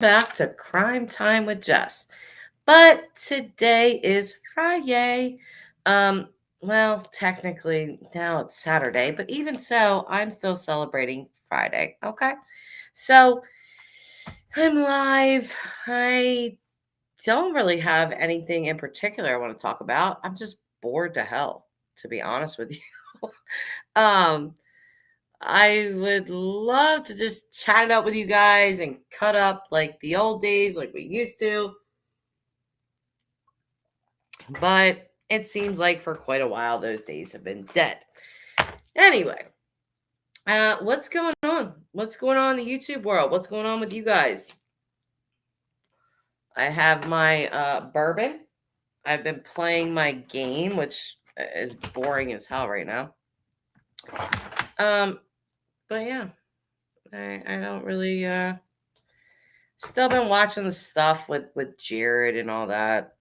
Back to Crime Time with Jess. But today is Friday. Um, well, technically now it's Saturday, but even so, I'm still celebrating Friday. Okay. So I'm live. I don't really have anything in particular I want to talk about. I'm just bored to hell, to be honest with you. um, I would love to just chat it up with you guys and cut up like the old days, like we used to. But it seems like for quite a while, those days have been dead. Anyway, what's going on? What's going on in the YouTube world? What's going on with you guys? I have my bourbon. I've been playing my game, which is boring as hell right now. Um, but yeah, I don't really still been watching the stuff with Jared and all that.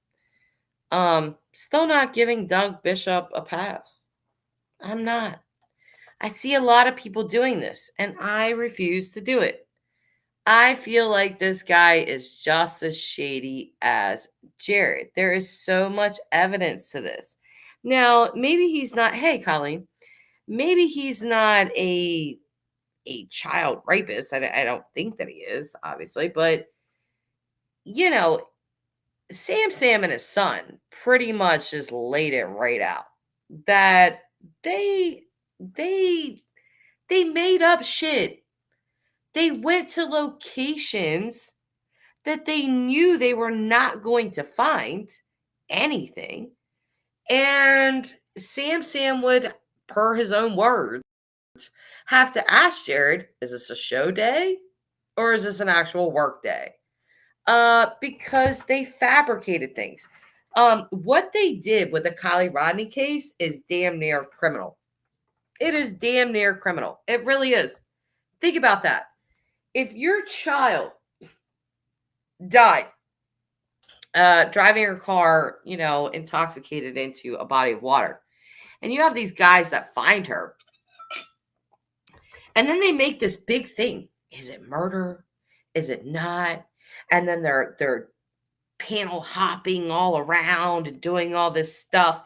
Still not giving Doug Bishop a pass. I'm not. I see a lot of people doing this, and I refuse to do it. I feel like this guy is just as shady as Jared. There is so much evidence to this. Now, maybe he's not, hey, Colleen, maybe he's not a child rapist. I don't think that he is, obviously, but you know, Sam and his son pretty much just laid it right out that they they they made up shit. They went to locations that they knew they were not going to find anything. And Sam would, per his own words, have to ask Jared, is this a show day or is this an actual work day? Because they fabricated things. What they did with the Kylie Rodney case is damn near criminal. It is damn near criminal. It really is. Think about that. If your child died driving your car, intoxicated into a body of water, and you have these guys that find her, and then they make this big thing. Is it murder? Is it not? And then they're panel hopping all around and doing all this stuff.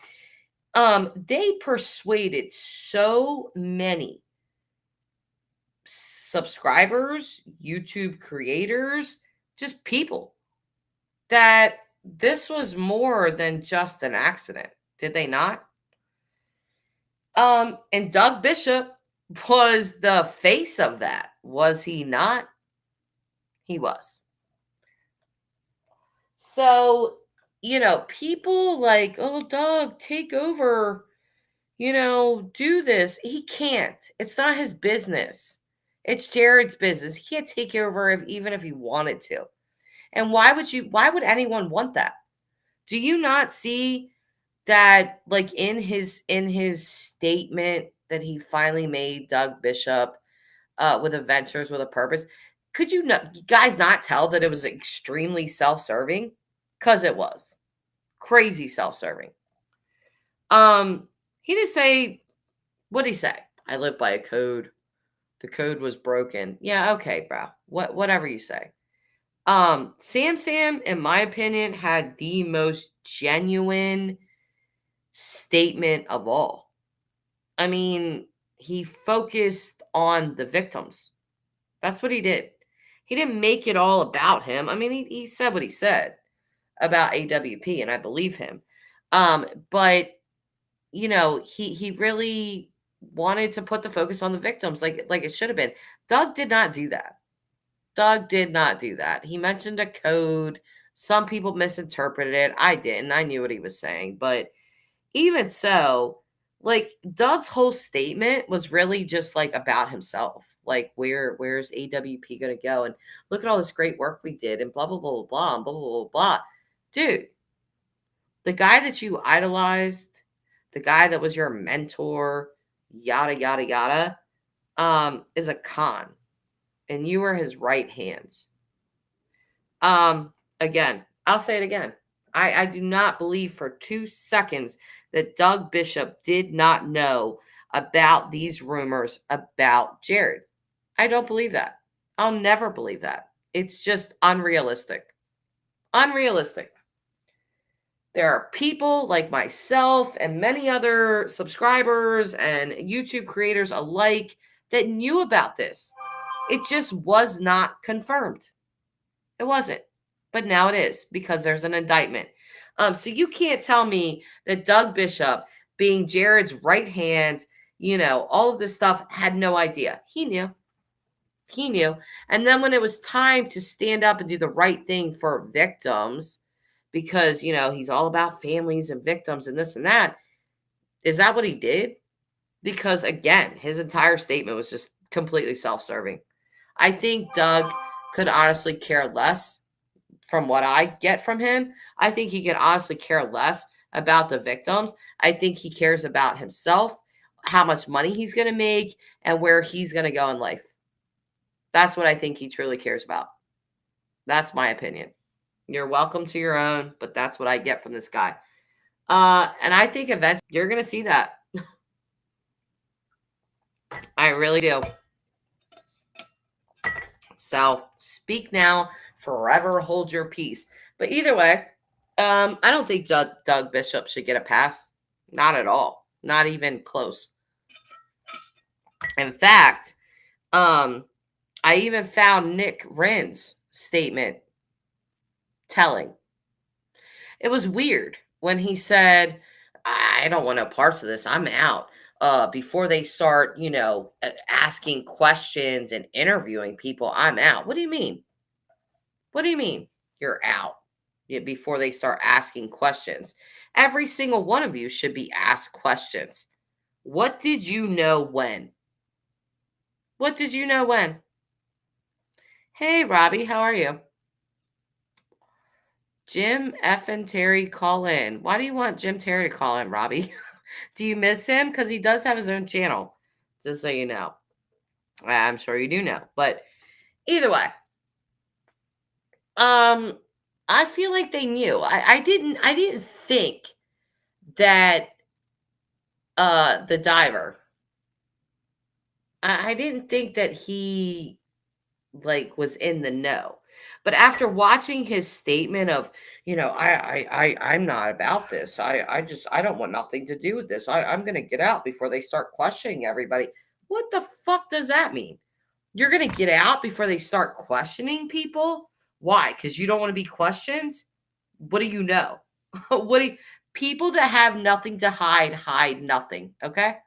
They persuaded so many subscribers, YouTube creators, just people that this was more than just an accident. Did they not? And Doug Bishop was the face of that. Was he not? He was. So, people like, oh, Doug, take over, do this. He can't. It's not his business. It's Jared's business. He can't take over even if he wanted to. And why would anyone want that? Do you not see that like in his statement that he finally made, Doug Bishop, with Adventures with a Purpose? Could you guys not tell that it was extremely self-serving? Because it was crazy self-serving. He didn't say, what did he say? I live by a code. The code was broken. Yeah, okay, bro. Whatever you say. Sam, in my opinion, had the most genuine statement of all. I mean, he focused on the victims. That's what he did. He didn't make it all about him. I mean, he said what he said about AWP, and I believe him. But he really wanted to put the focus on the victims like it should have been. Doug did not do that. Doug did not do that. He mentioned a code. Some people misinterpreted it. I didn't. I knew what he was saying. But even so, like Doug's whole statement was really just like about himself. Like where's AWP gonna go? And look at all this great work we did and blah blah blah blah blah and blah blah blah blah. Dude, the guy that you idolized, the guy that was your mentor, yada yada yada, is a con. And you were his right hand. Again, I'll say it again. I do not believe for 2 seconds that Doug Bishop did not know about these rumors about Jared. I don't believe that. I'll never believe that. It's just unrealistic. Unrealistic. There are people like myself and many other subscribers and YouTube creators alike that knew about this. It just was not confirmed. It wasn't. But now it is because there's an indictment. So you can't tell me that Doug Bishop, being Jared's right hand, all of this stuff, had no idea. He knew. He knew. And then when it was time to stand up and do the right thing for victims, because, he's all about families and victims and this and that, is that what he did? Because again, his entire statement was just completely self serving. I think Doug could honestly care less from what I get from him. I think he could honestly care less about the victims. I think he cares about himself, how much money he's going to make, and where he's going to go in life. That's what I think he truly cares about. That's my opinion. You're welcome to your own, but that's what I get from this guy. And I think eventually you're going to see that. I really do. So speak now, forever hold your peace. But either way, I don't think Doug Bishop should get a pass. Not at all. Not even close. In fact, I even found Nick Wren's statement telling. It was weird when he said, I don't want no parts of this. I'm out. Before they start, asking questions and interviewing people, I'm out. What do you mean? What do you mean you're out? Yeah, before they start asking questions. Every single one of you should be asked questions. What did you know when? What did you know when? Hey, Robbie, how are you? Jim F and Terry call in. Why do you want Jim Terry to call in, Robbie? Do you miss him? Because he does have his own channel, just so you know. I'm sure you do know. But either way, I feel like they knew. I didn't think that the diver, I didn't think that he was in the know. But after watching his statement of, I'm not about this. I don't want nothing to do with this. I'm gonna get out before they start questioning everybody. What the fuck does that mean? You're gonna get out before they start questioning people? Why? Because you don't want to be questioned? What do you know? People that have nothing to hide nothing. Okay.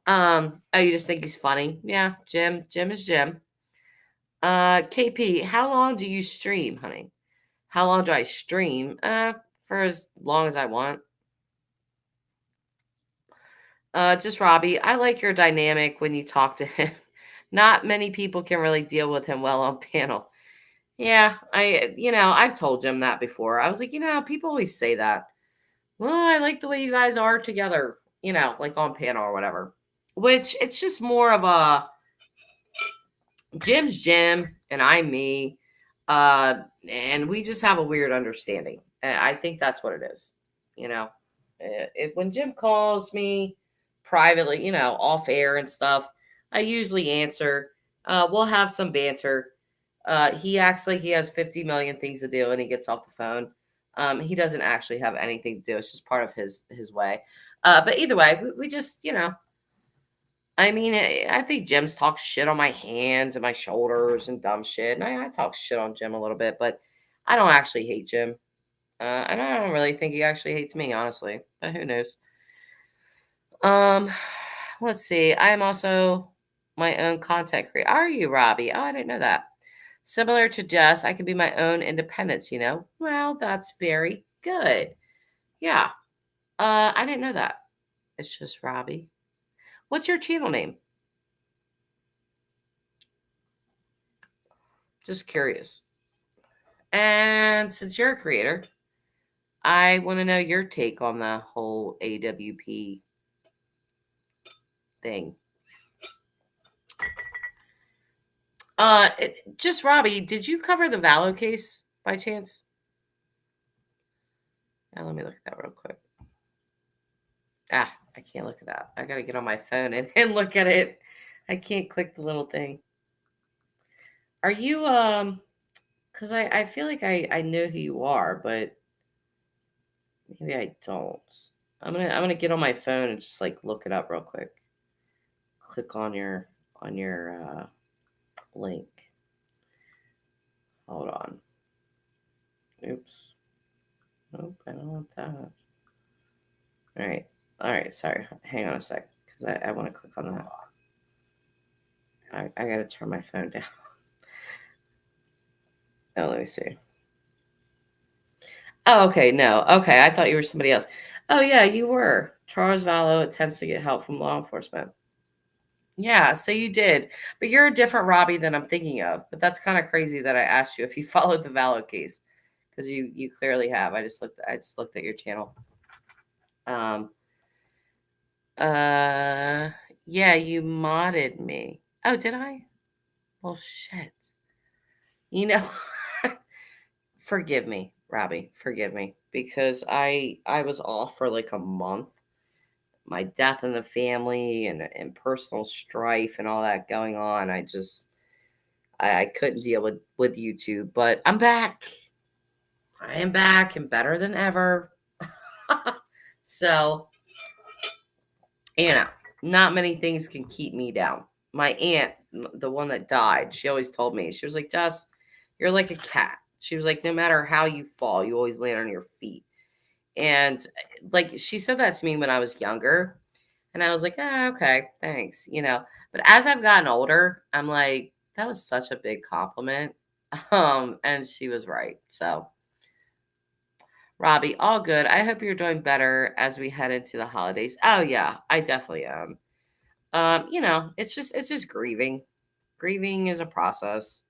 Oh, you just think he's funny? Yeah, Jim is Jim. KP, how long do you stream, honey? How long do I stream? For as long as I want. Just Robbie, I like your dynamic when you talk to him. Not many people can really deal with him well on panel. Yeah, I've told Jim that before. I was like, people always say that. Well, I like the way you guys are together, like on panel or whatever. Which it's just more of a Jim's Jim and I'm me. And we just have a weird understanding. I think that's what it is. When Jim calls me privately, off air and stuff, I usually answer. We'll have some banter. He acts like he has 50 million things to do and he gets off the phone. He doesn't actually have anything to do. It's just part of his way. But either way, we just, I mean, I think Jim's talks shit on my hands and my shoulders and dumb shit. And I talk shit on Jim a little bit, but I don't actually hate Jim. And I don't really think he actually hates me, honestly. But who knows? Um, let's see. I am also my own content creator. Are you, Robbie? Oh, I didn't know that. Similar to Jess, I can be my own independence, Well, that's very good. Yeah. I didn't know that. It's just Robbie. What's your channel name? Just curious. And since you're a creator, I want to know your take on the whole AWP thing. Just Robbie, did you cover the Vallow case by chance? Now let me look at that real quick. I can't look at that. I gotta get on my phone and look at it. I can't click the little thing. Are you Because I feel like I know who you are, but maybe I don't. I'm gonna get on my phone and just like look it up real quick. Click on your link. Hold on. Oops. Nope, I don't want that. All right. All right. Sorry. Hang on a sec, because I want to click on that. I gotta turn my phone down. Oh, let me see. Oh, okay. No. Okay. I thought you were somebody else. Oh, yeah, you were. Charles Vallow attempts to get help from law enforcement. Yeah, so you did. But you're a different Robbie than I'm thinking of. But that's kind of crazy that I asked you if you followed the Vallow case. Because you clearly have. I just looked at your channel. Um uh yeah, you modded me. Oh, did I? Well, shit. You know, forgive me, Robbie. Forgive me because I was off for like a month. My death in the family and personal strife and all that going on. I couldn't deal with YouTube, but I'm back. I am back and better than ever. So, you know, not many things can keep me down. My aunt, the one that died, she always told me, she was like, Dust, you're like a cat. She was like, no matter how you fall, you always land on your feet. And like she said that to me when I was younger. And I was like, ah, okay, thanks, you know. But as I've gotten older, I'm like, that was such a big compliment. And she was right. So, Robbie, all good. I hope you're doing better as we head into the holidays. Oh yeah, I definitely am. It's just grieving. Grieving is a process.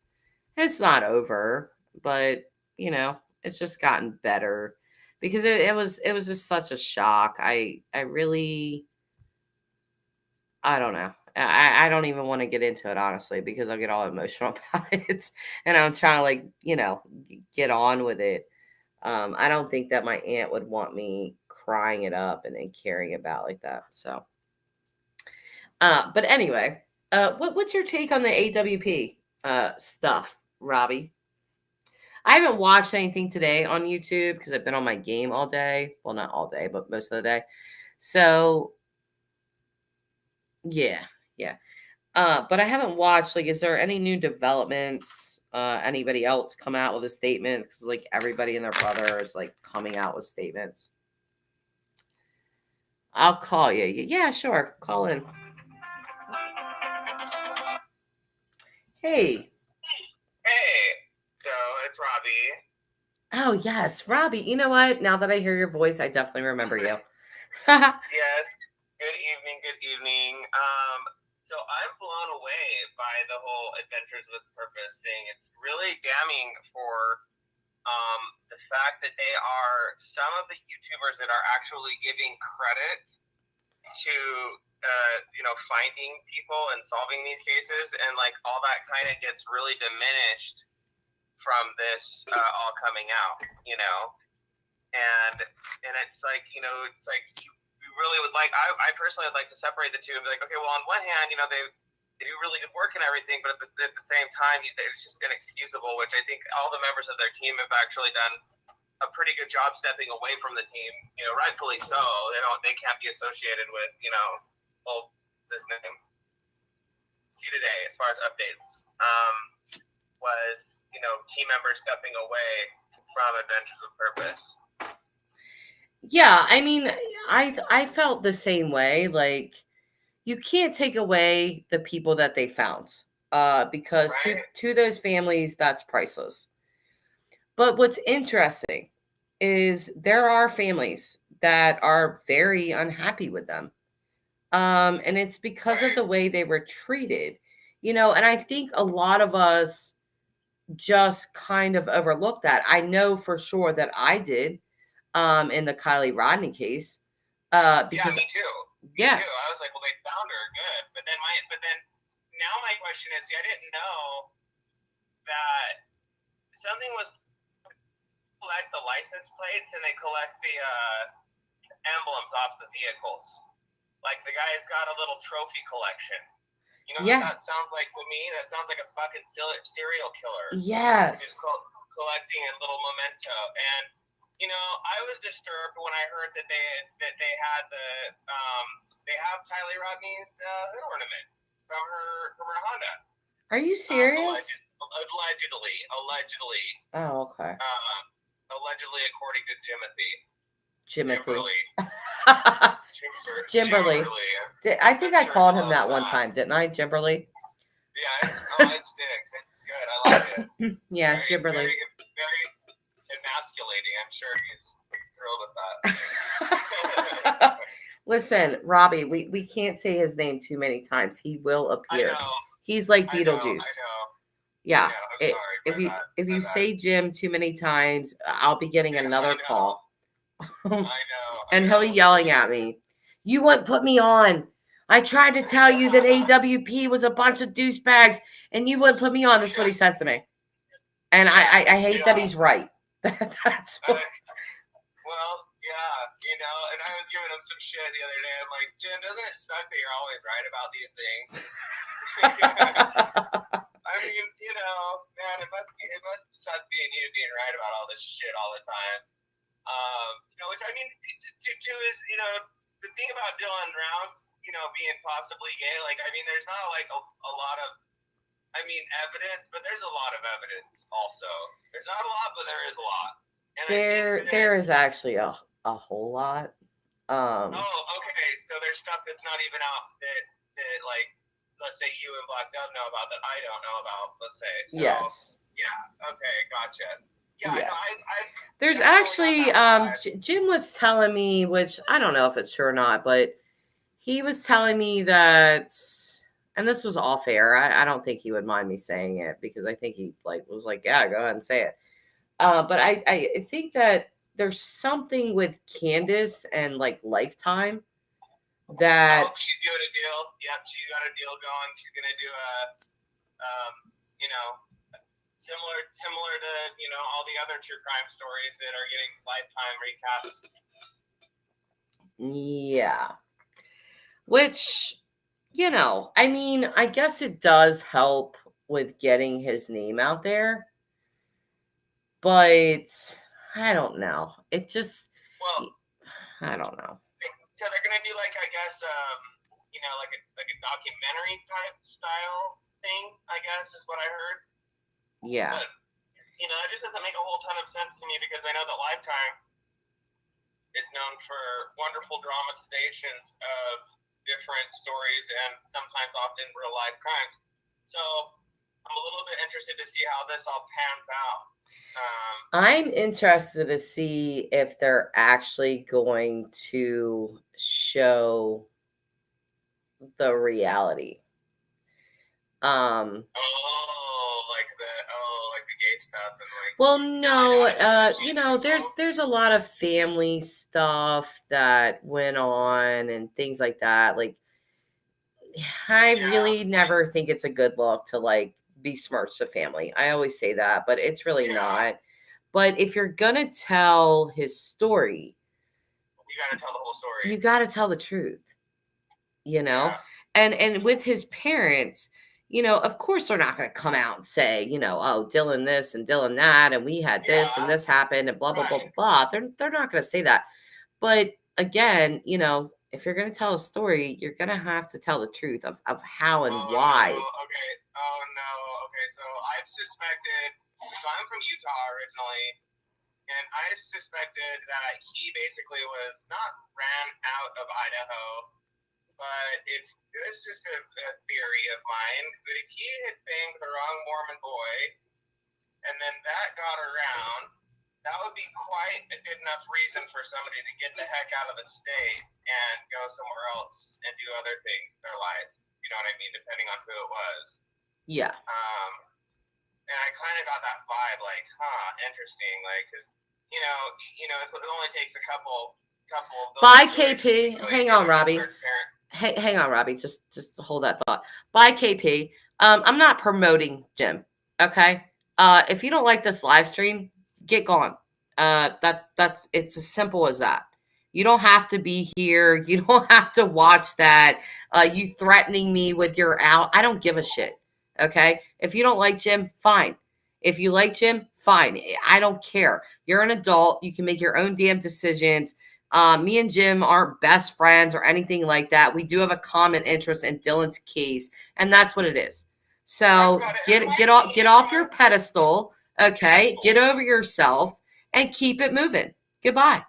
It's not over, but it's just gotten better because it was just such a shock. I really I don't know. I don't even want to get into it honestly because I'll get all emotional about it, and I'm trying to like get on with it. I don't think that my aunt would want me crying it up and then caring about like that. So, but anyway, what's your take on the AWP stuff, Robbie? I haven't watched anything today on YouTube because I've been on my game all day. Well, not all day, but most of the day. So, yeah, yeah. But I haven't watched. Like, is there any new developments? Anybody else come out with a statement? Because like everybody and their brother is like coming out with statements. I'll call you. Yeah, sure. Call in. Hey. Hey, so it's Robbie. Oh yes, Robbie. You know what? Now that I hear your voice, I definitely remember you. Yeah. Yes, good evening, good evening. So I'm blown away by the whole Adventures with Purpose thing. It's really damning for the fact that they are some of the YouTubers that are actually giving credit to finding people and solving these cases, and like all that kind of gets really diminished from this all coming out, and it's like it's like you really would like I personally would like to separate the two and be like, okay, well, on one hand, they do really good work and everything, but at the same time, it's just inexcusable, which I think all the members of their team have actually done a pretty good job stepping away from the team, rightfully so. They can't be associated with well, this name. See today as far as updates was team members stepping away from Adventures with Purpose. Yeah, I mean, I felt the same way. Like, you can't take away the people that they found, because Right? to those families, that's priceless. But what's interesting is there are families that are very unhappy with them, and it's because of Right. the way they were treated. And I think a lot of us just kind of overlooked that. I know for sure that I did, in the Kylie Rodney case, Yeah, because me too. Me yeah, too. I was like, well, they found her, good. But then now my question is, see, I didn't know that something was collect the license plates and they collect the emblems off the vehicles. Like the guy's got a little trophy collection. You know what yeah, that sounds like to me? That sounds like a fucking serial killer. yes. collecting a little memento. And I was disturbed when I heard that they had they have Kylie Rodney's hood ornament from her Honda. Are you serious? Allegedly. Oh, okay. Allegedly, according to Jimothy. Jimberly. I think I called him that one time, didn't I? Jimberly? Yeah, it sticks. It's good. I like it. Yeah, Jimberly. Very emasculating. I'm sure he's thrilled with that. Listen, Robbie, we can't say his name too many times. He will appear. I know. He's like Beetlejuice. I know. Yeah. I'm sorry. If you say Jim too many times, I'll be getting another call. I know. And he'll be yelling at me. You wouldn't put me on. I tried to tell you that AWP was a bunch of douchebags, and you wouldn't put me on. This is what he says to me. And I hate that he's right. That's what. Well, yeah, and I was giving him some shit the other day. I'm like, Jim, doesn't it suck that you're always right about these things? I mean, man, it must suck being right about all this shit all the time. Which I mean, to is, the thing about Dylan Rounds, being possibly gay, like, I mean, there's not like a lot of, evidence, but there's a lot of evidence also. There's not a lot, but there is a lot. And there is actually a whole lot. Okay. So there's stuff that's not even out that like, let's say you and Black Dove know about that I don't know about, let's say. So, yes. Yeah. Okay. Gotcha. Yeah. Yeah. There's actually, Jim was telling me, which I don't know if it's true or not, but he was telling me that, and this was off air. I don't think he would mind me saying it because I think he was like, yeah, go ahead and say it. But I think that there's something with Candace and like Lifetime that she's doing a deal. Yep, she's got a deal going. She's gonna do a similar to all the other true crime stories that are getting Lifetime recaps. Yeah. Which, I guess it does help with getting his name out there. But I don't know. It just, I don't know. So they're gonna do like, I guess, like a documentary type style thing, I guess, is what I heard. Yeah. But, it just doesn't make a whole ton of sense to me because I know that Lifetime is known for wonderful dramatizations of different stories and sometimes often real life crimes. So I'm a little bit interested to see how this all pans out. I'm interested to see if they're actually going to show the reality. Like the gay stuff and like. Well, no, there's a lot of family stuff that went on and things like that. Like, I really never think it's a good look to like besmirch the family. I always say that, but it's really not. But if you're gonna tell his story, you gotta tell the whole story. You gotta tell the truth. And with his parents, of course they're not gonna come out and say, oh, Dylan this and Dylan that, and we had this and this happened and blah blah blah blah. They're not gonna say that. But again, if you're gonna tell a story, you're gonna have to tell the truth of how and why. Okay. Oh no. Okay. So I've suspected. So I'm from Utah originally, and I suspected that he basically was not ran out of Idaho, but it was just a theory of mine that if he had banged the wrong Mormon boy, and then that got around, that would be quite a good enough reason for somebody to get the heck out of the state and go somewhere else and do other things in their life. You know what I mean? Depending on who it was. Yeah. And I kind of got that vibe, like, interesting, like, because it only takes a couple of those. Bye, KP. Hang on, Robbie. Hang on, Robbie. Just hold that thought. Bye, KP. I'm not promoting Jim. Okay. If you don't like this live stream, get gone. It's as simple as that. You don't have to be here. You don't have to watch that. You threatening me with your out. I don't give a shit. Okay. If you don't like Jim, fine. If you like Jim, fine. I don't care. You're an adult. You can make your own damn decisions. Me and Jim aren't best friends or anything like that. We do have a common interest in Dylan's case, and that's what it is. So get off your pedestal, okay? Get over yourself and keep it moving. Goodbye.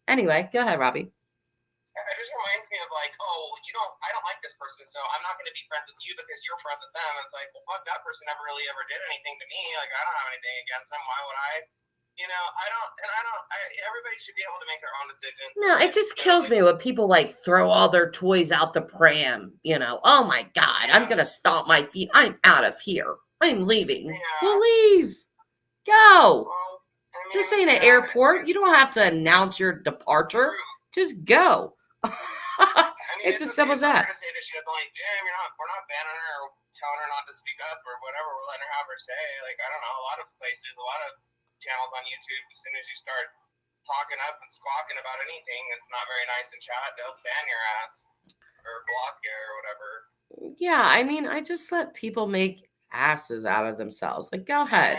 Anyway, go ahead, Robbie. It just reminds me of like, oh, I don't like this person, so I'm not going to be friends with you because you're friends with them. And it's like, well, fuck, that person never really ever did anything to me. Like, I don't have anything against them. Why would I? Everybody should be able to make their own decisions. No, it just kills me when people like throw all their toys out the pram. Oh my God, I'm going to stomp my feet. I'm out of here. I'm leaving. Yeah. We'll leave. Go. Well, this ain't an airport. You don't have to announce your departure. Just go. It's as simple as that. Say that she doesn't like Jim. We're not banning her or telling her not to speak up or whatever. We're letting her have her say. Like, I don't know, a lot of places, a lot of channels on YouTube, as soon as you start talking up and squawking about anything that's not very nice in chat, they'll ban your ass or block you or whatever. Yeah, I mean, I just let people make asses out of themselves. Like, go ahead.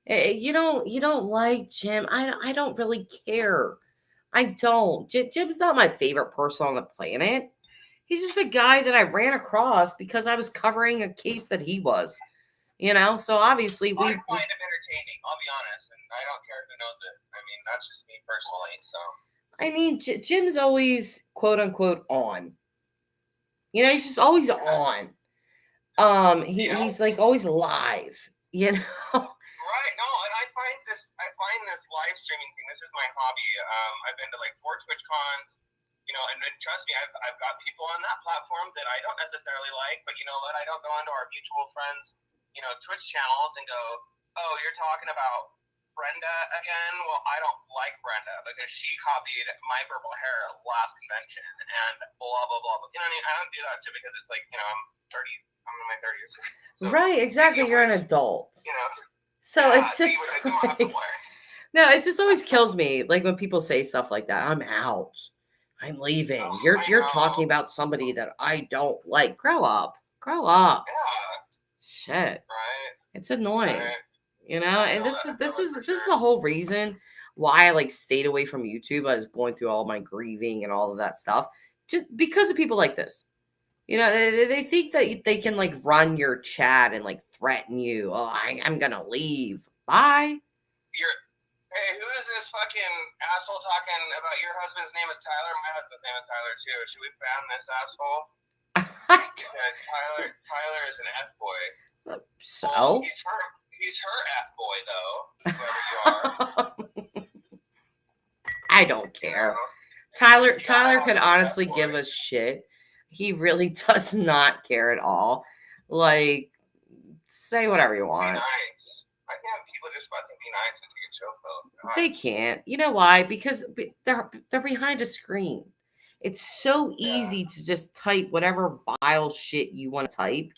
You don't like Jim. I don't really care. I don't. Jim's not my favorite person on the planet. He's just a guy that I ran across because I was covering a case that he was. So obviously I find him entertaining. I'll be honest, and I don't care who knows it. I mean, that's just me personally. So I mean, Jim's always quote unquote on. He's just always on. He's like always live. Right. No, and I find this live streaming thing. This is my hobby. I've been to like 4 Twitch cons. And trust me, I've got people on that platform that I don't necessarily like, but you know what? I don't go into our mutual friends, Twitch channels and go, oh, you're talking about Brenda again? Well, I don't like Brenda because she copied my purple hair last convention and blah, blah, blah. You know what I mean? I don't do that shit because it's like, I'm 30, I'm in my 30s. So, right, exactly. You're an adult. So yeah, it's just no, it just always kills me. Like when people say stuff like that, I'm out. I'm leaving. You're talking about somebody that I don't like. Grow up. Yeah. Shit. Right. It's annoying. Right. And this is the whole reason why I like stayed away from YouTube. I was going through all my grieving and all of that stuff. Just because of people like this. They think that they can like run your chat and like threaten you. Oh, I'm gonna leave. Bye. Hey, who is this fucking asshole talking about your husband's name is Tyler? My husband's name is Tyler too. Should we ban this asshole? Tyler is an F boy. So well, he's her F boy though. Whoever you are. I don't care. Tyler could honestly give a shit. He really does not care at all. Like, say whatever you want. Be nice. I can't have people just fucking be nice and take a chill pill. They can't. You know why? Because they're behind a screen. It's so easy to just type whatever vile shit you want to type.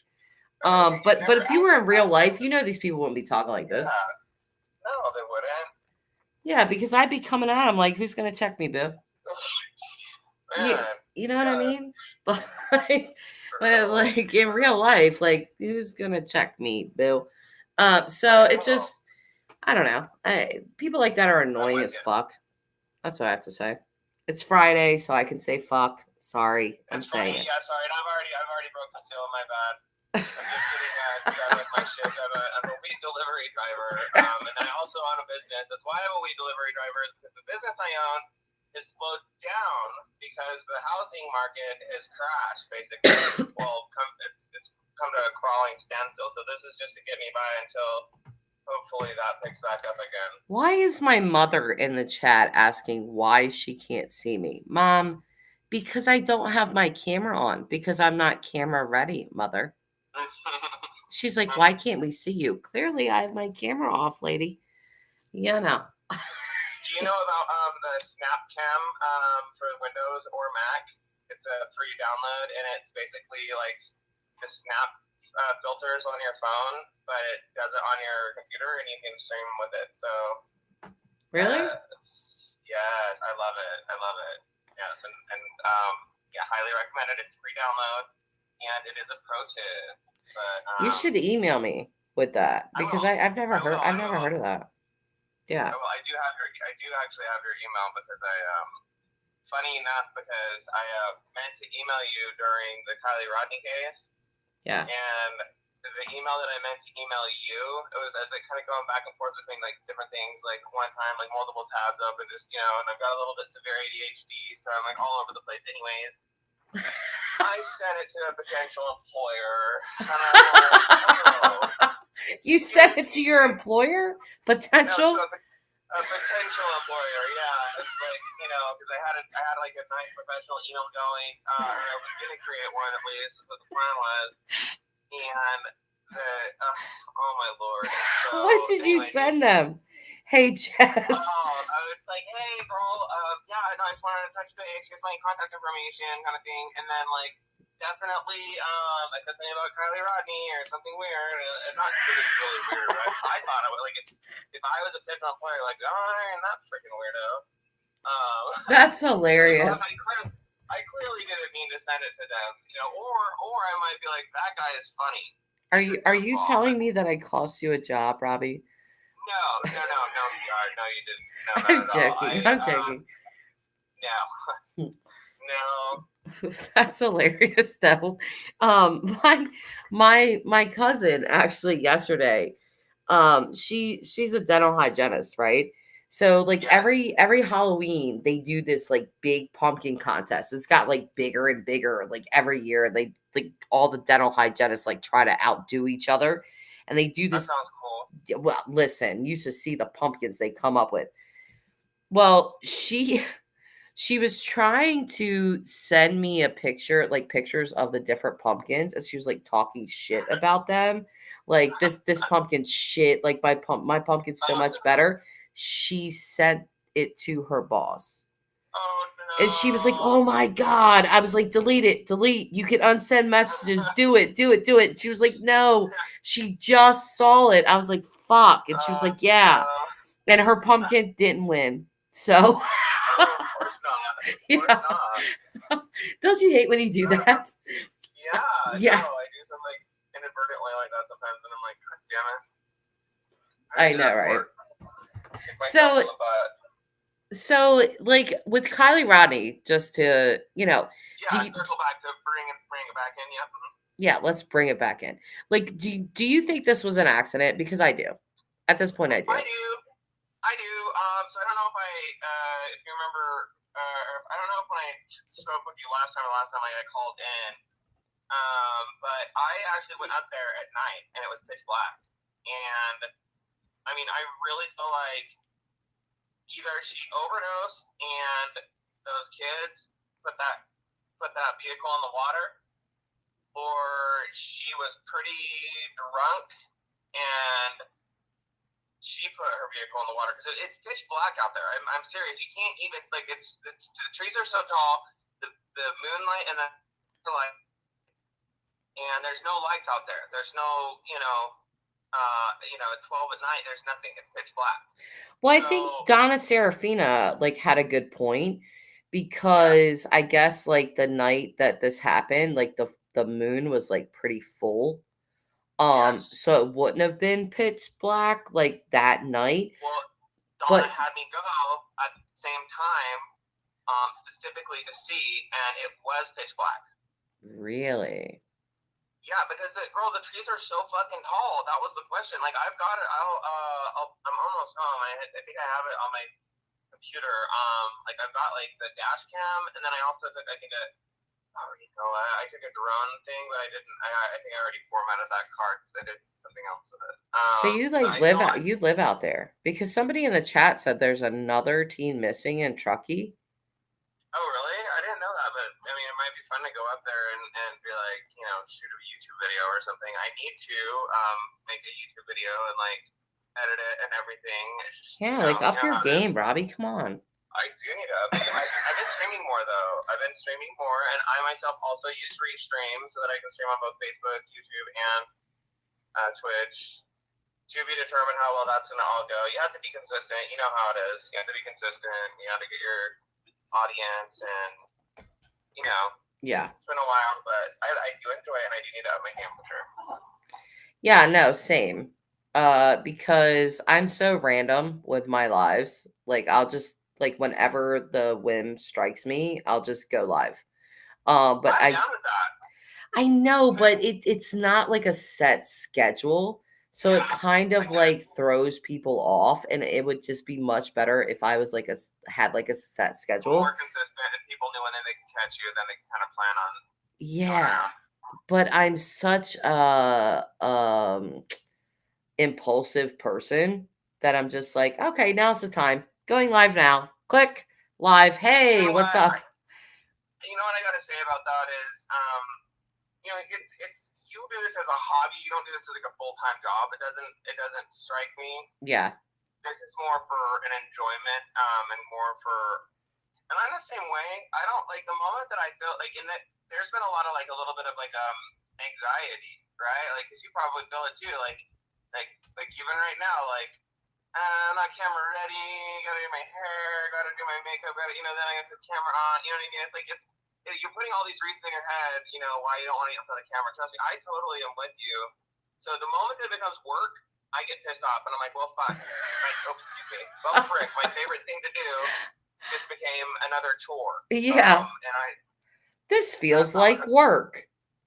But if you were in real life, these people wouldn't be talking like this. No, they wouldn't. Yeah, because I'd be coming out. I'm like, who's gonna check me, Bill? You know what I mean? But like in real life, like who's gonna check me, Bill? So it just, I don't know. People like that are annoying as fuck. That's what I have to say. It's Friday, so I can say fuck. Sorry, I'm saying it. Yeah, sorry. And I've already broke the seal. My bad. I'm just kidding. With my shift. I'm a weed delivery driver, and then I also own a business. That's why I'm a weed delivery driver. Is because the business I own is slowed down because the housing market has crashed. Basically, it's come to a crawling standstill. So this is just to get me by until hopefully that picks back up again. Why is my mother in the chat asking why she can't see me? Mom, because I don't have my camera on, because I'm not camera ready, Mother. She's like, why can't we see you? Clearly, I have my camera off, lady. Yeah, no. Do you know about the SnapCam for Windows or Mac? It's a free download, and it's basically like the Snap filters on your phone, but it does it on your computer, and you can stream with it. So really, yes, I love it. Yes, and highly recommend it. It's free download, and it is a pro tip. But you should email me. with that I because will. I've never I heard will. I will. of that. Yeah. I do have your. I do actually have your email because I funny enough, because I meant to email you during the Kylie Rodney case, Yeah. and the email that I meant to email you, it was as like kind of going back and forth between like different things, like one time like multiple tabs up and just and I've got a little bit severe ADHD, so I'm like all over the place. Anyways, I sent it to a potential employer, and I'm like, oh, You sent it to your employer? Potential? no, to a potential employer, yeah. It's like, because I had like a nice professional email going, or I was gonna create one at least, what the plan was, and oh my lord. So What did you anyway, send them? Hey, Jess. I was like, hey girl, yeah, no, I just wanted to touch base, here's my contact information, kind of thing, and then like definitely like the thing about Kylie Rodney or something weird, and not really weird, but I thought it was like if I was a potential employer, like, oh, I'm that freaking weirdo. That's hilarious. Like, I clearly didn't mean to send it to them, or I might be like, that guy is funny. Are you telling me that I cost you a job, Robbie? No, sweetheart, no, you didn't. No, not I'm at joking. all. I'm joking. No, no. That's hilarious though. My cousin actually yesterday, she's a dental hygienist, right? So like Yeah. every Halloween they do this like big pumpkin contest. It's got like bigger and bigger like every year. They like all the dental hygienists like try to outdo each other. And they do That this. sounds cool. Well, listen, you should see the pumpkins they come up with. Well, she was trying to send me a picture, like pictures of the different pumpkins, and she was like talking shit about them. Like this pumpkin's shit, like my pumpkin's so much better. She sent it to her boss. Oh And she was like, no. "Oh my god." I was like, "Delete it. Delete. You can unsend messages. Do it. Do it. Do it." She was like, "No." She just saw it. I was like, "Fuck." And she was like, "Yeah." No. And her pumpkin didn't win. So Oh, of course not. Of course not. Don't you hate when you do that? Yeah, Yeah. no, I do some like inadvertently like that sometimes, and I'm like, God damn it. I know, right? So like with Kylie Rodney, just to yeah, do you, circle back to bring it back in. Yeah. yeah, let's bring it back in. Like, do you think this was an accident? Because I do. At this point, I do. I do. So I don't know if you remember, I don't know if when I spoke with you last time I called in, but I actually went up there at night and it was pitch black. And I mean, I really feel like either she overdosed and those kids put that vehicle in the water, or she was pretty drunk and she put her vehicle in the water, because it's pitch black out there. I'm serious. You can't even it's the trees are so tall, the moonlight and the light, and there's no lights out there. There's no at 12 at night. There's nothing. It's pitch black. Well, I think Donna Serafina like had a good point, because I guess like the night that this happened, like the moon was like pretty full. Yes. So it wouldn't have been pitch black like that night. Well, Donna had me go at the same time, specifically to see, and it was pitch black. Really? Yeah, because the trees are so fucking tall. That was the question. Like, I've got it. I'm almost home. I think I have it on my computer. Like, I've got like the dash cam, and then I also took, I took a drone thing, but I didn't. I think I already formatted that card because I did something else with it. So you like you live out there, because somebody in the chat said there's another teen missing in Truckee. Oh really? I didn't know that, but I mean, it might be fun to go up there and be like, shoot a YouTube video or something. I need to make a YouTube video and like edit it and everything. It's just, like up your game, Robbie. Come on. I do need to update. I've been streaming more though. I've been streaming more, and I myself also use Restream so that I can stream on both Facebook, YouTube, and Twitch. To be determined how well that's gonna all go. You have to be consistent. You know how it is. You have to be consistent. You have to get your audience, and yeah, it's been a while, but I do enjoy it, and I do need to up my game for sure. Yeah, no, same. Because I'm so random with my lives. Like I'll just like whenever the whim strikes me, I'll just go live. But I'm I down with that. I know, but it's not like a set schedule. So it Yeah, kind I of get it. like throws people off, and it would just be much better if I was like had like a set More schedule. consistent, and people knew when they can catch you, then they can kind of plan on going Yeah. around. But I'm such a impulsive person that I'm just like, okay, now's the time. Going live now. Click live. You Hey, know what's what? up? I gotta say about that is, it's you do this as a hobby. You don't do this as like a full time job. It doesn't strike me. Yeah. This is more for an enjoyment, and more for. And I'm the same way. I don't like the moment that I feel like in that. There's been a lot of like a little bit of like anxiety, right? Like, cause you probably feel it too. Like even right now, like I'm not camera ready. Gotta do my hair. Gotta do my makeup. Then I got the camera on. You know what I mean? It's like you're putting all these reasons in your head. Why you don't want to get in front of the camera. Trust me, I totally am with you. So the moment that it becomes work, I get pissed off, and I'm like, well, fuck. Like, oh, excuse me. Well, frick. My favorite thing to do just became another chore. Yeah. And I This that's feels not like what. work.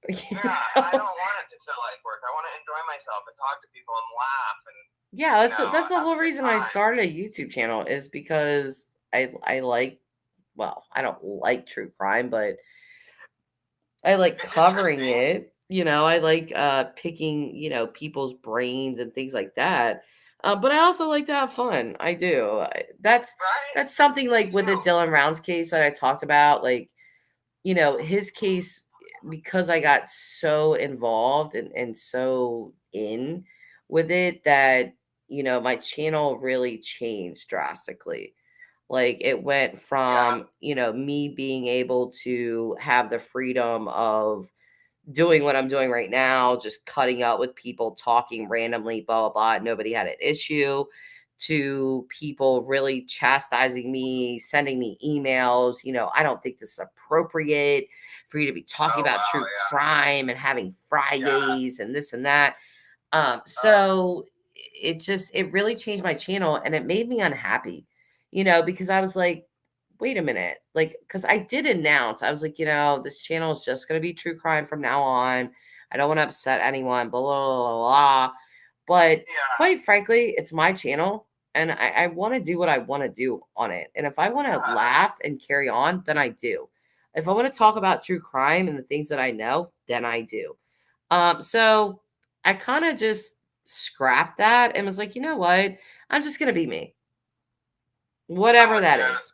Yeah, and I don't want it to feel like work. I want to enjoy myself and talk to people and laugh and Yeah, that's the have whole a good reason I time. started a YouTube channel is because I like, well, I don't like true crime, but I like It's covering interesting, it. I like picking, people's brains and things like that. But I also like to have fun. I do. right? That's something Me like with the too. Dylan Rounds case that I talked about. Like, his case, because I got so involved and so in with it that, my channel really changed drastically. Like it went Yeah. from, me being able to have the freedom of doing what I'm doing right now, just cutting up with people, talking randomly, blah, blah, blah. Nobody had an issue to people really chastising me, sending me emails. I don't think this is appropriate for you to be talking Oh about wow. true Yeah. crime and having Yeah. fryyays and this and that. Uh, So it really changed my channel and it made me unhappy, because I was like, wait a minute. Like, because I did announce, I was like, this channel is just going to be true crime from now on. I don't want to upset anyone, blah, blah, blah, blah, blah. But yeah. quite frankly, it's my channel and I want to do what I want to do on it. And if I want to Yeah. laugh and carry on, then I do. If I want to talk about true crime and the things that I know, then I do. So I kind of just scrapped that and was like, you know what? I'm just gonna be me. I'm Whatever with that you. is.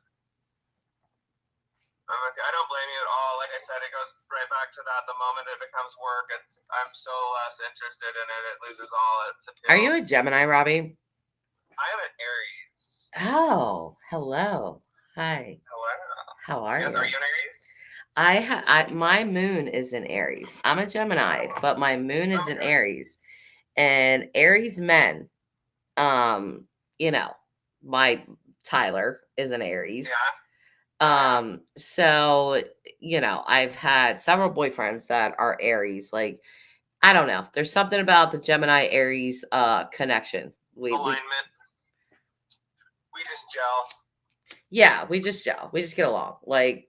I don't blame you at all. Like I said, it goes right back to that. The moment it becomes work, I'm so less interested in it. It loses all its Are appeal. you a Gemini, Robbie? I am an Aries. Oh, hello. Hi. Hello. How are Yes. Are you? you an Aries? My moon is in Aries. I'm a Gemini, but my moon is in Okay. Aries. And Aries men, um, you know, my Tyler is an Aries. Yeah. Uh-huh. So, I've had several boyfriends that are Aries. Like, I don't know. There's something about the Gemini Aries connection. We Alignment. We just gel yeah, we just gel. We just get along. Like,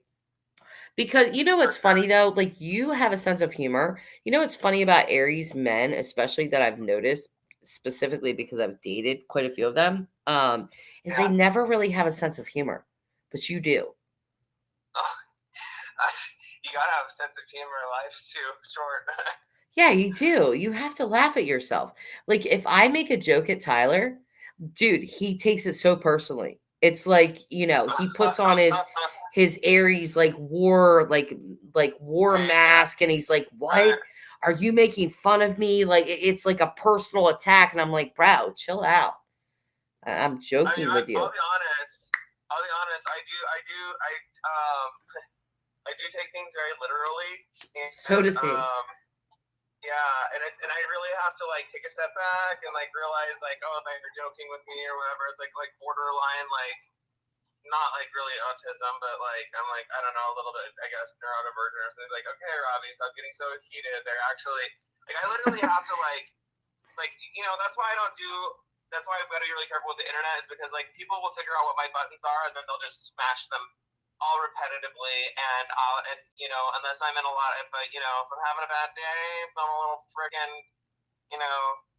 because for what's sure. funny though? Like, you have a sense of humor. What's funny about Aries men, especially that I've noticed specifically because I've dated quite a few of them, is they Yeah. never really have a sense of humor. But you do. Oh, you gotta have a sense of humor. Life's too short. Yeah, you do. You have to laugh at yourself. Like if I make a joke at Tyler, dude, he takes it so personally. It's like, he puts on his Aries like war Right. Yeah. mask and he's like, "What? Right. Are you making fun of me?" Like it's like a personal attack and I'm like, "Bro, chill out. I'm I mean, joking with I'll you." be honest. I'll be honest. Um, I do take things very literally, So and does he. yeah, and I really have to like take a step back and like realize like, oh, if you're joking with me or whatever, it's like borderline like not like really autism, but like I'm like I don't know a little bit I guess neurodivergent or something. Like, okay, Robbie, stop getting so heated. They're actually like I literally have to like like, that's why I don't do. That's why I've got to be really careful with the internet, is because like people will figure out what my buttons are and then they'll just smash them all repetitively, and unless I'm in a lot, if I'm having a bad day, if I'm a little freaking,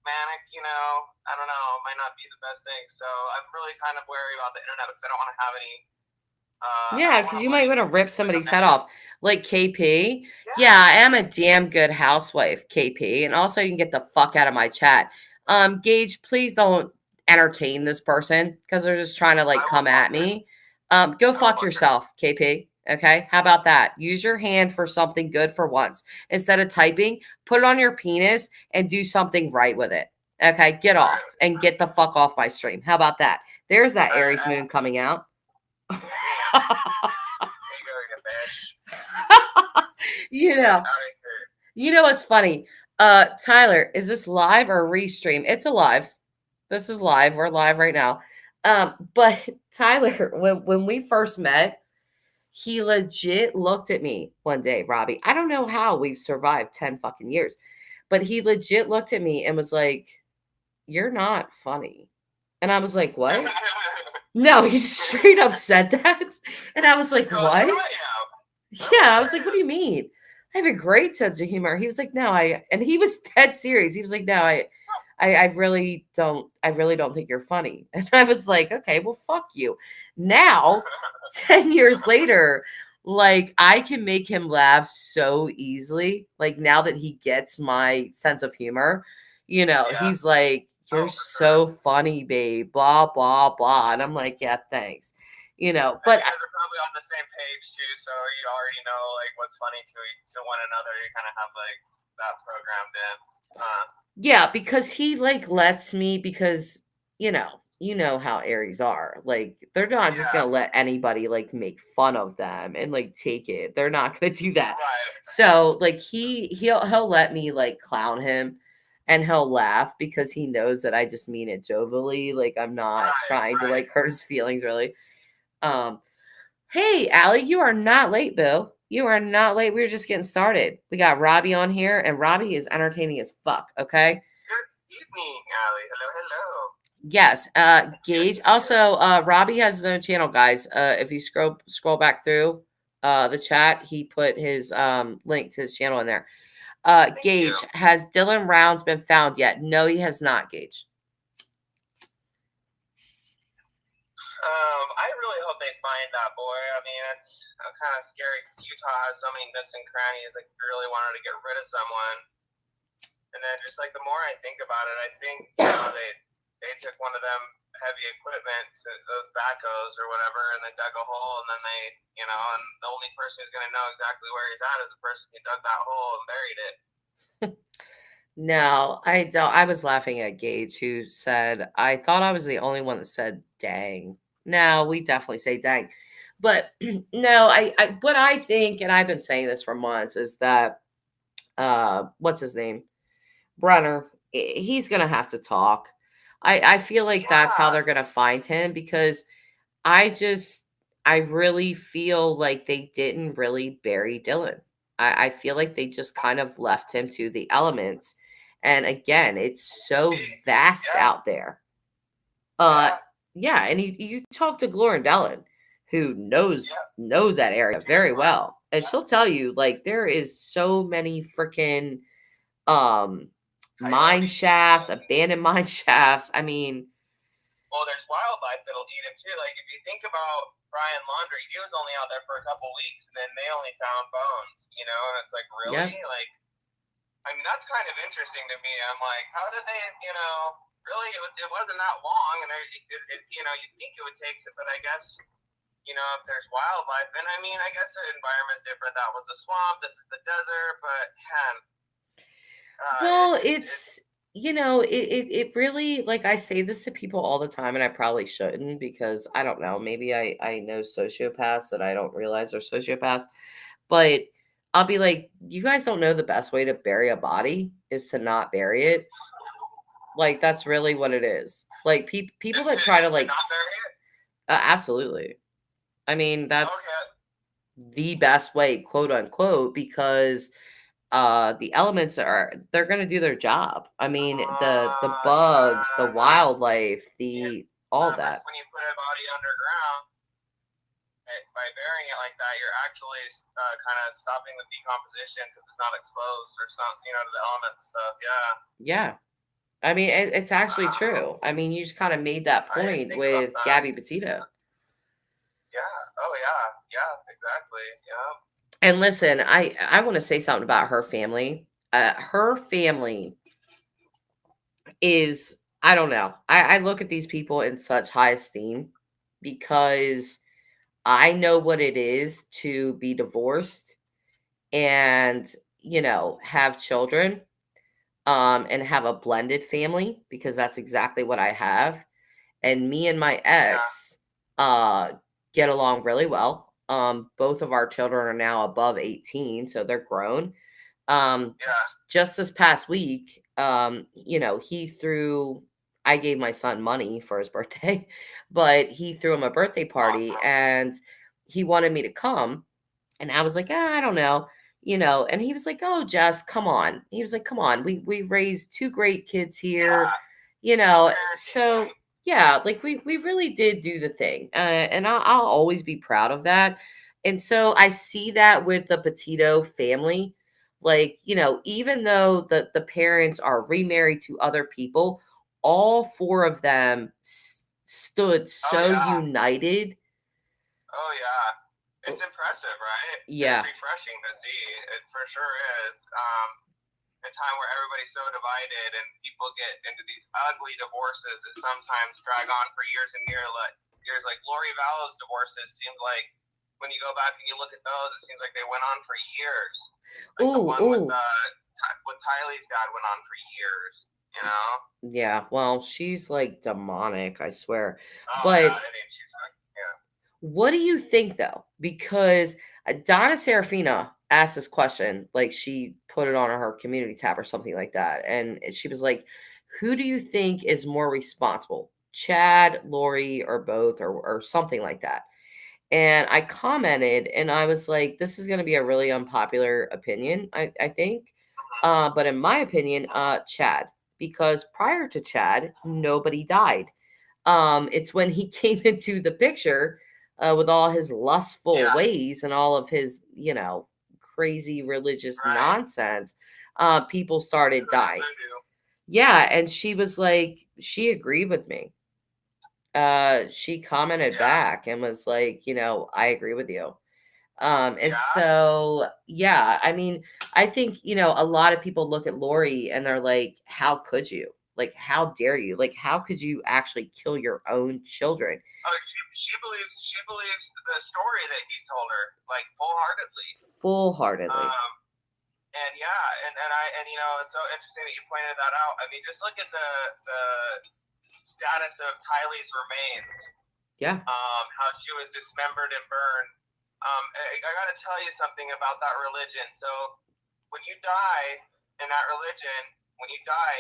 manic, I don't know, it might not be the best thing. So I'm really kind of wary about the internet because I don't want to have any. Yeah, because you might want to rip somebody's head off. Like KP. Yeah. Yeah, I am a damn good housewife, KP. And also you can get the fuck out of my chat. Gage, please don't entertain this person because they're just trying to like come at me. Go fuck yourself, KP. Okay. How about that? Use your hand for something good for once. Instead of typing, put it on your penis and do something right with it. Okay. Get off and get the fuck off my stream. How about that? There's that Aries moon coming out. You know what's funny? Tyler, is this live or restream? It's a live. This is live. We're live right now. But Tyler, when we first met, he legit looked at me one day, Robbie. I don't know how we've survived 10 fucking years, but he legit looked at me and was like, "You're not funny." And I was like, "What?" No, he straight up said that. And I was like, "What?" Yeah, I was like, "What do you mean? I have a great sense of humor." He was like, "No, and he was dead serious. He was like, "No, I really don't think you're funny." And I was like, "Okay, well, fuck you." Now, 10 years later, like I can make him laugh so easily. Like now that he gets my sense of humor, he's like, "You're so funny, babe, blah, blah, blah." And I'm like, "Yeah, thanks." But you guys are probably on the same page too, so you already know like what's funny to one another. You kind of have like that programmed in. Yeah, because he like lets me, because you know how Aries are. Like they're not just gonna let anybody like make fun of them and like take it. They're not gonna do that. Right. So like he'll let me like clown him and he'll laugh because he knows that I just mean it jovially. Like I'm not trying to like hurt his feelings really. Hey, Allie, you are not late, Bill. You are not late. We were just getting started. We got Robbie on here, and Robbie is entertaining as fuck, okay? Good evening, Allie. Hello. Yes, Gage. Also, Robbie has his own channel, guys. If you scroll back through the chat, he put his link to his channel in there. Gage, has Dylan Rounds been found yet? No, he has not, Gage. I really hope they find that boy. I mean, it's kind of scary because Utah has so many nooks and crannies. Like, if you really wanted to get rid of someone, and then just like the more I think about it, I think they took one of them heavy equipment, those backhoes or whatever, and they dug a hole, and then they, and the only person who's gonna know exactly where he's at is the person who dug that hole and buried it. No, I don't. I was laughing at Gage, who said, I thought I was the only one that said dang. No, we definitely say dang. But no, what I think, and I've been saying this for months, is that what's his name? Brunner, he's gonna have to talk. I feel like that's how they're gonna find him, because I really feel like they didn't really bury Dylan. I feel like they just kind of left him to the elements. And again, it's so vast out there. Yeah, and you talk to Gloria Dylan, who knows that area very well. And she'll tell you, like, there is so many freaking mine shafts, abandoned mine shafts. I mean, well, there's wildlife that'll eat him too. Like if you think about Brian Laundrie, he was only out there for a couple weeks, and then they only found bones. And it's like, really? Yeah. Like, I mean, that's kind of interesting to me. I'm like, how did they? Really, it wasn't that long, and you'd think it would take some, but I guess. If there's wildlife, and I mean, I guess the environment's different. That was a swamp. This is the desert, but well, it really, like, I say this to people all the time, and I probably shouldn't, because I don't know, maybe I know sociopaths that I don't realize are sociopaths, but I'll be like, you guys don't know the best way to bury a body is to not bury it. Like, that's really what it is. Like, people that try to, like, not bury it? Absolutely. I mean, that's the best way, quote unquote, because the elements they're going to do their job. I mean, the Yeah, bugs, the wildlife, yeah. all Because that. when you put a body underground, by burying it like that, you're actually kind of stopping the decomposition because it's not exposed or something, to the elements and stuff. Yeah. Yeah. I mean, it's actually Wow. true. I mean, you just kind of made that I didn't point think about with that. Gabby Petito. Yeah. Oh yeah. Yeah. Exactly. Yeah. And listen, I want to say something about her family. Her family is, I don't know. I look at these people in such high esteem because I know what it is to be divorced and, have children, and have a blended family, because that's exactly what I have. And me and my Yeah. ex uh get along really well. Both of our children are now above 18, so they're grown. um Yeah. just this past week, he threw I gave my son money for his birthday, but he threw him a birthday party Awesome. and he wanted me to come. And I was like, I don't know, and he was like, oh, Jess, come on. He was like, come on. We raised two great kids here, Yeah. Good parenting. so yeah, like we really did do the thing. And I'll always be proud of that. And so I see that with the Petito family. Like, even though the parents are remarried to other people, all four of them stood Oh so yeah. united. Oh yeah. It's impressive, right? It's Yeah. refreshing to see. It for sure is. A time where everybody's so divided and people get into these ugly divorces that sometimes drag on for years and years. Like Lori Vallow's divorces seemed like, when you go back and you look at those, it seems like they went on for years. Like the Ooh, one with ooh. Tylee's dad went on for years. You know? Yeah, well, she's like demonic, I swear. Oh yeah, But I mean she's like, yeah. what do you think though? Because Donna Serafina asked this question, like she put it on her community tab or something like that. And she was like, who do you think is more responsible? Chad, Lori, or both, or something like that. And I commented and I was like, this is going to be a really unpopular opinion, I think. But in my opinion, Chad, because prior to Chad, nobody died. It's when he came into the picture, with all his lustful Yeah. ways and all of his, crazy religious Right. nonsense, people started dying. Voodoo. Yeah, and she was like, she agreed with me. She commented Yeah. back and was like, I agree with you. And Yeah. so, yeah, I mean, I think, a lot of people look at Lori and they're like, how could you? Like, how dare you? Like, how could you actually kill your own children? Oh, she believes the story that he told her, like wholeheartedly. Full heartedly. And yeah, and it's so interesting that you pointed that out. I mean, just look at the status of Tylee's remains. Yeah. How she was dismembered and burned. I got to tell you something about that religion. So when you die in that religion, when you die,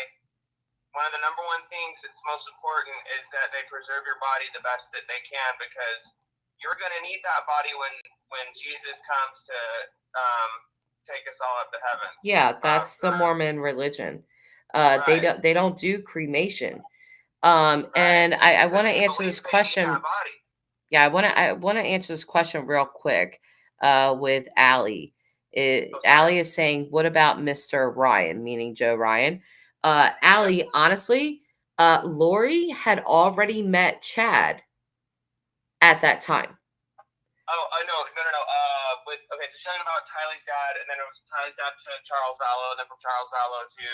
one of the number one things that's most important is that they preserve your body the best that they can, because you're going to need that body when Jesus comes to take us all up to heaven. Yeah, that's the Mormon religion. They Right. don't do cremation. Right. And I want to Because they answer believe this they need question. that body. Yeah, I want to answer this question real quick. With Allie. Allie is saying, "What about Mr. Ryan?" Meaning Joe Ryan. Allie, honestly, Lori had already met Chad at that time. Oh, no. Okay, so she's talking about Tylee's dad, and then it was Tylee's dad to Charles Vallow, and then from Charles Vallow to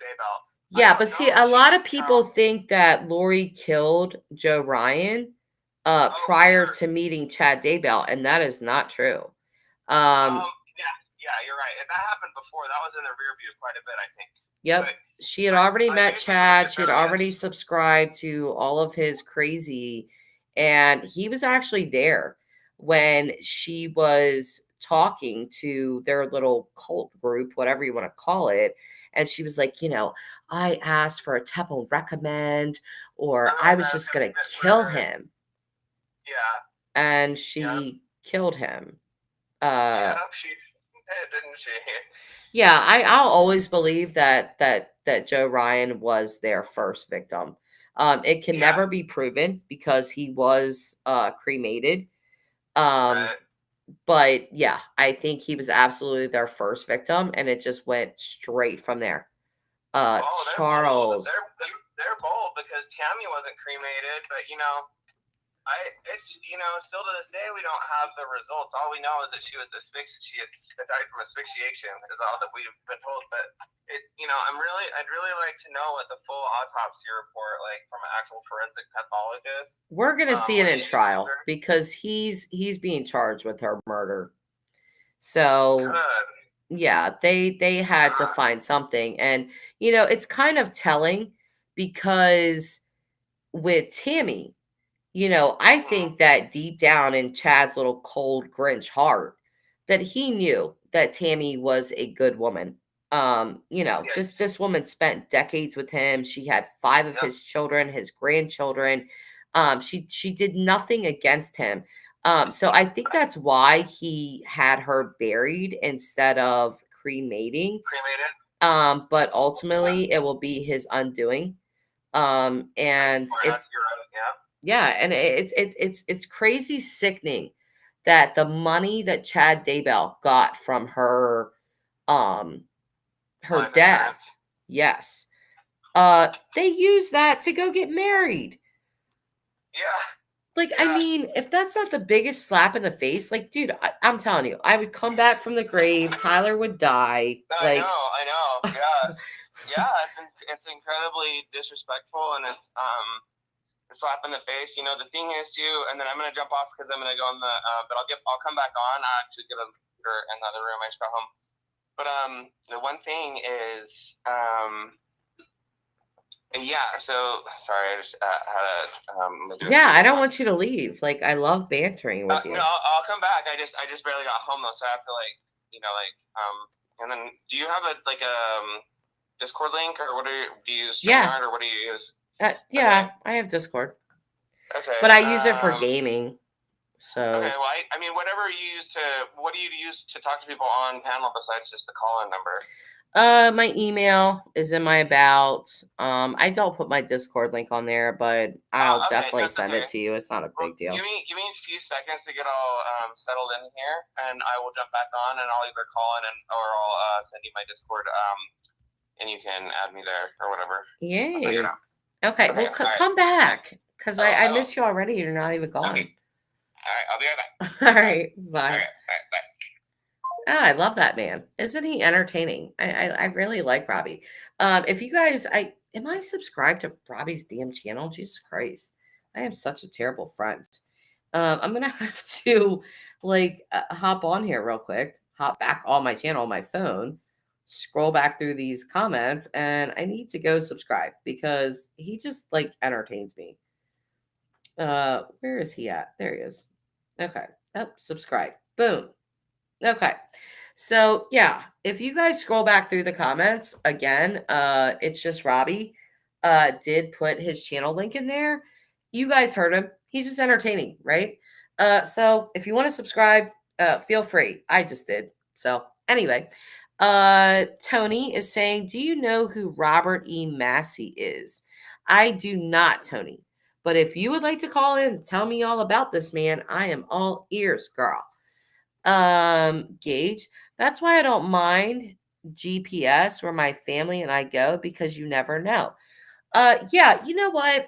Daybell. Yeah, but see, a lot of people think that Lori killed Joe Ryan prior Sure. to meeting Chad Daybell, and that is not true. Yeah, you're right. If that happened before, that was in the rear view quite a bit, I think. Yep. But She had already I met think it's a pretty Chad. good She had bet, already yes. subscribed to all of his crazy. And he was actually there when she was talking to their little cult group, whatever you want to call it. And she was like, I asked for a temple recommend, or I was just going to kill him. Yeah. And she killed him. Yeah, Didn't she? Yeah, I'll always believe that Joe Ryan was their first victim. It can Yeah. never be proven because he was cremated. Um, Right. but yeah, I think he was absolutely their first victim, and it just went straight from there. Oh, they're bold. Charles. They're bold because Tammy wasn't cremated, but still to this day we don't have the results. All we know is that she was she had died from asphyxiation is all that we've been told. But I'd really like to know what the full autopsy report, like from an actual forensic pathologist, We're gonna see it what in they do with trial her. because he's being charged with her murder. So Good. yeah, they had to find something. And it's kind of telling because with Tammy, I Mm-hmm. think that deep down in Chad's little cold Grinch heart, that he knew that Tammy was a good woman. This Yes. this woman spent decades with him. She had 5 of Yep. his children, his grandchildren. She did nothing against him. So I think that's why he had her buried instead of cremating. Cremated. But Yeah. ultimately it will be his undoing. And it's You're right. Yeah. yeah, and it's crazy sickening that the money that Chad Daybell got from um her Life death, insurance. yes, they use that to go get married. Yeah. Like, I Yeah. mean, if that's not the biggest slap in the face, like, dude, I'm telling you, I would come back from the grave. Tyler would die. I Like, know. I know. Yeah. Yeah. It's incredibly disrespectful, and it's a slap in the face. The thing is too, and then I'm gonna jump off because I'm gonna go in the. But I'll come back on. I actually get a in the other room. I just got home. But the one thing is yeah. So sorry, I just had a yeah, I don't want you to leave. Like, I love bantering with No, you. I'll come back. I just barely got home though, so I have to and then do you have a Discord link, or do you use Yeah, StreamYard, or what do you use? yeah, I have Discord, Okay. but I use it for gaming. Okay. So Well, I mean, whatever you use what do you use to talk to people on panel besides just the call-in number? My email is in my about. I don't put my Discord link on there, but I'll Okay. No, definitely it's send okay. it to you. It's not a Well, big deal. give me a few seconds to get all settled in here, and I will jump back on, and I'll either call in or I'll send you my Discord, and you can add me there or whatever. I'll figure Yay. it out. Okay, Okay. well, All right. come back because Oh, I I will. missed you already. You're not even Okay. gone. All right. I'll be right back. All right, bye. Okay. All right. Bye. Ah, I love that man. Isn't he entertaining? I really like Robbie. If you guys, am I subscribed to Robbie's DM channel? Jesus Christ, I am such a terrible friend. I'm gonna have to hop on here real quick, hop back on my channel on my phone, scroll back through these comments, and I need to go subscribe because he just like entertains me. Where is he at? There he is. Okay. Up, subscribe. Boom. Okay. So yeah, if you guys scroll back through the comments again, it's just Robbie did put his channel link in there. You guys heard him. He's just entertaining, right? So if you want to subscribe, feel free. I just did. So anyway, Tony is saying, do you know who Robert E. Massey is? I do not, Tony. But if you would like to call in and tell me all about this man, I am all ears, girl. Gage, that's why I don't mind GPS where my family and I go because you never know. Yeah, you know what?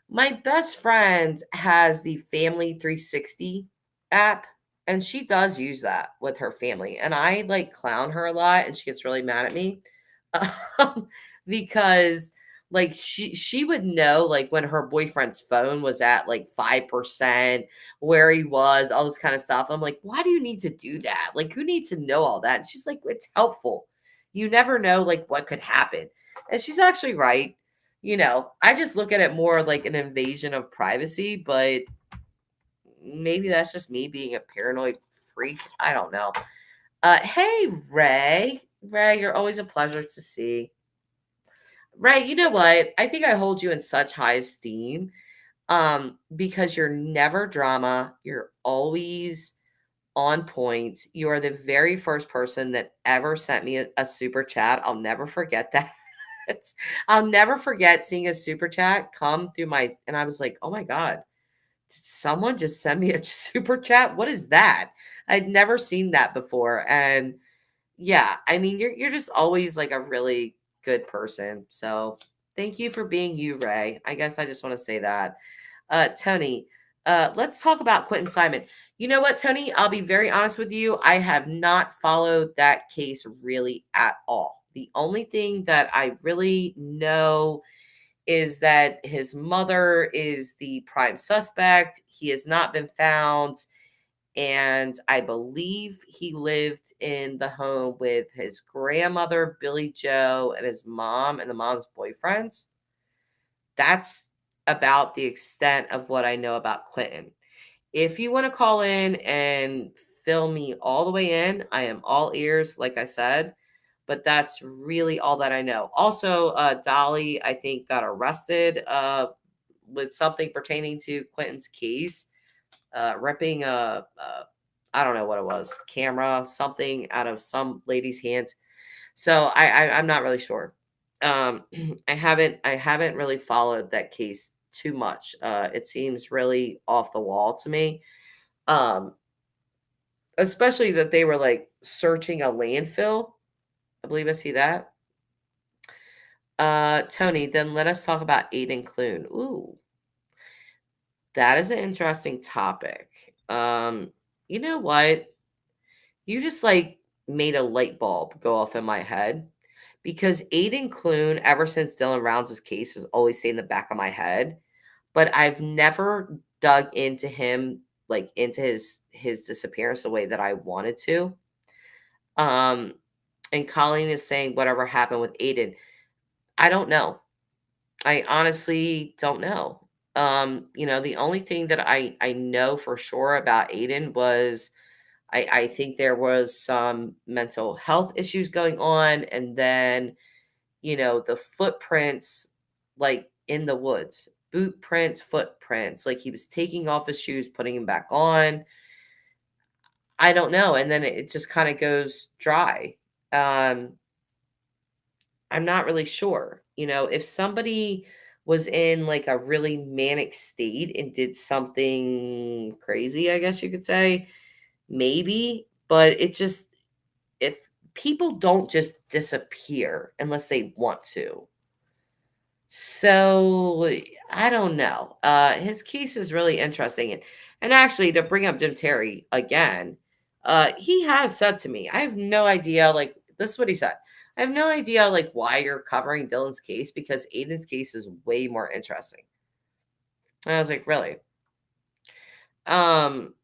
My best friend has the Family 360 app, and she does use that with her family. And I like clown her a lot, and she gets really mad at me because like she would know like when her boyfriend's phone was at like 5%, where he was, all this kind of stuff. I'm like, why do you need to do that? Like, who needs to know all that? And she's like, it's helpful. You never know like what could happen. And she's actually right. I just look at it more like an invasion of privacy, but maybe that's just me being a paranoid freak. I don't know. Hey, Ray. Ray, you're always a pleasure to see. Ray, you know what? I think I hold you in such high esteem because you're never drama. You're always on point. You are the very first person that ever sent me a super chat. I'll never forget that. I'll never forget seeing a super chat come through and I was like, oh my God, did someone just send me a super chat? What is that? I'd never seen that before. And yeah, I mean, you're just always like a really good person. So thank you for being you, Ray. I guess I just want to say that. Tony, let's talk about Quentin Simon. You know what, Tony? I'll be very honest with you. I have not followed that case really at all. The only thing that I really know is that his mother is the prime suspect. He has not been found. And I believe he lived in the home with his grandmother, Billy Joe, and his mom and the mom's boyfriend. That's about the extent of what I know about Quentin. If you want to call in and fill me all the way in, I am all ears, like I said, but that's really all that I know. Also, Dolly, I think, got arrested with something pertaining to Quentin's case, ripping I don't know what it was, camera, something out of some lady's hand. So I'm not really sure. Um, I haven't really followed that case too much. It seems really off the wall to me. Um, especially that they were like searching a landfill. I believe I see that. Tony, then let us talk about Aiden Clune. Ooh, that is an interesting topic. You know what? You just like made a light bulb go off in my head because Aiden Clune, ever since Dylan Rounds' case, has always stayed in the back of my head. But I've never dug into him, like into his disappearance the way that I wanted to. Um, and Colleen is saying whatever happened with Aiden. I don't know. I honestly don't know. The only thing that I know for sure about Aiden was I think there was some mental health issues going on, and then the footprints, like in the woods, boot prints, footprints, like he was taking off his shoes, putting them back on. I don't know, and then it just kind of goes dry. Um, I'm not really sure. If somebody was in like a really manic state and did something crazy, I guess you could say, maybe, but if people don't just disappear unless they want to. So I don't know. His case is really interesting. And actually, to bring up Jim Terry again, he has said to me, I have no idea, like, this is what he said. I have no idea, like, why you're covering Dylan's case because Aiden's case is way more interesting. And I was like, really? Um,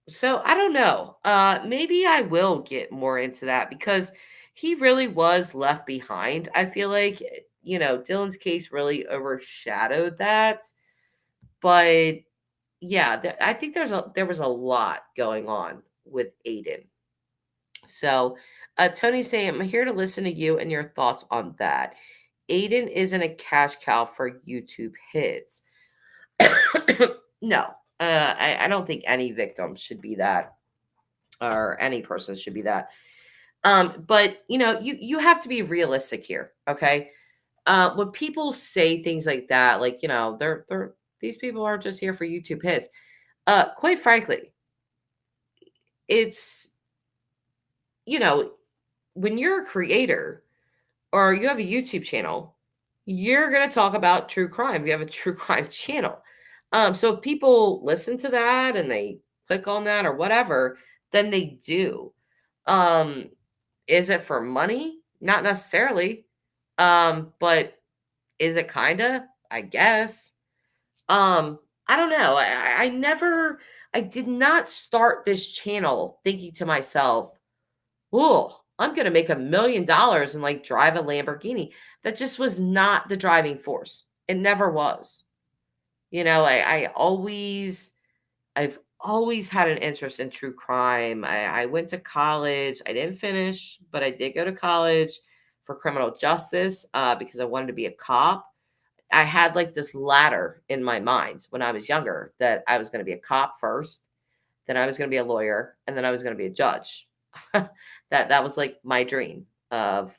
so I don't know. Maybe I will get more into that because he really was left behind. I feel like, Dylan's case really overshadowed that. But yeah, I think there was a lot going on with Aiden. So Tony's saying, I'm here to listen to you and your thoughts on that. Aiden isn't a cash cow for YouTube hits. No, I don't think any victim should be that, or any person should be that. But you have to be realistic here, okay? When people say things like that, like they're these people are just here for YouTube hits. Quite frankly, it's you know when you're a creator or you have a YouTube channel, you're gonna talk about true crime. You have a true crime channel. So if people listen to that and they click on that or whatever, then they do. Um, Is it for money? Not necessarily. But is it kinda? I guess. I don't know. I did not start this channel thinking to myself, "Oh, I'm gonna make $1 million and like drive a Lamborghini." That just was not the driving force. It never was. I've always had an interest in true crime. I went to college. I didn't finish, but I did go to college for criminal justice because I wanted to be a cop. I had like this ladder in my mind when I was younger that I was going to be a cop first. then I was going to be a lawyer, and then I was going to be a judge. That was like my dream of,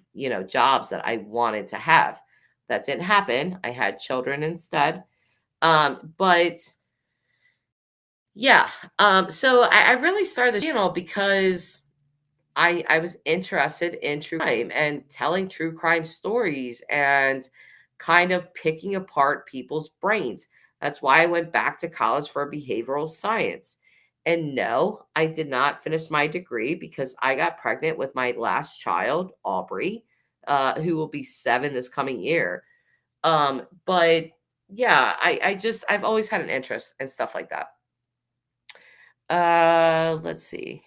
jobs that I wanted to have. That didn't happen. I had children instead. But yeah, so I really started the channel because I was interested in true crime and telling true crime stories and kind of picking apart people's brains. That's why I went back to college for behavioral science. And no, I did not finish my degree because I got pregnant with my last child, Aubrey, who will be 7 this coming year. But yeah, I've always had an interest in stuff like that. Let's see.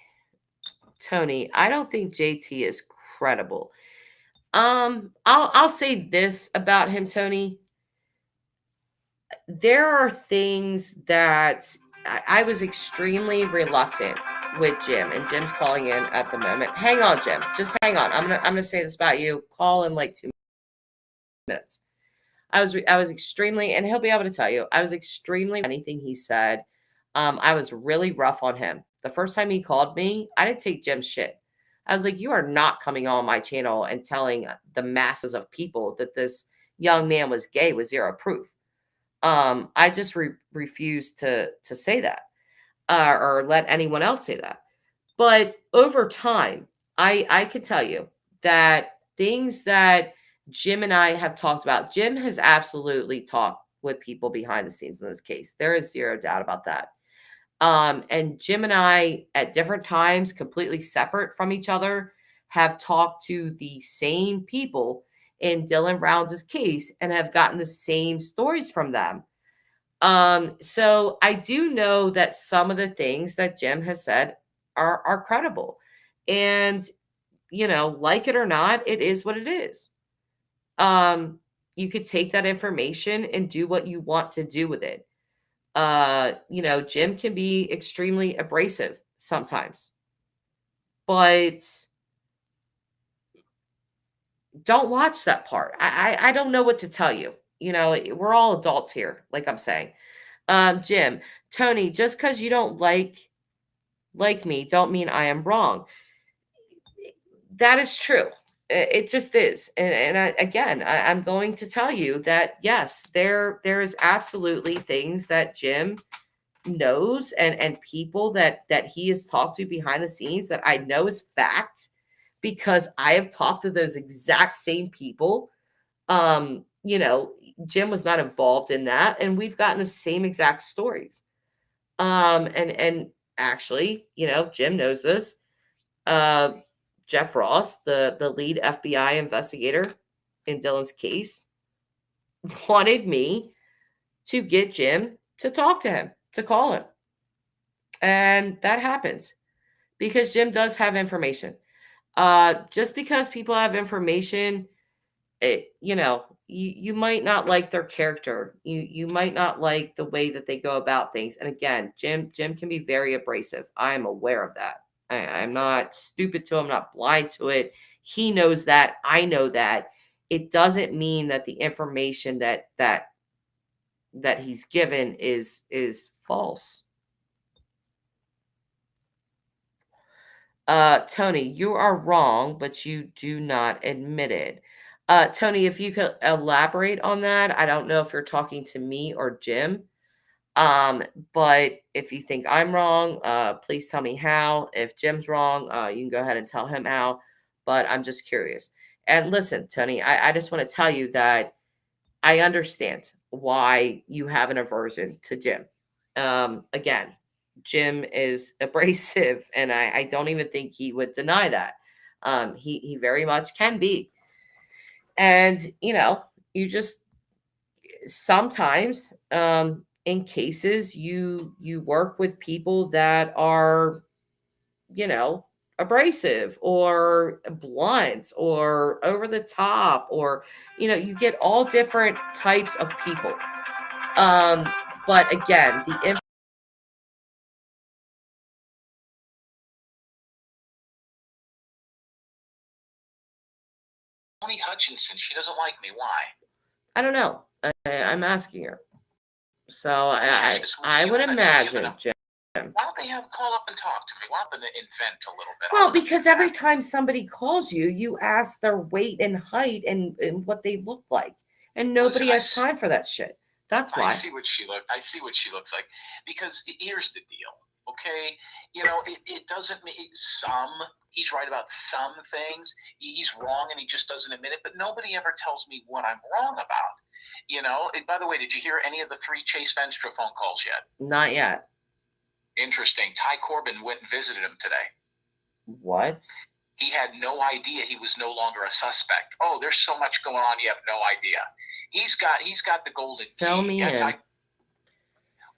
Tony, I don't think JT is credible. I'll say this about him, Tony. There are things that I was extremely reluctant with Jim, and Jim's calling in at the moment. Hang on, Jim. Just hang on. I'm gonna say this about you. Call in like 2 minutes. I was extremely, and he'll be able to tell you, I was extremely anything he said. I was really rough on him. The first time he called me, I didn't take Jim's shit. I was like, you are not coming on my channel and telling the masses of people that this young man was gay with zero proof. I just refused to say that, or let anyone else say that. But over time, I can tell you that things that Jim and I have talked about, Jim has absolutely talked with people behind the scenes in this case. There is zero doubt about that. And Jim and I, at different times, completely separate from each other, have talked to the same people in Dylan Rounds' case and have gotten the same stories from them. So I do know that some of the things that Jim has said are credible. And, like it or not, it is what it is. You could take that information and do what you want to do with it. Jim can be extremely abrasive sometimes, but don't watch that part. I don't know what to tell you. We're all adults here, like I'm saying. Jim, Tony, just because you don't like me, don't mean I am wrong. That is true. It just is. And again, I'm going to tell you that yes, there is absolutely things that Jim knows and people that he has talked to behind the scenes that I know is fact because I have talked to those exact same people. Jim was not involved in that, and we've gotten the same exact stories. And actually, Jim knows this. Jeff Ross, the lead FBI investigator in Dylan's case, wanted me to get Jim to talk to him, to call him. And that happens because Jim does have information. Just because people have information, you might not like their character. You might not like the way that they go about things. And again, Jim can be very abrasive. I'm aware of that. I'm not stupid to him, I'm not blind to it. He knows that. I know that. It doesn't mean that the information that he's given is false. Tony, you are wrong, but you do not admit it. Tony, if you could elaborate on that, I don't know if you're talking to me or Jim. But if you think I'm wrong, please tell me how. If Jim's wrong, you can go ahead and tell him how. But I'm just curious. And listen, Tony, I just want to tell you that I understand why you have an aversion to Jim. Again, Jim is abrasive, and I don't even think he would deny that. He very much can be. And, you just sometimes in cases you work with people that are, abrasive or blunt or over the top, or you get all different types of people. But again, Tony Hutchinson, she doesn't like me. Why? I don't know. I'm asking her. So I would imagine, Jim, Why don't they call up and talk to me? Why don't they invent a little bit? Well, because every time somebody calls you, you ask their weight and height and what they look like. And nobody has time for that shit. That's why. I see what she looks like. Because here's the deal, okay? It doesn't mean he's right about some things. He's wrong and he just doesn't admit it. But nobody ever tells me what I'm wrong about. And by the way, did you hear any of the 3 Chase Venstra phone calls yet? Not yet. Interesting. Ty Corbin went and visited him today. What? He had no idea he was no longer a suspect. Oh, there's so much going on, you have no idea. He's got the golden key. Fill me in.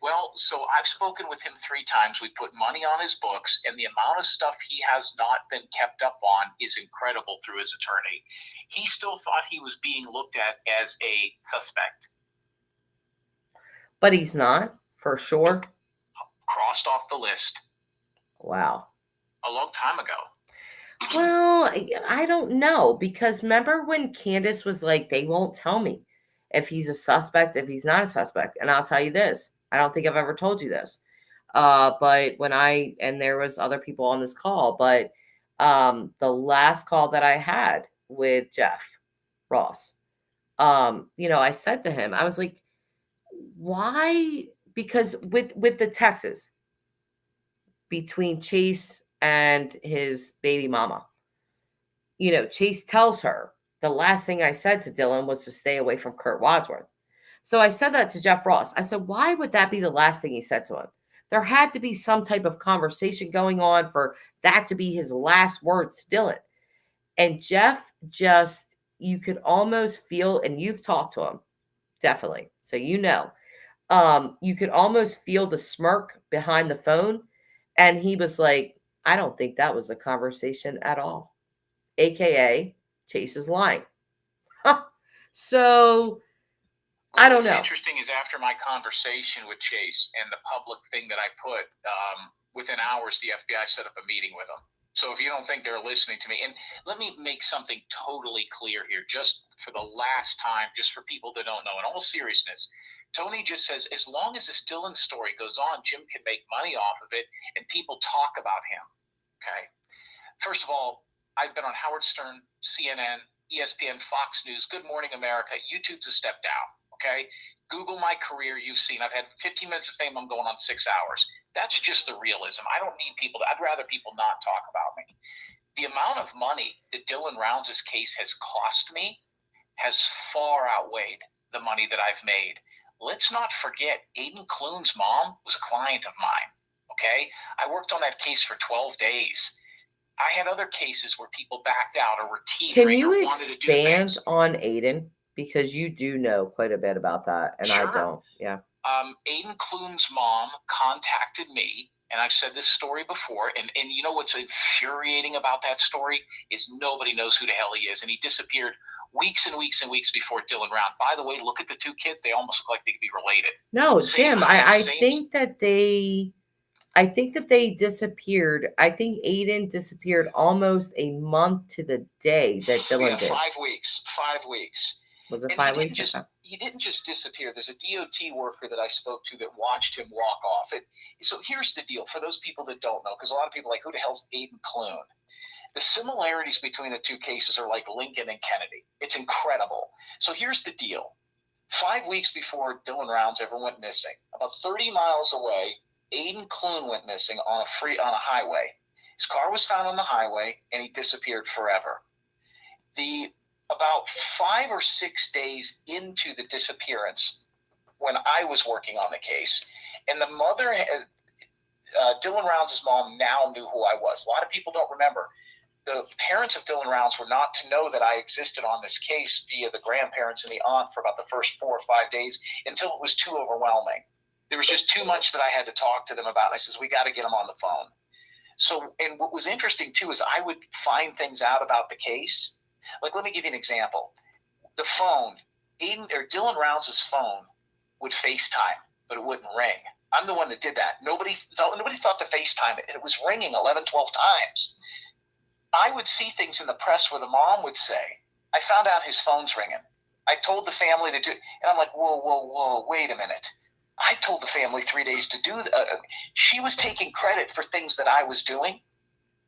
Well, so I've spoken with him 3 times. We put money on his books, and the amount of stuff he has not been kept up on is incredible through his attorney. He still thought he was being looked at as a suspect. But he's not, for sure. Crossed off the list. Wow. A long time ago. Well, I don't know, because remember when Candace was like, they won't tell me if he's a suspect, if he's not a suspect. And I'll tell you this, I don't think I've ever told you this. But and there was other people on this call, but the last call that I had with Jeff Ross, I said to him, I was like, why? Because with the Texas between Chase and his baby mama, Chase tells her the last thing I said to Dylan was to stay away from Kurt Wadsworth. So I said that to Jeff Ross. I said, why would that be the last thing he said to him? There had to be some type of conversation going on for that to be his last words to Dylan. And Jeff you could almost feel, and you've talked to him, definitely. So you could almost feel the smirk behind the phone. And he was like, I don't think that was a conversation at all. AKA, Chase is lying. So, I don't know. What's interesting is after my conversation with Chase and the public thing that I put, within hours, the FBI set up a meeting with him. So if you don't think they're listening to me, and let me make something totally clear here, just for the last time, just for people that don't know, in all seriousness, Tony just says, as long as this Dylan story goes on, Jim can make money off of it and people talk about him. Okay. First of all, I've been on Howard Stern, CNN, ESPN, Fox News, Good Morning America. YouTube's a step down. Okay. Google my career. You've seen, I've had 15 minutes of fame. I'm going on 6 hours. That's just the realism. I don't need people I'd rather people not talk about me. The amount of money that Dylan Rounds' case has cost me has far outweighed the money that I've made. Let's not forget, Aiden Clune's mom was a client of mine. Okay. I worked on that case for 12 days. I had other cases where people backed out or were teetering. Can you expand on Aiden? Because you do know quite a bit about that, and sure. I don't. Yeah. Aiden Clune's mom contacted me, and I've said this story before, and you know what's infuriating about that story is nobody knows who the hell he is, and he disappeared weeks and weeks and weeks before Dylan Round. By the way, look at the 2 kids. They almost look like they could be related. No, Jim, I think that they disappeared. I think Aiden disappeared almost a month to the day that Dylan did. 5 weeks. 5 weeks. Was it 5 weeks? He didn't just disappear. There's a DOT worker that I spoke to that watched him walk off. So here's the deal for those people that don't know, because a lot of people are like, who the hell's Aiden Clune? The similarities between the 2 cases are like Lincoln and Kennedy. It's incredible. So here's the deal. 5 weeks before Dylan Rounds ever went missing, about 30 miles away, Aiden Clune went missing on a highway. His car was found on the highway, and he disappeared forever. About 5 or 6 days into the disappearance, when I was working on the case, and the mother, Dylan Rounds' mom, now knew who I was. A lot of people don't remember. The parents of Dylan Rounds were not to know that I existed on this case via the grandparents and the aunt for about the first 4 or 5 days until it was too overwhelming. There was just too much that I had to talk to them about. And I says, we got to get them on the phone. So, and what was interesting too is I would find things out about the case. Like, let me give you an example. The phone, Dylan Rounds' phone would FaceTime, but it wouldn't ring. I'm the one that did that. Nobody thought to FaceTime it, and it was ringing 11, 12 times. I would see things in the press where the mom would say, I found out his phone's ringing. I told the family to do it. And I'm like, whoa, wait a minute. I told the family 3 days to do she was taking credit for things that I was doing,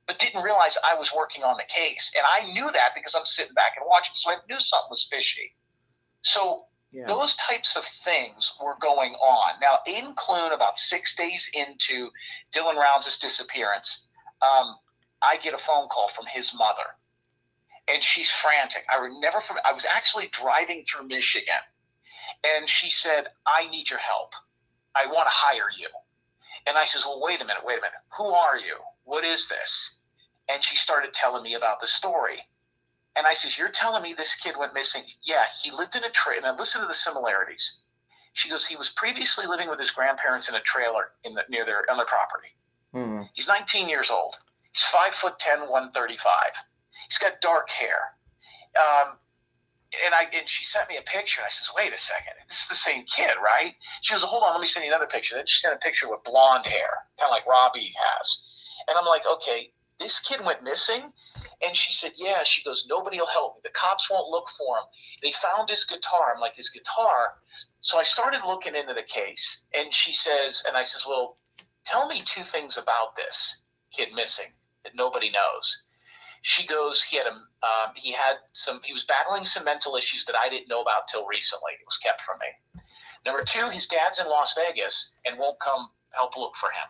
but didn't realize I was working on the case. And I knew that because I'm sitting back and watching. So I knew something was fishy. So those types of things were going on. Now, Aiden Clune, about 6 days into Dylan Rounds' disappearance, I get a phone call from his mother. And she's frantic. I was actually driving through Michigan. And she said, I need your help. I want to hire you. And I says, well, wait a minute. Who are you? What is this? And she started telling me about the story. And I says, you're telling me this kid went missing? Yeah, he lived in a trailer. And listen to the similarities. She goes, he was previously living with his grandparents in a trailer near their property. Mm-hmm. He's 19 years old. He's 5'10", 135. He's got dark hair. And she sent me a picture. And I says, wait a second. This is the same kid, right? She goes, hold on, let me send you another picture. Then she sent a picture with blonde hair, kind of like Robbie has. And I'm like, okay, this kid went missing? And she said, yeah. She goes, nobody will help me. The cops won't look for him. They found his guitar. I'm like, his guitar? So I started looking into the case. And she says, and I says, well, tell me 2 things about this kid missing that nobody knows. She goes, he was battling some mental issues that I didn't know about till recently. It was kept from me. Number 2, his dad's in Las Vegas and won't come help look for him.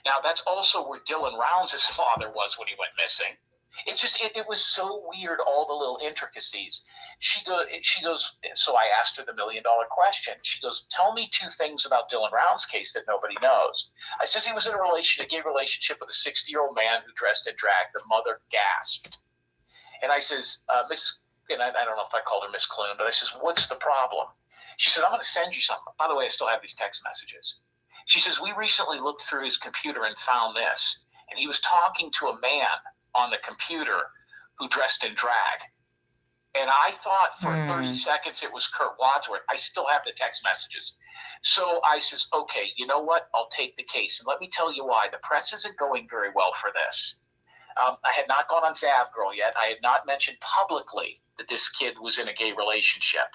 Now, that's also where Dylan Rounds' father was when he went missing. It's just, it was so weird, all the little intricacies. She goes, so I asked her the $1 million question. She goes, tell me 2 things about Dylan Rounds' case that nobody knows. I says he was in a gay relationship with a 60-year-old man who dressed in drag. The mother gasped. And I says, and I don't know if I called her Miss Clune, but I says, what's the problem? She said, I'm going to send you something. By the way, I still have these text messages. She says, we recently looked through his computer and found this. And he was talking to a man on the computer who dressed in drag. And I thought for 30 seconds it was Kurt Wadsworth. I still have the text messages. So I says, okay, you know what? I'll take the case. And let me tell you why. The press isn't going very well for this. I had not gone on Zav Girl yet. I had not mentioned publicly that this kid was in a gay relationship.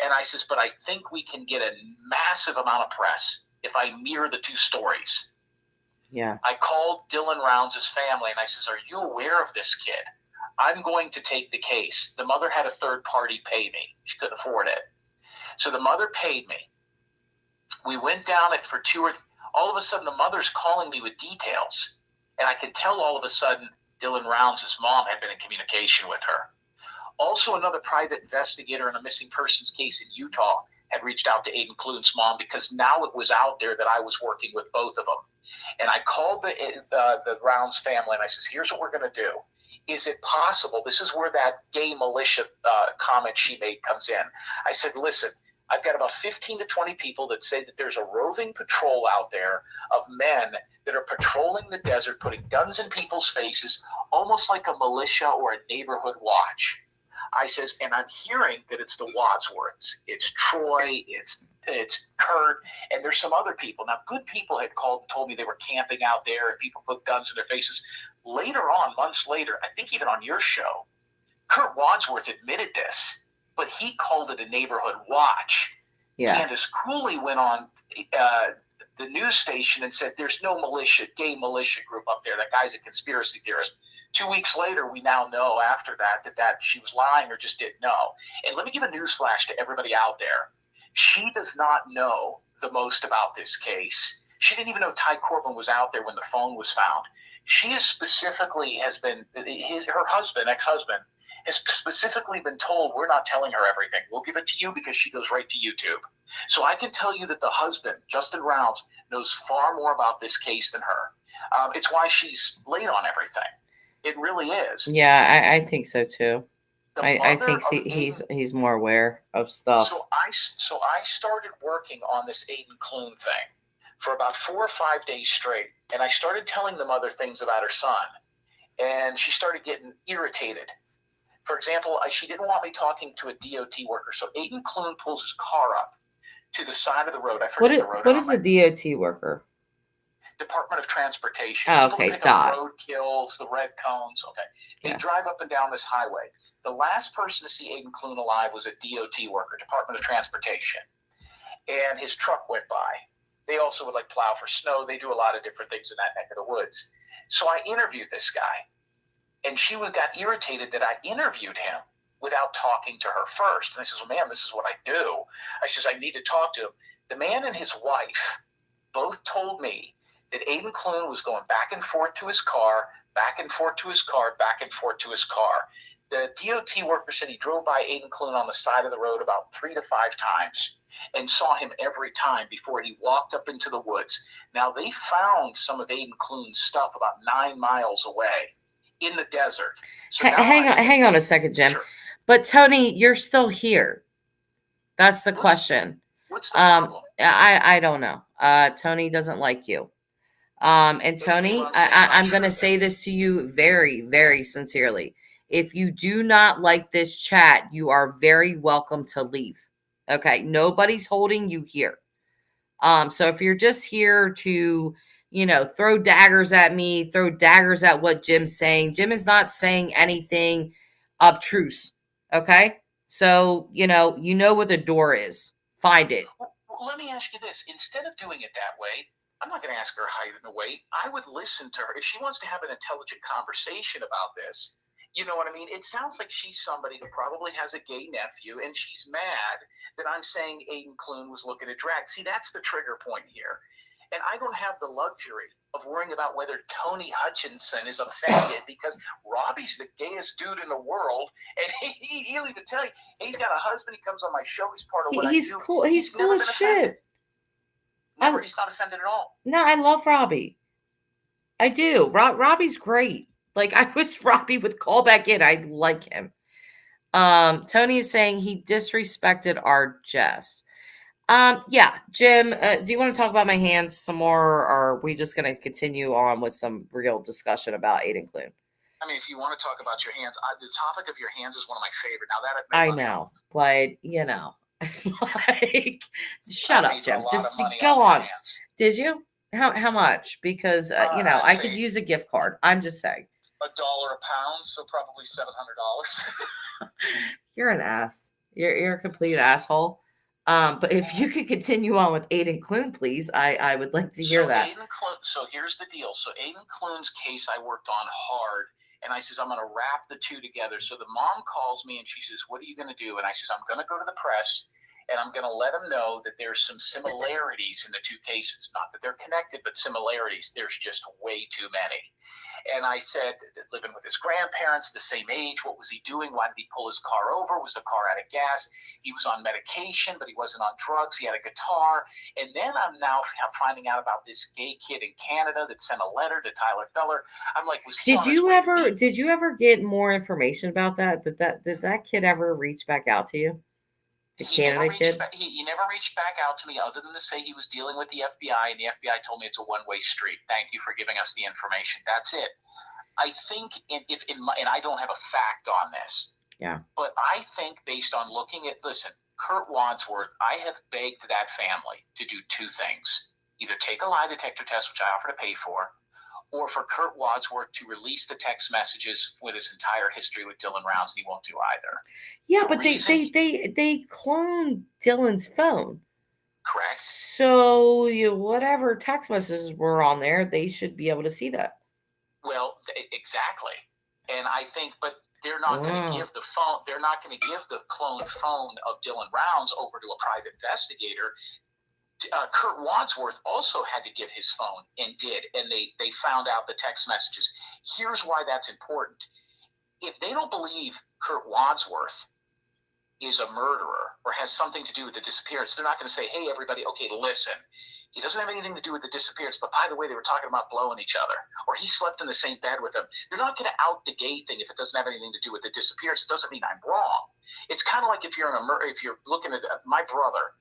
And I says, but I think we can get a massive amount of press if I mirror the 2 stories. Yeah. I called Dylan Rounds' family and I says, are you aware of this kid? I'm going to take the case. The mother had a third party pay me. She couldn't afford it. So the mother paid me. We went down it for 2 or all of a sudden the mother's calling me with details. And I could tell all of a sudden Dylan Rounds' mom had been in communication with her. Also, another private investigator in a missing persons case in Utah had reached out to Aiden Clune's mom because now it was out there that I was working with both of them. And I called the Rounds family and I says, here's what we're going to do. Is it possible? This is where that gay militia comment she made comes in. I said, listen, I've got about 15 to 20 people that say that there's a roving patrol out there of men that are patrolling the desert, putting guns in people's faces, almost like a militia or a neighborhood watch. I says, and I'm hearing that it's the Wadsworths. It's Troy, it's Kurt, and there's some other people. Now, good people had called and told me they were camping out there and people put guns in their faces. Later on, months later, I think even on your show, Kurt Wadsworth admitted this, but he called it a neighborhood watch. Yeah. Candace Cooley went on the news station and said, there's no gay militia group up there. That guy's a conspiracy theorist. 2 weeks later, we now know after that she was lying or just didn't know. And let me give a news flash to everybody out there. She does not know the most about this case. She didn't even know Ty Corbin was out there when the phone was found. She has specifically her husband, ex-husband, has specifically been told, we're not telling her everything. We'll give it to you because she goes right to YouTube. So I can tell you that the husband, Justin Rounds, knows far more about this case than her. It's why she's late on everything. It really is. Yeah, I think so too. I think he's more aware of stuff. So I started working on this Aiden Clune thing for about 4 or 5 days straight, and I started telling the mother things about her son, and she started getting irritated. For example, she didn't want me talking to a DOT worker, so Aiden Clune pulls his car up to the side of the road. I forget the road. What is a DOT worker? Department of Transportation. Oh, okay, pick up road kills, the red cones. Okay. They drive up and down this highway. The last person to see Aiden Clune alive was a DOT worker, Department of Transportation. and his truck went by. They also would like plow for snow. They do a lot of different things in that neck of the woods. So I interviewed this guy, and she got irritated that I interviewed him without talking to her first. And I says, well, ma'am, this is what I do. I says, I need to talk to him. The man and his wife both told me that Aiden Clune was going back and forth to his car, back and forth to his car, back and forth to his car. The DOT worker said he drove by Aiden Clune on the side of the road about 3 to 5 times and saw him every time before he walked up into the woods. Now, they found some of Aiden Clune's stuff about 9 miles away in the desert. So hang on a second, Jim. Sure. But Tony, you're still here. That's the question. What's the problem? I don't know. Tony doesn't like you. And Tony, I'm going to say this to you very, very sincerely. If you do not like this chat, you are very welcome to leave. Okay. Nobody's holding you here. So if you're just here to, throw daggers at me, throw daggers at what Jim's saying, Jim is not saying anything obtruse. Okay. So, you know what the door is. Find it. Well, let me ask you this. Instead of doing it that way, I'm not going to ask her height and the weight. I would listen to her. If she wants to have an intelligent conversation about this, you know what I mean? It sounds like she's somebody who probably has a gay nephew, and she's mad that I'm saying Aiden Clune was looking at drag. See, that's the trigger point here. And I don't have the luxury of worrying about whether Tony Hutchinson is offended because Robbie's the gayest dude in the world. And he'll even tell you, he's got a husband. He comes on my show. He's part of what I do. He's cool. He's cool as shit. Never, he's not offended at all. No, I love Robbie. I do. Robbie's great. Like, I wish Robbie would call back in. I like him. Tony is saying he disrespected our Jess. Yeah, Jim, do you want to talk about my hands some more, or are we just going to continue on with some real discussion about Aiden Clune? I mean, if you want to talk about your hands, the topic of your hands is one of my favorite. Now that I know, but like, shut up, Jim. Just go on. Did you? How much? Because I could use a gift card. I'm just saying. $1 a pound, so probably $700. You're an ass. You're a complete asshole. But if you could continue on with Aiden Clune, please, I would like to hear that. So here's the deal. So Aiden Clune's case I worked on hard, and I says, I'm going to wrap the two together. So the mom calls me, and she says, what are you going to do? And I says, I'm going to go to the press, and I'm going to let them know that there's some similarities in the two cases. Not that they're connected, but similarities. There's just way too many. And I said, living with his grandparents, the same age, what was he doing? Why did he pull his car over? Was the car out of gas? He was on medication, but he wasn't on drugs. He had a guitar. And then I'm now finding out about this gay kid in Canada that sent a letter to Tyler Feller. I'm like, was he Did you ever get more information about that? Did that kid ever reach back out to you? He never reached back out to me other than to say he was dealing with the FBI, and the FBI told me it's a one-way street. Thank you for giving us the information. That's it. I think and I don't have a fact on this. Yeah. But I think based on looking at, Kurt Wadsworth, I have begged that family to do two things. Either take a lie detector test, which I offer to pay for, or for Kurt Wadsworth to release the text messages with his entire history with Dylan Rounds. He won't do either. Yeah, but they cloned Dylan's phone. Correct. So whatever text messages were on there, they should be able to see that. Well, exactly. And I think, but they're not going to give the phone. They're not going to give the cloned phone of Dylan Rounds over to a private investigator. Kurt Wadsworth also had to give his phone and did, and they found out the text messages. Here's why that's important. If they don't believe Kurt Wadsworth is a murderer or has something to do with the disappearance, they're not going to say, hey, everybody, okay, listen, he doesn't have anything to do with the disappearance, but by the way, they were talking about blowing each other, or he slept in the same bed with them. They're not going to out the gay thing if it doesn't have anything to do with the disappearance. It doesn't mean I'm wrong. It's kind of like if you're looking at my brother.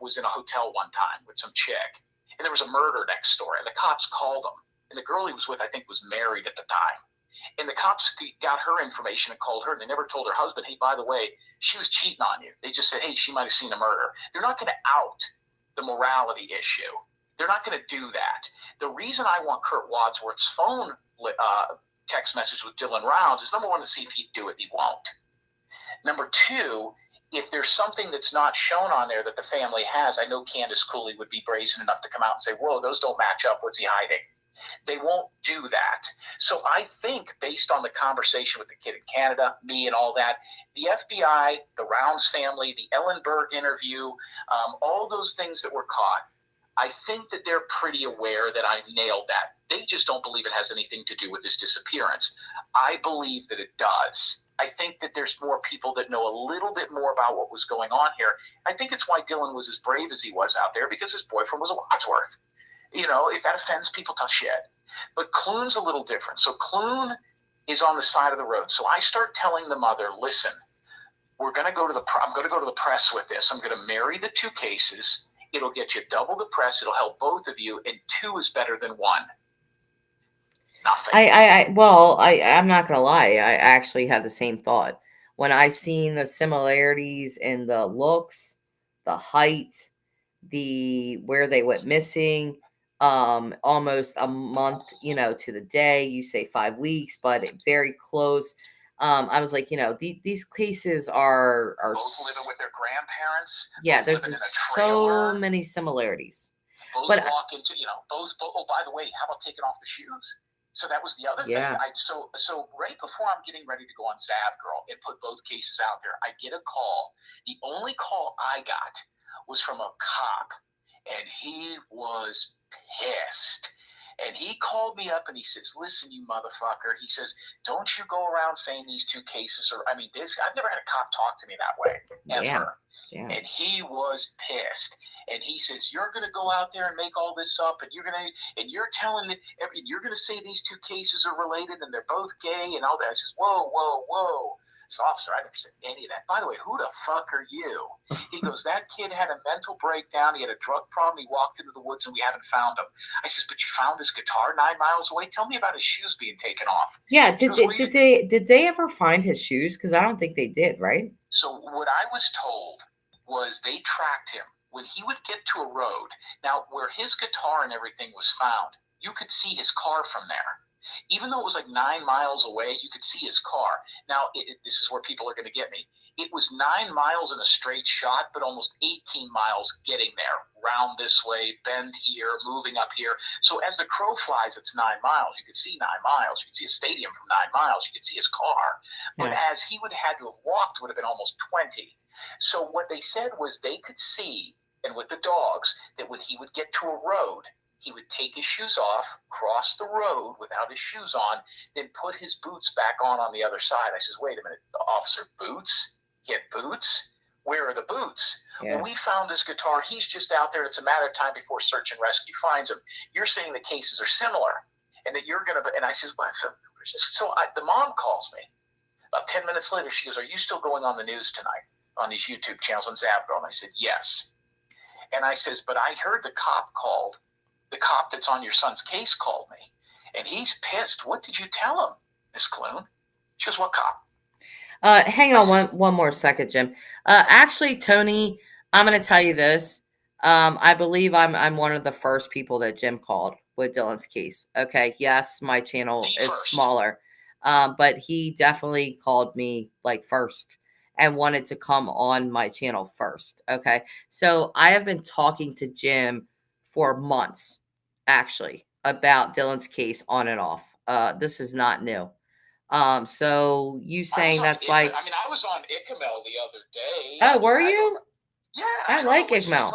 Was in a hotel one time with some chick, and there was a murder next door, and the cops called him, and the girl he was with, I think, was married at the time, and the cops got her information and called her, and they never told her husband, hey, by the way, she was cheating on you. They just said, hey, she might have seen a murder. They're not going to out the morality issue. They're not going to do that. The reason I want Kurt Wadsworth's phone text message with Dylan Rounds is, number one, to see if he'd do it. He won't. Number two, if there's something that's not shown on there that the family has, I know Candace Cooley would be brazen enough to come out and say, whoa, those don't match up. What's he hiding? They won't do that. So I think based on the conversation with the kid in Canada, me and all that, the FBI, the Rounds family, the Ellenberg interview, all those things that were caught, I think that they're pretty aware that I nailed that. They just don't believe it has anything to do with his disappearance. I believe that it does. I think that there's more people that know a little bit more about what was going on here. I think it's why Dylan was as brave as he was out there, because his boyfriend was a Wadsworth. You know, if that offends people, tough shit. But Clune's a little different. So Clune is on the side of the road. So I start telling the mother, listen, I'm going to go to the press with this. I'm going to marry the two cases. It'll get you double the press. It'll help both of you. And 2 is better than 1. Nothing. I'm not going to lie. I actually had the same thought. When I seen the similarities in the looks, the height, where they went missing, almost a month, to the day. You say 5 weeks, but very close. I was like, these cases are both living with their grandparents. Yeah, there's so many similarities. Both walk into, both. Oh, by the way, how about taking off the shoes? So that was the other thing. So right before I'm getting ready to go on Zav Girl and put both cases out there, I get a call. The only call I got was from a cop, and he was pissed. And he called me up and he says, listen, you motherfucker. He says, don't you go around saying these 2 cases are, I've never had a cop talk to me that way, ever. Yeah. And he was pissed. And he says, you're going to go out there and make all this up, and you're telling me, you're going to say these 2 cases are related and they're both gay and all that. I says, whoa, whoa, whoa. So, officer, I never said any of that. By the way, who the fuck are you? He goes, that kid had a mental breakdown. He had a drug problem. He walked into the woods and we haven't found him. I says, but you found his guitar 9 miles away? Tell me about his shoes being taken off. Yeah, did they ever find his shoes? Because I don't think they did, right? So what I was told was they tracked him. When he would get to a road, now where his guitar and everything was found, you could see his car from there. Even though it was like 9 miles away, you could see his car. Now, this is where people are going to get me. It was 9 miles in a straight shot, but almost 18 miles getting there. Round this way, bend here, moving up here. So as the crow flies, it's 9 miles. You could see 9 miles. You could see a stadium from 9 miles. You could see his car. But as he would have had to have walked, would have been almost 20. So what they said was they could see, and with the dogs, that when he would get to a road, he would take his shoes off, cross the road without his shoes on, then put his boots back on the other side. I says, wait a minute, officer, boots? He had boots? Where are the boots? Yeah. When we found his guitar, he's just out there. It's a matter of time before search and rescue finds him. You're saying the cases are similar, and that you're going to, and I says, what? So the mom calls me. About 10 minutes later, she goes, are you still going on the news tonight on these YouTube channels on Zav Girl? And I said, yes. And I says, but I heard the cop called. The cop that's on your son's case called me, and he's pissed. What did you tell him, Miss Clune? She goes, what cop? Hang on one more second, Jim. Actually, Tony, I'm going to tell you this. I believe I'm one of the first people that Jim called with Dylan's case. Okay, yes, my channel is smaller, but he definitely called me like first and wanted to come on my channel first. Okay, so I have been talking to Jim for months, actually, about Dylan's case on and off. This is not new. So you saying that's why? I mean, I was on Icamel the other day. Oh, were you? Yeah, I like Icamel.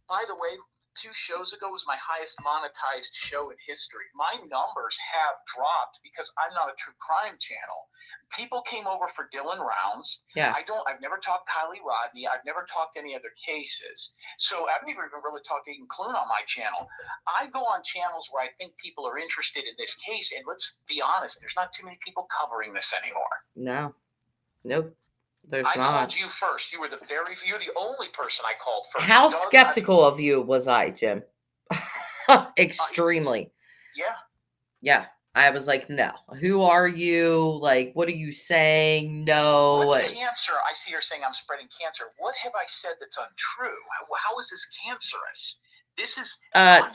By the way, 2 shows ago was my highest monetized show in history. My numbers have dropped because I'm not a true crime channel. People came over for Dylan Rounds. Yeah. I've never talked Kylie Rodney. I've never talked any other cases. So I've never even really talked Aiden Clune on my channel. I go on channels where I think people are interested in this case. And let's be honest, there's not too many people covering this anymore. No. Nope. There's not. I called you first. You're the only person I called first. How skeptical of you was I, Jim? Extremely. Yeah. I was like, no. Who are you? Like, what are you saying? No. What's cancer? I see you're saying I'm spreading cancer. What have I said that's untrue? How is this cancerous? This is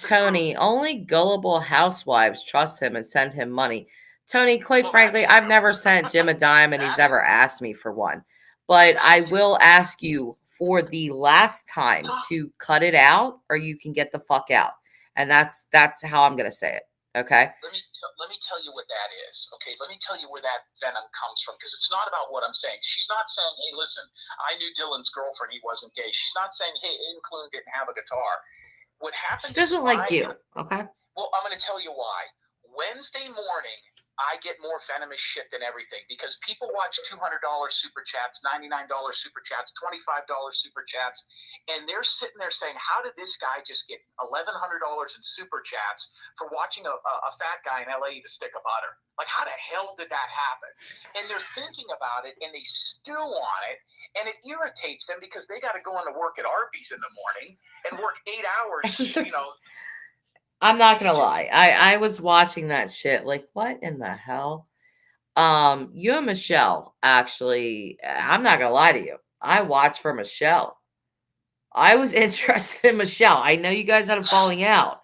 Tony, only gullible housewives trust him and send him money. Tony, quite frankly, I've never sent Jim a dime and he's never asked me for one. but I will ask you for the last time to cut it out, or you can get the fuck out. And that's how I'm gonna say it. Okay. Let me tell you what that is. Okay, let me tell you where that venom comes from, because it's not about what I'm saying. She's not saying, "Hey, listen, I knew Dylan's girlfriend; he wasn't gay." She's not saying, "Hey, Aiden Clune didn't have a guitar." What happened? She doesn't like you. Okay. Well, I'm going to tell you why. Wednesday morning, I get more venomous shit than everything, because people watch $200 super chats, $99 super chats, $25 super chats, and they're sitting there saying, how did this guy just get $1,100 in super chats for watching a fat guy in LA eat a stick of butter? Like, how the hell did that happen? And they're thinking about it, and they stew on it, and it irritates them because they got to go into work at Arby's in the morning and work 8 hours, I'm not gonna lie. I was watching that shit. Like, what in the hell? You and Michelle, actually, I'm not gonna lie to you. I watched for Michelle. I was interested in Michelle. I know you guys had a falling out.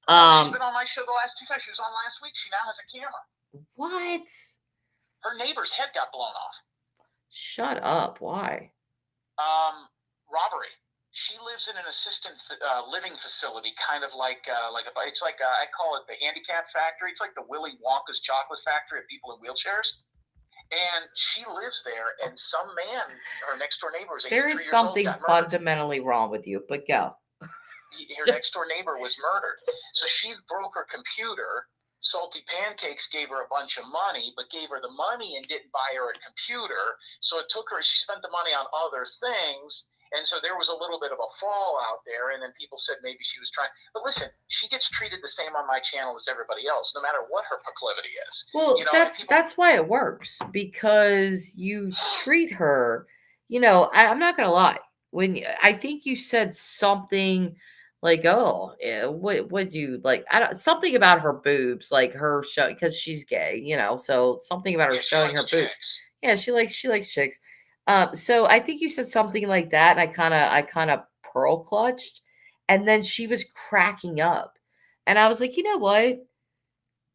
She's been on my show the last 2 times. She was on last week. She now has a camera. What? Her neighbor's head got blown off. Shut up. Why? Robbery. She lives in an assisted living facility, kind of like it's like I call it the handicap factory. It's like the Willy Wonka's chocolate factory of people in wheelchairs. And she lives there, and some man, her next door neighbor, is 83 There years is old, something got murdered. fundamentally wrong with you, but go. Her next door neighbor was murdered. So she broke her computer. Salty Pancakes gave her a bunch of money, but gave her the money and didn't buy her a computer. So it took her, she spent the money on other things. And so there was a little bit of a fallout there. And then people said maybe she was trying. But listen, she gets treated the same on my channel as everybody else, no matter what her proclivity is. Well, that's why it works, because you treat her, I'm not going to lie. I think you said something like, oh, what would you like? I don't, something about her boobs, like her show, because she's gay, so something about her showing her boobs. Chicks. Yeah, she likes chicks. So I think you said something like that, and I kind of pearl clutched, and then she was cracking up, and I was like, you know what?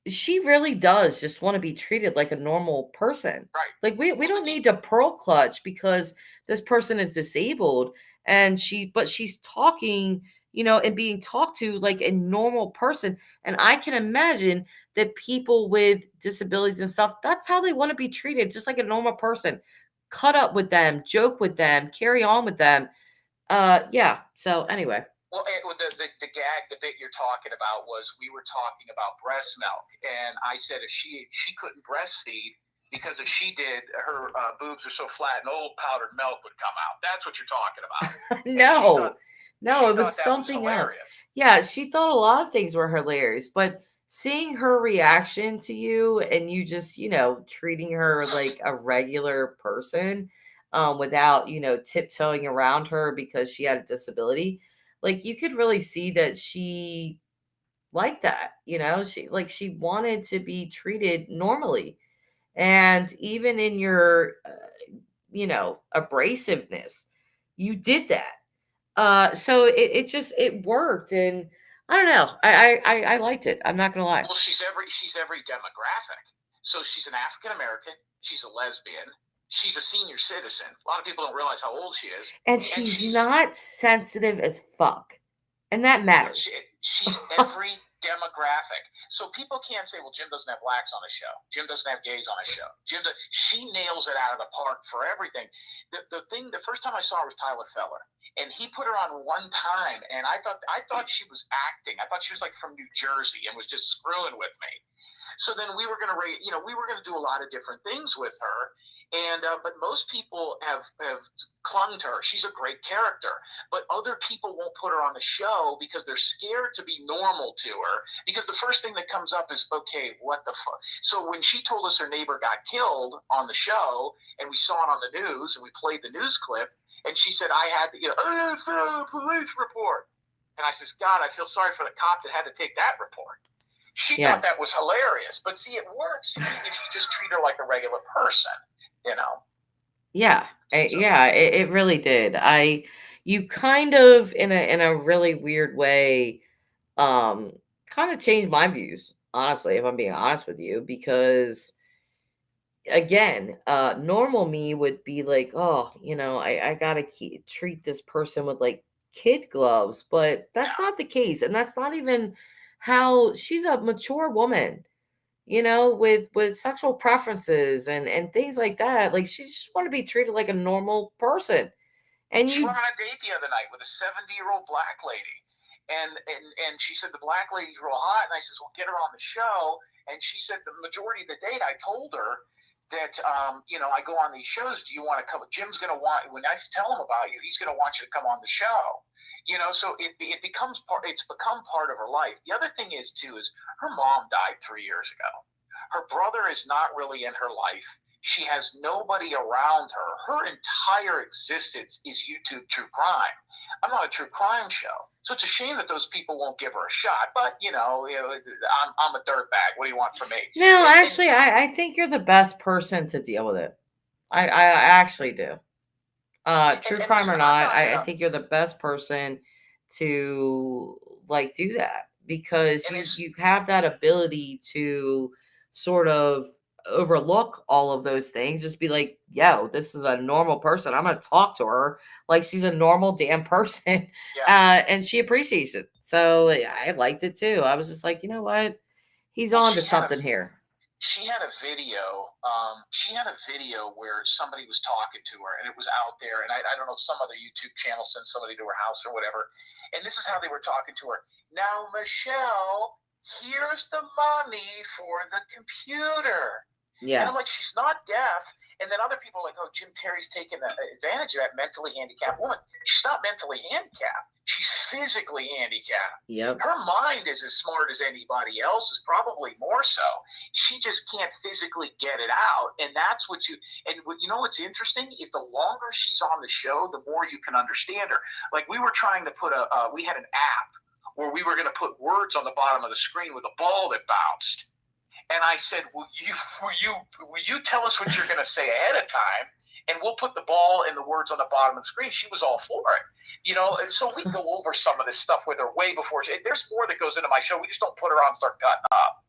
She really does just want to be treated like a normal person. Right. Like we don't need to pearl clutch because this person is disabled, and she's talking, and being talked to like a normal person. And I can imagine that people with disabilities and stuff, that's how they want to be treated, just like a normal person. Cut up with them, joke with them, carry on with them. Yeah. So anyway. Well, the gag, the bit you're talking about was, we were talking about breast milk, and I said if she couldn't breastfeed, because if she did, her boobs are so flat and old powdered milk would come out. That's what you're talking about. No, it was something else. Yeah, she thought a lot of things were hilarious, but seeing her reaction to you, and you just, treating her like a regular person, without, tiptoeing around her because she had a disability, like you could really see that she liked that, she wanted to be treated normally. And even in your, abrasiveness, you did that. So it worked, and I don't know. I liked it. I'm not gonna lie. Well, she's every demographic. So she's an African American. She's a lesbian. She's a senior citizen. A lot of people don't realize how old she is. And she's not sensitive as fuck, and that matters. She's every demographic. So people can't say, well, Jim doesn't have blacks on his show. Jim doesn't have gays on his show. She nails it out of the park for everything. The first time I saw her was Tyler Feller, and he put her on one time, and I thought she was acting. I thought she was like from New Jersey and was just screwing with me. So then we were going to do a lot of different things with her. And but most people have clung to her. She's a great character, but other people won't put her on the show because they're scared to be normal to her. Because the first thing that comes up is, okay, what the fuck? So when she told us her neighbor got killed on the show, and we saw it on the news, and we played the news clip, and she said, I had to, I saw a police report, and I says, God, I feel sorry for the cops that had to take that report. She thought that was hilarious, but see, it works if you just treat her like a regular person. Yeah, it really did. You kind of, in a really weird way, kind of changed my views, honestly, if I'm being honest with you, because again, normal me would be like, oh, I gotta treat this person with like kid gloves, but that's Yeah. not the case, and that's not even how she's a mature woman, with sexual preferences and things like that. Like she just want to be treated like a normal person, and She you, went on a date the other night with a 70-year-old black lady. And she said the black lady's real hot. And I says, well, get her on the show. And she said the majority of the date, I told her that, I go on these shows. Do you want to come? Jim's going to want, when I tell him about you, he's going to want you to come on the show. So it becomes part, it's become part of her life. The other thing is, too, is her mom died 3 years ago. Her brother is not really in her life. She has nobody around her. Her entire existence is YouTube true crime. I'm not a true crime show. So it's a shame that those people won't give her a shot. But, I'm a dirtbag. What do you want from me? no, actually, I think you're the best person to deal with it. I actually do. True crime or not, I think you're the best person to like do that, because you have that ability to sort of overlook all of those things. Just be like, yo, this is a normal person. I'm gonna talk to her like she's a normal damn person. Yeah. And she appreciates it. So I liked it too. I was just like, you know what? He's on to something here. She had a video. She had a video where somebody was talking to her, and it was out there. And I don't know, some other YouTube channel sent somebody to her house or whatever. And this is how they were talking to her. Now, Michelle, here's the money for the computer. And I'm like, she's not deaf. And then other people are like, oh, Jim Terry's taking advantage of that mentally handicapped woman. She's not mentally handicapped. She's physically handicapped. Yep. Her mind is as smart as anybody else's, probably more so. She just can't physically get it out. And that's what what's interesting is the longer she's on the show, the more you can understand her. Like we were trying to put we had an app where we were going to put words on the bottom of the screen with a ball that bounced. And I said, will you tell us what you're going to say ahead of time? And we'll put the ball and the words on the bottom of the screen. She was all for it, and so we go over some of this stuff with her way before. There's more that goes into my show. We just don't put her on and start cutting up.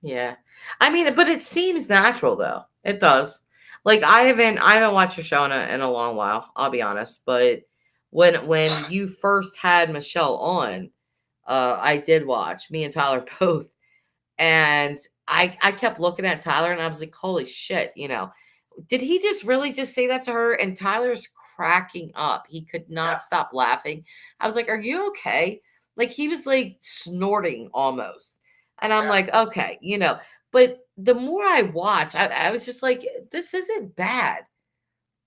Yeah. I mean, but it seems natural though. It does. Like I haven't watched your show in a long while, I'll be honest. But when you first had Michelle on, I did watch, me and Tyler both. And I kept looking at Tyler and I was like, holy shit, did he just really just say that to her? And Tyler's cracking up. He could not stop laughing. I was like, are you okay? Like he was like snorting almost. And I'm like, okay, but the more I watched, I was just like, this isn't bad.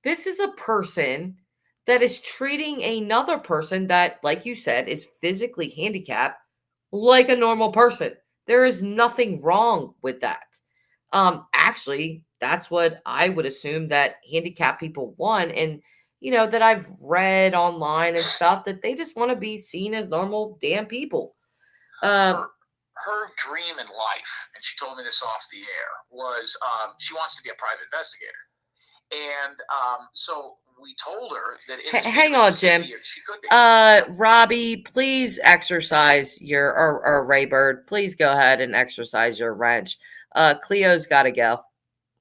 This is a person that is treating another person that, like you said, is physically handicapped like a normal person. There is nothing wrong with that. Actually, that's what I would assume that handicapped people want. And, that I've read online and stuff, that they just want to be seen as normal damn people. Her dream in life, and she told me this off the air, was she wants to be a private investigator. And so we told her that hang on, Jim. She could be. Robbie, please exercise or Raybird, please go ahead and exercise your wrench. Cleo's got to go.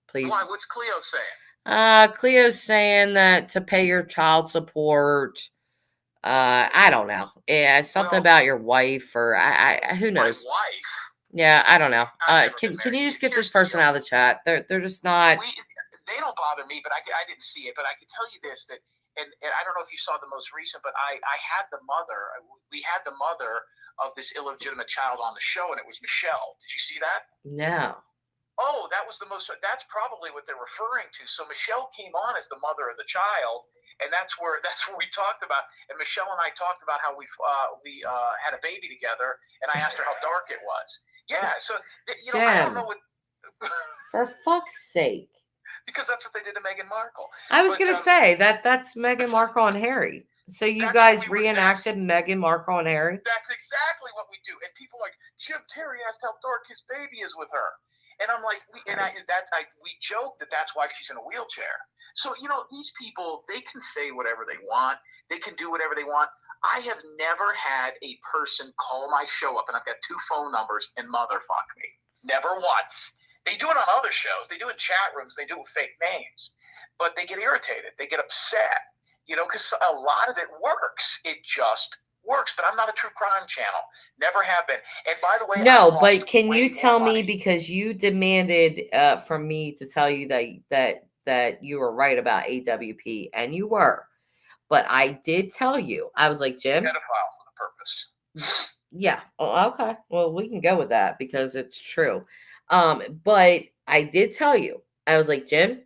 Please. Why? What's Cleo saying? Cleo's saying that to pay your child support. I don't know. Yeah, something about your wife, or I who knows. My wife. Yeah, I don't know. Can you just get this person out of the chat? They're just not. They don't bother me, but I didn't see it. But I can tell you this, that and I don't know if you saw the most recent, but I had the mother. We had the mother of this illegitimate child on the show, and it was Michelle. Did you see that? No. Oh, that's probably what they're referring to. So Michelle came on as the mother of the child, and that's where we talked about. And Michelle and I talked about how we had a baby together, and I asked her how dark it was. Yeah, so I don't know what. For fuck's sake. Because that's what they did to Meghan Markle. I was gonna say that's Meghan Markle and Harry. So you guys reenacted Meghan Markle and Harry? That's exactly what we do. And people are like, Jim Terry asked how dark his baby is with her. And I'm like, we joke that that's why she's in a wheelchair. So, these people, they can say whatever they want. They can do whatever they want. I have never had a person call my show up, and I've got 2 phone numbers, and motherfuck me. Never once. They do it on other shows. They do it in chat rooms. They do it with fake names. But they get irritated. They get upset, because a lot of it works. It just works. But I'm not a true crime channel. Never have been. And by the way, No, but can you tell me, because you demanded from me to tell you that you were right about AWP, and you were. But I did tell you. I was like, Jim. Pedophile for the purpose. Yeah. Oh, okay. Well, we can go with that because it's true. But I did tell you. I was like, Jim,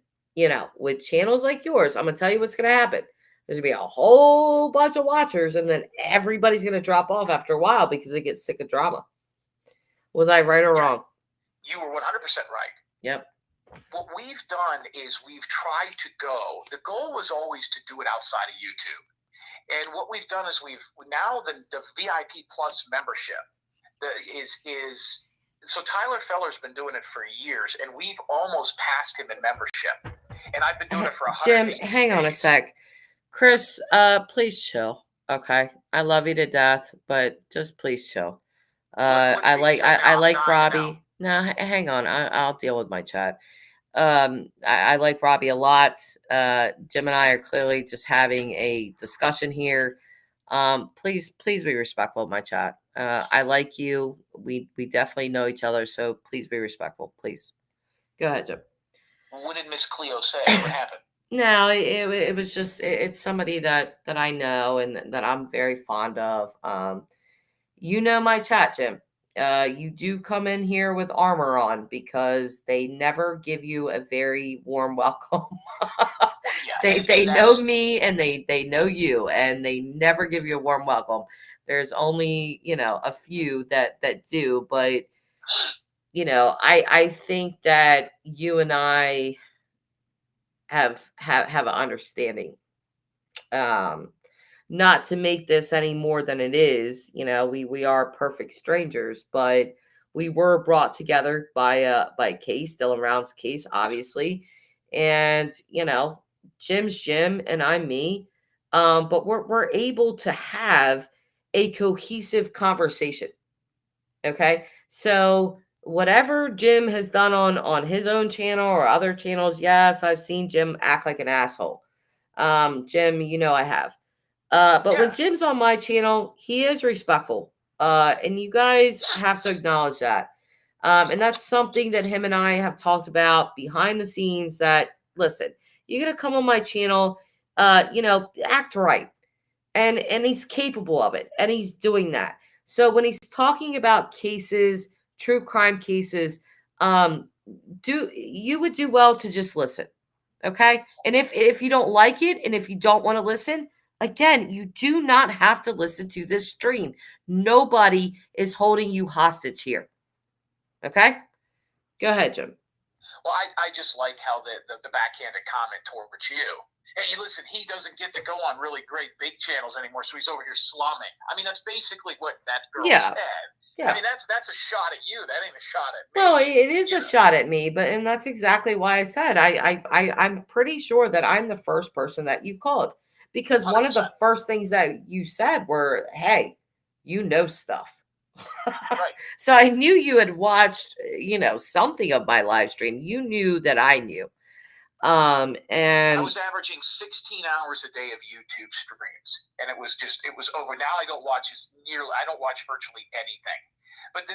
with channels like yours, I'm gonna tell you what's gonna happen. There's gonna be a whole bunch of watchers, and then everybody's gonna drop off after a while because they get sick of drama. Was I right or wrong? You were 100% right. Yep. What we've done is we've tried to go. The goal was always to do it outside of YouTube. And what we've done is now the VIP Plus membership is so Tyler Feller's been doing it for years, and we've almost passed him in membership. And I've been doing it for 100 Jim, hang on a sec. Chris, please chill. Okay. I love you to death, but just please chill. I like Robbie. No, hang on. I'll deal with my chat. I like Robbie a lot. Jim and I are clearly just having a discussion here. Please be respectful of my chat. I like you. We definitely know each other, so please be respectful. Please. Go ahead, Jim. What did Miss Cleo say? What happened? No, it was just it's somebody that I know and that I'm very fond of. My chat, Jim. You do come in here with armor on because they never give you a very warm welcome. They know me and they know you, and they never give you a warm welcome. There's only a few that do, but I think that you and I have an understanding. Not to make this any more than it is, we are perfect strangers, but we were brought together by case, Dylan Round's case, obviously. And, Jim's Jim and I'm me. But we're able to have a cohesive conversation. Okay. So whatever Jim has done on his own channel or other channels, yes, I've seen Jim act like an asshole. Jim, I have. But when Jim's on my channel, he is respectful. And you guys have to acknowledge that. And that's something that him and I have talked about behind the scenes, that, listen, you're going to come on my channel, act right. And he's capable of it. And he's doing that. So when he's talking about cases, true crime cases, you would do well to just listen. Okay. And if you don't like it, and if you don't want to listen, again, you do not have to listen to this stream. Nobody is holding you hostage here. Okay? Go ahead, Jim. Well, I just like how the backhanded comment towards you. Hey, listen, he doesn't get to go on really great big channels anymore, so he's over here slumming. I mean, that's basically what that girl said. Yeah. I mean, that's a shot at you. That ain't a shot at me. Well, it is a shot at me, and that's exactly why I said I'm pretty sure that I'm the first person that you called, because 100%. One of the first things that you said were, "Hey, you know stuff." Right. So I knew you had watched, something of my live stream. You knew that I knew. And I was averaging 16 hours a day of YouTube streams, and it was over. Now I don't watch virtually anything. But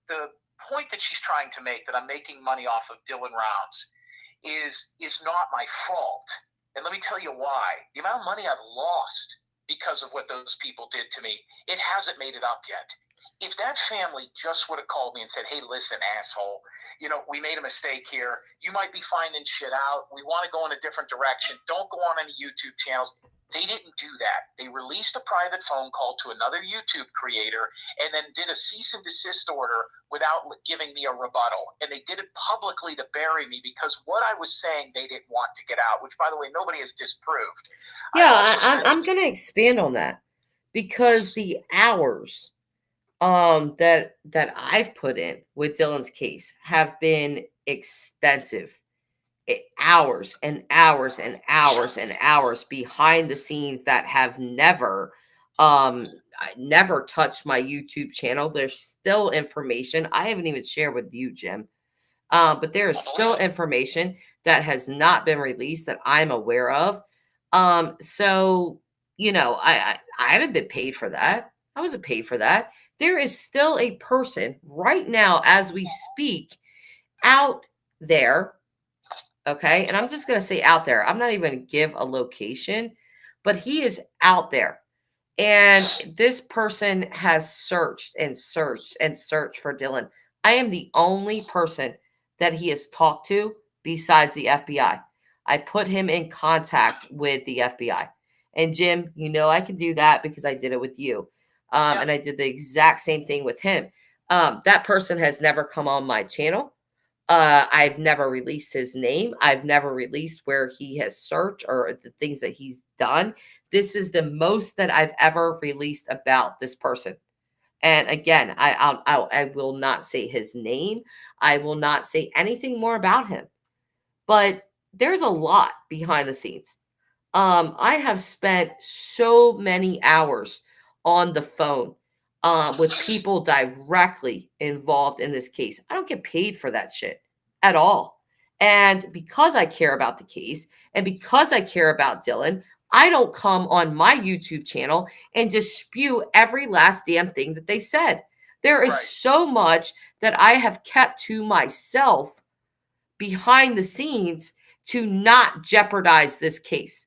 the point that she's trying to make, that I'm making money off of Dylan Rounds, is not my fault. And let me tell you why. The amount of money I've lost because of what those people did to me, it hasn't made it up yet. If that family just would have called me and said, "Hey, listen, asshole, we made a mistake here. You might be finding shit out. We want to go in a different direction. Don't go on any YouTube channels." They didn't do that. They released a private phone call to another YouTube creator and then did a cease and desist order without giving me a rebuttal. And they did it publicly to bury me, because what I was saying they didn't want to get out, which, by the way, nobody has disproved. Yeah, I'm going to expand on that, because the hours that I've put in with Dylan's case have been extensive. Hours and hours and hours and hours behind the scenes that have never touched my YouTube channel. There's still information I haven't even shared with you, Jim. But there is still information that has not been released that I'm aware of. So, you know, I haven't been paid for that. I wasn't paid for that. There is still a person right now as we speak out there. Okay. And I'm just going to say out there. I'm not even going to give a location, but he is out there. And this person has searched and searched and searched for Dylan. I am the only person that he has talked to besides the FBI. I put him in contact with the FBI. And Jim, you know I can do that because I did it with you. And I did the exact same thing with him. That person has never come on my channel. I've never released his name. I've never released where he has searched or the things that he's done. This is the most that I've ever released about this person. And again, I will not say his name. I will not say anything more about him. But there's a lot behind the scenes. I have spent so many hours on the phone with people directly involved in this case. I don't get paid for that shit at all. And because I care about the case and because I care about Dylan, I don't come on my YouTube channel and just spew every last damn thing that they said. There is so much that I have kept to myself behind the scenes to not jeopardize this case.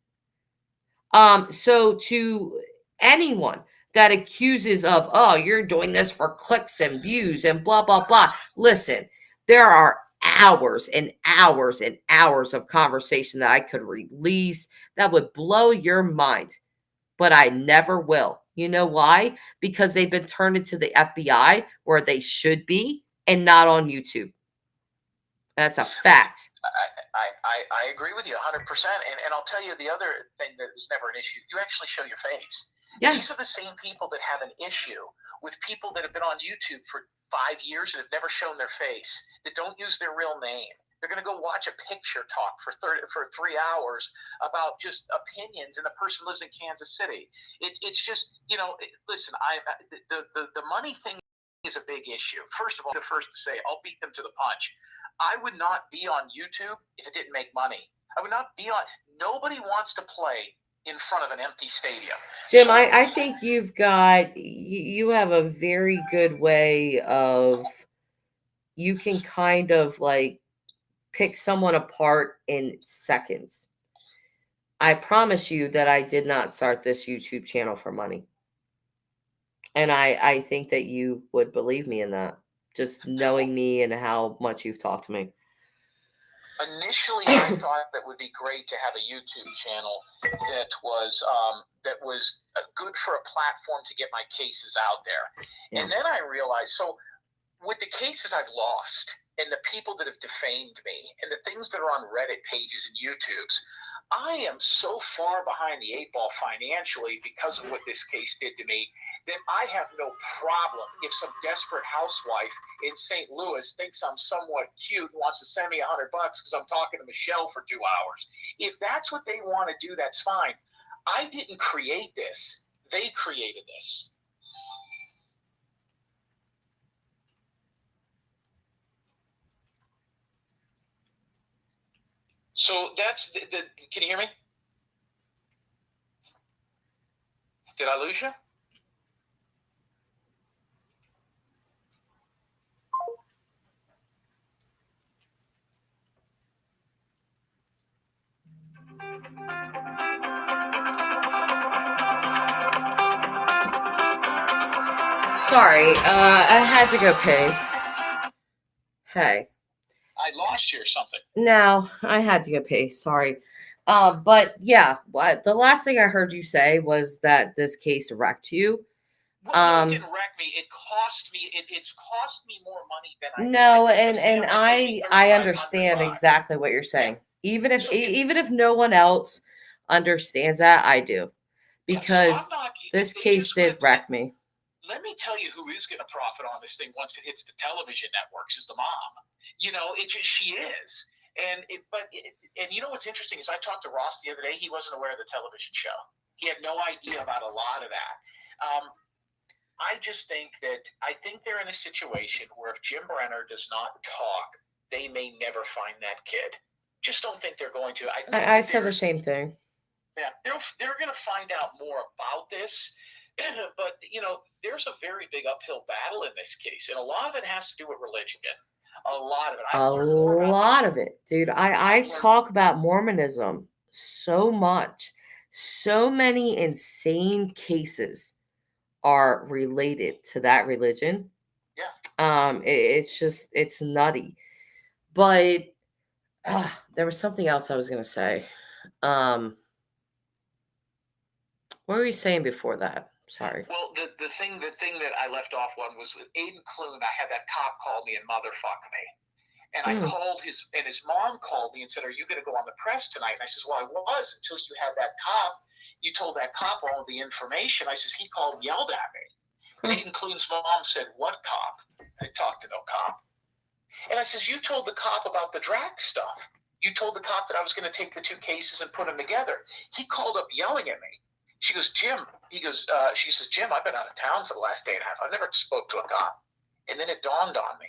So to anyone that accuses of, oh, you're doing this for clicks and views and blah, blah, blah. Listen, there are hours and hours and hours of conversation that I could release that would blow your mind, but I never will. You know why? Because they've been turned into the FBI where they should be and not on YouTube. That's a fact. I agree with you 100%. And I'll tell you the other thing that was never an issue. You actually show your face. Yes. These are the same people that have an issue with people that have been on YouTube for 5 years and have never shown their face, that don't use their real name. They're going to go watch a picture talk for 3 hours about just opinions, and the person lives in Kansas City. It's just, you know, listen, the money thing is a big issue. First of all, the first to say, I'll beat them to the punch. I would not be on YouTube if it didn't make money. I would not be on. Nobody wants to play in front of an empty stadium. Jim, I think you have a very good way of, you can kind of like pick someone apart in seconds. I promise you that I did not start this YouTube channel for money. And I think that you would believe me in that, just knowing me and how much you've talked to me. Initially, I thought that would be great to have a YouTube channel that was good for a platform to get my cases out there. Yeah. And then I realized, so with the cases I've lost and the people that have defamed me and the things that are on Reddit pages and YouTubes, I am so far behind the 8 ball financially because of what this case did to me that I have no problem if some desperate housewife in St. Louis thinks I'm somewhat cute and wants to send me $100 because I'm talking to Michelle for 2 hours. If that's what they want to do, that's fine. I didn't create this. They created this. So that's can you hear me? Did I lose you? Sorry, I had to go pee. Hey. I lost you or something. No, I had to go pee. Sorry. But yeah, the last thing I heard you say was that this case wrecked you. Well, no, it didn't wreck me. It cost me. It's cost me more money than I. No, and I understand exactly what you're saying. Yeah. Even if no one else understands that, I do, because this case did wreck me. Let me tell you who is going to profit on this thing once it hits the television networks is the mom. You know, she is. And you know what's interesting is I talked to Ross the other day. He wasn't aware of the television show. He had no idea about a lot of that. I just think that they're in a situation where if Jim Brenner does not talk, they may never find that kid. Just don't think they're going to. I said the same thing. Yeah, they're going to find out more about this. But, there's a very big uphill battle in this case. And a lot of it has to do with religion. A lot of it. A lot of it, dude. I talk about Mormonism so much. So many insane cases are related to that religion. Yeah. It's nutty. But there was something else I was gonna say. What were you saying before that? Sorry. Well, the thing that I left off on was with Aiden Clune. I had that cop call me and motherfuck me. And I called his mom called me and said, "Are you going to go on the press tonight?" And I says, "Well, I was until you had that cop. You told that cop all of the information." I says, "He called and yelled at me." And Aiden Clune's mom said, "What cop?" I talked to no cop. And I says, "You told the cop about the drag stuff. You told the cop that I was going to take the two cases and put them together." He called up yelling at me. She goes, "Jim," she says, "Jim, I've been out of town for the last day and a half. I've never spoke to a cop." And then it dawned on me.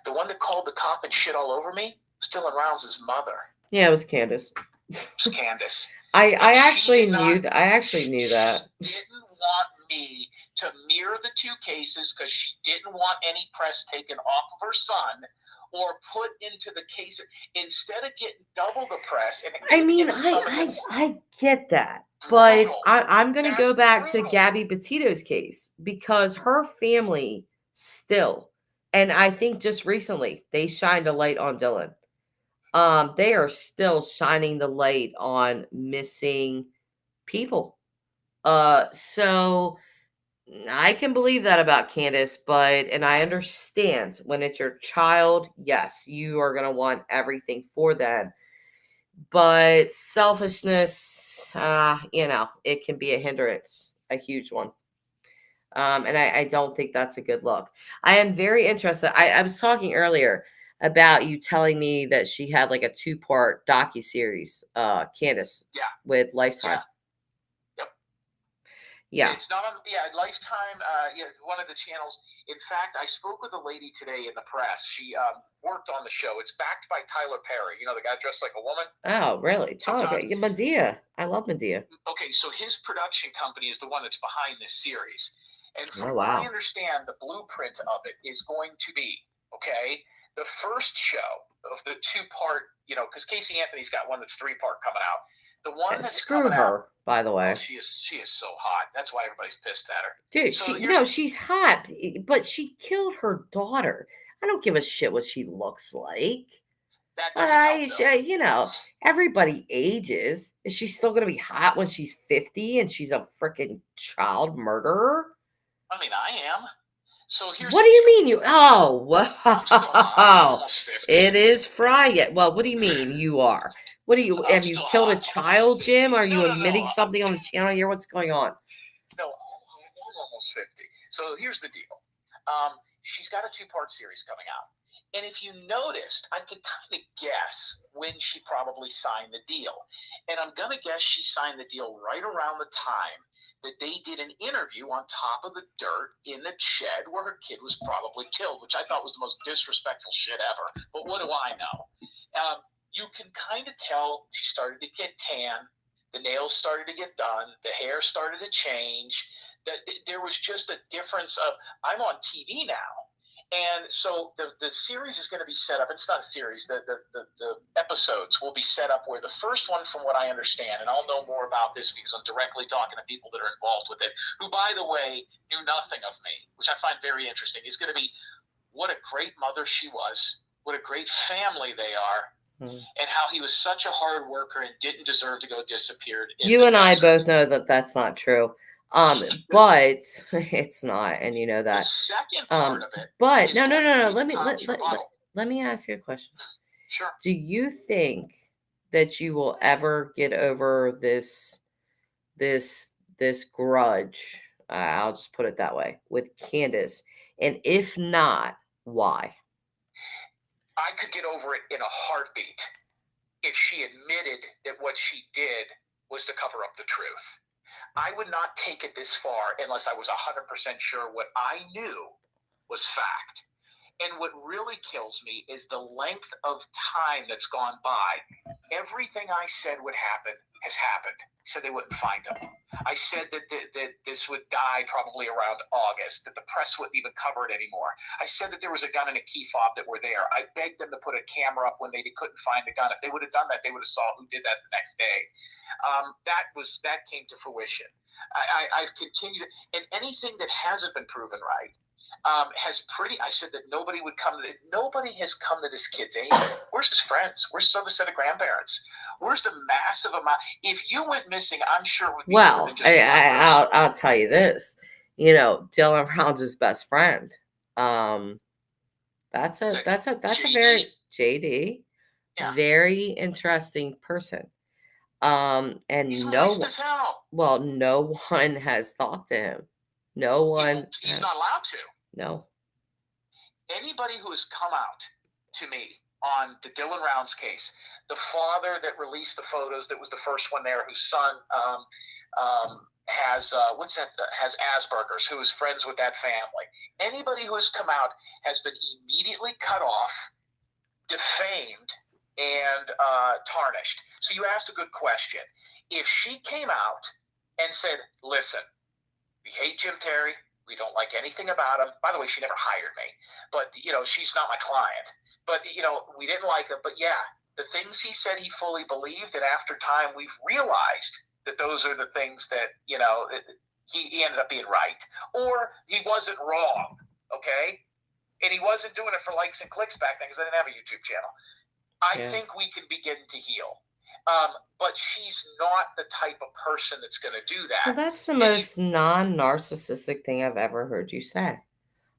The one that called the cop and shit all over me was Dylan Rounds' mother. Yeah, it was Candace. It was Candace. I actually knew that. I actually knew that. She didn't want me to mirror the two cases because she didn't want any press taken off of her son or put into the case instead of getting double the press. And I mean, I get that. But I'm going to go back to Gabby Petito's case because her family still, and I think just recently, they shined a light on Dylan. They are still shining the light on missing people. So I can believe that about Candace, and I understand when it's your child, yes, you are going to want everything for them. But selfishness, it can be a hindrance, a huge one. And I don't think that's a good look. I am very interested. I was talking earlier about you telling me that she had like a 2-part docuseries, Candace, with Lifetime. Yeah. It's not on, Lifetime, one of the channels. In fact, I spoke with a lady today in the press. She worked on the show. It's backed by Tyler Perry, the guy dressed like a woman. Oh, really? Tyler Perry. Medea. I love Medea. Okay, so his production company is the one that's behind this series. And from what I understand, the blueprint of it is going to be, the first show of the 2-part, because Casey Anthony's got one that's 3-part coming out. The one that's screw her, by the way. Oh, she is so hot. That's why everybody's pissed at her. Dude, she's hot, but she killed her daughter. I don't give a shit what she looks like. Everybody ages. Is she still gonna be hot when she's 50 and she's a freaking child murderer? I mean, I am. So here's what do you mean you? Oh, wow. It is friyay. Well, what do you mean you are? What do you? Have you killed a child, Jim? Are you admitting something on the channel here? What's going on? No, I'm almost 50. So here's the deal. She's got a 2-part series coming out. And if you noticed, I could kind of guess when she probably signed the deal. And I'm going to guess she signed the deal right around the time that they did an interview on top of the dirt in the shed where her kid was probably killed, which I thought was the most disrespectful shit ever. But what do I know? You can kind of tell she started to get tan. The nails started to get done. The hair started to change. That there was just a difference of, I'm on TV now. And so the series is going to be set up. It's not a series. The episodes will be set up where the first one, from what I understand, and I'll know more about this because I'm directly talking to people that are involved with it, who, by the way, knew nothing of me, which I find very interesting, is going to be what a great mother she was, what a great family they are, and how he was such a hard worker and didn't deserve to go disappeared. You and I both know that that's not true. But it's not, and you know that. The second part of it. But no. Let me ask you a question. Sure. Do you think that you will ever get over this grudge? I'll just put it that way, with Candace, and if not, why? I could get over it in a heartbeat if she admitted that what she did was to cover up the truth. I would not take it this far unless I was 100% sure what I knew was fact. And what really kills me is the length of time that's gone by. Everything I said would happen has happened. I said they wouldn't find him. I said that this would die probably around August, that the press wouldn't even cover it anymore. I said that there was a gun and a key fob that were there. I begged them to put a camera up when they couldn't find the gun. If they would have done that, they would have saw who did that the next day. That came to fruition. I've continued, and anything that hasn't been proven right I said that nobody has come to this kid's aid. Where's his friends? Where's some set of grandparents? Where's the massive amount? If you went missing, I'm sure it would be more than just I'll tell you this. Dylan Brown's his best friend. That's a very JD, very interesting person. And he's nice as hell. Well, no one has talked to him. No one. He's not allowed to. No. Anybody who has come out to me on the Dylan Rounds case, the father that released the photos, that was the first one there, whose son has has Asperger's, who is friends with that family. Anybody who has come out has been immediately cut off, defamed, and tarnished. So you asked a good question. If she came out and said, "Listen, we hate Jim Terry. We don't like anything about him." By the way, she never hired me, but she's not my client. But we didn't like him. But yeah, the things he said he fully believed, and after time, we've realized that those are the things that he ended up being right, or he wasn't wrong. Okay, and he wasn't doing it for likes and clicks back then because I didn't have a YouTube channel. I think we can begin to heal. But she's not the type of person that's going to do that. Well, that's the most non-narcissistic thing I've ever heard you say.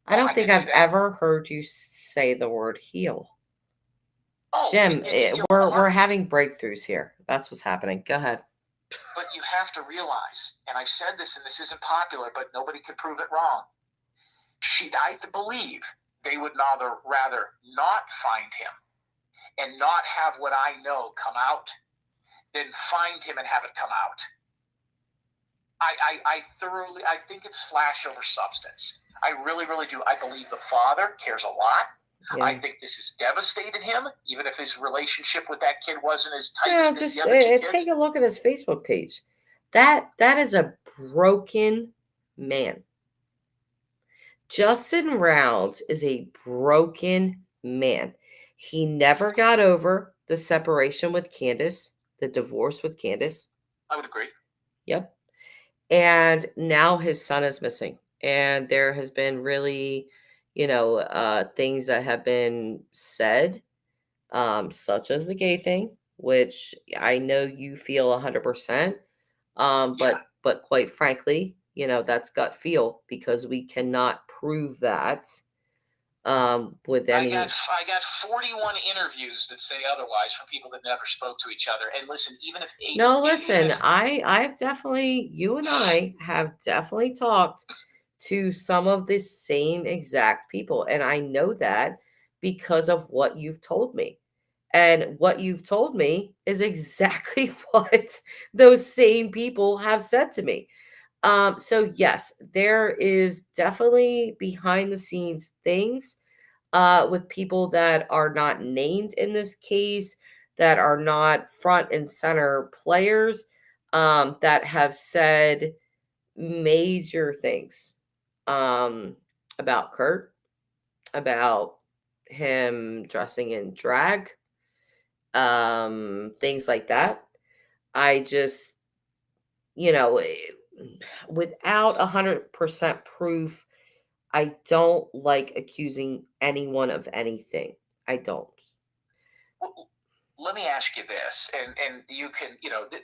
I don't think I've ever heard you say the word heal. Jim, we're having breakthroughs here. That's what's happening. Go ahead. But you have to realize, and I've said this, and this isn't popular, but nobody can prove it wrong. I believe they would rather not find him and not have what I know come out than find him and have it come out. I think it's flash over substance. I really, really do. I believe the father cares a lot. Yeah. I think this has devastated him, even if his relationship with that kid wasn't as tight as the other two kids. Take a look at his Facebook page. That is a broken man. Justin Rounds is a broken man. He never got over the separation with Candace, the divorce with Candace. I would agree. Yep. And now his son is missing. And there has been really, things that have been said, such as the gay thing, which I know you feel 100%. But quite frankly, that's gut feel, because we cannot prove that with any. I got 41 interviews that say otherwise from people that never spoke to each other. And listen, even if I've definitely, you and I have definitely talked to some of the same exact people, and I know that because of what you've told me. And what you've told me is exactly what those same people have said to me. So yes, there is definitely behind the scenes things with people that are not named in this case, that are not front and center players, that have said major things about Kurt, about him dressing in drag, things like that. I just, without 100% proof, I don't like accusing anyone of anything. I don't. Well, let me ask you this, and you can,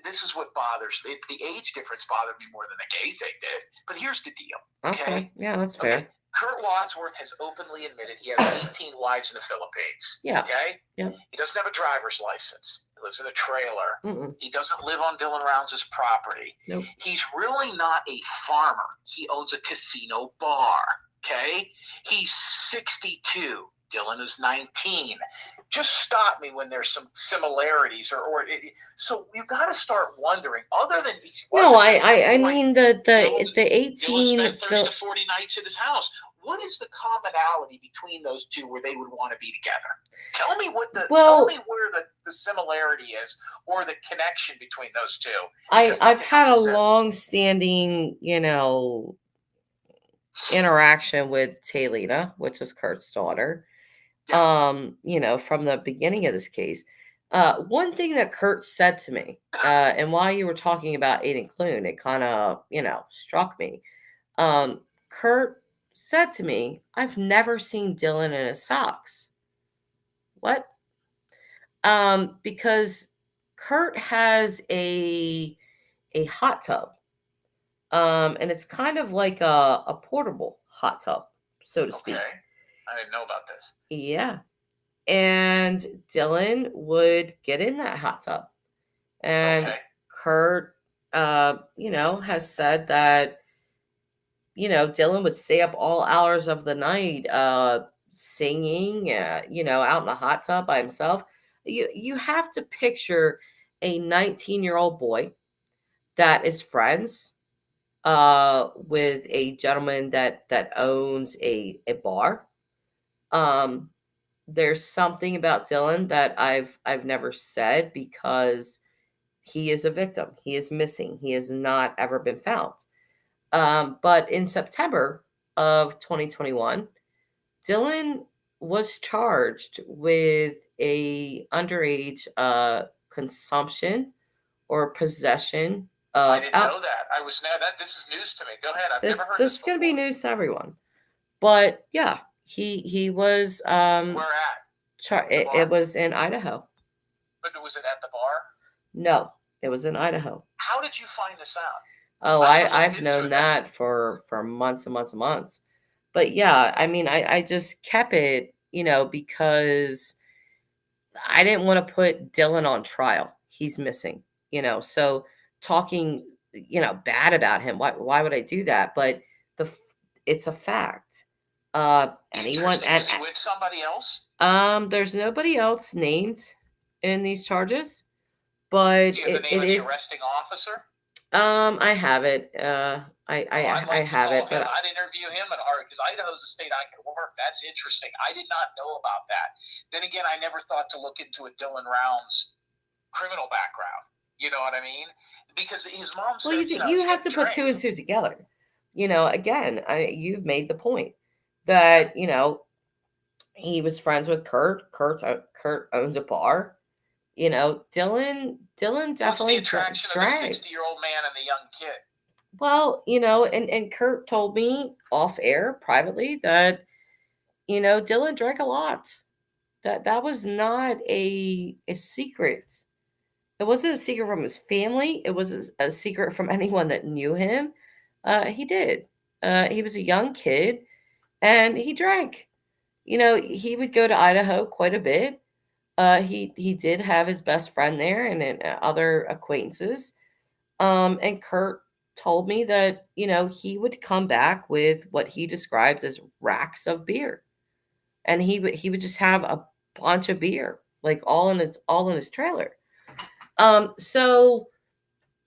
this is what bothers me. The age difference bothered me more than the gay thing did. But here's the deal. Okay. Yeah, that's fair. Okay. Kurt Wadsworth has openly admitted he has 18 wives in the Philippines. Yeah. Okay? Yeah. He doesn't have a driver's license. He lives in a trailer. Mm-mm. He doesn't live on Dylan Rounds' property. Nope. He's really not a farmer. He owns a casino bar. Okay? He's 62. Dylan is 19. Just stop me when there's some similarities, so you got to start wondering. Other than I mean the 18 spent 30 to 40 nights at his house. What is the commonality between those two where they would want to be together? Tell me where the similarity is or the connection between those two. I've had a long-standing, interaction with Taylina, which is Kurt's daughter. Yeah. From the beginning of this case. One thing that Kurt said to me, and while you were talking about Aiden Clune, it kind of, struck me. Kurt said to me, I've never seen Dylan in his socks. What? Because Kurt has a hot tub. And it's kind of like a portable hot tub, so to speak. I didn't know about this. Yeah. And Dylan would get in that hot tub. And Kurt, has said that, Dylan would stay up all hours of the night, singing, out in the hot tub by himself. You have to picture a 19-year-old boy that is friends with a gentleman that owns a bar. There's something about Dylan that I've never said because he is a victim. He is missing. He has not ever been found. But in September of 2021, Dylan was charged with a underage consumption or possession of. I didn't know that. This is news to me. Go ahead. I've never heard this. This is going to be news to everyone. But yeah, he was. Where at? It was in Idaho. But was it at the bar? No, it was in Idaho. How did you find this out? Oh, I've known that for months and months and months. But yeah, I mean, I just kept it, because I didn't want to put Dylan on trial. He's missing, so talking, bad about him. Why would I do that? But it's a fact. Anyone was he with somebody else? There's nobody else named in these charges, but do you have the name of the arresting officer? I have it. I have it, but I'd interview him at Harvard because Idaho's a state I can work. That's interesting. I did not know about that. Then again, I never thought to look into a Dylan Rounds criminal background. You know what I mean? Because his mom said, you have to put two and two together. Again, you've made the point that he was friends with Kurt. Kurt owns a bar. Dylan definitely What's the attraction of a 60-year-old man and a young kid? Well, and Kurt told me off air privately that, Dylan drank a lot. That was not a secret. It wasn't a secret from his family. It was a secret from anyone that knew him. He did. He was a young kid and he drank. He would go to Idaho quite a bit. He did have his best friend there and other acquaintances. And Kurt told me that, he would come back with what he describes as racks of beer. And he would just have a bunch of beer, like all in his trailer. So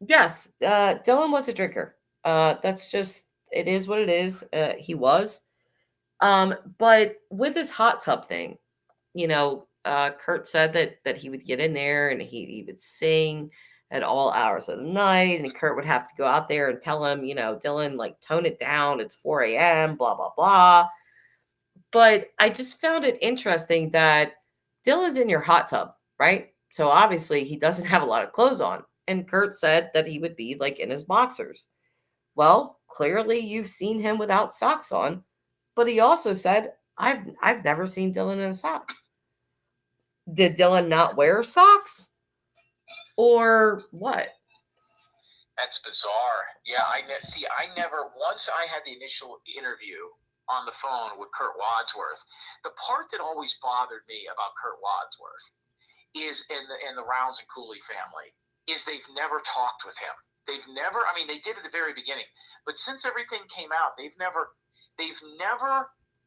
yes, Dylan was a drinker. That's just, it is what it is. He was. But with this hot tub thing, Kurt said that he would get in there and he would sing at all hours of the night, and Kurt would have to go out there and tell him, Dylan, like, tone it down. It's 4 a.m., blah, blah, blah. But I just found it interesting that Dylan's in your hot tub, right? So obviously he doesn't have a lot of clothes on. And Kurt said that he would be like in his boxers. Well, clearly you've seen him without socks on. But he also said, I've never seen Dylan in socks. Did Dylan not wear socks? Or what? That's bizarre. Yeah, once I had the initial interview on the phone with Kurt Wadsworth, the part that always bothered me about Kurt Wadsworth is in the Rounds and Cooley family is they've never talked with him. They've never, I mean, they did at the very beginning, but since everything came out, they've never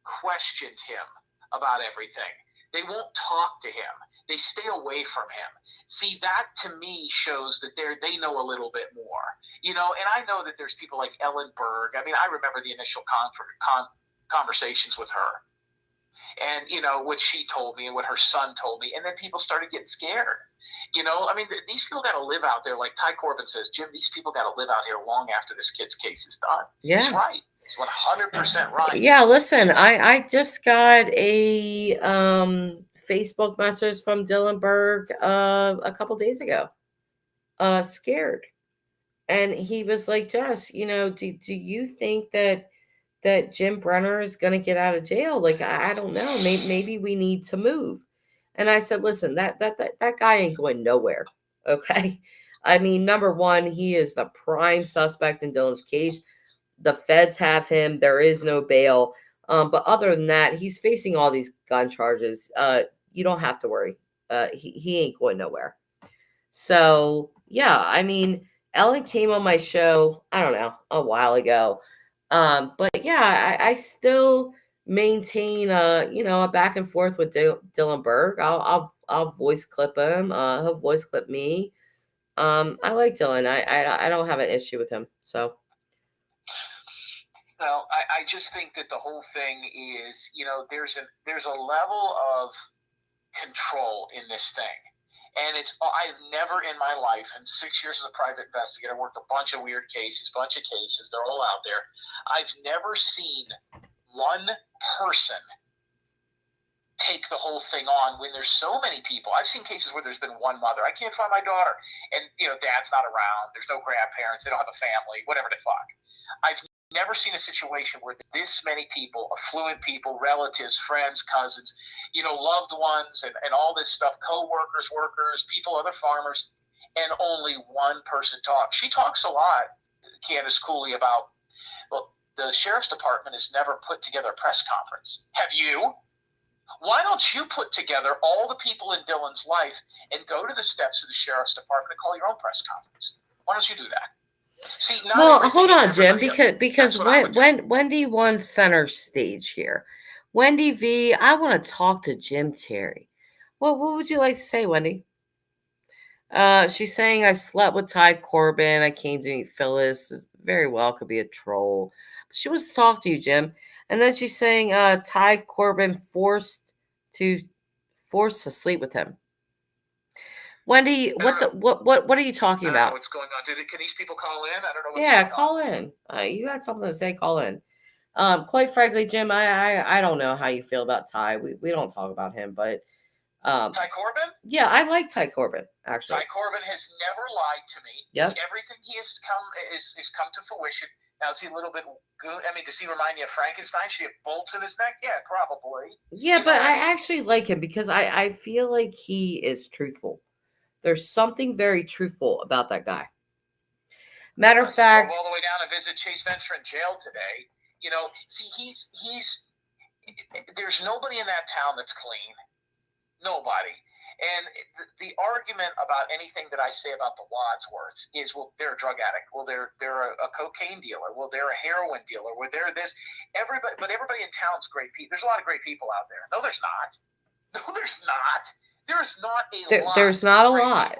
questioned him about everything. They won't talk to him. They stay away from him. See, that to me shows that they know a little bit more, and I know that there's people like Ellen Berg. I mean, I remember the initial conversations with her. And, what she told me and what her son told me. And then people started getting scared. These people got to live out there. Like Ty Corbin says, Jim, these people got to live out here long after this kid's case is done. Yeah. He's right. He's 100% right. Yeah, listen, I just got a Facebook message from Dylan Berg a couple days ago. Scared. And he was like, Jess, do you think that Jim Brenner is going to get out of jail? Like, I don't know. Maybe we need to move. And I said, listen, that guy ain't going nowhere. Okay. I mean, number one, he is the prime suspect in Dylan's case. The feds have him. There is no bail. But other than that, he's facing all these gun charges. You don't have to worry. He ain't going nowhere. So, yeah, I mean, Ellen came on my show, I don't know, a while ago. But yeah, I still maintain a back and forth with Dylan Berg. I'll voice clip him. He'll voice clip me. I like Dylan. I don't have an issue with him. So. Well, I just think that the whole thing is, there's a level of control in this thing. And I've never in my life, in 6 years as a private investigator, worked a bunch of weird cases, they're all out there. I've never seen one person take the whole thing on when there's so many people. I've seen cases where there's been one mother. I can't find my daughter. And, dad's not around. There's no grandparents. They don't have a family, whatever the fuck. I've never seen a situation where this many people, affluent people, relatives, friends, cousins, loved ones and all this stuff, co-workers, workers, people, other farmers, and only one person talks. She talks a lot, Candace Cooley, about, well, the sheriff's department has never put together a press conference. Have you? Why don't you put together all the people in Dylan's life and go to the steps of the sheriff's department and call your own press conference? Why don't you do that? See, well, hold on, Jim, because Wendy won center stage here. Wendy V, I want to talk to Jim Terry. What would you like to say, Wendy? She's saying I slept with Ty Corbin. I came to meet Phyllis. Very well could be a troll. But she wants to talk to you, Jim. And then she's saying Ty Corbin forced to sleep with him. Wendy, what are you talking about? I don't know what's going on. Can these people call in? I don't know what's going on. Call in. You had something to say, call in. Quite frankly, Jim, I don't know how you feel about Ty. We don't talk about him, but Ty Corbin? Yeah, I like Ty Corbin, actually. Ty Corbin has never lied to me. Yep. Everything he has come to fruition. Now, is he a little bit good? I mean, does he remind you of Frankenstein? Should he have bolts in his neck? Yeah, probably. Yeah, but I actually like him because I feel like he is truthful. There's something very truthful about that guy. Matter of fact, all the way down to visit Chase Venture in jail today. See, he's there's nobody in that town that's clean. Nobody. And the argument about anything that I say about the Wadsworths is, well, they're a drug addict. Well, they're a cocaine dealer. Well, they're a heroin dealer. Well, they're this. Everybody in town's great people. There's a lot of great people out there. No, there's not. No, there's not. There's not a lot. There's not a lot.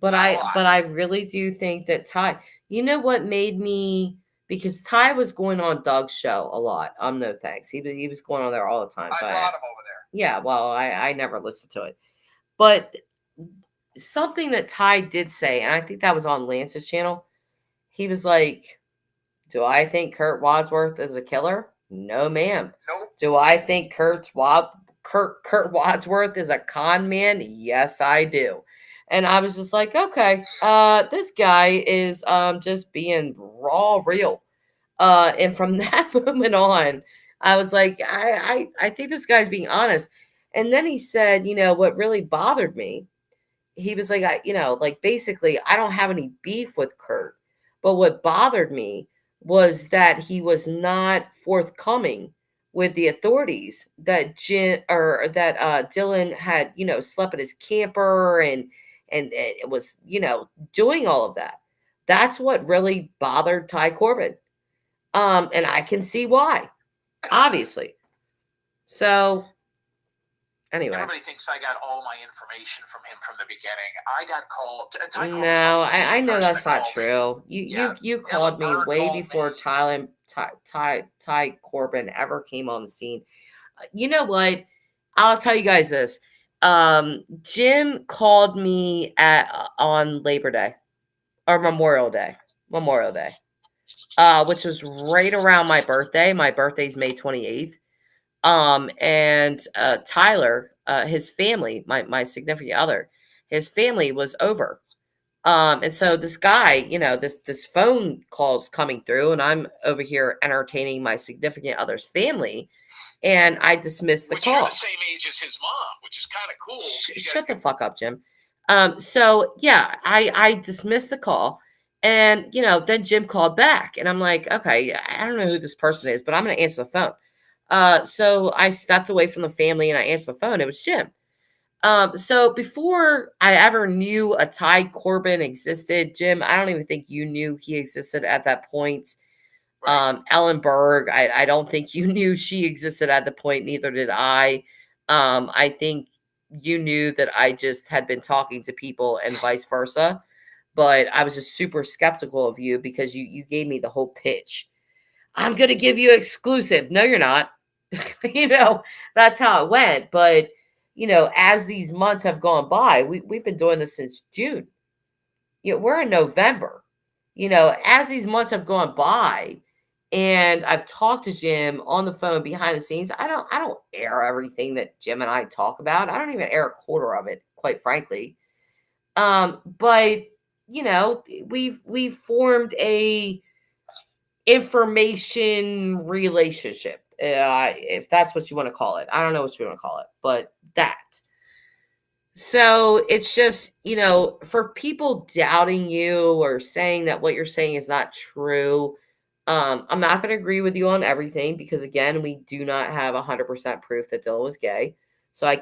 But I really do think that Ty. You know what made me? Because Ty was going on Doug's show a lot. No thanks. He was going on there all the time. So I brought him over there. Yeah, well, I never listened to it. But something that Ty did say, and I think that was on Lance's channel, he was like, do I think Kurt Wadsworth is a killer? No, ma'am. Nope. Do I think Kurt Wadsworth is a con man? Yes, I do. And I was just like, okay, this guy is just being raw real. And from that moment on, I was like, I think this guy's being honest. And then he said, what really bothered me, he was like, basically, I don't have any beef with Kurt. But what bothered me was that he was not forthcoming with the authorities that Dylan had, slept at his camper and it was, doing all of that. That's what really bothered Ty Corbin. And I can see why, obviously. So, Anyway. Everybody thinks I got all my information from him from the beginning. I got called. No, I know that's not true. You called me way before Ty Corbin ever came on the scene. You know what? I'll tell you guys this. Jim called me on Labor Day or Memorial Day, which was right around my birthday. My birthday's May 28th. And Tyler, his family, my significant other, his family was over. And so this guy, this phone call's coming through, and I'm over here entertaining my significant other's family, and I dismissed the call. You're the same age as his mom, which is kind of cool. Shut the fuck up, Jim. So yeah, I dismissed the call, and then Jim called back, and I'm like, okay, I don't know who this person is, but I'm gonna answer the phone. So I stepped away from the family and I answered the phone. It was Jim. So before I ever knew a Ty Corbin existed, Jim, I don't even think you knew he existed at that point. Right. Ellen Berg, I don't think you knew she existed at the point. Neither did I. I think you knew that I just had been talking to people and vice versa. But I was just super skeptical of you because you gave me the whole pitch. I'm going to give you exclusive. No, you're not. That's how it went. But, as these months have gone by, we've been doing this since June. We're in November. As these months have gone by and I've talked to Jim on the phone behind the scenes, I don't air everything that Jim and I talk about. I don't even air a quarter of it, quite frankly. But, we've formed a information relationship, if that's what you want to call it. I don't know what you want to call it, but that. So it's just, for people doubting you or saying that what you're saying is not true, I'm not going to agree with you on everything because, again, we do not have 100% proof that Dylan was gay. So I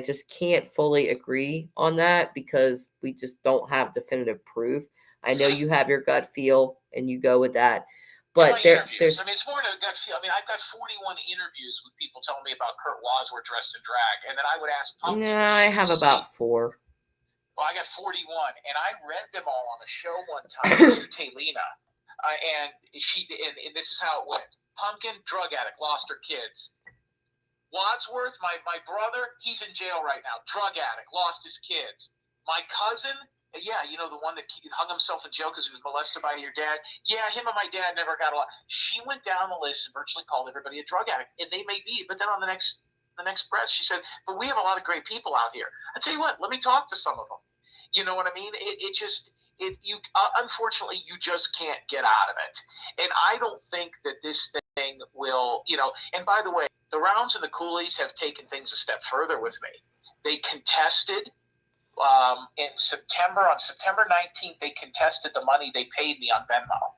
just can't fully agree on that because we just don't have definitive proof. I know you have your gut feel and you go with that. But there's. It's more than a gut feel. I've got 41 interviews with people telling me about Kurt Wadsworth dressed in drag, and then I would ask. I have about 4. Well, I got 41, and I read them all on a show one time to Taylina, and this is how it went. Pumpkin, drug addict, lost her kids. Wadsworth, my brother, he's in jail right now. Drug addict, lost his kids. My cousin. Yeah, the one that hung himself in jail because he was molested by your dad. Yeah, him and my dad never got along. She went down the list and virtually called everybody a drug addict, and they may be. But then on the next breath, she said, "But we have a lot of great people out here." I tell you what, let me talk to some of them. You know what I mean? Unfortunately, you just can't get out of it. And I don't think that this thing will, And by the way, the Rounds and the Coolies have taken things a step further with me. They contested. On September 19th, they contested the money they paid me on Venmo,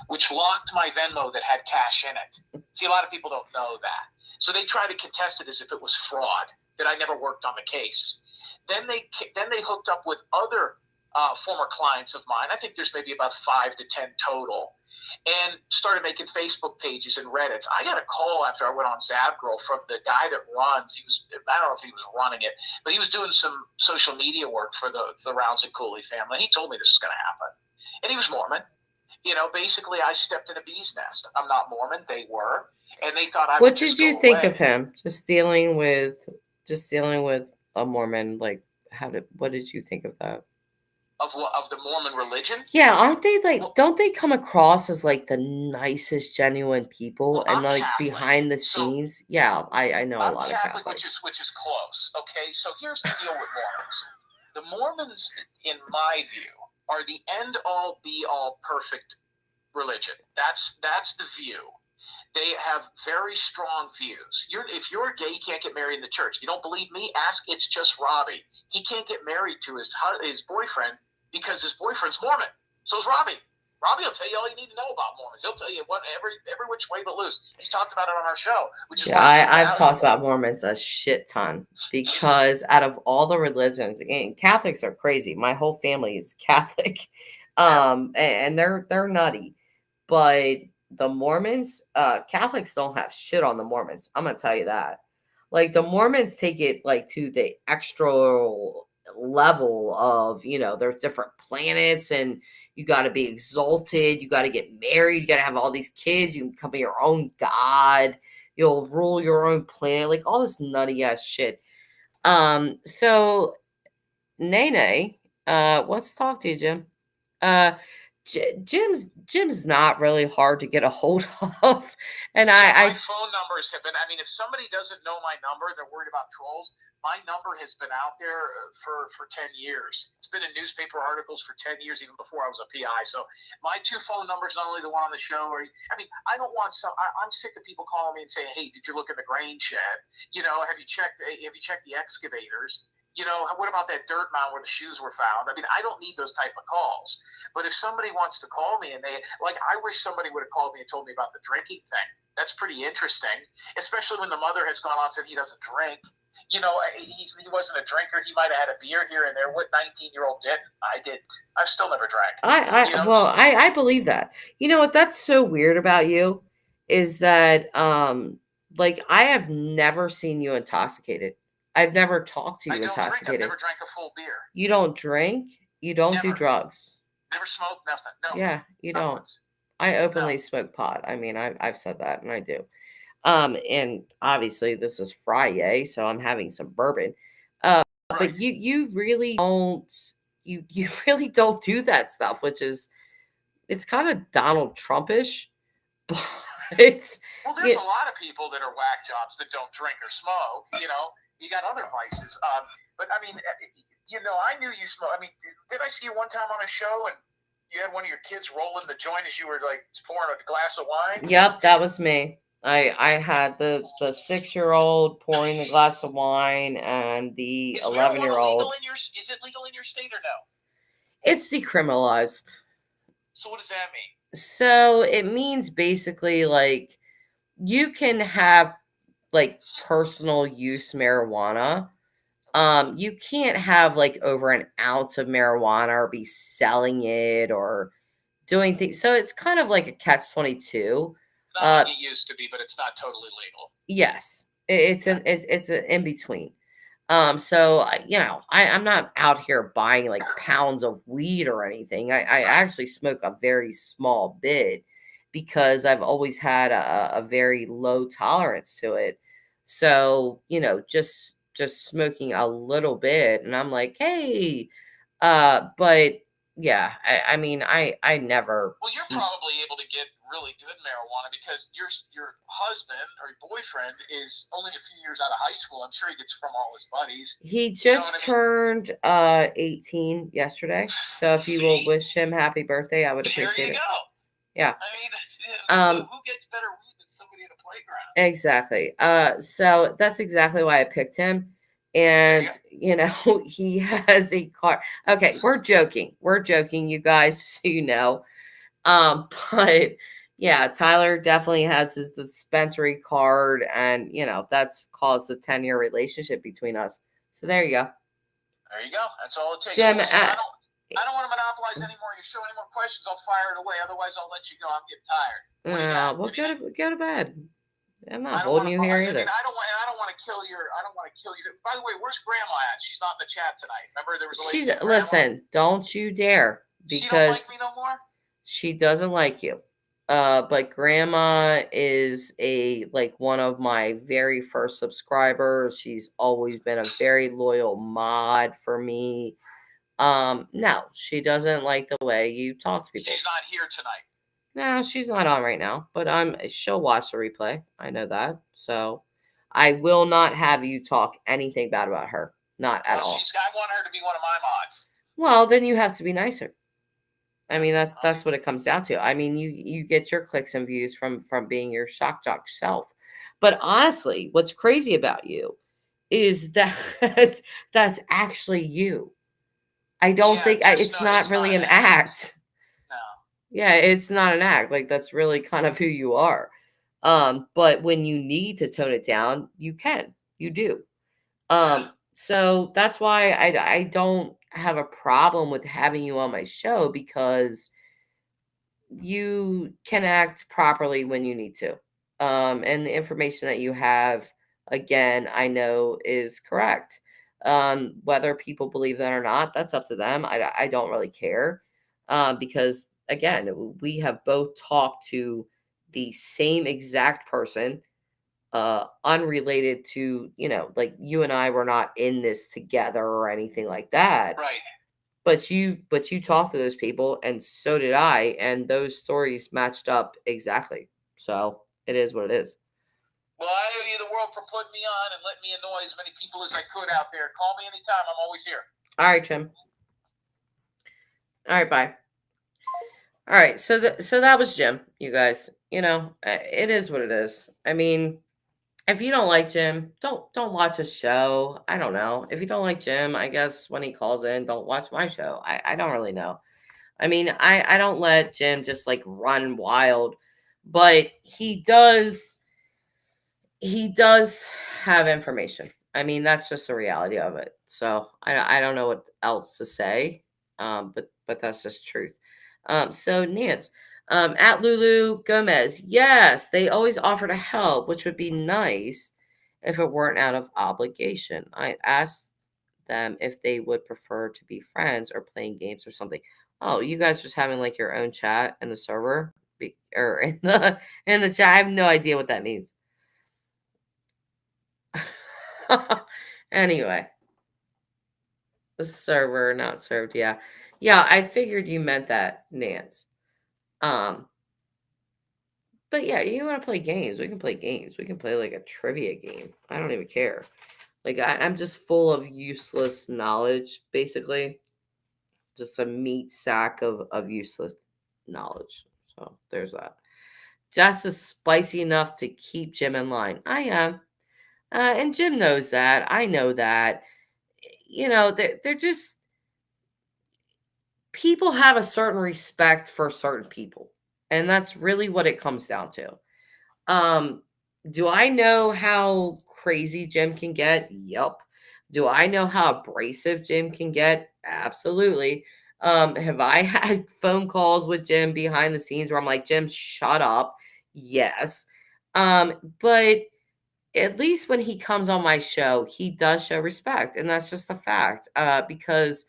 which locked my Venmo that had cash in it. See, a lot of people don't know that. So they tried to contest it as if it was fraud, that I never worked on the case. Then they hooked up with other former clients of mine. I think there's maybe about 5 to 10 total. And started making Facebook pages and Reddits. I got a call after I went on Zabgirl from the guy that runs. I don't know if he was running it, but he was doing some social media work for the Rounds and Cooley family. And he told me this was going to happen. And he was Mormon. Basically I stepped in a bee's nest. I'm not Mormon. They were. And they thought I would just go away. What did you think of him? Just dealing with a Mormon, what did you think of that? Of the Mormon religion? Yeah, aren't they don't they come across as the nicest, genuine people and behind the scenes? Yeah, I know a lot of Catholics. Which is close. Okay, so here's the deal with Mormons. The Mormons, in my view, are the end-all, be-all perfect religion. That's the view. They have very strong views. If you're gay, you can't get married in the church. If you don't believe me, ask It's Just Robbie. He can't get married to his boyfriend because his boyfriend's Mormon. So is Robbie. Robbie will tell you all you need to know about Mormons. He'll tell you every which way but loose. He's talked about it on our show. Which is I've talked about Mormons a shit ton because out of all the religions, and Catholics are crazy. My whole family is Catholic, and they're nutty. But the Mormons, Catholics don't have shit on the Mormons. I'm gonna tell you that. Like the Mormons take it like to the extra level of, there's different planets and you got to be exalted. You got to get married. You got to have all these kids. You can become your own god. You'll rule your own planet. Like all this nutty ass shit. So Nene, wants to talk to you, Jim. Jim's not really hard to get a hold of, and My phone numbers have been. I mean, if somebody doesn't know my number, they're worried about trolls. My number has been out there for 10 years. It's been in newspaper articles for 10 years, even before I was a PI. So my two phone numbers, not only the one on the show, I don't want I'm sick of people calling me and saying, "Hey, did you look at the grain shed? Have you checked the excavators? What about that dirt mound where the shoes were found?" I mean, I don't need those type of calls. But if somebody wants to call me and I wish somebody would have called me and told me about the drinking thing. That's pretty interesting, especially when the mother has gone on and said he doesn't drink. He wasn't a drinker. He might have had a beer here and there. What 19-year-old did? I didn't. I've still never drank. I believe that. You know what? That's so weird about you is that, like I have never seen you intoxicated. I've never talked to you I don't intoxicated. drink. I've never drank a full beer. You don't drink. You don't do drugs. Never smoked. Nothing. No. Yeah, you don't. Once. I openly smoke pot. I mean, I've said that, and I do. And obviously this is friyay, so I'm having some bourbon. Right. But you really don't. You really don't do that stuff, which is it's kind of Donald Trumpish. But there's a lot of people that are whack jobs that don't drink or smoke. You got other vices. But I mean, I knew you smoke. I mean, did I see you one time on a show and you had one of your kids rolling the joint as you were like pouring a glass of wine? Yep, that was me. I had the 6-year-old pouring the glass of wine and the 11-year-old. Is it legal in your state or no? It's decriminalized. So what does that mean? So it means basically like you can have like personal use marijuana. You can't have like over an ounce of marijuana or be selling it or doing things. So it's kind of like a catch-22. It's not like it used to be, but it's not totally legal. Yes, it's an in between. So I'm not out here buying like pounds of weed or anything. I actually smoke a very small bit because I've always had a very low tolerance to it. So, just smoking a little bit and I'm like, hey, but yeah, I mean, I never. Well, you're probably able to get really good marijuana because your husband or your boyfriend is only a few years out of high school. I'm sure he gets from all his buddies. He just turned 18 yesterday. So if you will wish him happy birthday, I would appreciate it. There you go. Yeah. I mean, who gets better weed than somebody at a playground? Exactly. So that's exactly why I picked him. And, he has a car. Okay, we're joking, you guys, so you know. But yeah, Tyler definitely has his dispensary card, and that's caused a 10-year relationship between us. So there you go. There you go. That's all it takes. Jim, I don't want to monopolize any more of your show. Any more questions, I'll fire it away. Otherwise, I'll let you go. I'm getting tired. We'll go to bed. I'm not holding you here either. I mean, I don't want to kill you. By the way, where's Grandma at? She's not in the chat tonight. Remember, there was a lady. Listen, don't you dare, because she don't like me no more. She doesn't like you. But Grandma is one of my very first subscribers. She's always been a very loyal mod for me. No, she doesn't like the way you talk to people. She's not here tonight. No, she's not on right now, but she'll watch the replay. I know that. So I will not have you talk anything bad about her. Not at all. I want her to be one of my mods. Well, then you have to be nicer. I mean, that's what it comes down to. I mean, you get your clicks and views from being your shock jock self. But honestly, what's crazy about you is that that's actually you. I don't think it's not really an act. No. Yeah, it's not an act. Like that's really kind of who you are. But when you need to tone it down, you can. You do. So that's why I don't have a problem with having you on my show, because you can act properly when you need to. And the information that you have again, I know is correct. Whether people believe that or not, that's up to them. I don't really care, because again, we have both talked to the same exact person, unrelated to, like you and I were not in this together or anything like that. Right. But you talked to those people, and so did I, and those stories matched up exactly. So it is what it is. Well, I owe you the world for putting me on and letting me annoy as many people as I could out there. Call me anytime. I'm always here. All right, Jim. All right, bye. All right, so that was Jim, you guys. It is what it is. I mean, if you don't like Jim, don't watch his show. I don't know. If you don't like Jim, I guess when he calls in, don't watch my show. I don't really know. I mean, I don't let Jim just like run wild, but he does have information. I mean, that's just the reality of it. So I don't know what else to say. But that's just truth. So Nance, at Lulu Gomez, yes, they always offer to help, which would be nice if it weren't out of obligation. I asked them if they would prefer to be friends or playing games or something. Oh, you guys just having like your own chat in the server, or in the chat. I have no idea what that means. Anyway, the server not served. Yeah, yeah. I figured you meant that, Nance. Um, but yeah, you want to play games? We can play games. We can play like a trivia game. I don't even care. Like I'm just full of useless knowledge, basically. Just a meat sack of useless knowledge. So there's that. Just as spicy enough to keep Jim in line. I am. And Jim knows that. I know that. They're just, people have a certain respect for certain people. And that's really what it comes down to. Um, do I know how crazy Jim can get? Yup. Do I know how abrasive Jim can get? Absolutely. Have I had phone calls with Jim behind the scenes where I'm like, Jim, shut up? Yes. But at least when he comes on my show, he does show respect, and that's just a fact. Because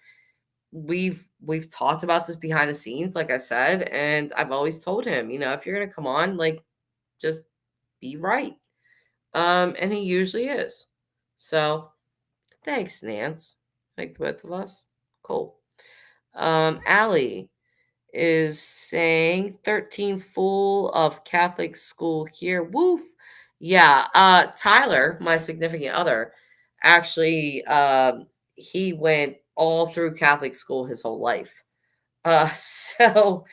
we've talked about this behind the scenes, like I said, and I've always told him, if you're gonna come on, like, just be right. And he usually is. So thanks, Nance. Like the both of us. Cool. Allie is saying 13 full of Catholic school here. Woof. Yeah. Tyler, my significant other, actually, he went all through Catholic school his whole life. So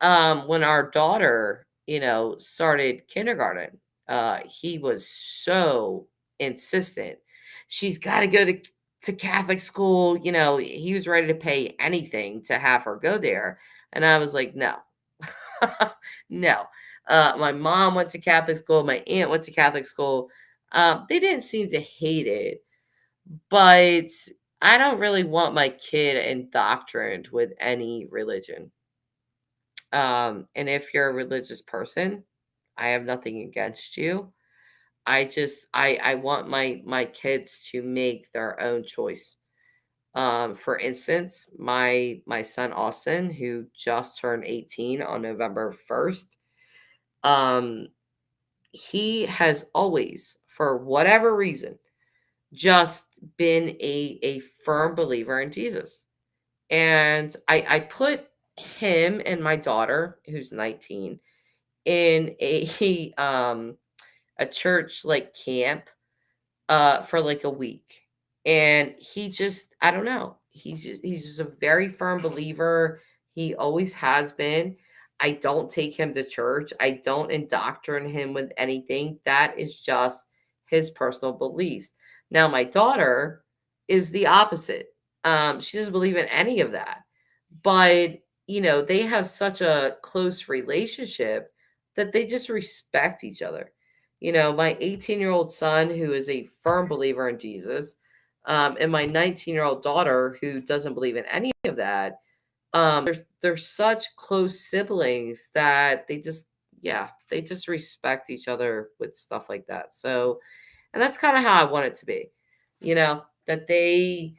when our daughter, started kindergarten, he was so insistent. She's got to go to Catholic school. He was ready to pay anything to have her go there. And I was like, no, no. My mom went to Catholic school. My aunt went to Catholic school. They didn't seem to hate it, but I don't really want my kid indoctrined with any religion. And if you're a religious person, I have nothing against you. I want my kids to make their own choice. For instance, my son Austin, who just turned 18 on November 1st, um, he has always, for whatever reason, just been a firm believer in Jesus. And I put him and my daughter, who's 19, in a church like camp for like a week. And he just, I don't know. He's just a very firm believer. He always has been. I don't take him to church. I don't indoctrinate him with anything. That is just his personal beliefs. Now my daughter is the opposite. She doesn't believe in any of that. But, they have such a close relationship that they just respect each other. My 18-year-old son, who is a firm believer in Jesus, and my 19-year-old daughter, who doesn't believe in any of that, they're such close siblings that they just respect each other with stuff like that. So And that's kind of how I want it to be, that they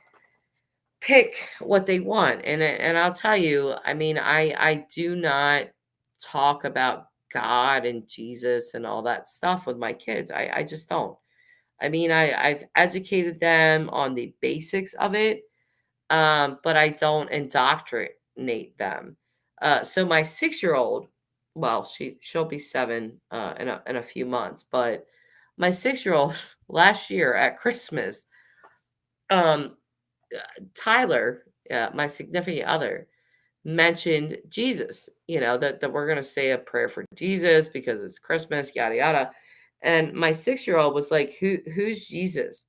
pick what they want. And I'll tell you, I mean, I do not talk about God and Jesus and all that stuff with my kids. I just don't. I mean, I've educated them on the basics of it, but I don't indoctrinate them. So my 6-year-old, well, she'll be 7 in a few months, but my 6-year-old last year at Christmas, um, Tyler, my significant other, mentioned Jesus. That we're gonna say a prayer for Jesus because it's Christmas, yada yada. And my 6-year-old was like, who's Jesus?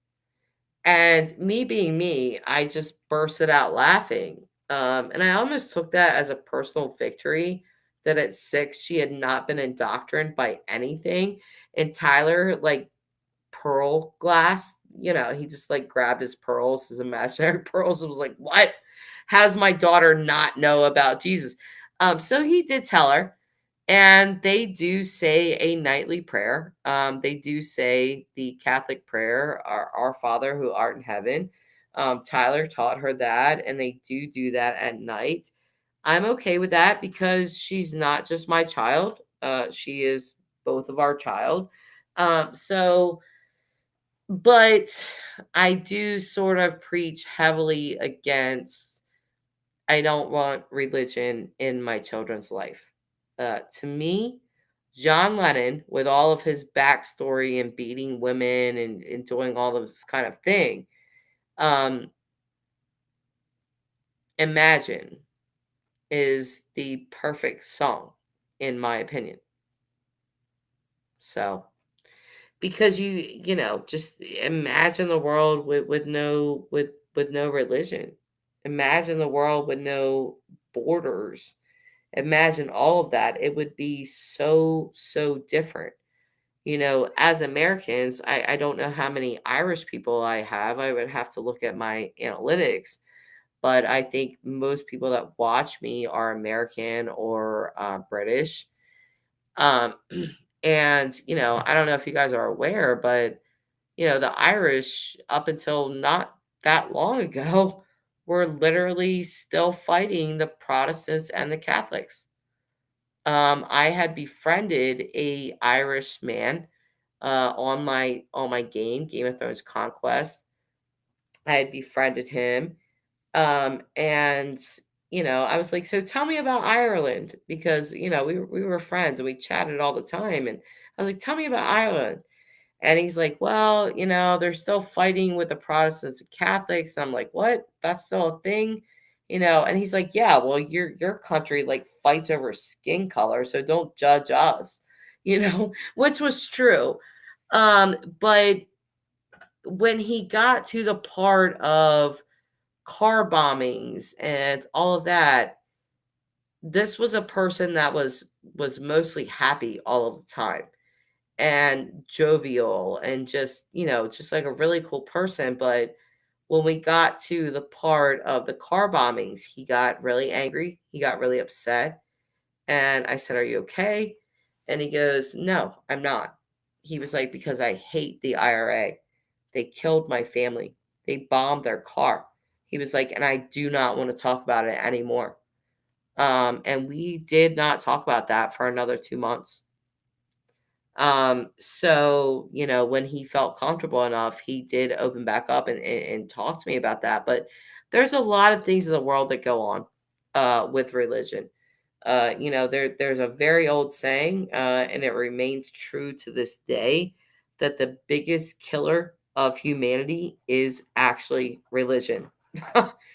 And me being me, I just bursted out laughing. And I almost took that as a personal victory that at 6 she had not been indoctrined by anything. And Tyler, like pearl glass, he just like grabbed his pearls, his imaginary pearls, and was like, "What? How does my daughter not know about Jesus?" So he did tell her, and they do say a nightly prayer. They do say the Catholic prayer, Our Father who art in heaven. Tyler taught her that, and they do that at night. I'm okay with that because she's not just my child. She is both of our child. So, but I do sort of preach heavily against, I don't want religion in my children's life. To me, John Lennon, with all of his backstory and beating women and doing all of this kind of thing, um, Imagine is the perfect song, in my opinion. So, because just imagine the world with no religion. Imagine the world with no borders. Imagine all of that. It would be so different. As Americans, I don't know how many Irish people I have. I would have to look at my analytics, but I think most people that watch me are American or British. Um, and I don't know if you guys are aware, but the Irish, up until not that long ago, were literally still fighting the Protestants and the Catholics. I had befriended a Irish man on my Game of Thrones Conquest. I had befriended him, and I was like, "So tell me about Ireland," because we were friends and we chatted all the time, and I was like, "Tell me about Ireland." And he's like, "Well, they're still fighting with the Protestants and Catholics." And I'm like, "What? That's still a thing?" And he's like, "Yeah, well, your country like fights over skin color, so don't judge us." Which was true. But when he got to the part of car bombings and all of that, this was a person that was mostly happy all of the time and jovial and just like a really cool person. But when we got to the part of the car bombings, he got really angry. He got really upset. And I said, "Are you okay?" And he goes, "No, I'm not." He was like, "Because I hate the IRA. They killed my family. They bombed their car." He was like, "And I do not want to talk about it anymore." And we did not talk about that for another 2 months. So, when he felt comfortable enough, he did open back up and talk to me about that. But there's a lot of things in the world that go on with religion. There's a very old saying, and it remains true to this day, that the biggest killer of humanity is actually religion.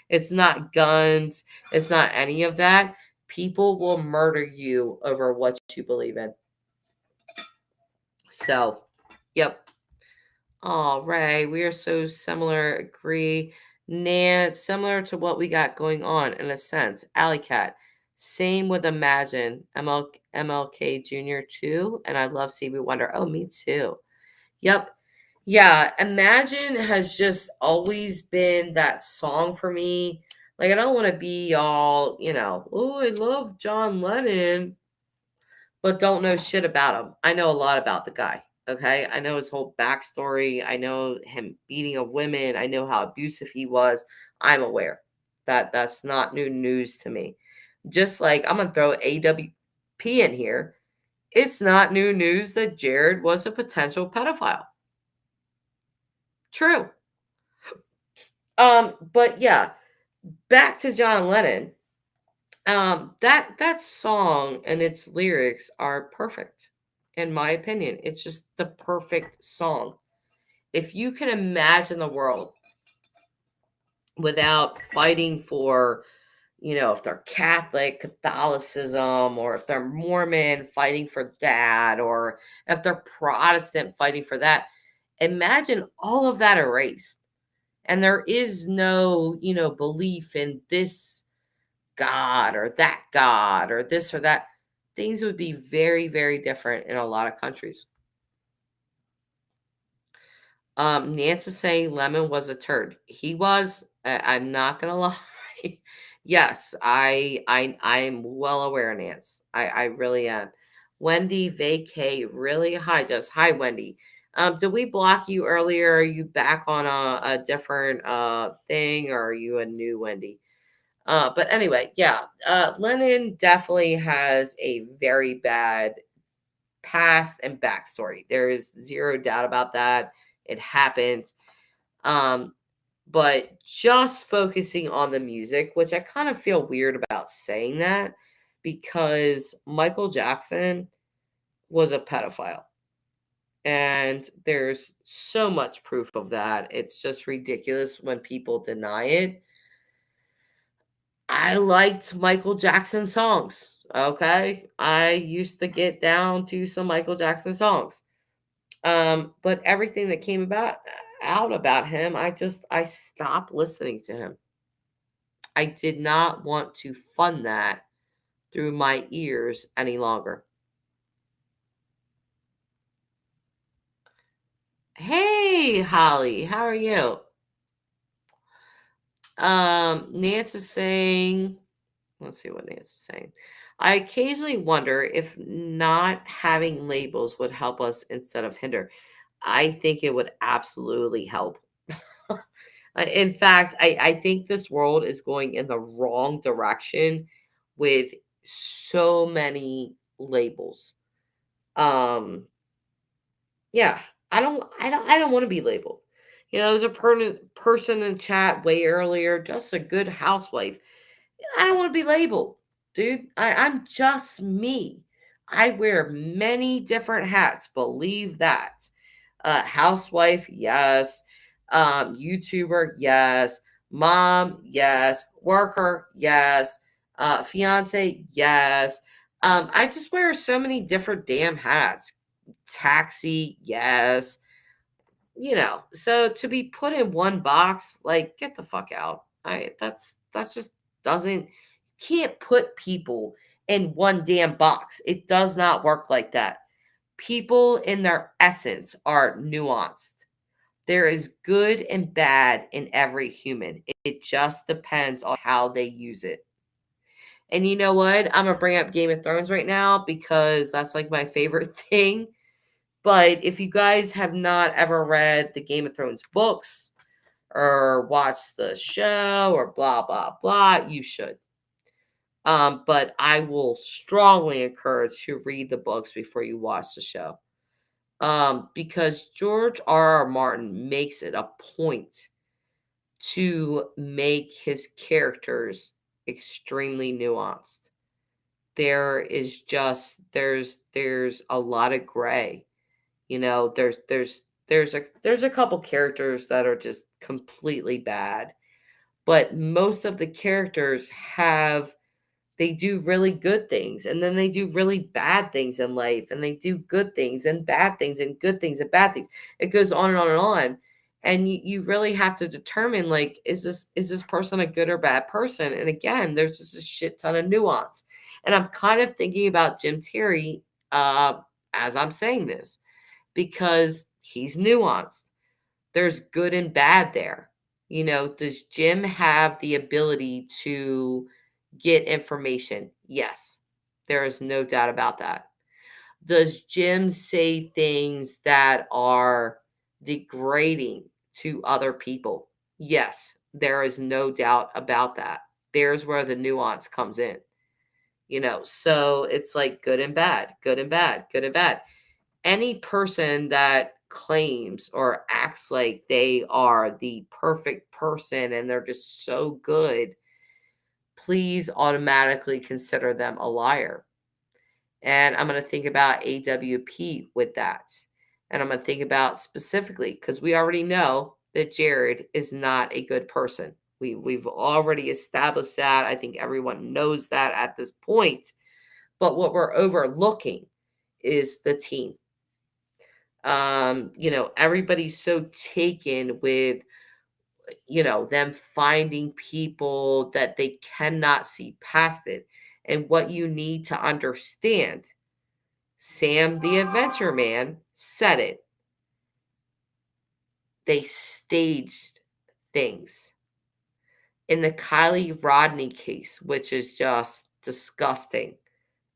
It's not guns, it's not any of that. People will murder you over what you believe in. So, yep. All right. We are so similar. Agree. Nance, similar to what we got going on in a sense. Alley Cat. Same with Imagine. MLK Jr. too. And I love Stevie Wonder. Oh, me too. Yep. Yeah. Imagine has just always been that song for me. Like, I don't want to be all, "Oh, I love John Lennon," but don't know shit about him. I know a lot about the guy. Okay. I know his whole backstory. I know him beating a woman. I know how abusive he was. I'm aware that that's not new news to me. Just like I'm going to throw AWP in here. It's not new news that Jared was a potential pedophile. True. But yeah, back to John Lennon. That song and its lyrics are perfect, in my opinion. It's just the perfect song. If you can imagine the world without fighting for, if they're Catholic, Catholicism, or if they're Mormon, fighting for that, or if they're Protestant, fighting for that, imagine all of that erased. And there is no, belief in this God or this or that. Things would be very, very different in a lot of countries. Nancy saying Lemon was a turd. He was. I'm not gonna lie. Yes, I'm well aware, Nance. I really am. Wendy vacay really hi, just hi Wendy. Did we block you earlier? Are you back on a different thing, or are you a new Wendy? But anyway, yeah, Lennon definitely has a very bad past and backstory. There is zero doubt about that. It happened. Um, but just focusing on the music, which I kind of feel weird about saying that because Michael Jackson was a pedophile. And there's so much proof of that. It's just ridiculous when people deny it. I liked Michael Jackson songs. Okay. I used to get down to some Michael Jackson songs. But everything that came out about him, I stopped listening to him. I did not want to fund that through my ears any longer. Hey, Holly, how are you? Nance is saying, let's see what Nance is saying. I occasionally wonder if not having labels would help us instead of hinder. I think it would absolutely help. In fact, I think this world is going in the wrong direction with so many labels. Yeah, I don't want to be labeled. There was a person in chat way earlier, just a good housewife. I don't want to be labeled, dude. I'm just me. I wear many different hats. Believe that. Housewife, yes. YouTuber, yes. Mom, yes. Worker, yes. Fiance, yes. I just wear so many different damn hats. Taxi, yes. So to be put in one box, like, get the fuck out. That's just doesn't can't put people in one damn box. It does not work like that. People in their essence are nuanced. There is good and bad in every human. It just depends on how they use it. And you know what? I'm gonna bring up Game of Thrones right now because that's like my favorite thing. But if you guys have not ever read the Game of Thrones books or watched the show or blah blah blah, you should. But I will strongly encourage you to read the books before you watch the show. Because George R. R. Martin makes it a point to make his characters extremely nuanced. There's a lot of gray. There's a couple characters that are just completely bad, but most of the characters they do really good things, and then they do really bad things in life, and they do good things and bad things and good things and bad things. It goes on and on and on. And you really have to determine, like, is this person a good or bad person? And again, there's just a shit ton of nuance. And I'm kind of thinking about Jim Terry as I'm saying this because he's nuanced. There's good and bad there. Does Jim have the ability to get information? Yes, there is no doubt about that. Does Jim say things that are degrading to other people? Yes, there is no doubt about that. There's where the nuance comes in. So it's like good and bad, good and bad, good and bad. Any person that claims or acts like they are the perfect person and they're just so good, please automatically consider them a liar. And I'm going to think about AWP with that. And I'm going to think about specifically, because we already know that Jared is not a good person. We've already established that. I think everyone knows that at this point. But what we're overlooking is the team. Everybody's so taken with, them finding people that they cannot see past it. And what you need to understand, Sam the Adventure Man said it. They staged things. In the Kylie Rodney case, which is just disgusting,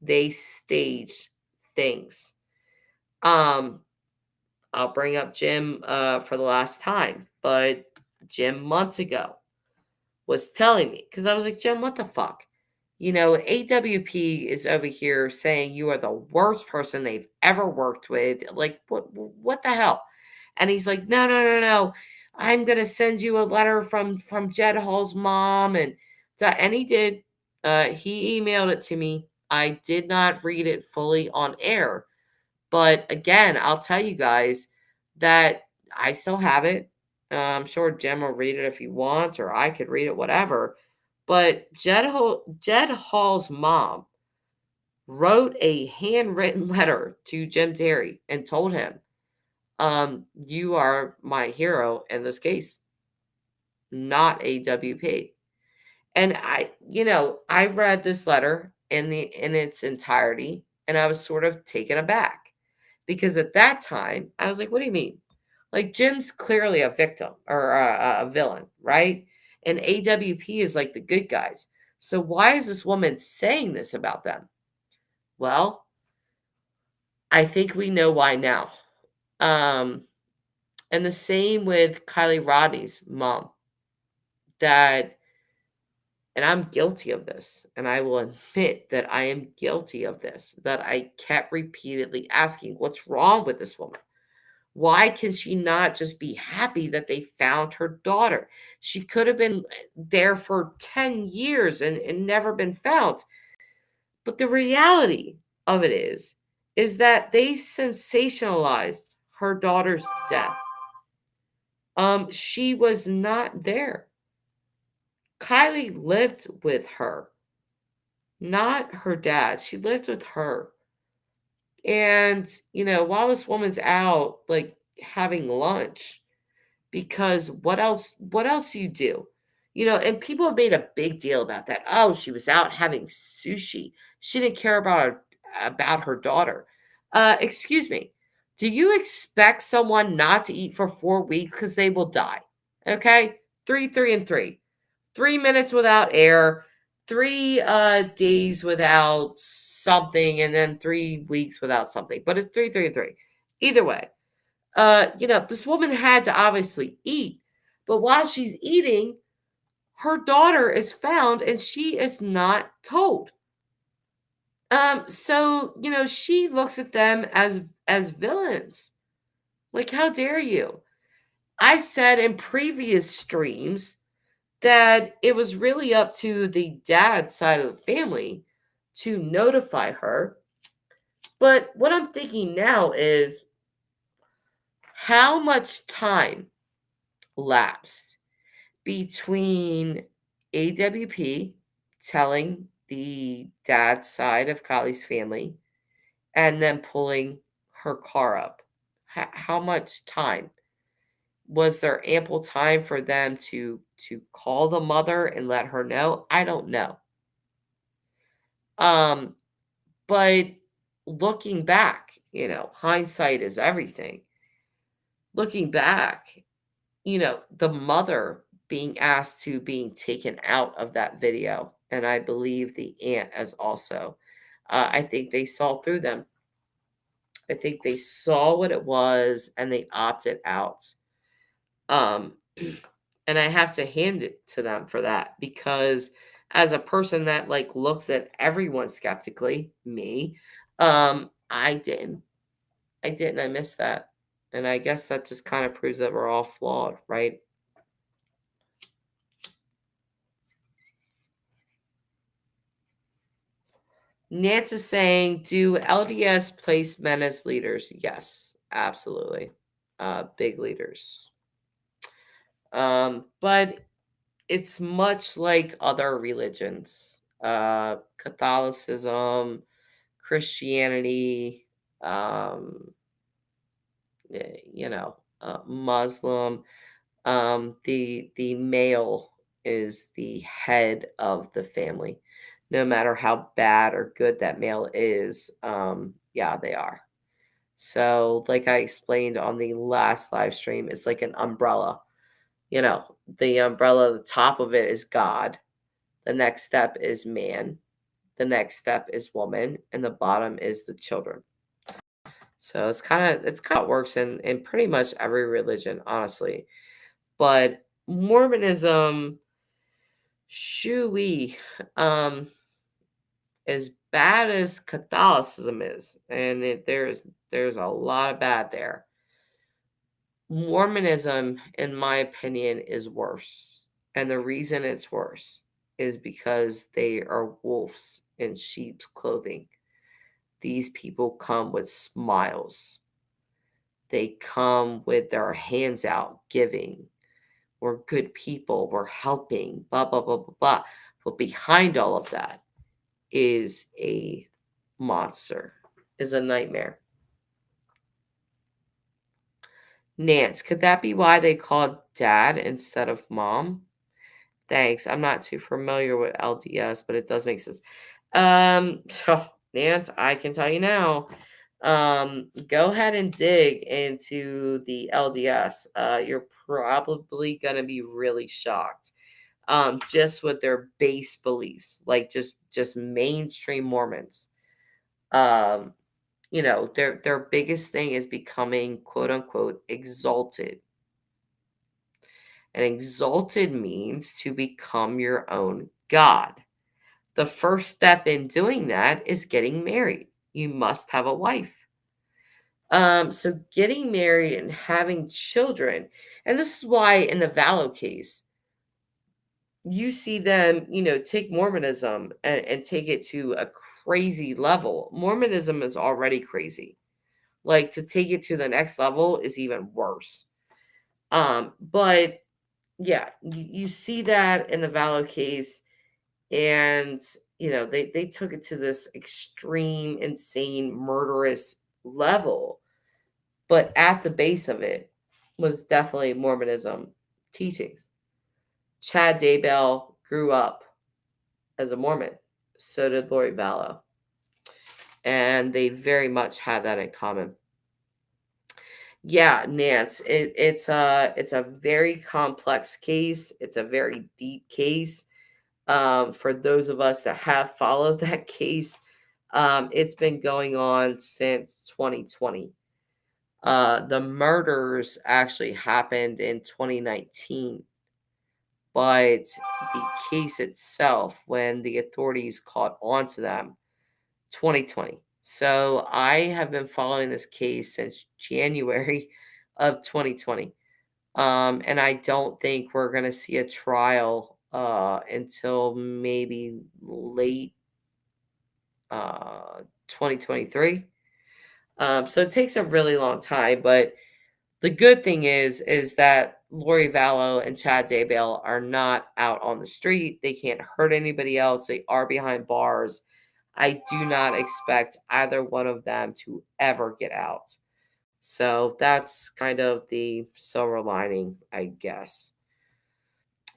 they staged things. I'll bring up Jim for the last time, but Jim months ago was telling me, because I was like, Jim, what the fuck? AWP is over here saying you are the worst person they've ever worked with. Like, what the hell? And he's like, no, no, no, no. I'm gonna send you a letter from Jed Hall's mom, and he did. He emailed it to me. I did not read it fully on air, but again, I'll tell you guys that I still have it. I'm sure Jim will read it if he wants, or I could read it, whatever. But Jed Hall's mom wrote a handwritten letter to Jim Terry and told him, you are my hero in this case, not AWP. And I read this letter in its entirety, and I was sort of taken aback. Because at that time, I was like, what do you mean? Like, Jim's clearly a victim or a villain, right? And AWP is like the good guys. So why is this woman saying this about them? Well, I think we know why now. And the same with Kylie Rodney's mom. And I'm guilty of this, and I will admit that I am guilty of this, that I kept repeatedly asking, what's wrong with this woman? Why can she not just be happy that they found her daughter? She could have been there for 10 years and never been found. But the reality of it is that they sensationalized her daughter's death. She was not there. Kylie lived with her, not her dad. She lived with her. And, while this woman's out, like, having lunch, because what else do you do? And people have made a big deal about that. Oh, she was out having sushi. She didn't care about her daughter. Excuse me. Do you expect someone not to eat for 4 weeks because they will die? Okay? 3, 3, and 3. 3 minutes without air, 3 days without something, and then 3 weeks without something. But it's 3, 3, and 3. Either way. This woman had to obviously eat, but while she's eating, her daughter is found and she is not told. So, she looks at them as villains. Like, how dare you? I've said in previous streams that it was really up to the dad's side of the family to notify her. But what I'm thinking now is, how much time lapsed between AWP telling the dad's side of Kylie's family and then pulling her car up? How much time? Was there ample time for them to call the mother and let her know? I don't know. But looking back, hindsight is everything. Looking back, the mother being asked to being taken out of that video, and I believe the aunt as also. I think they saw through them. I think they saw what it was and they opted out. Um, and I have to hand it to them for that, because as a person that like looks at everyone skeptically, me, I didn't. I missed that. And I guess that just kind of proves that we're all flawed, right? Nance is saying, do LDS place men as leaders? Yes, absolutely. Big leaders. But it's much like other religions. Catholicism, Christianity, um, Muslim. The male is the head of the family, no matter how bad or good that male is. Yeah, they are. So, like I explained on the last live stream, it's like an umbrella. The umbrella, the top of it is God. The next step is man. The next step is woman, and the bottom is the children. So it's kind of how it works in pretty much every religion, honestly. But Mormonism, shooey, as bad as Catholicism is, and there's a lot of bad there. Mormonism, in my opinion, is worse. And the reason it's worse is because they are wolves in sheep's clothing. These people come with smiles. They come with their hands out giving. We're good people. We're helping, blah, blah, blah, blah, blah. But behind all of that is a monster, is a nightmare. Nance, could that be why they called dad instead of mom? Thanks. I'm not too familiar with LDS, but it does make sense. Nance, I can tell you now. Go ahead and dig into the LDS. You're probably gonna be really shocked. Just with their base beliefs, like just mainstream Mormons. Um, their biggest thing is becoming quote unquote exalted. And exalted means to become your own God. The first step in doing that is getting married. You must have a wife. So getting married and having children, and this is why in the Vallow case, you see them, take Mormonism and take it to a crazy level. Mormonism is already crazy. Like to take it to the next level is even worse. But yeah, you see that in the Vallow case, and they took it to this extreme, insane, murderous level. But at the base of it was definitely Mormonism teachings. Chad Daybell grew up as a Mormon. So did Lori Vallow. And they very much had that in common. Yeah, Nance, it's a very complex case. It's a very deep case. For those of us that have followed that case, it's been going on since 2020. The murders actually happened in 2019, but the case itself, when the authorities caught on to them, 2020. So I have been following this case since January of 2020. And I don't think we're going to see a trial until maybe late 2023. So it takes a really long time, but the good thing is that Lori Vallow and Chad Daybell are not out on the street. They can't hurt anybody else. They are behind bars. I do not expect either one of them to ever get out. So that's kind of the silver lining, I guess.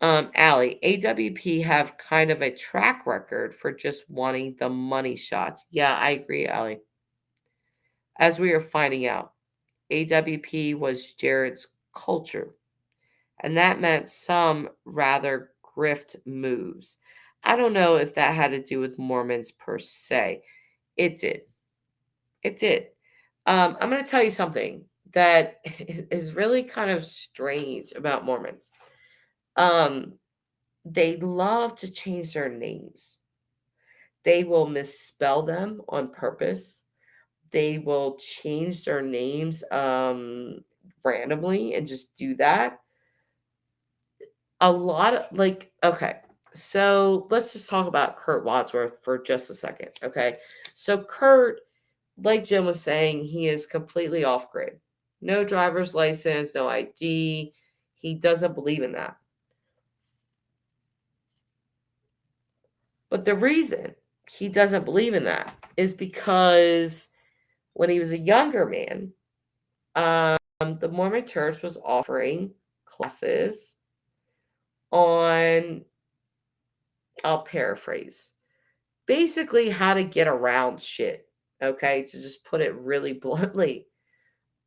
Allie, AWP have kind of a track record for just wanting the money shots. Yeah, I agree, Allie. As we are finding out, AWP was Jared's culture, and that meant some rather grift moves. I don't know if that had to do with Mormons per se. It did. It did. I'm going to tell you something that is really kind of strange about Mormons. They love to change their names. They will misspell them on purpose. They will change their names randomly and just do that. A lot of okay. So let's just talk about Kurt Wadsworth for just a second. Okay. So Kurt, like Jim was saying, he is completely off grid. No driver's license, no ID. He doesn't believe in that. But the reason he doesn't believe in that is because when he was a younger man, the Mormon church was offering classes on, I'll paraphrase, basically how to get around shit. Okay, to just put it really bluntly.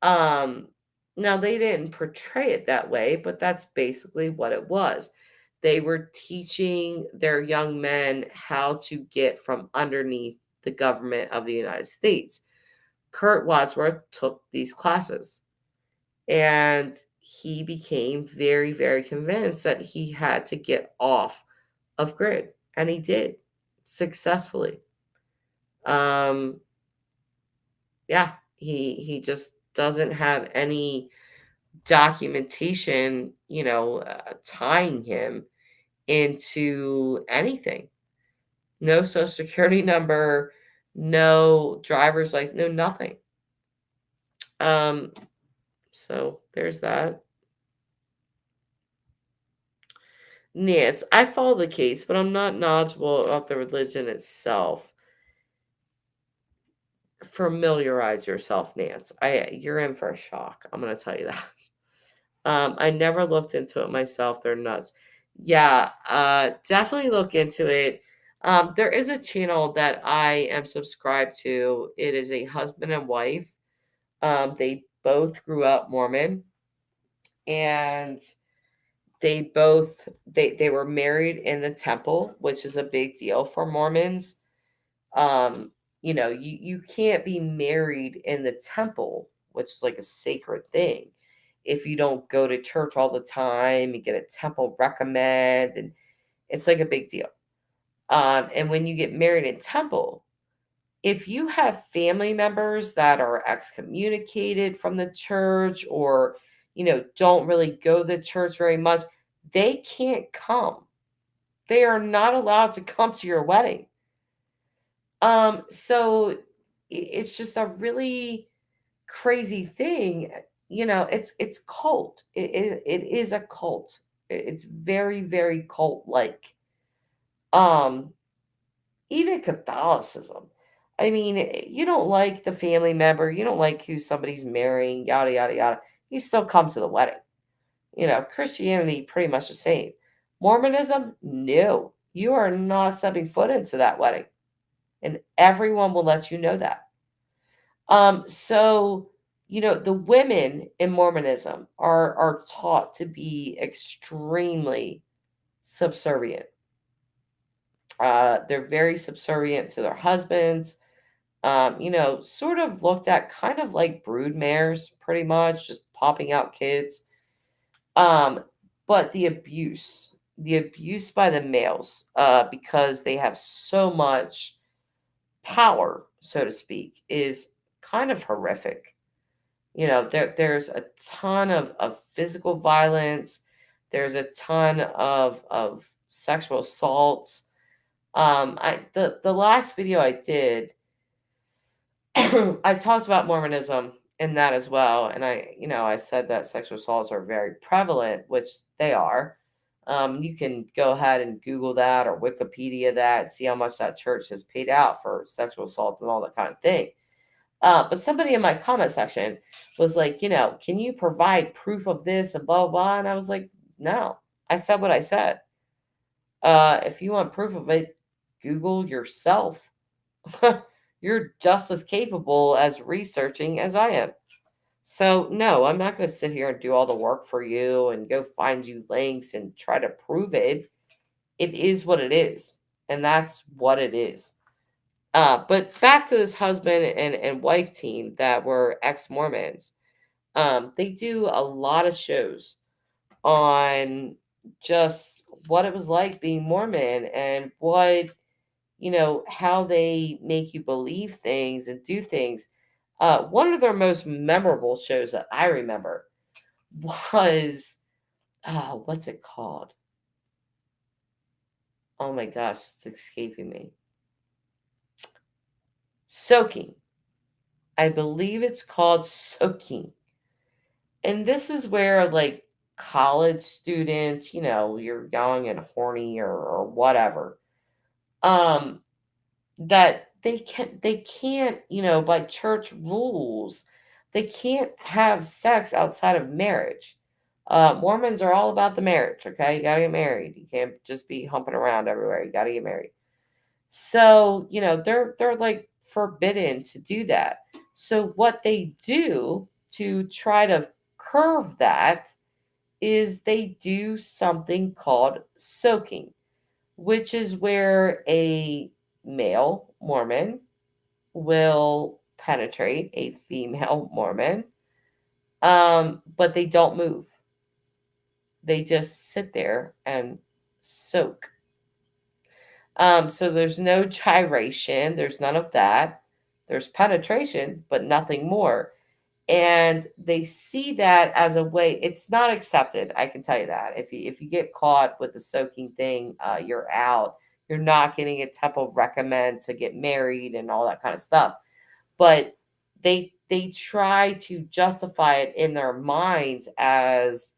Um, Now they didn't portray it that way, but that's basically what it was. They were teaching their young men how to get from underneath the government of the United States. Kurt Wadsworth took these classes and he became very, very convinced that he had to get off of grid, and he did successfully. Um, yeah, he just doesn't have any documentation, tying him into anything. No social security number, no driver's license, no nothing. So there's that. Nance, I follow the case, but I'm not knowledgeable about the religion itself. Familiarize yourself, Nance. You're in for a shock. I'm gonna tell you that. I never looked into it myself. They're nuts. Yeah, definitely look into it. There is a channel that I am subscribed to. It is a husband and wife. They both grew up Mormon, and they were married in the temple, which is a big deal for Mormons. You can't be married in the temple, which is like a sacred thing, if you don't go to church all the time and get a temple recommend, and it's like a big deal. And when you get married in temple, if you have family members that are excommunicated from the church, or don't really go to the church very much, they can't come. They are not allowed to come to your wedding. So it's just a really crazy thing. It's cult. It is a cult. It's very, very cult like. Um, Even Catholicism. I mean, you don't like the family member, you don't like who somebody's marrying, yada yada yada. You still come to the wedding. Christianity pretty much the same. Mormonism, no. You are not stepping foot into that wedding. And everyone will let you know that. So the women in Mormonism are taught to be extremely subservient. They're very subservient to their husbands. Sort of looked at kind of like brood mares, pretty much, just popping out kids. But the abuse by the males, because they have so much power, so to speak, is kind of horrific. There's a ton of physical violence. There's a ton of sexual assaults. The last video I did, I talked about Mormonism in that as well, and I said that sexual assaults are very prevalent, which they are. You can go ahead and Google that or Wikipedia that, see how much that church has paid out for sexual assaults and all that kind of thing. But somebody in my comment section was like, can you provide proof of this and blah, blah, blah? And I was like, no, I said what I said. If you want proof of it, Google yourself. You're just as capable as researching as I am. So, no, I'm not going to sit here and do all the work for you and go find you links and try to prove it. It is what it is. And that's what it is. But back to this husband and wife team that were ex-Mormons. They do a lot of shows on just what it was like being Mormon and what, how they make you believe things and do things. One of their most memorable shows that I remember was, what's it called? Oh my gosh, it's escaping me. Soaking. I believe it's called Soaking. And this is where, like, college students, you're young and horny or whatever, that they can't, by church rules, they can't have sex outside of marriage. Mormons are all about the marriage, okay? You gotta get married. You can't just be humping around everywhere. You gotta get married. So, they're like forbidden to do that. So what they do to try to curve that is they do something called soaking, which is where a male Mormon will penetrate a female Mormon, but they don't move. They just sit there and soak. So there's no gyration, there's none of that. There's penetration, but nothing more. And they see that as a way. It's not accepted, I can tell you that. If you get caught with the soaking thing, you're out. You're not getting a temple recommend to get married and all that kind of stuff. But they try to justify it in their minds as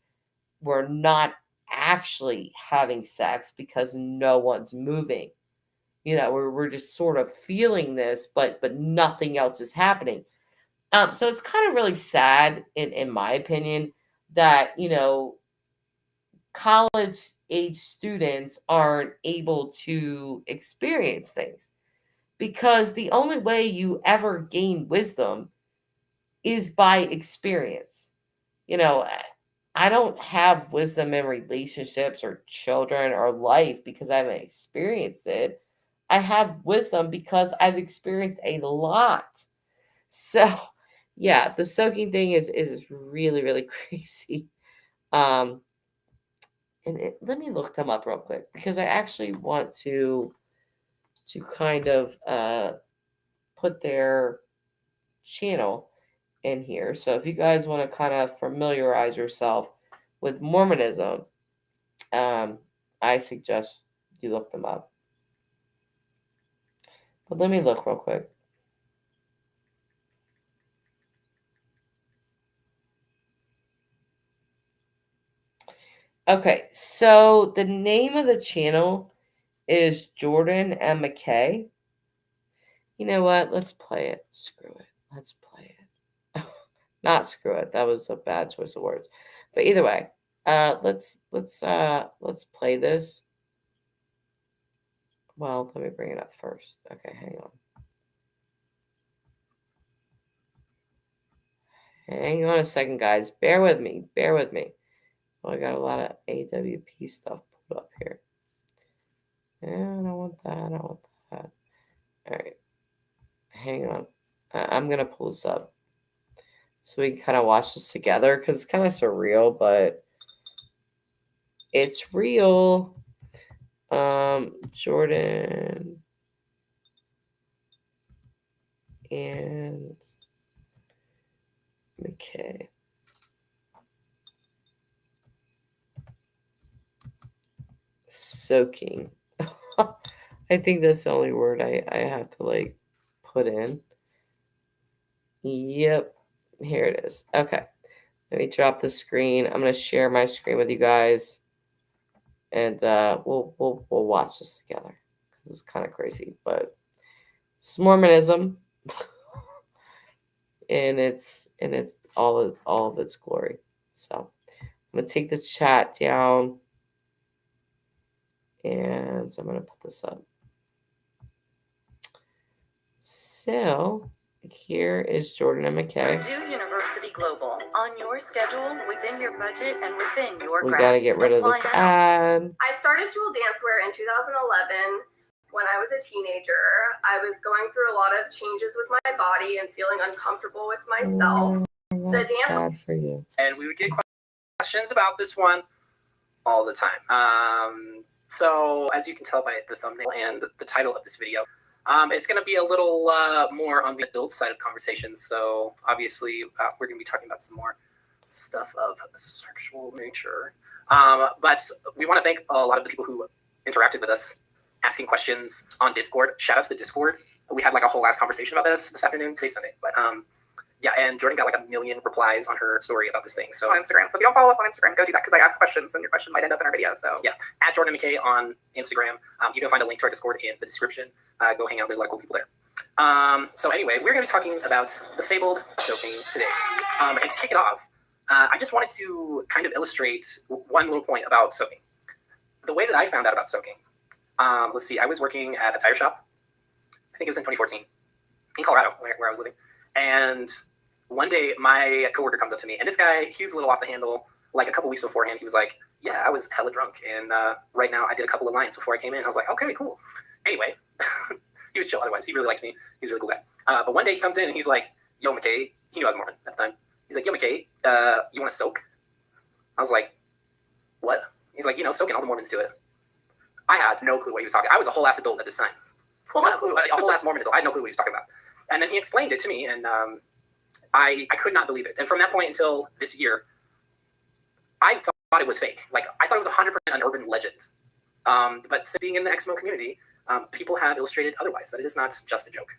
we're not actually having sex because no one's moving. We're just sort of feeling this, but nothing else is happening. So it's kind of really sad, in my opinion, that college age students aren't able to experience things, because the only way you ever gain wisdom is by experience. You know, I don't have wisdom in relationships or children or life because I haven't experienced it. I have wisdom because I've experienced a lot. So, yeah, the soaking thing is really, really crazy. Um, let me look them up real quick because I actually want to kind of put their channel in here. So if you guys want to kind of familiarize yourself with Mormonism, I suggest you look them up. But let me look real quick. Okay, so the name of the channel is Jordan and McKay. You know what? Let's play it. Screw it. Let's play it. Not screw it. That was a bad choice of words. But either way, let's play this. Well, let me bring it up first. Okay, hang on. Hang on a second, guys. Bear with me. Bear with me. Oh, I got a lot of AWP stuff put up here. Yeah, I don't want that. I don't want that. All right. Hang on. I'm going to pull this up so we can kind of watch this together because it's kind of surreal, but it's real. Jordan and McKay. Soaking. I think that's the only word I have to like put in. Yep. Here it is. Okay. Let me drop the screen. I'm gonna share my screen with you guys, and we'll watch this together. This is kind of crazy, but it's Mormonism, and it's all of its glory. So I'm gonna take the chat down, and I'm gonna put this up. So here is Jordan and McKay. Purdue University Global, on your schedule, within your budget, and within your We grasp. gotta get rid of this ad. I started Jewel Dancewear in 2011. When I was a teenager, I was going through a lot of changes with my body and feeling uncomfortable with myself. That's sad for you. And we would get questions about this one all the time. So as you can tell by the thumbnail and the title of this video, it's going to be a little more on the adult side of conversations. So obviously we're going to be talking about some more stuff of a sexual nature. But we want to thank a lot of the people who interacted with us, asking questions on Discord. Shout out to the Discord. We had like a whole ass conversation about this afternoon. Today's Sunday. But yeah, and Jordan got like 1 million replies on her story about this thing. So on Instagram. So if you don't follow us on Instagram, go do that because I ask questions and your question might end up in our video. So yeah, at Jordan McKay on Instagram. You can find a link to our Discord in the description. Go hang out. There's a lot of cool people there. So anyway, we're going to be talking about the fabled soaking today. And to kick it off, I just wanted to kind of illustrate one little point about soaking. The way that I found out about soaking. Let's see. I was working at a tire shop. I think it was in 2014 in Colorado, where I was living. And one day, my coworker comes up to me, and this guy, he was a little off the handle. Like a couple weeks beforehand, he was like, "Yeah, I was hella drunk, and right now I did a couple of lines before I came in." I was like, "Okay, cool." Anyway, he was chill. Otherwise, he really liked me. He was a really cool guy. But one day he comes in and he's like, "Yo, McKay," he knew I was Mormon at the time. He's like, "Yo, McKay, you want to soak?" I was like, "What?" He's like, "Soaking. All the Mormons do it." I had no clue what he was talking. I was a whole ass adult at this time. No clue. A whole ass Mormon adult. I had no clue what he was talking about. And then he explained it to me, and I could not believe it. And from that point until this year, I thought it was fake. Like, I thought it was 100% an urban legend. But being in the Exmo community, people have illustrated otherwise, that it is not just a joke.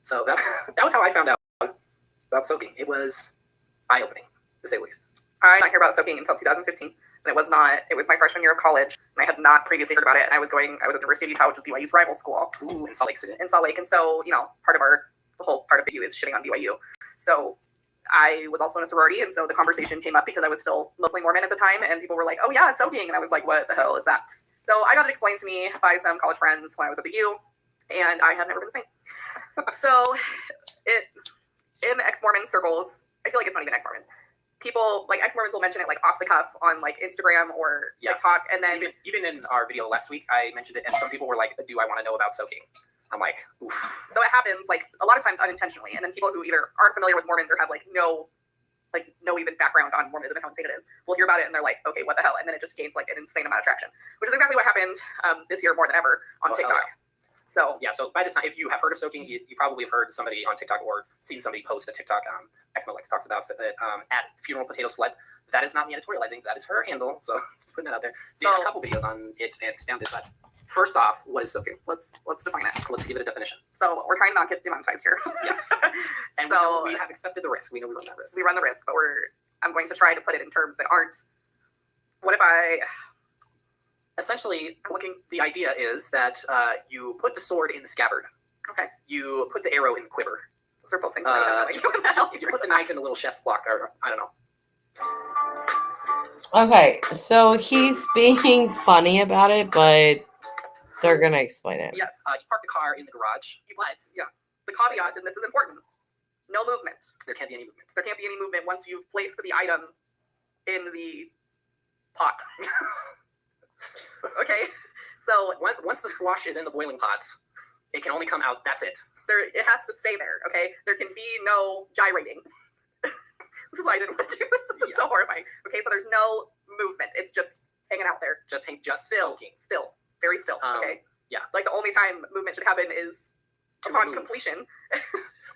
So that was how I found out about soaking. It was eye-opening, to say the least. I did not hear about soaking until 2015. And it was my freshman year of college. And I had not previously heard about it. And I was at the University of Utah, which is BYU's rival school. Ooh, in Salt Lake City. In Salt Lake. And so, the whole part of BYU is shitting on BYU. So I was also in a sorority. And so the conversation came up because I was still mostly Mormon at the time. And people were like, "Oh yeah, soaking." And I was like, "What the hell is that?" So I got it explained to me by some college friends when I was at the U. And I had never been the same. So in ex-Mormon circles, I feel like it's not even ex-Mormons. People like ex-Mormons will mention it like off the cuff on like Instagram or TikTok, and then even in our video last week, I mentioned it, and some people were like, "Do I want to know about soaking?" I'm like, oof. So it happens like a lot of times unintentionally, and then people who either aren't familiar with Mormons or have like no even background on Mormonism and how insane it is will hear about it and they're like, "Okay, what the hell?" And then it just gains like an insane amount of traction, which is exactly what happened this year more than ever on TikTok. So by this time, if you have heard of soaking, you probably have heard somebody on TikTok or seen somebody post a TikTok. Exmolex talks about it at Funeral Potato Slut. That is not me editorializing. That is her handle. So just putting that out there. So a couple videos on it and expounded. But first off, what is soaking? Let's define it. Let's give it a definition. So we're trying to not get demonetized here. Yeah. And so we have accepted the risk. We know we run that risk. We run the risk, but I'm going to try to put it in terms that aren't. What if Essentially, the idea is that you put the sword in the scabbard. Okay. You put the arrow in the quiver. Those are both things. You put the knife in the little chef's block, or I don't know. Okay, so he's being funny about it, but they're going to explain it. Yes. You park the car in the garage. The caveat, and this is important, no movement. There can't be any movement. There can't be any movement once you've placed the item in the pot. Okay, so once the squash is in the boiling pot, it can only come out. That's it. It has to stay there. Okay, there can be no gyrating. This is why I didn't want to do this. This is so horrifying. Okay, so there's no movement. It's just hanging out there. Just still, soaking. Still, very still. Okay. Yeah. Like the only time movement should happen is upon completion.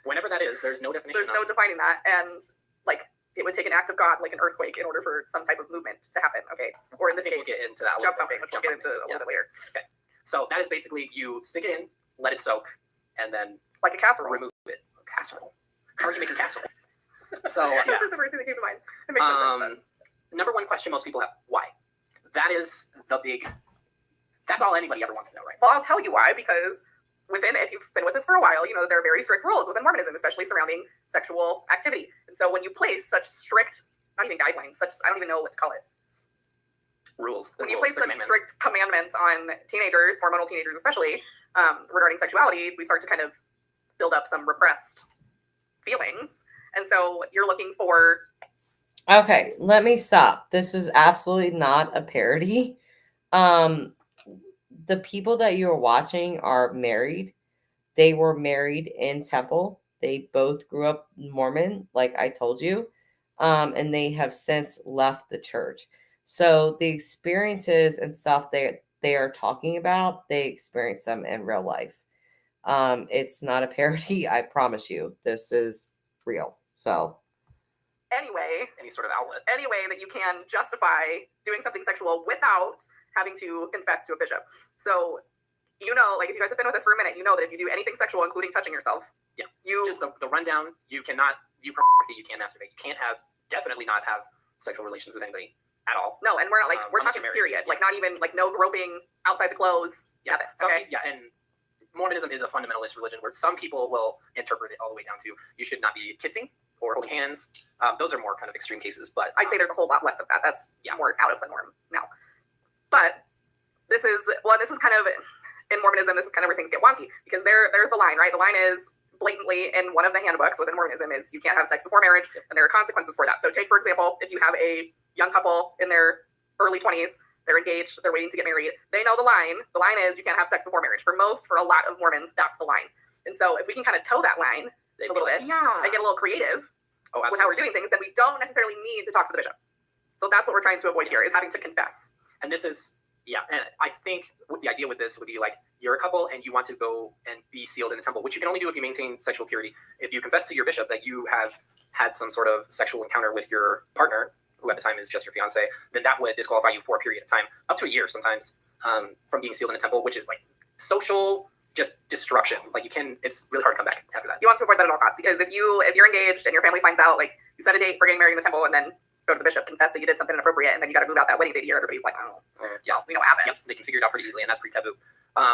Whenever that is, there's no definition. There's no defining that, and like. It would take an act of God, like an earthquake, in order for some type of movement to happen. Okay, or in this case, we'll get into that. Jump pumping, which we'll get into a little bit later. Okay, so that is basically you stick it in, let it soak, and then like a casserole, remove it. Casserole. How are you making casserole? So yeah. This is the first thing that came to mind. It makes no sense. Number one question most people have: why? That is the big. That's all anybody ever wants to know, right? Well, I'll tell you why. Because if you've been with us for a while, there are very strict rules within Mormonism, especially surrounding sexual activity. And so when you place such strict, not even guidelines, I don't even know what to call it. Rules. When you place such strict commandments on teenagers, hormonal teenagers especially, regarding sexuality, we start to kind of build up some repressed feelings. And so you're looking for... Okay, let me stop. This is absolutely not a parody. the people that you're watching are married. They were married in temple. They both grew up Mormon, like I told you, and they have since left the church. So the experiences and stuff they are talking about, they experience them in real life. It's not a parody, I promise you. This is real. So Anyway, Any sort of outlet. any way that you can justify doing something sexual without having to confess to a bishop. So, you know, like if you guys have been with us for a minute, you know that if you do anything sexual, including touching yourself, Yeah. you Just the rundown. You cannot view pornography. You can't masturbate. You can't definitely not have sexual relations with anybody at all. no, and we're not like we're unless talking you're married. period, Yeah. like not even like no groping outside the clothes. Yeah. Nothing. Okay. Yeah, and Mormonism is a fundamentalist religion where some people will interpret it all the way down to you should not be kissing or holding hands. Those are more kind of extreme cases, but I'd say there's a whole lot less of that. That's more out of the norm now. But this is kind of in Mormonism. This is kind of where things get wonky because there's the line, right? The line is blatantly in one of the handbooks within Mormonism is you can't have sex before marriage, and there are consequences for that. So take for example, if you have a young couple in their early 20s, they're engaged, they're waiting to get married. They know the line. The line is you can't have sex before marriage. For a lot of Mormons, that's the line. And so if we can kind of toe that line a little bit, yeah, and get a little creative oh, with how we're doing things, then we don't necessarily need to talk to the bishop. So that's what we're trying to avoid here is having to confess. And this is, and I think the idea with this would be like, you're a couple and you want to go and be sealed in the temple, which you can only do if you maintain sexual purity. If you confess to your bishop that you have had some sort of sexual encounter with your partner, who at the time is just your fiance, then that would disqualify you for a period of time, up to a year sometimes, from being sealed in a temple, which is like social just destruction. Like it's really hard to come back after that. You want to avoid that at all costs because if you're engaged and your family finds out, like you set a date for getting married in the temple and then go to the bishop, confess that you did something inappropriate, and then you got to move out that wedding day year, everybody's like, oh, Yeah, we know what happened. yes, they can figure it out pretty easily, and that's pretty taboo.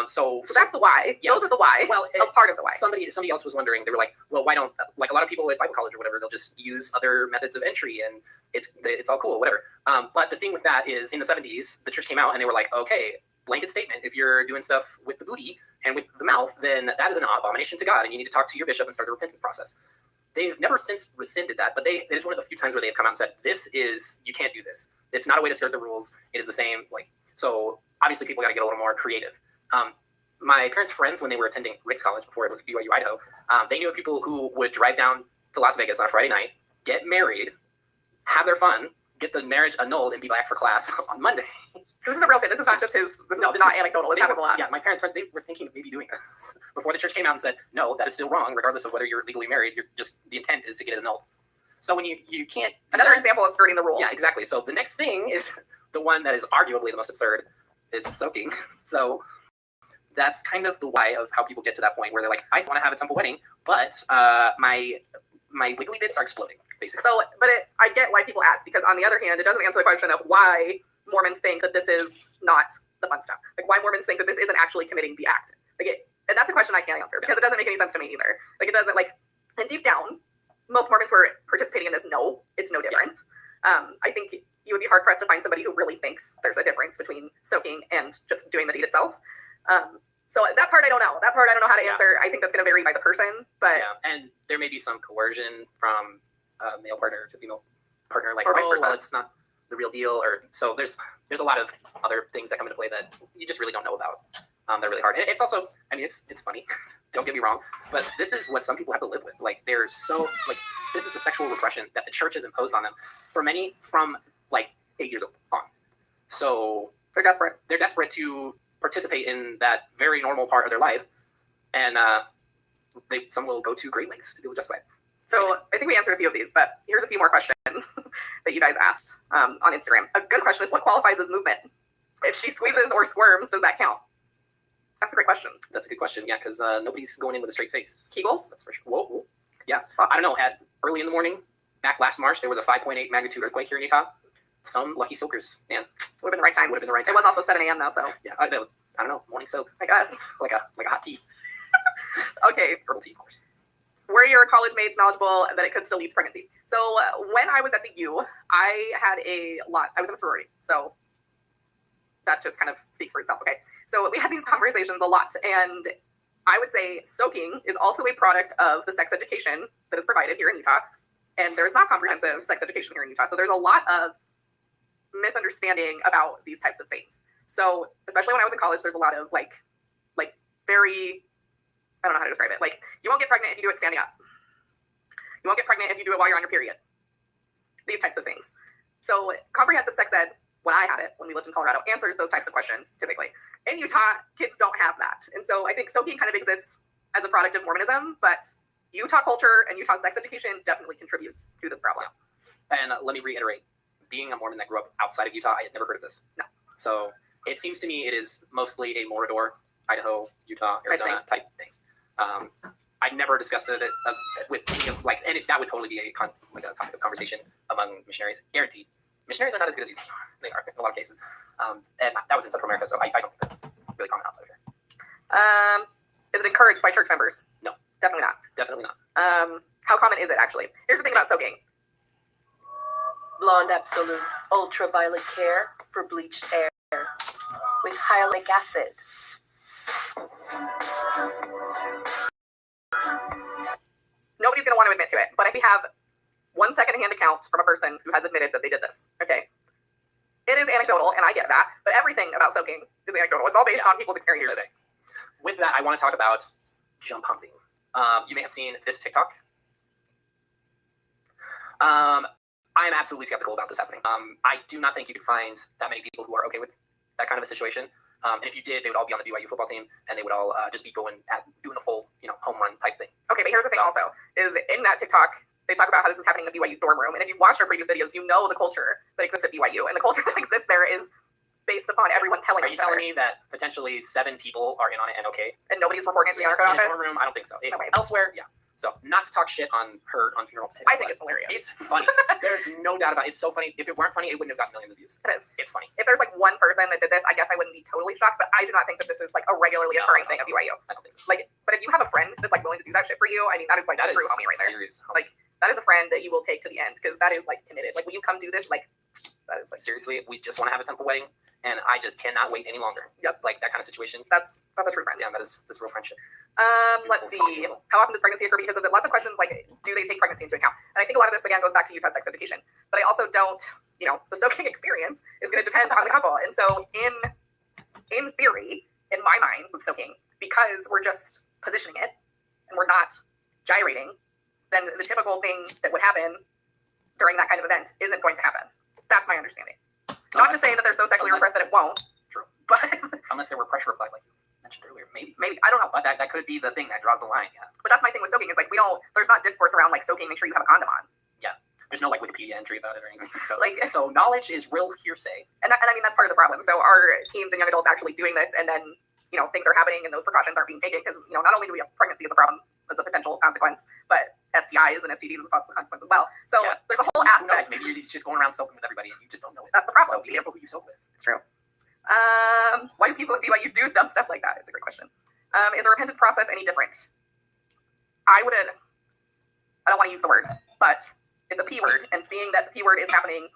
So that's the why. Yeah. Those are the why. Well, a part of the why. Somebody else was wondering. They were like, "Well, why don't like a lot of people at Bible college or whatever? They'll just use other methods of entry, and it's all cool, whatever." But the thing with that is, in the 70s, the church came out and they were like, "Okay, blanket statement. If you're doing stuff with the booty and with the mouth, then that is an abomination to God, and you need to talk to your bishop and start the repentance process." They've never since rescinded that, but it is one of the few times where they have come out and said, you can't do this. It's not a way to skirt the rules. It is the same. So obviously people got to get a little more creative. My parents' friends, when they were attending Rick's College before it was BYU Idaho, they knew of people who would drive down to Las Vegas on a Friday night, get married, have their fun, get the marriage annulled, and be back for class on Monday. This is a real thing. This is not just not anecdotal. This happens a lot. Yeah, my parents' friends, they were thinking of maybe doing this before the church came out and said, no, that is still wrong, regardless of whether you're legally married. The intent is to get it annulled. So when you can't... Another example of skirting the rule. Yeah, exactly. So the next thing is the one that is arguably the most absurd, is soaking. So that's kind of the why of how people get to that point where they're like, I just want to have a temple wedding, but my wiggly bits are exploding, basically. So, I get why people ask, because on the other hand, it doesn't answer the question of why Mormons think that this is not the fun stuff. Like why Mormons think that this isn't actually committing the act. And that's a question I can't answer because it doesn't make any sense to me either. It doesn't and deep down, most Mormons who are participating in this know it's no different. Yeah. I think you would be hard pressed to find somebody who really thinks there's a difference between soaking and just doing the deed itself. So that part I don't know. That part I don't know how to answer. I think that's going to vary by the person. But and there may be some coercion from a male partner to female partner, or vice versa. Well, it's not the real deal, or so there's a lot of other things that come into play that you just really don't know about. They're really hard. And it's also, it's funny. Don't get me wrong, but this is what some people have to live with. This is the sexual repression that the church has imposed on them for many from 8 years old on. So they're desperate. They're desperate to participate in that very normal part of their life, and some will go to great lengths to be able to justify it. So I think we answered a few of these, but here's a few more questions that you guys asked on Instagram. A good question is, what qualifies as movement? If she squeezes or squirms, does that count? That's a great question. That's a good question, yeah, because nobody's going in with a straight face. Kegels? That's for sure. Whoa. Yeah, I don't know. Early in the morning, back last March, there was a 5.8 magnitude earthquake here in Utah. Some lucky soakers, man. Would have been the right time. It was also 7 a.m. though, so. Yeah, I don't know. Morning soak. I guess. Like a hot tea. Okay. Herbal tea, of course. Were your college mates knowledgeable that it could still lead to pregnancy? So when I was at the U, I had I was in a sorority, so that just kind of speaks for itself, okay? So we had these conversations a lot, and I would say soaking is also a product of the sex education that is provided here in Utah, and there's not comprehensive sex education here in Utah, so there's a lot of misunderstanding about these types of things. So especially when I was in college, there's a lot of like very, I don't know how to describe it. Like, you won't get pregnant if you do it standing up. You won't get pregnant if you do it while you're on your period. These types of things. So comprehensive sex ed, when I had it, when we lived in Colorado, answers those types of questions typically. In Utah, kids don't have that. And so I think soaking kind of exists as a product of Mormonism, but Utah culture and Utah sex education definitely contributes to this problem. And let me reiterate, being a Mormon that grew up outside of Utah, I had never heard of this. No. So it seems to me it is mostly a Morador, Idaho, Utah, Arizona type thing. I never discussed it with any of and that would totally be a topic of conversation among missionaries, guaranteed. Missionaries are not as good as you think they are in a lot of cases, and that was in Central America, so I don't think that's really common outside of here. Is it encouraged by church members? No, definitely not. Definitely not. How common is it actually? Here's the thing about soaking. Blonde Absolute Ultraviolet Care for bleached hair with hyaluronic acid. Nobody's going to want to admit to it, but if we have 1 second-hand account from a person who has admitted that they did this, okay? It is anecdotal, and I get that, but everything about soaking is anecdotal. It's all based on people's experiences. With that, I want to talk about jump humping. You may have seen this TikTok. I am absolutely skeptical about this happening. I do not think you could find that many people who are okay with that kind of a situation. And if you did, they would all be on the BYU football team, and they would all just be doing a full, home run type thing. Okay, but here's the thing also, is in that TikTok, they talk about how this is happening in the BYU dorm room. And if you've watched our previous videos, you know the culture that exists at BYU. And the culture that exists there is based upon everyone telling each other. Are you telling me that potentially 7 people are in on it and okay? And nobody's reporting it to the honor code in a office? dorm room, I don't think so. Okay. Elsewhere, yeah. So not to talk shit on her on funeral potatoes. I think it's hilarious. It's funny. There's no doubt about it. It's so funny. If it weren't funny, it wouldn't have gotten millions of views. It is. It's funny. If there's one person that did this, I guess I wouldn't be totally shocked, but I do not think that this is a regularly occurring thing at BYU. I don't think so. But if you have a friend that's willing to do that shit for you, I mean, that is that a true homie right there. Serious. That is a friend that you will take to the end, because that is committed. Will you come do this? That is seriously, we just want to have a temple wedding, and I just cannot wait any longer. Yep. That kind of situation. That's a true friend. Yeah, that's real friendship. Let's see. How often does pregnancy occur? Because of it, lots of questions do they take pregnancy into account? And I think a lot of this again goes back to Utah sex education. But I also don't, the soaking experience is going to depend on the couple. And so in theory, in my mind with soaking, because we're just positioning it and we're not gyrating, then the typical thing that would happen during that kind of event isn't going to happen. That's my understanding. Not to say that they're so sexually repressed that it won't. True. But unless there were pressure applied, like you mentioned earlier, maybe. I don't know. But that could be the thing that draws the line. Yeah. But that's my thing with soaking is there's not discourse around soaking. Make sure you have a condom on. Yeah. There's no Wikipedia entry about it or anything. So so knowledge is real hearsay. And I mean that's part of the problem. So our teens and young adults actually doing this, and then things are happening and those precautions aren't being taken because not only do we have pregnancy as a problem, as a potential consequence, but STIs and STDs as a possible consequence as well. So there's a whole aspect. Maybe you're just going around soaking with everybody and you just don't know it. That's the problem. So be careful who you soak with. It's true. Why do people at BYU do dumb stuff like that? It's a great question. Is the repentance process any different? I don't want to use the word, but it's a P word, and being that the P word is happening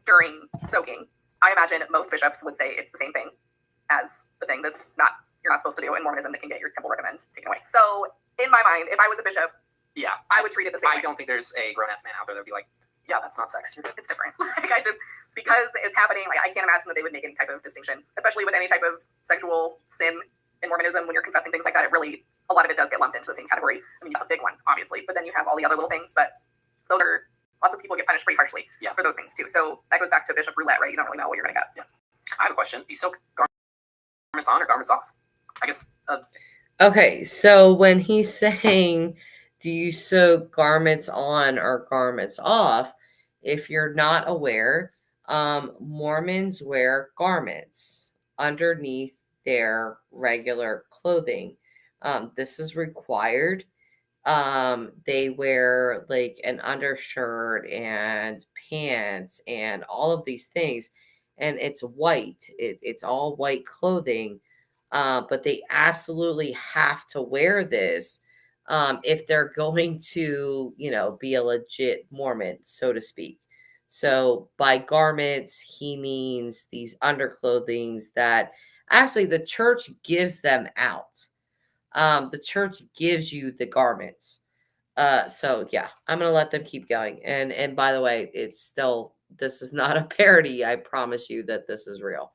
during soaking, I imagine most bishops would say it's the same thing as the thing you're not supposed to do in Mormonism that can get your temple recommend taken away. So in my mind, if I was a bishop, I would treat it the same way. I don't think there's a grown-ass man out there that would be like, yeah, that's not sex. It's different. Because it's happening, I can't imagine that they would make any type of distinction, especially with any type of sexual sin in Mormonism. When you're confessing things like that, a lot of it does get lumped into the same category. I mean, you have the big one, obviously, but then you have all the other little things, but lots of people get punished pretty harshly for those things too. So that goes back to Bishop Roulette, right? You don't really know what you're going to get. Yeah. I have a question. Do you soak garments on or garments off? I guess. Okay, so when he's saying, do you sew garments on or garments off? If you're not aware, Mormons wear garments underneath their regular clothing. This is required. They wear an undershirt and pants and all of these things, and it's white. It's all white clothing. But they absolutely have to wear this if they're going to, be a legit Mormon, so to speak. So by garments, he means these underclothings that actually the church gives them out. The church gives you the garments. So yeah, I'm going to let them keep going. And by the way, this is not a parody. I promise you that this is real.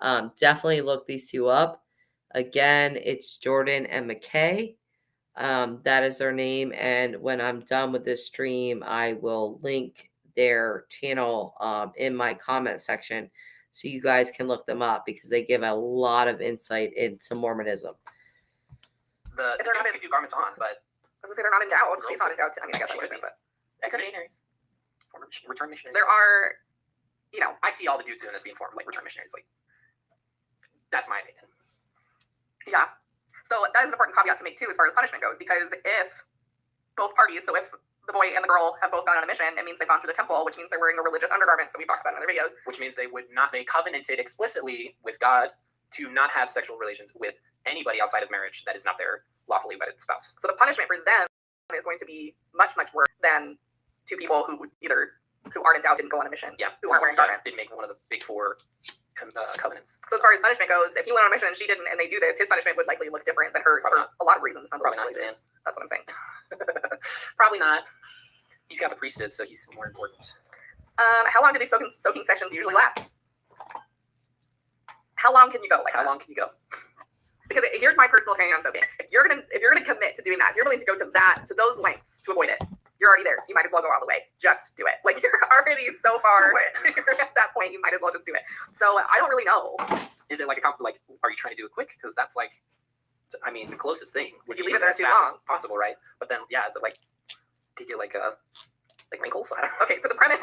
Definitely look these two up. Again, it's Jordan and McKay. That is their name. And when I'm done with this stream, I will link their channel in my comment section so you guys can look them up because they give a lot of insight into Mormonism. The dudes could do garments on, but I was gonna say they're not endowed. She's not endowed. I mean, I guess she could be, but ex-missionaries, former return missionaries. there are, I see all the dudes doing this being former return missionaries. Like, that's my opinion. yeah. So that is an important caveat to make too, as far as punishment goes, because if both parties, so if the boy and the girl have both gone on a mission, it means they've gone through the temple, which means they're wearing the religious undergarments that we talked about in other videos. Which means they covenanted explicitly with God to not have sexual relations with anybody outside of marriage that is not their lawfully wedded spouse. So the punishment for them is going to be much, much worse than two people who aren't endowed, didn't go on a mission, who aren't wearing garments. Didn't make one of the big four covenants. So as far as punishment goes, if he went on a mission and she didn't, and they do this, his punishment would likely look different than hers for a lot of reasons. Probably not. That's what I'm saying. Probably not. He's got the priesthood, so he's more important. How long do these soaking sessions usually last? How long can you go? How long can you go? Because here's my personal opinion on soaking. If you're gonna commit to doing that, if you're willing to go to those lengths to avoid it, you're already there. You might as well go all the way. Just do it. Like, you're already so far. You're at that point. You might as well just do it. So I don't really know. Is it like are you trying to do it quick? Because that's like, I mean, the closest thing would You be leave it there as too fast long. as possible, right? But then, is it like to get like wrinkles? I don't know. Okay, so the premise,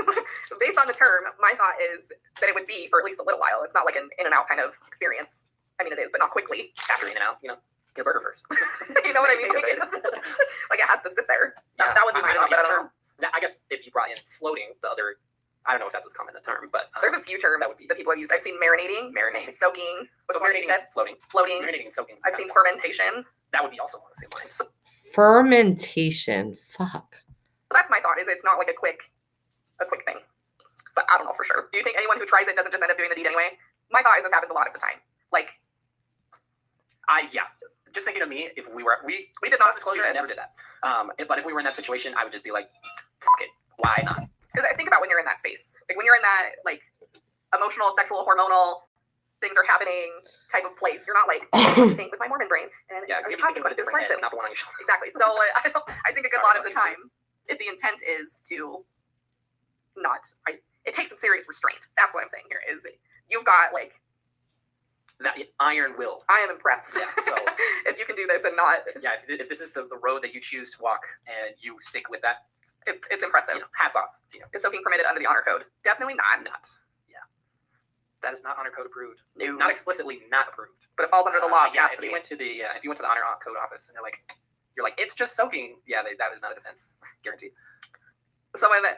based on the term, my thought is that it would be for at least a little while. It's not like an in and out kind of experience. I mean, it is, but not quickly. After in and out, get a burger first. You know what I mean? Like it has to sit there. That would be my thought. But I don't know. I guess if you brought in floating, I don't know if that's as common a term, but there's a few terms that people have used. I've seen marinating, soaking, marinating is floating. Marinating, soaking. I've seen fermentation. That would be also one of the same lines. Fermentation. Fuck. So that's my thought. Is it's not like a quick thing, but I don't know for sure. Do you think anyone who tries it doesn't just end up doing the deed anyway? My thought is this happens a lot of the time. Like, just thinking of me, if we did not disclose this. Never did that. But if we were in that situation, I would just be like, fuck it. Why not? Because I think about when you're in that space, like when you're in that like emotional, sexual, hormonal things are happening type of place. You're not like think with my Mormon brain and maybe thinking about a different head, not the one on your shoulder. Exactly. So I think a good lot of the time, if the intent is to not, it takes some serious restraint. That's what I'm saying here. Is you've got like that iron will. I am impressed. Yeah. So if you can do this and not, if this is the road that you choose to walk and you stick with that, it's impressive. Hats off. Is soaking permitted under the honor code? Definitely not. That is not honor code approved. No. Not explicitly not approved. But it falls under the law of If chastity. you went to the honor code office and you're like, it's just soaking. Yeah, that is not a defense, guaranteed. Someone said,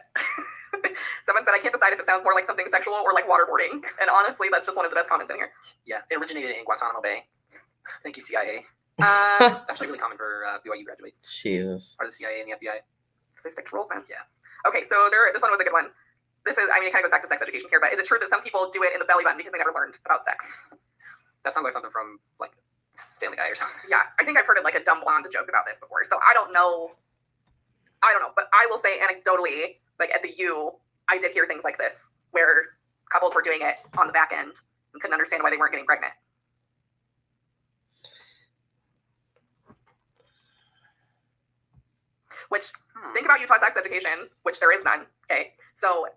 I can't decide if it sounds more like something sexual or like waterboarding. And honestly, that's just one of the best comments in here. Yeah, it originated in Guantanamo Bay. Thank you, CIA. It's actually really common for BYU graduates. Jesus. Or the CIA and the FBI. They stick to rules, man. Yeah. Okay, so this one was a good one. It kind of goes back to sex education here, but is it true that some people do it in the belly button because they never learned about sex? That sounds like something from like Stanley Guy or something. Yeah, I think I've heard like a dumb blonde joke about this before. So I don't know, but I will say anecdotally, like at the U, I did hear things like this where couples were doing it on the back end and couldn't understand why they weren't getting pregnant. Which, think about Utah sex education, which there is none. Okay, so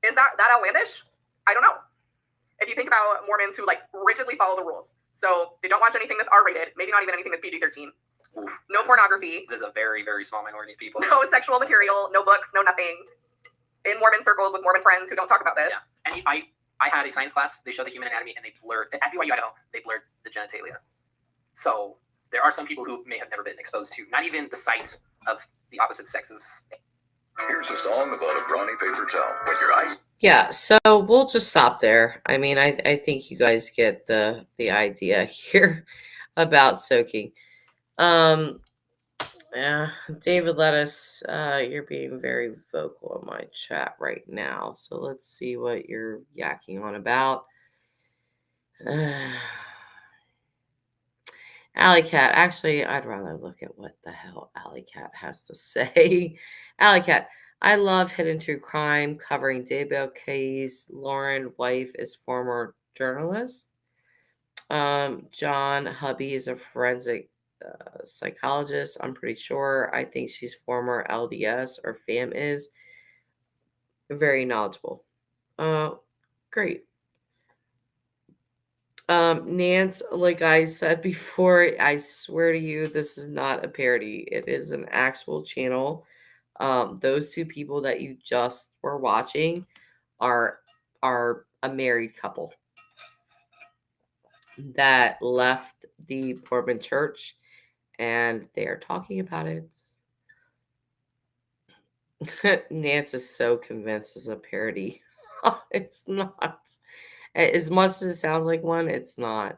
is that outlandish? I don't know. If you think about Mormons who like rigidly follow the rules, so they don't watch anything that's R-rated, maybe not even anything that's PG-13. No pornography. There's a very, very small minority of people. No sexual material, no books, no nothing. In Mormon circles with Mormon friends who don't talk about this. Yeah. And I had a science class. They showed the human anatomy, and they blurred at BYU Idaho. They blurred the genitalia. So there are some people who may have never been exposed to not even the sight of the opposite sexes. Here's a song about a brawny paper towel. When your eyes. Yeah, so we'll just stop there. I mean, I think you guys get the idea here about soaking. Yeah, David Lettuce, you're being very vocal in my chat right now. So let's see what you're yakking on about. Alley Cat, actually, I'd rather look at what the hell Alley Cat has to say. Alley Cat, I love Hidden True Crime covering Daybell case. Lauren, wife, is former journalist. John hubby is a forensic psychologist. I'm pretty sure. I think she's former LDS or FAM is very knowledgeable. Great. Nance, like I said before, I swear to you, this is not a parody. It is an actual channel. Those two people that you just were watching are a married couple that left the Mormon church, and they are talking about it. Nance is so convinced it's a parody. It's not. As much as it sounds like one, it's not.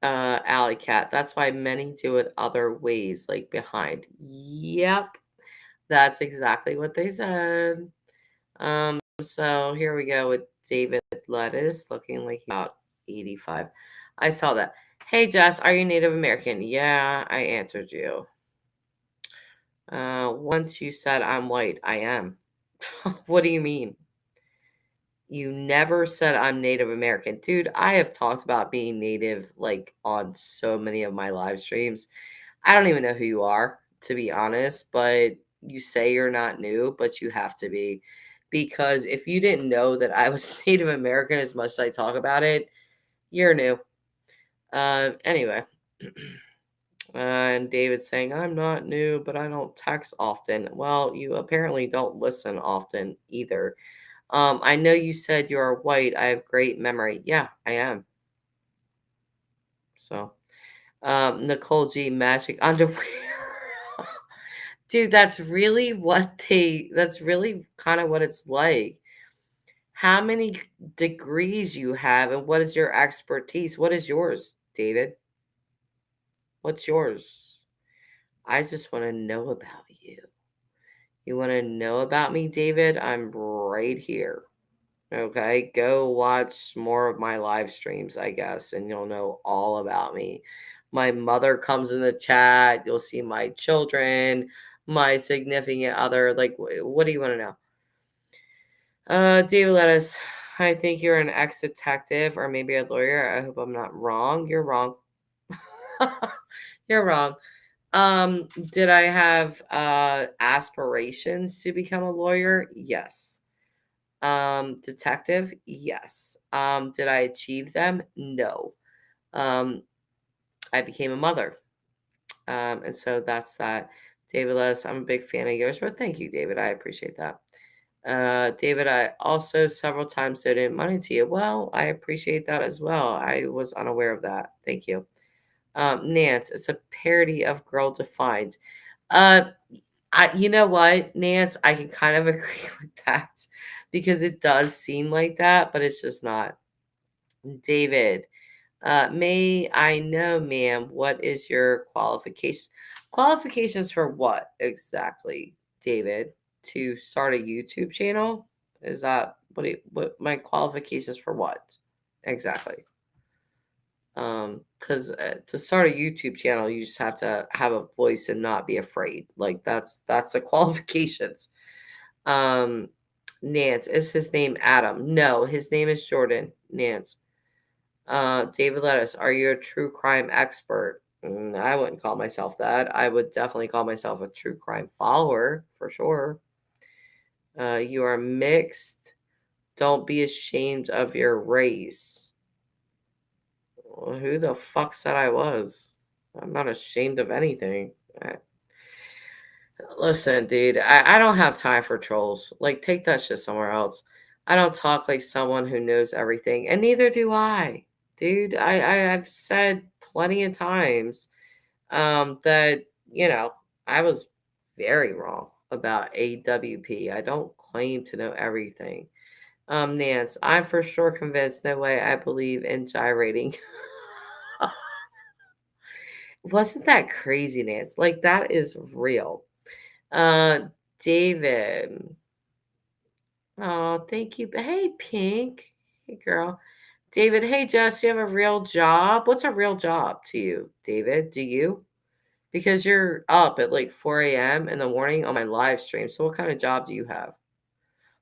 Alley Cat. That's why many do it other ways, like behind. Yep. That's exactly what they said. So here we go with David Lettuce, looking like he's about 85. I saw that. Hey Jess, are you Native American? Yeah, I answered you. Once you said I'm white, I am. What do you mean? You never said I'm Native American. Dude, I have talked about being Native like on so many of my live streams. I don't even know who you are, to be honest, but you say you're not new, but you have to be. Because if you didn't know that I was Native American as much as I talk about it, you're new. Anyway. And David's saying, I'm not new, but I don't text often. Well, you apparently don't listen often either. I know you said you're white. I have great memory. Yeah, I am. So, Nicole G, magic underwear. Dude, that's really that's really kind of what it's like. How many degrees you have and what is your expertise? What is yours, David? What's yours? I just want to know about you. You want to know about me, David? I'm right here. Okay, go watch more of my live streams, I guess, and you'll know all about me. My mother comes in the chat. You'll see my children, my significant other. Like, what do you want to know? David Lettuce, I think you're an ex-detective or maybe a lawyer. I hope I'm not wrong. You're wrong. You're wrong. Did I have aspirations to become a lawyer? Yes. Detective? Yes. Did I achieve them? No. I became a mother. And so that's that. David Les, I'm a big fan of yours, but thank you, David. I appreciate that. David, I also several times donated money to you. Well, I appreciate that as well. I was unaware of that. Thank you. Nance, it's a parody of Girl Defined. You know what, Nance, I can kind of agree with that because it does seem like that, but it's just not. David, may I know, ma'am, what is your qualification? Qualifications for what exactly, David? To start a YouTube channel? Is that what my qualifications for what exactly? Because to start a YouTube channel, you just have to have a voice and not be afraid. Like that's the qualifications. Nance, is his name Adam? No, his name is Jordan. Nance. David Lettuce, are you a true crime expert? I wouldn't call myself that. I would definitely call myself a true crime follower for sure. You are mixed. Don't be ashamed of your race. Well, who the fuck said I was? I'm not ashamed of anything. Listen, dude, I don't have time for trolls. Like, take that shit somewhere else. I don't talk like someone who knows everything, and neither do I. Dude, I've said plenty of times that, I was very wrong about AWP. I don't claim to know everything. Nance, I'm for sure convinced, no way I believe in gyrating. Wasn't that crazy, Nance? Like, that is real. David. Oh, thank you. Hey, Pink. Hey, girl. David, hey, Jess, you have a real job? What's a real job to you, David? Do you? Because you're up at like 4 a.m. in the morning on my live stream. So what kind of job do you have?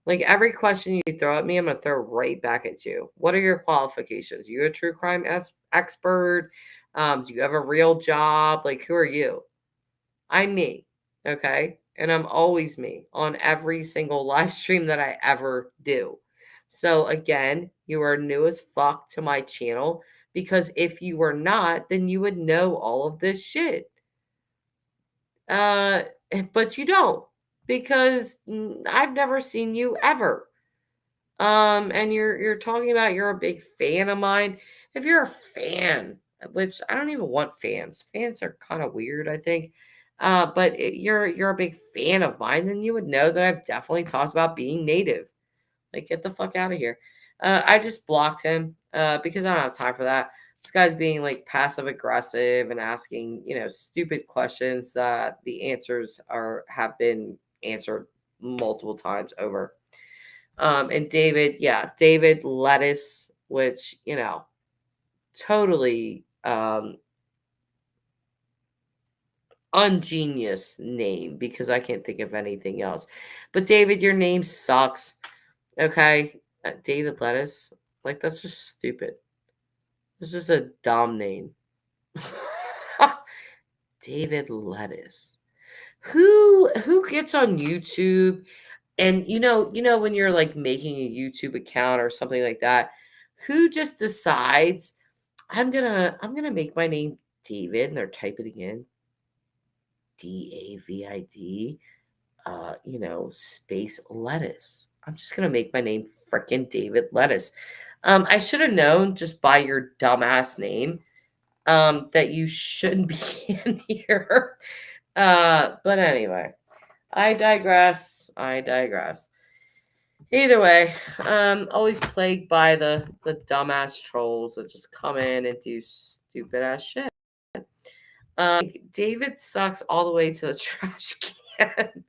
Like every question you throw at me, I'm going to throw right back at you. What are your qualifications? You a true crime expert? Do you have a real job? Like, who are you? I'm me. Okay. And I'm always me on every single live stream that I ever do. So again, you are new as fuck to my channel because if you were not, then you would know all of this shit. But you don't because I've never seen you ever. And you're talking about you're a big fan of mine. If you're a fan, which I don't even want fans. Fans are kind of weird, I think. But you're a big fan of mine, then you would know that I've definitely talked about being native. Like, get the fuck out of here. I just blocked him because I don't have time for that. This guy's being like passive aggressive and asking, stupid questions that the answers have been answered multiple times over. And David Lettuce, which, totally ungenius name because I can't think of anything else. But David, your name sucks. Okay. David Lettuce. Like, that's just stupid. It's just a dumb name. David Lettuce. Who gets on YouTube and when you're like making a YouTube account or something like that, who just decides I'm gonna make my name David and they're typing it in David, space lettuce. I'm just gonna make my name frickin' David Lettuce. I should have known just by your dumbass name that you shouldn't be in here. But anyway, I digress. Either way, always plagued by the dumbass trolls that just come in and do stupid ass shit. David sucks all the way to the trash can.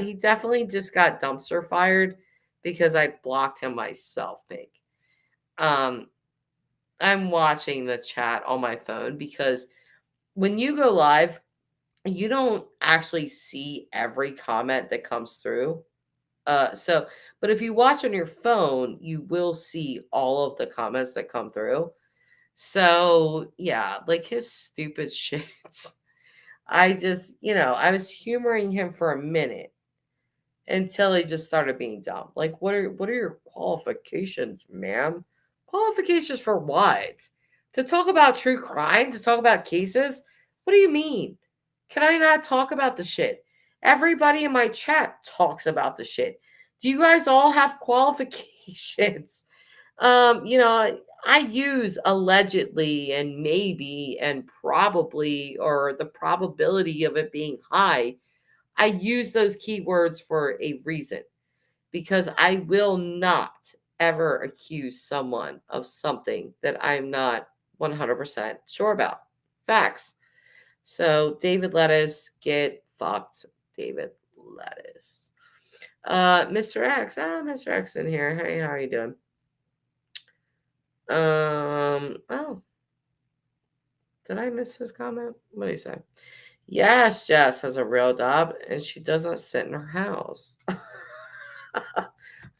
He definitely just got dumpster fired because I blocked him myself, Pig. I'm watching the chat on my phone because when you go live, you don't actually see every comment that comes through. But if you watch on your phone, you will see all of the comments that come through. So, yeah, like his stupid shits. I just, I was humoring him for a minute until he just started being dumb. Like, what are your qualifications, ma'am? Qualifications for what? To talk about true crime? To talk about cases? What do you mean? Can I not talk about the shit? Everybody in my chat talks about the shit. Do you guys all have qualifications? I use allegedly and maybe and probably or the probability of it being high. I use those keywords for a reason because I will not ever accuse someone of something that I'm not 100% sure about. Facts. So, David Lettuce, get fucked. David Lettuce. Mr. X. Mr. X in here. Hey, how are you doing? Oh. Did I miss his comment? What did he say? Yes, Jess has a real job and she doesn't sit in her house.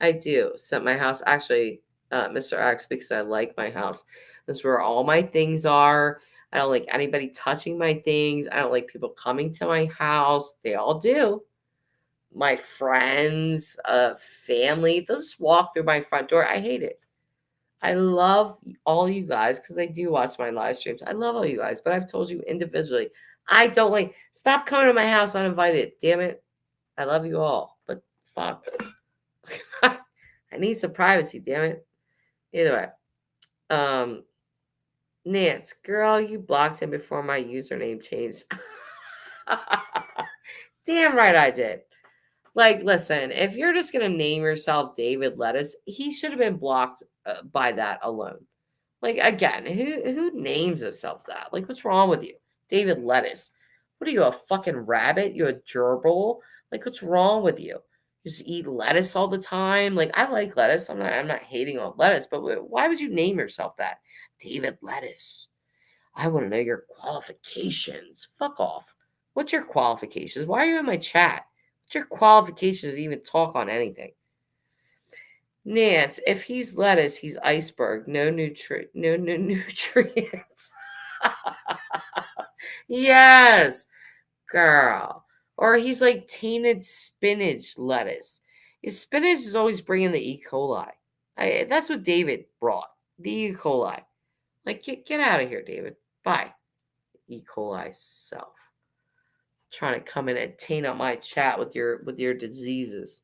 I do sit in my house. Actually, Mr. X, because I like my house. This is where all my things are. I don't like anybody touching my things. I don't like people coming to my house. They all do. My friends, family, they'll just walk through my front door. I hate it. I love all you guys because they do watch my live streams. I love all you guys, but I've told you individually, I don't like, stop coming to my house uninvited. Damn it. I love you all, but fuck. I need some privacy, damn it. Either way. Nance, girl, you blocked him before my username changed. Damn right I did. Like, listen, if you're just going to name yourself David Lettuce, he should have been blocked by that alone. Like, again, who names himself that? Like, what's wrong with you? David Lettuce. What are you, a fucking rabbit? You a gerbil? Like, what's wrong with you? You just eat lettuce all the time? Like, I like lettuce. I'm not hating on lettuce, but why would you name yourself that? David Lettuce. I want to know your qualifications. Fuck off. What's your qualifications? Why are you in my chat? What's your qualifications to even talk on anything? Nance, if he's lettuce, he's iceberg. No nutrients. Yes, girl. Or he's like tainted spinach lettuce. His spinach is always bringing the E. coli. That's what David brought. The E. coli. Like, get out of here, David. Bye. E. coli self. Trying to come in and taint up my chat with your diseases.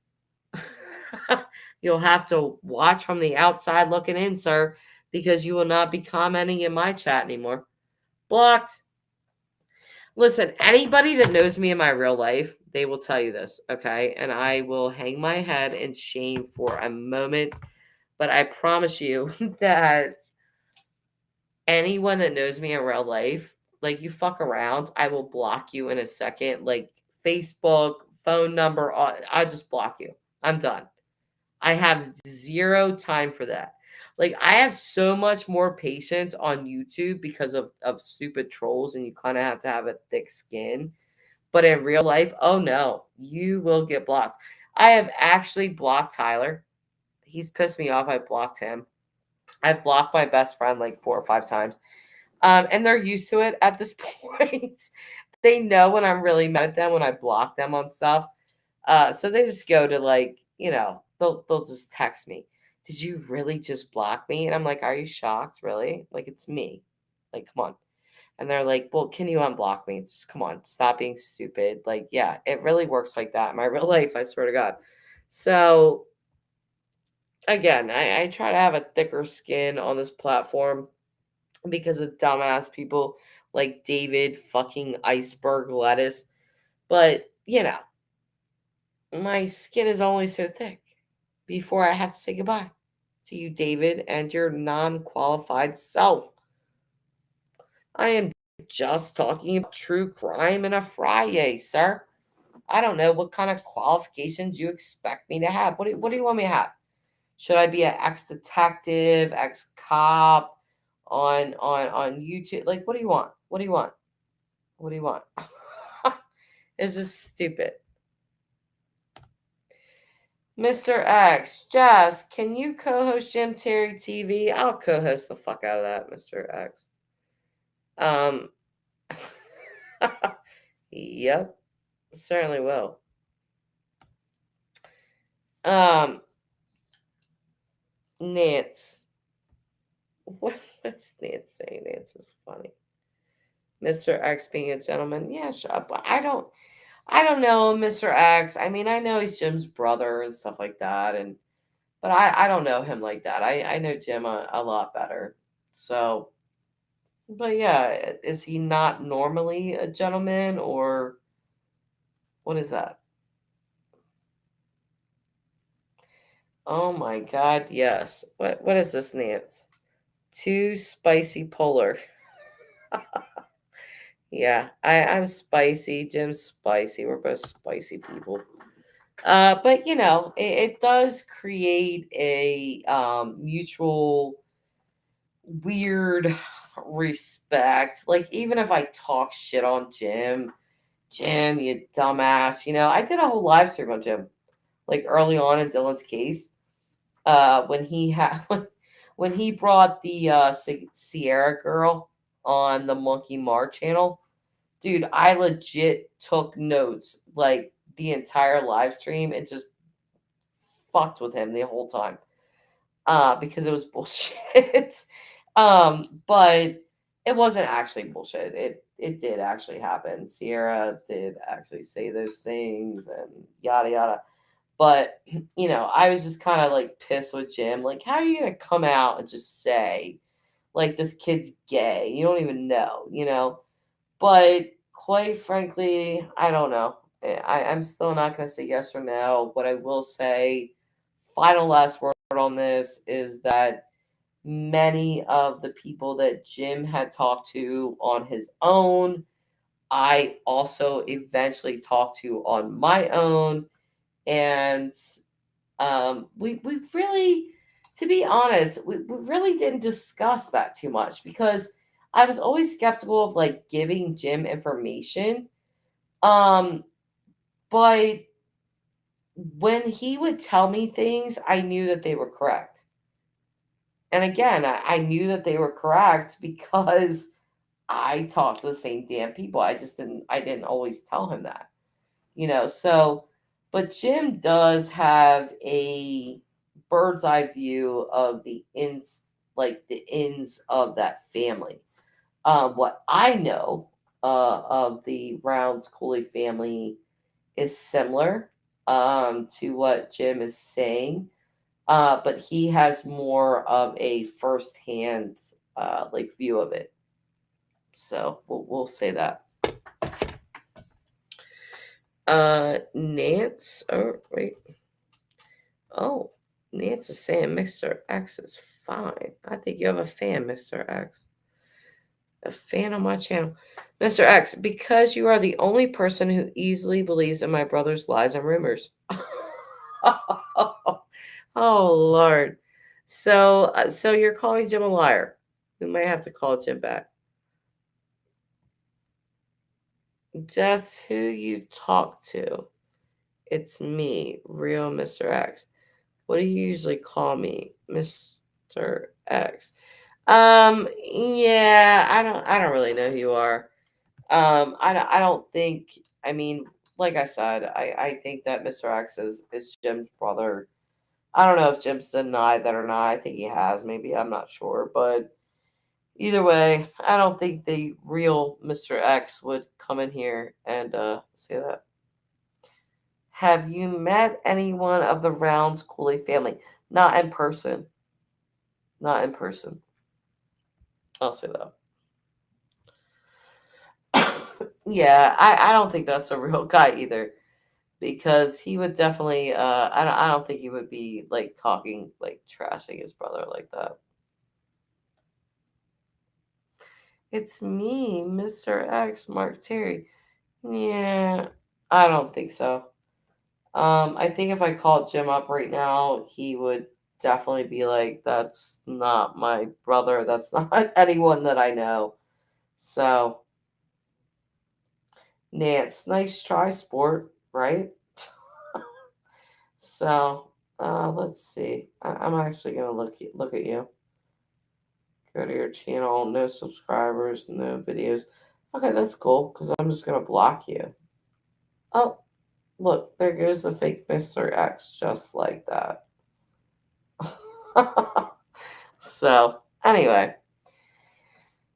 You'll have to watch from the outside looking in, sir, because you will not be commenting in my chat anymore. Blocked. Listen, anybody that knows me in my real life, they will tell you this, okay? And I will hang my head in shame for a moment, but I promise you that anyone that knows me in real life, like, you fuck around, I will block you in a second. Like, Facebook, phone number, I'll just block you. I'm done. I have zero time for that. Like, I have so much more patience on YouTube because of stupid trolls, and you kind of have to have a thick skin. But in real life, oh no, you will get blocked. I have actually blocked Tyler. He's pissed me off. I blocked him. I've blocked my best friend like 4 or 5 times. And they're used to it at this point. They know when I'm really mad at them when I block them on stuff. So they just go to, like, they'll just text me. Did you really just block me? And I'm like, are you shocked? Really? Like, it's me. Like, come on. And they're like, well, can you unblock me? Just come on, stop being stupid. Like, yeah, it really works like that in my real life, I swear to God. So again, I try to have a thicker skin on this platform because of dumbass people like David fucking iceberg lettuce. But, my skin is only so thick before I have to say goodbye to you, David, and your non-qualified self. I am just talking about true crime and a friyay, sir. I don't know what kind of qualifications you expect me to have. What do you want me to have? Should I be an ex-detective, ex-cop on YouTube? Like, what do you want? What do you want? What do you want? This is stupid. Mr. X, Jess, can you co-host Jim Terry TV? I'll co-host the fuck out of that, Mr. X. Yep, certainly will. Nance. What's Nance saying? Nance is funny. Mr. X being a gentleman. Yeah, shut up. But I don't know Mr. X. I mean, I know he's Jim's brother and stuff like that, but I don't know him like that. I know Jim a lot better. So, but yeah, is he not normally a gentleman, or what is that? Oh my God, yes. What is this, Nance? Too spicy polar. Yeah, I'm spicy. Jim's spicy. We're both spicy people. But it does create a mutual weird respect. Like, even if I talk shit on Jim, you dumbass. I did a whole live stream on Jim, like early on in Dylan's case. When he had when he brought the Sierra girl on the Monkey Mar channel, dude, I legit took notes like the entire live stream and just fucked with him the whole time. Because it was bullshit. But it wasn't actually bullshit. It did actually happen. Sierra did actually say those things and yada yada. But I was just kind of like pissed with Jim. Like, how are you gonna come out and just say, like, this kid's gay? You don't even know. But quite frankly, I don't know. I'm still not gonna say yes or no. What I will say, final last word on this, is that many of the people that Jim had talked to on his own, I also eventually talked to on my own. And we really, to be honest, we really didn't discuss that too much because I was always skeptical of, like, giving Jim information. But when he would tell me things, I knew that they were correct. And again, I knew that they were correct because I talked to the same damn people. I didn't always tell him that. So, but Jim does have a bird's eye view of the ins, like the ins of that family. What I know of the Rounds Cooley family is similar to what Jim is saying, but he has more of a firsthand like view of it. So we'll say that. Nance. Oh wait. Oh, Nance is saying Mr. X is fine. I think you have a fan, Mr. X. A fan on my channel. Mr. X, because you are the only person who easily believes in my brother's lies and rumors. Oh, Lord. So you're calling Jim a liar. We might have to call Jim back. Just who you talk to. It's me, real Mr. X. What do you usually call me, Mr. X? Yeah, I don't really know who you are. I don't think, I mean, like I said, I think that Mr. X is Jim's brother. I don't know if Jim's denied that or not. I think he has, maybe, I'm not sure. But either way, I don't think the real Mr. X would come in here and say that. Have you met anyone of the Rounds Cooley family? Not in person. Not in person. I'll say that. Yeah, I don't think that's a real guy either. Because he would definitely I don't think he would be like talking, like trashing his brother like that. It's me, Mr. X, Mark Terry. Yeah, I don't think so. I think if I called Jim up right now, he would definitely be like, that's not my brother. That's not anyone that I know. So, Nance, nice try, sport, right? So, let's see. I'm actually gonna look at you. Go to your channel. No subscribers. No videos. Okay, that's cool. Because I'm just gonna block you. Oh, look, there goes the fake Mr. X, just like that. So, anyway.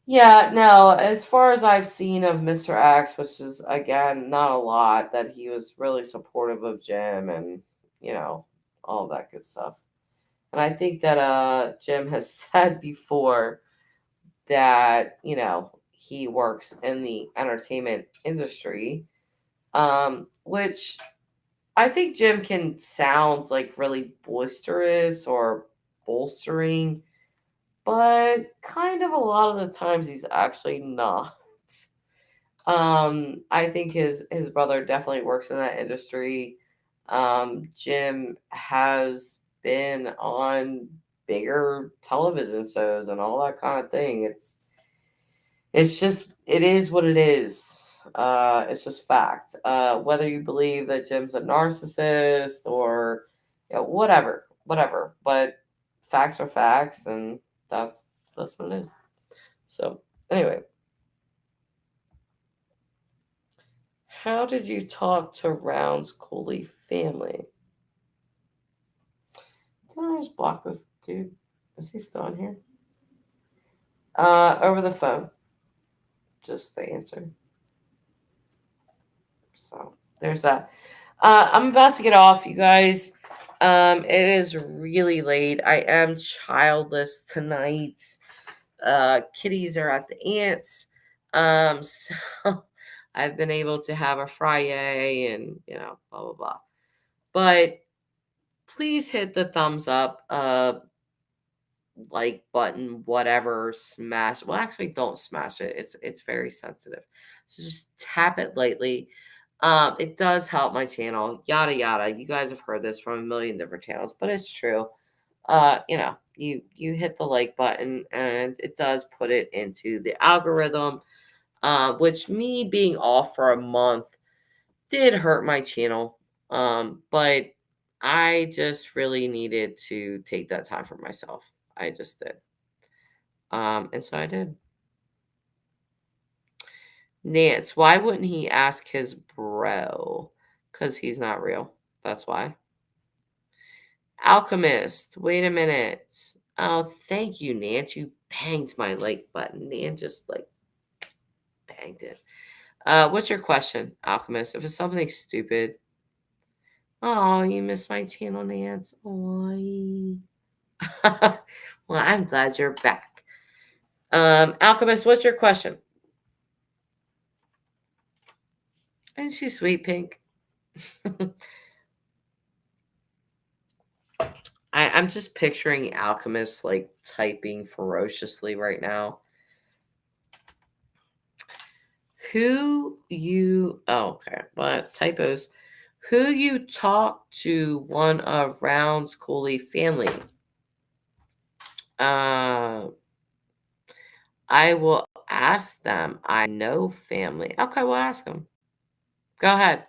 Yeah, no, as far as I've seen of Mr. X, which is, again, not a lot, that he was really supportive of Jim and, all that good stuff. And I think that Jim has said before that, he works in the entertainment industry, which I think Jim can sound like really boisterous or bolstering, but kind of a lot of the times he's actually not. I think his brother definitely works in that industry. Jim has been on bigger television shows and all that kind of thing. It's just, it is what it is. It's just fact. Whether you believe that Jim's a narcissist or whatever. But facts are facts, and that's what it is. So anyway, how did you talk to Rounds Cooley family? Did I just block this dude? Is he still in here? Over the phone. Just the answer. So there's that. I'm about to get off, you guys. It is really late. I am childless tonight. Kitties are at the aunts. So I've been able to have a friyay and blah blah blah. But please hit the thumbs up, like button, whatever, smash. Well, actually, don't smash it. It's very sensitive. So just tap it lightly. It does help my channel. Yada yada. You guys have heard this from a million different channels, but it's true. You hit the like button, and it does put it into the algorithm. Which me being off for a month did hurt my channel. But I just really needed to take that time for myself. I just did. And so I did. Nance, why wouldn't he ask his bro? Because he's not real. That's why. Alchemist, wait a minute. Oh, thank you, Nance. You banged my like button. Nance just like banged it. What's your question, Alchemist? If it's something stupid. Oh, you missed my channel, Nance. Oh. Well, I'm glad you're back. Alchemist, what's your question? Isn't she sweet, Pink? I'm just picturing Alchemist like typing ferociously right now. Oh, okay, but typos. Who you talk to one of Round's Cooley family? I will ask them. I know family. Okay, we'll ask them. Go ahead.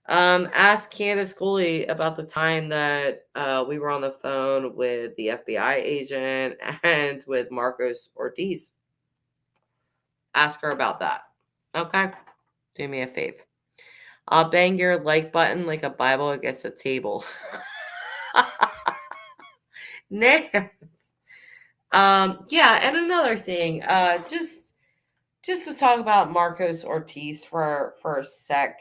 Ask Candace Cooley about the time that we were on the phone with the FBI agent and with Marcos Ortiz. Ask her about that. Okay? Do me a fave. I'll bang your like button like a Bible against a table. Nance. Yeah, and another thing, just to talk about Marcos Ortiz for a sec.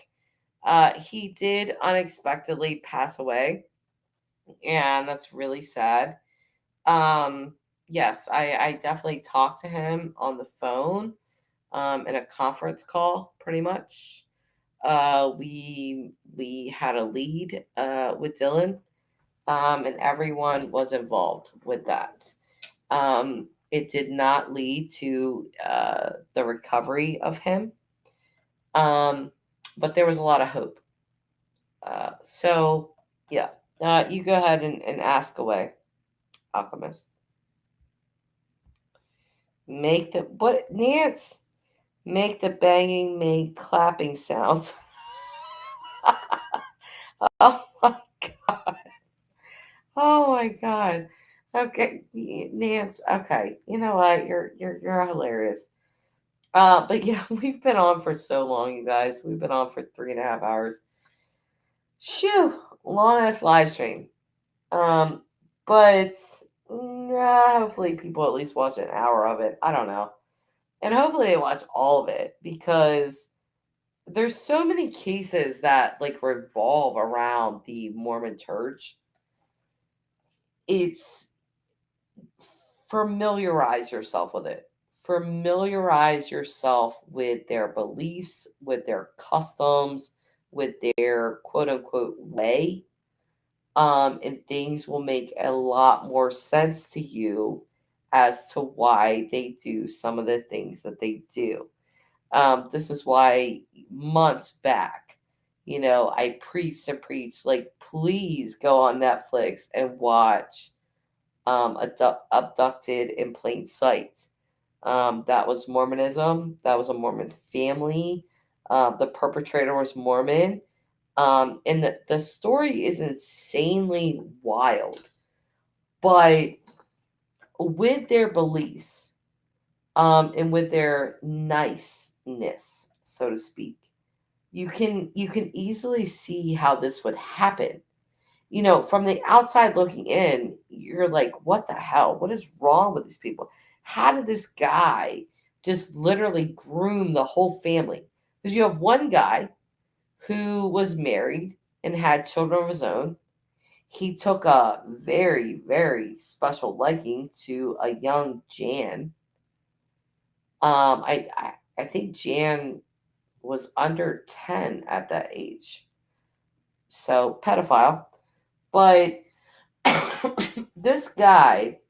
He did unexpectedly pass away, and that's really sad. Yes, I definitely talked to him on the phone, in a conference call, pretty much. We had a lead with Dylan, and everyone was involved with that. It did not lead to the recovery of him, but there was a lot of hope. So, yeah, you go ahead and ask away, Alchemist. Nance? Make the banging, make clapping sounds. Oh my god. Oh my god. Okay, Nance. Okay, you know what? You're hilarious. But yeah, we've been on for so long, you guys. We've been on for 3.5 hours. Shoo, long ass live stream. But hopefully people at least watch an hour of it. I don't know, and hopefully they watch all of it because there's so many cases that like revolve around the Mormon Church. It's familiarize yourself with it. Familiarize yourself with their beliefs, with their customs, with their quote unquote way. And things will make a lot more sense to you as to why they do some of the things that they do. This is why months back, I preached and preached, like, please go on Netflix and watch Abducted in Plain Sight. That was Mormonism. That was a Mormon family. The perpetrator was Mormon. And the story is insanely wild. But with their beliefs, and with their niceness, so to speak, you can easily see how this would happen. From the outside looking in, you're like, what the hell? What is wrong with these people? How did this guy just literally groom the whole family? Because you have one guy who was married and had children of his own. He took a very, very special liking to a young Jan. I think Jan was under 10 at that age. So, pedophile. But this guy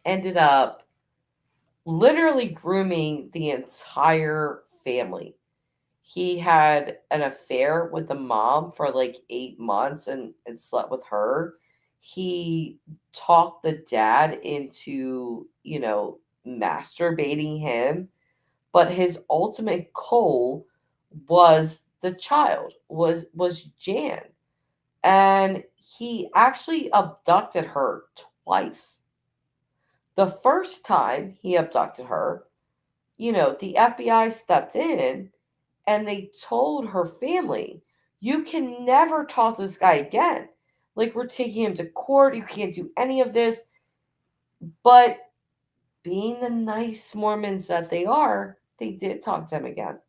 ended up literally grooming the entire family. He had an affair with the mom for like 8 months and slept with her. He talked the dad into, masturbating him. But his ultimate goal was the child was Jan, and he actually abducted her twice. The first time he abducted her, the FBI stepped in and they told her family, you can never talk to this guy again. Like, we're taking him to court. You can't do any of this. But being the nice Mormons that they are, they did talk to him again.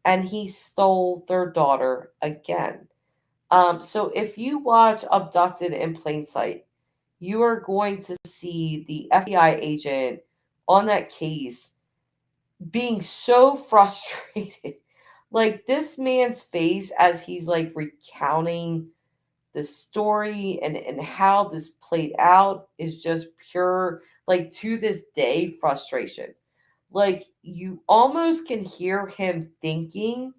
And he stole their daughter again. So if you watch Abducted in Plain Sight, you are going to see the FBI agent on that case being so frustrated. Like, this man's face as he's like recounting the story and how this played out is just pure, like, to this day, frustration. Like, you almost can hear him thinking,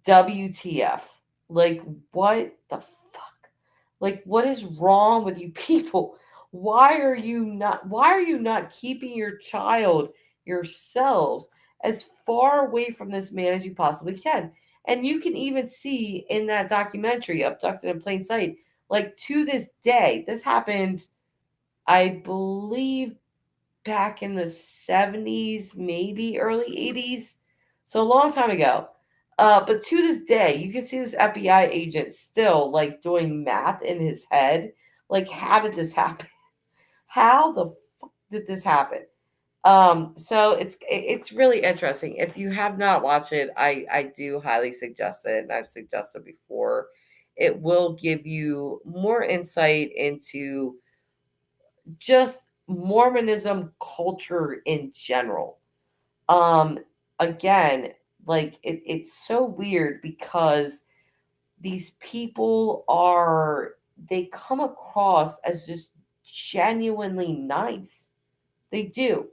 WTF. Like, what the fuck? Like, what is wrong with you people? Why are you not keeping your child, yourselves, as far away from this man as you possibly can? And you can even see in that documentary, Abducted in Plain Sight, like, to this day, this happened, I believe, back in the 70s, maybe early 80s. So a long time ago. But to this day, you can see this FBI agent still like doing math in his head. Like, how did this happen? How the fuck did this happen? So it's really interesting. If you have not watched it, I do highly suggest it, and I've suggested before. It will give you more insight into just Mormonism culture in general. Um, Again, like, it's so weird because these people they come across as just genuinely nice. They do.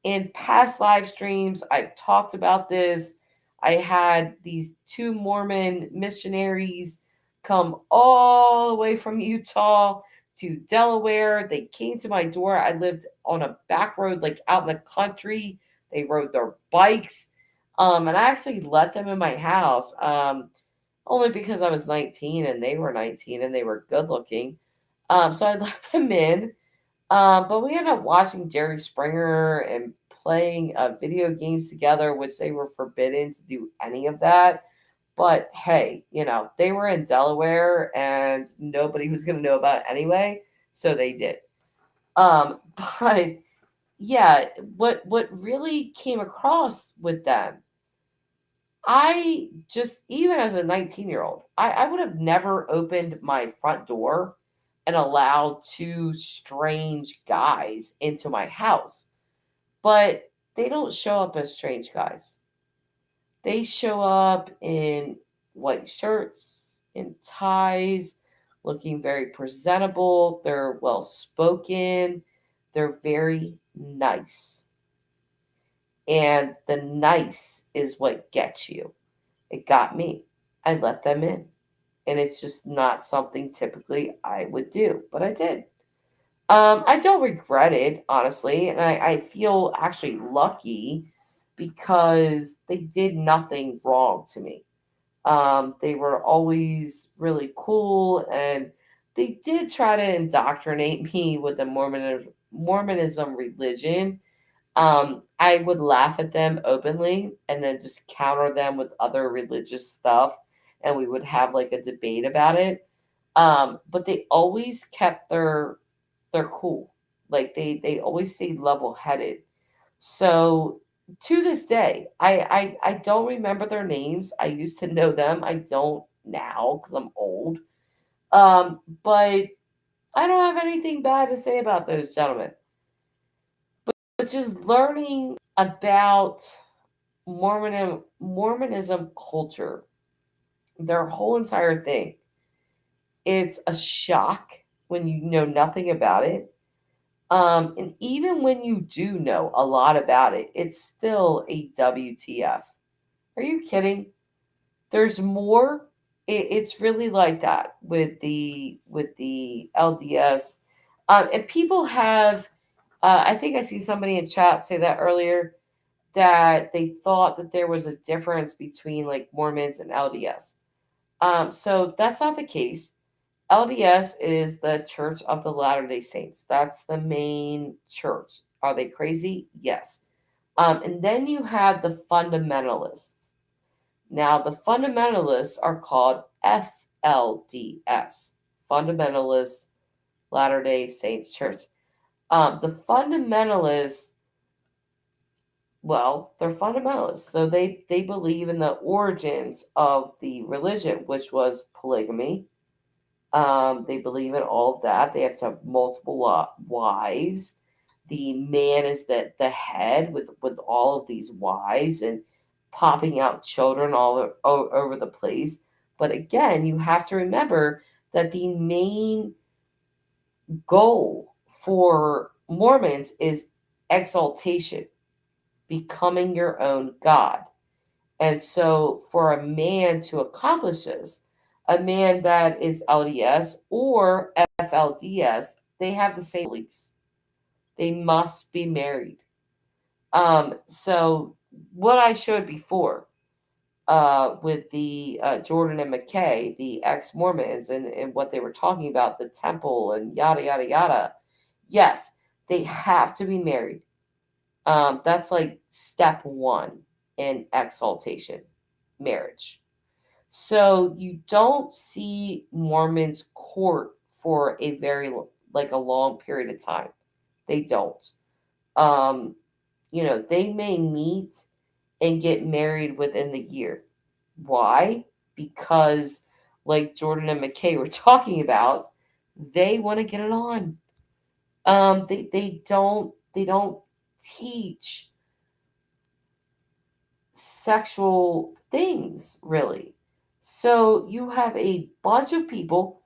In past live streams, I've talked about this. I had these two Mormon missionaries come all the way from Utah to Delaware. They came to my door. I lived on a back road, like out in the country. They rode their bikes. And I actually let them in my house, only because I was 19 and they were 19 and they were good looking. So I let them in. But we ended up watching Jerry Springer and playing video games together, which they were forbidden to do any of that. But hey, they were in Delaware and nobody was going to know about it anyway, so they did. But yeah, what really came across with them, I just, even as a 19-year-old, I would have never opened my front door and allowed two strange guys into my house. But they don't show up as strange guys. They show up in white shirts, in ties, looking very presentable. They're well spoken. They're very nice. And the nice is what gets you. It got me. I let them in. And it's just not something typically I would do, but I did. I don't regret it, honestly, and I feel actually lucky because they did nothing wrong to me. They were always really cool, and they did try to indoctrinate me with the Mormonism religion. I would laugh at them openly and then just counter them with other religious stuff, and we would have like a debate about it. But they always kept their cool. Like, they always stayed level headed. So to this day, I don't remember their names. I used to know them. I don't now because I'm old. But I don't have anything bad to say about those gentlemen. But just learning about Mormonism culture, their whole entire thing, it's a shock when you know nothing about it. And even when you do know a lot about it, it's still a WTF. Are you kidding? There's more. It's really like that with the LDS. And people have. I think I see somebody in chat say that earlier. that they thought that there was a difference between like Mormons and LDS. So that's not the case. LDS is the Church of the Latter-day Saints. That's the main church. Are they crazy? Yes. And then you have the fundamentalists. Now, the fundamentalists are called FLDS, Fundamentalist Latter-day Saints Church. The fundamentalists, well, they're fundamentalists. So they believe in the origins of the religion, which was polygamy. They believe in all of that. They have to have multiple wives. The man is the head with all of these wives and popping out children all over the place. But again, you have to remember that the main goal for Mormons is exaltation, becoming your own God. And so for a man to accomplish this, a man that is LDS or FLDS, they have the same beliefs. They must be married. So what I showed before with the Jordan and McKay, the ex-Mormons, and what they were talking about, the temple and yada, yada, yada. Yes, they have to be married. That's like step one in exaltation, marriage. So you don't see Mormons court for a very like a long period of time. They don't. They may meet and get married within the year. Why? Because like Jordan and McKay were talking about, they want to get it on. They don't teach sexual things really. So you have a bunch of people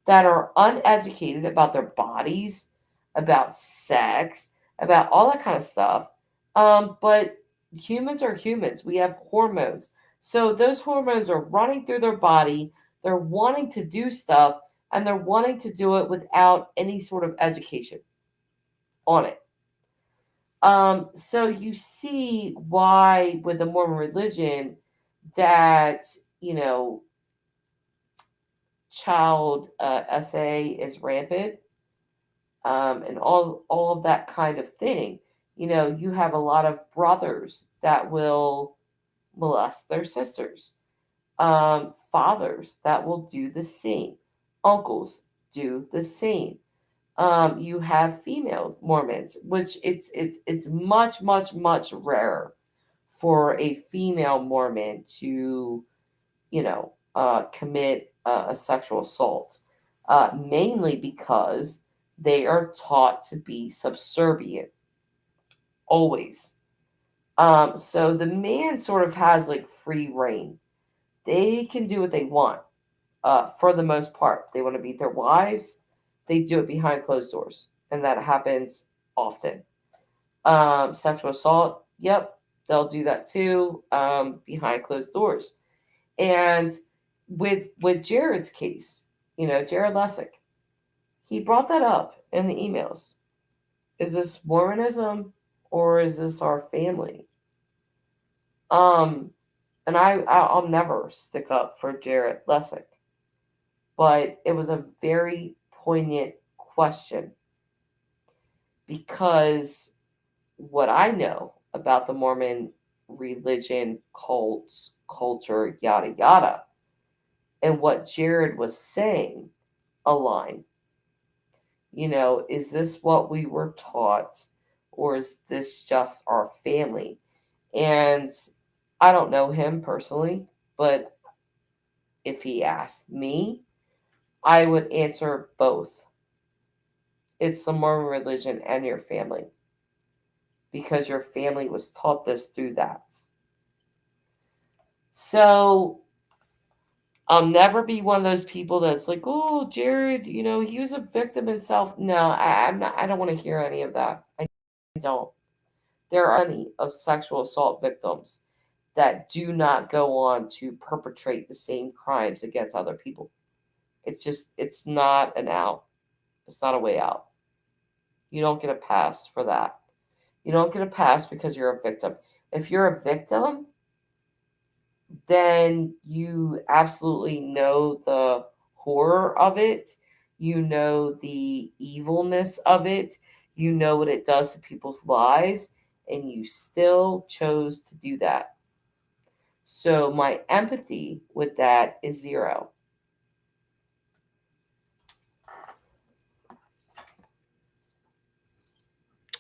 that are uneducated about their bodies, about sex, about all that kind of stuff. But humans are humans. We have hormones. So those hormones are running through their body. They're wanting to do stuff and they're wanting to do it without any sort of education on it. So you see why with the Mormon religion that, child SA is rampant, and all of that kind of thing. You have a lot of brothers that will molest their sisters, fathers that will do the same, uncles do the same. You have female Mormons, which it's much much rarer for a female Mormon to commit a sexual assault, mainly because they are taught to be subservient always. So the man sort of has like free reign. They can do what they want. For the most part, they want to beat their wives. They do it behind closed doors, and that happens often. Sexual assault, yep, they'll do that too, behind closed doors. And with Jared's case, Jared Lessig, he brought that up in the emails. Is this Mormonism or is this our family? And I'll never stick up for Jared Lessig, but it was a very poignant question because what I know about the Mormon religion, cults, culture, yada yada, and what Jared was saying align. Is this what we were taught or is this just our family? And I don't know him personally, but if he asked me, I would answer both. It's the Mormon religion and your family because your family was taught this through that. So I'll never be one of those people that's like, oh, Jared, he was a victim himself. No, I'm not. I don't want to hear any of that. I don't. There are plenty of sexual assault victims that do not go on to perpetrate the same crimes against other people. It's not an out. It's not a way out. You don't get a pass for that. You don't get a pass because you're a victim. If you're a victim, then you absolutely know the horror of it. You know the evilness of it. You know what it does to people's lives, and you still chose to do that. So my empathy with that is 0.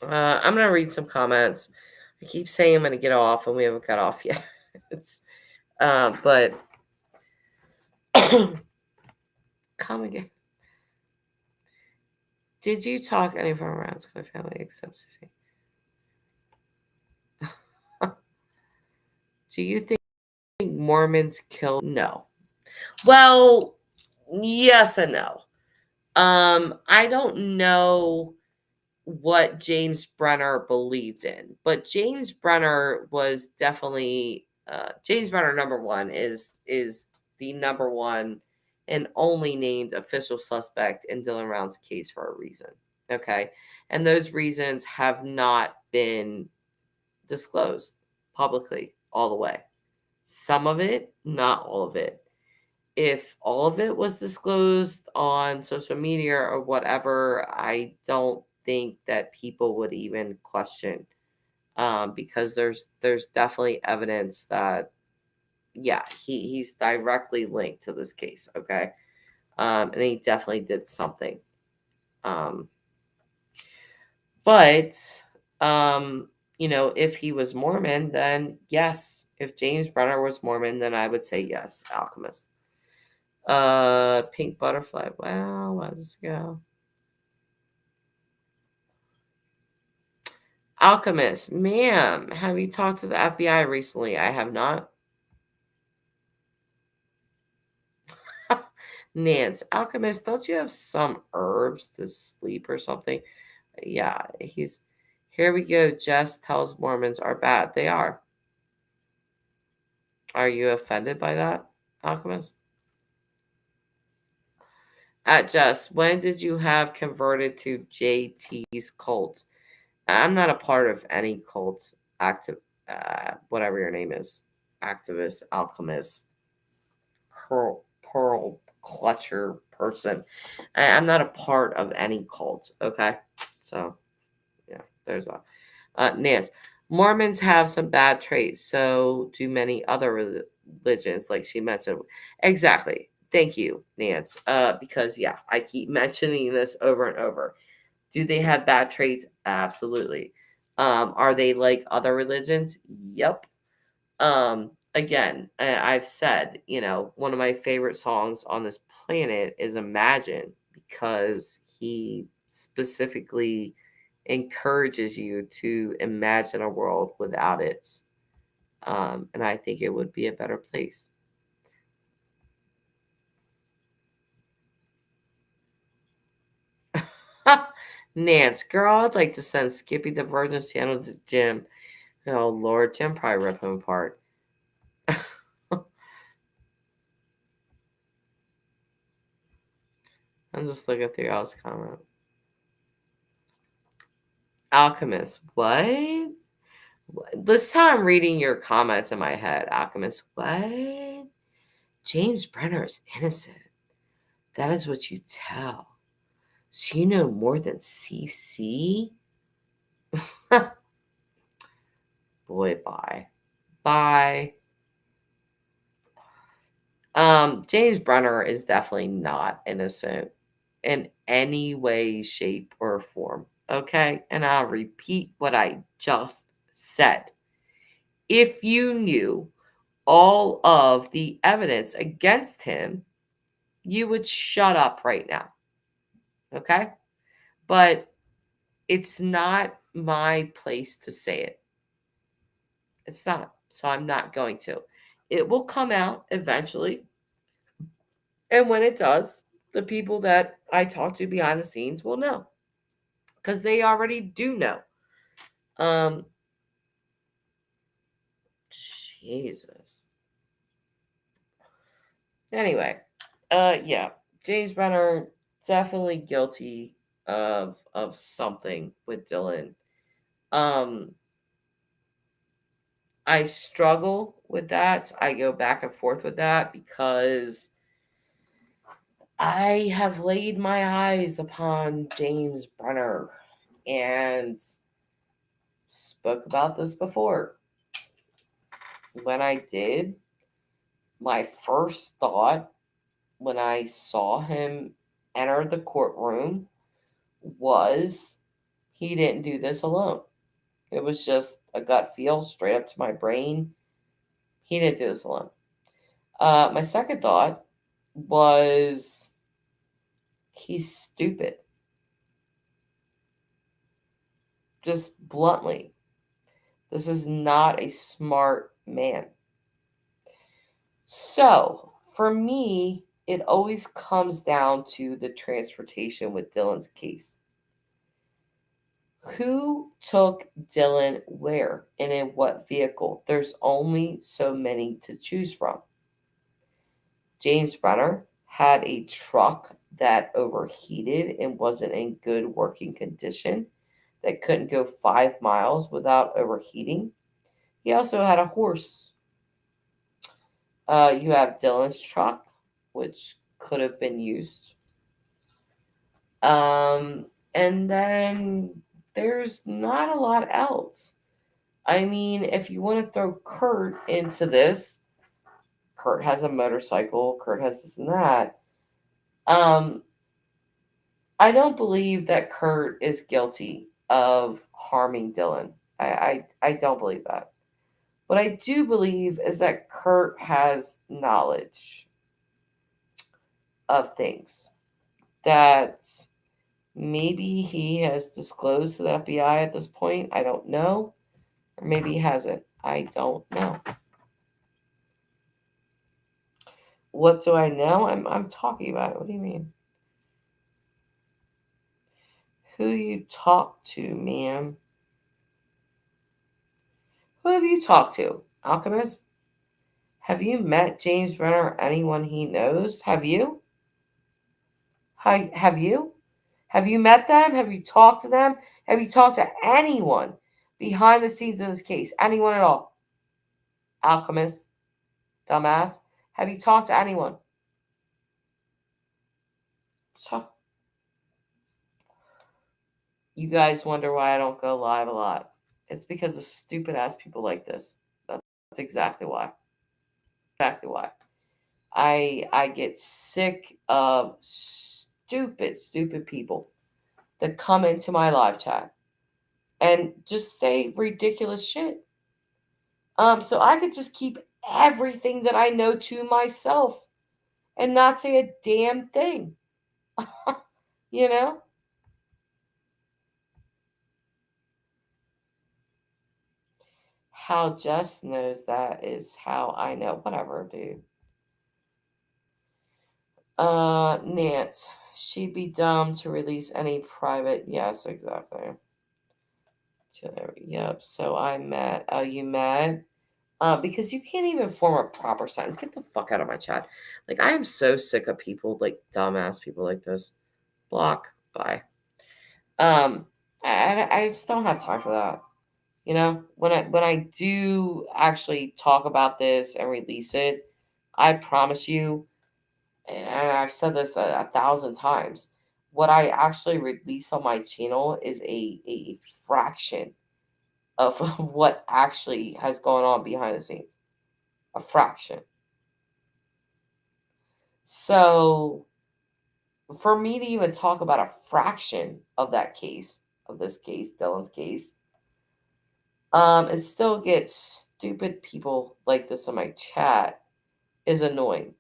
I'm going to read some comments. I keep saying I'm going to get off, and we haven't got off yet. But come again. Did you talk any from around my family except Sissy? Do you think Mormons kill? No. Well, yes and no. I don't know what James Brenner believed in, but James Brenner was definitely James Brenner #1 is the #1 and only named official suspect in Dylan Round's case for a reason. Okay, and those reasons have not been disclosed publicly all the way. Some of it, not all of it. If all of it was disclosed on social media or whatever, I don't think that people would even question, because there's definitely evidence that yeah, he's directly linked to this case. Okay, and he definitely did something. But if he was Mormon, then yes. If James Brenner was Mormon, then I would say yes, alchemist. Pink butterfly. Wow, let's go. Alchemist, ma'am, have you talked to the FBI recently? I have not. Nance, alchemist, don't you have some herbs to sleep or something? Yeah, here we go. Jess tells Mormons are bad. They are. Are you offended by that, alchemist? At Jess, when did you have converted to JT's cult? I'm not a part of any cult, active, whatever your name is, activist, alchemist, pearl clutcher person. I'm not a part of any cult. Okay, so yeah, there's that. Nance, Mormons have some bad traits. So do many other religions, like she mentioned. Exactly. Thank you, Nance. Because yeah, I keep mentioning this over and over. Do they have bad traits? Absolutely. Are they like other religions? Yep. Again, I've said, one of my favorite songs on this planet is Imagine, because he specifically encourages you to imagine a world without it. And I think it would be a better place. Nance, girl, I'd like to send Skippy the Virgin's channel to Jim. Oh, Lord, Jim probably rip him apart. I'm just looking through y'all's comments. Alchemist, what? This is how I'm reading your comments in my head. Alchemist, what? James Brenner is innocent. That is what you tell. So you know more than CC? Boy, bye. Bye. James Brenner is definitely not innocent in any way, shape, or form. Okay? And I'll repeat what I just said. If you knew all of the evidence against him, you would shut up right now. Okay? But it's not my place to say it. It's not. So I'm not going to. It will come out eventually. And when it does, the people that I talk to behind the scenes will know. Because they already do know. Jesus. Anyway, yeah. James Brenner definitely guilty of something with Dylan. I struggle with that. I go back and forth with that because I have laid my eyes upon James Brenner and spoke about this before. When I did, my first thought when I saw him enter the courtroom was he didn't do this alone. It was just a gut feel straight up to my brain. He didn't do this alone. My second thought was he's stupid. Just bluntly. This is not a smart man. So, for me, it always comes down to the transportation with Dylan's case. Who took Dylan where and in what vehicle? There's only so many to choose from. James Brenner had a truck that overheated and wasn't in good working condition, that couldn't go 5 miles without overheating. He also had a horse. You have Dylan's truck, which could have been used. And then there's not a lot else. I mean, if you want to throw Kurt into this, Kurt has a motorcycle, Kurt has this and that. I don't believe that Kurt is guilty of harming Dylan. I don't believe that. What I do believe is that Kurt has knowledge of things that maybe he has disclosed to the FBI at this point. I don't know. Or maybe he hasn't. I don't know. What do I know? I'm talking about it. What do you mean? Who you talk to, ma'am? Who have you talked to? Alchemist? Have you met James Brenner or anyone he knows? Have you? Have you? Have you met them? Have you talked to them? Have you talked to anyone behind the scenes in this case? Anyone at all? Alchemist? Dumbass? Have you talked to anyone? So, you guys wonder why I don't go live a lot. It's because of stupid ass people like this. That's exactly why. Exactly why. I get sick of stupid people that come into my live chat and just say ridiculous shit. So I could just keep everything that I know to myself and not say a damn thing. You know? How Jess knows that is how I know. Whatever, dude. Nance. She'd be dumb to release any private. Yes, exactly. Yep. So I'm mad. Oh, you mad? Because you can't even form a proper sentence. Get the fuck out of my chat. Like, I am so sick of people, like dumbass people like this. Block. Bye. I just don't have time for that. You know, when I do actually talk about this and release it, I promise you, and I've said this a thousand times, what I actually release on my channel is a fraction of what actually has gone on behind the scenes. A fraction. So for me to even talk about a fraction of that case, of this case, Dylan's case, and still get stupid people like this in my chat is annoying.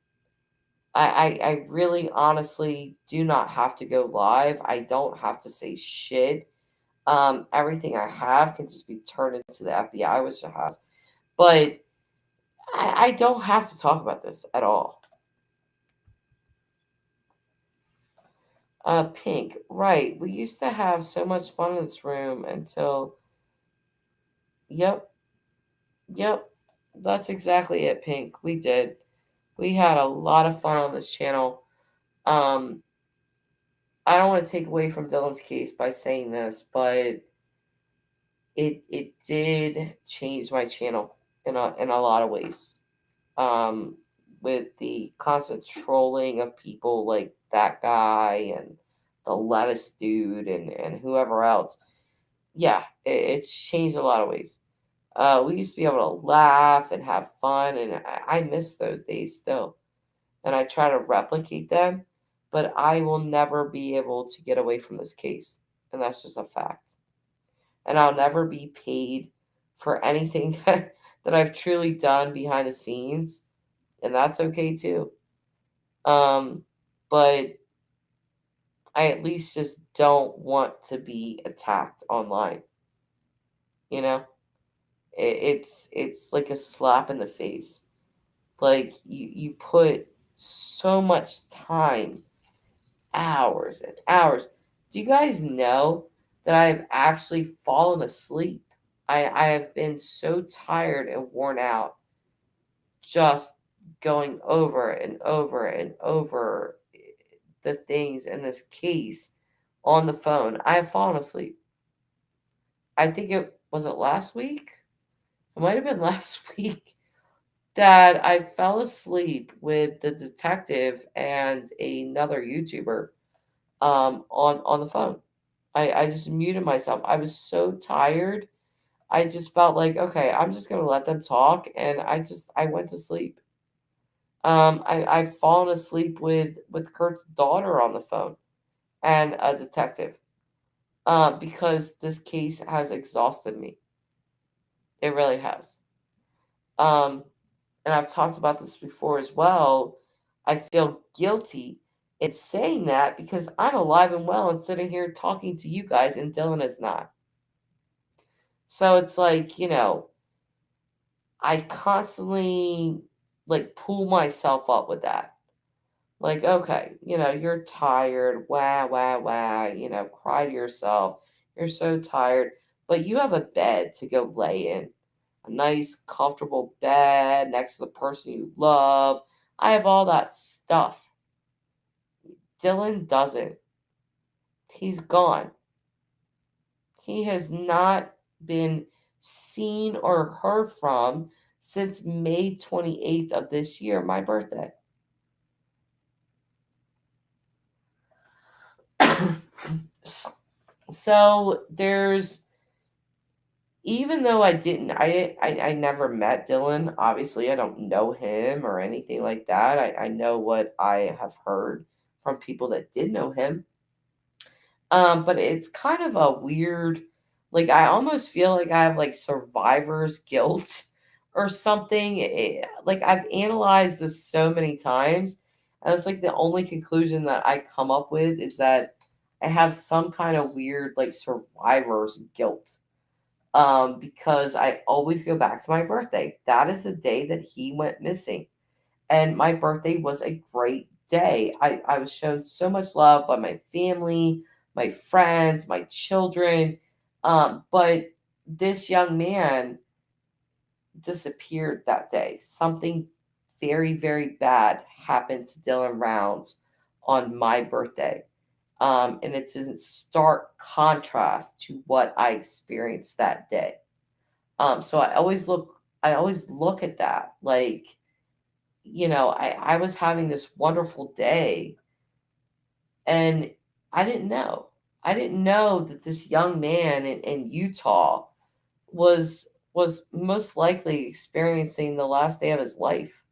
I really honestly do not have to go live. I don't have to say shit. Everything I have can just be turned into the FBI, which it has. But I don't have to talk about this at all. Pink, right. We used to have so much fun in this room until. Yep. That's exactly it, Pink. We did. We had a lot of fun on this channel. I don't want to take away from Dylan's case by saying this, but it did change my channel. in a lot of ways. With the constant trolling of people like that guy and the lettuce dude and whoever else. Yeah, it's changed a lot of ways. We used to be able to laugh and have fun, and I miss those days still. And I try to replicate them, but I will never be able to get away from this case. And that's just a fact. And I'll never be paid for anything that I've truly done behind the scenes. And that's okay too. But I at least just don't want to be attacked online. You know, it's like a slap in the face. Like you put so much time, hours and hours. Do you guys know that I've actually fallen asleep? I have been so tired and worn out just going over and over and over the things in this case on the phone. I have fallen asleep. I think it was it last week? It might have been last week that I fell asleep with the detective and another YouTuber on the phone. I just muted myself. I was so tired. I just felt like, okay, I'm just gonna let them talk, and I went to sleep. I've fallen asleep with Kurt's daughter on the phone and a detective. Because this case has exhausted me. It really has. Um, and I've talked about this before as well. I feel guilty in saying that because I'm alive and well and sitting here talking to you guys, and Dylan is not. So it's like, I constantly like pull myself up with that. Like, okay, you're tired, wah, wah, wah, cry to yourself. You're so tired, but you have a bed to go lay in. A nice, comfortable bed next to the person you love. I have all that stuff. Dylan doesn't. He's gone. He has not been seen or heard from since May 28th of this year, my birthday. So there's, even though I never met Dylan, obviously I don't know him or anything like that. I know what I have heard from people that did know him. But it's kind of a weird, like I almost feel like I have like survivor's guilt or something. Like I've analyzed this so many times, and it's like the only conclusion that I come up with is that I have some kind of weird like survivor's guilt. Because I always go back to my birthday. That is the day that he went missing. And my birthday was a great day. I was shown so much love by my family, my friends, my children. But this young man disappeared that day. Something very, very bad happened to Dylan Rounds on my birthday. And it's in stark contrast to what I experienced that day. So I always look at that like, I was having this wonderful day, and I didn't know. I didn't know that this young man in Utah was most likely experiencing the last day of his life.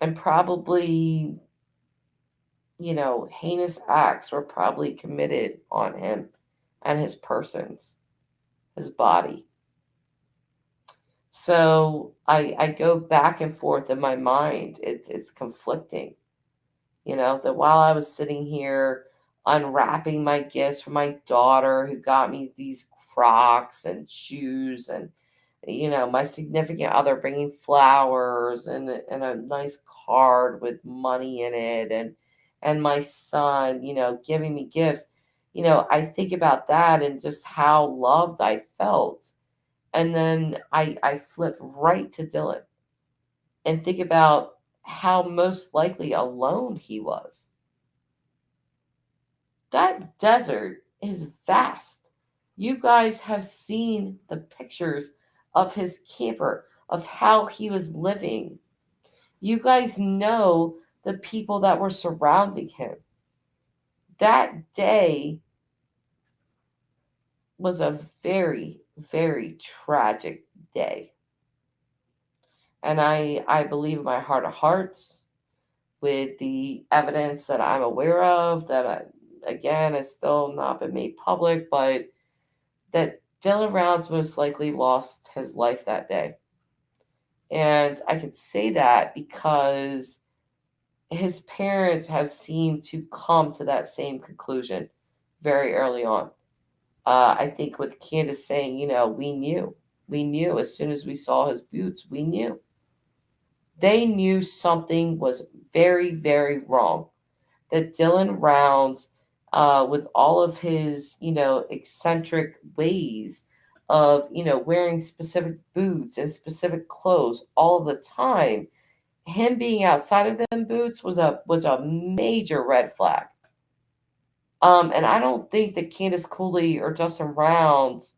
And probably, heinous acts were probably committed on him and his persons, his body. So I go back and forth in my mind. It's conflicting, that while I was sitting here unwrapping my gifts for my daughter who got me these Crocs and shoes, and my significant other bringing flowers and a nice card with money in it, and my son, giving me gifts, I think about that and just how loved I felt. And then I flip right to Dylan and think about how most likely alone he was. That desert is vast. You guys have seen the pictures of his camper, of how he was living. You guys know the people that were surrounding him. That day was a very, very tragic day. And I believe in my heart of hearts, with the evidence that I'm aware of, that again has still not been made public, but that Dylan Rounds most likely lost his life that day. And I could say that because his parents have seemed to come to that same conclusion very early on. I think with Candace saying, we knew as soon as we saw his boots, we knew. They knew something was very, very wrong. That Dylan Rounds, with all of his, eccentric ways of, wearing specific boots and specific clothes all the time, him being outside of them boots was a major red flag. And I don't think that Candace Cooley or Justin Rounds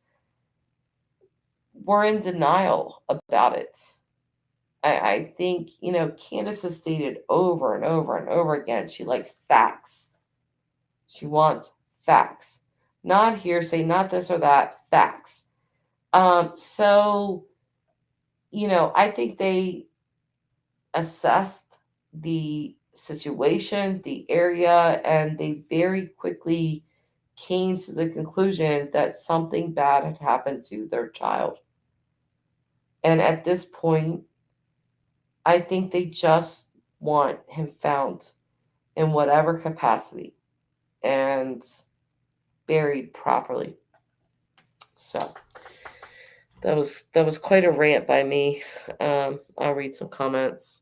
were in denial about it. I think, Candace has stated over and over and over again, she likes facts. She wants facts. Not hearsay, not this or that, facts. So, I think they assessed the situation, the area, and they very quickly came to the conclusion that something bad had happened to their child. And at this point, I think they just want him found in whatever capacity and buried properly. So that was quite a rant by me. I'll read some comments.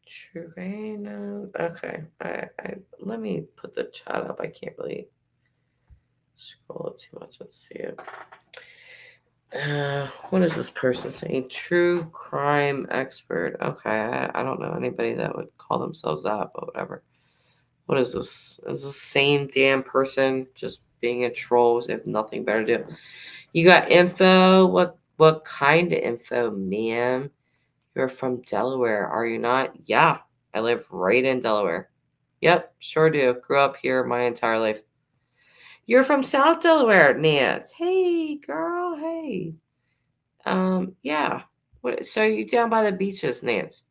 True rain. Okay. I let me put the chat up. I can't really scroll up too much. Let's see it. What is this person saying? True crime expert. Okay, I don't know anybody that would call themselves that, but whatever. What is this? Is this the same damn person just being a troll? They have nothing better to do. You got info? What kind of info, ma'am? You're from Delaware, are you not? Yeah, I live right in Delaware. Yep, sure do. Grew up here my entire life. You're from South Delaware, Nance. Hey, girl. Hey. Yeah. So you down by the beaches, Nance?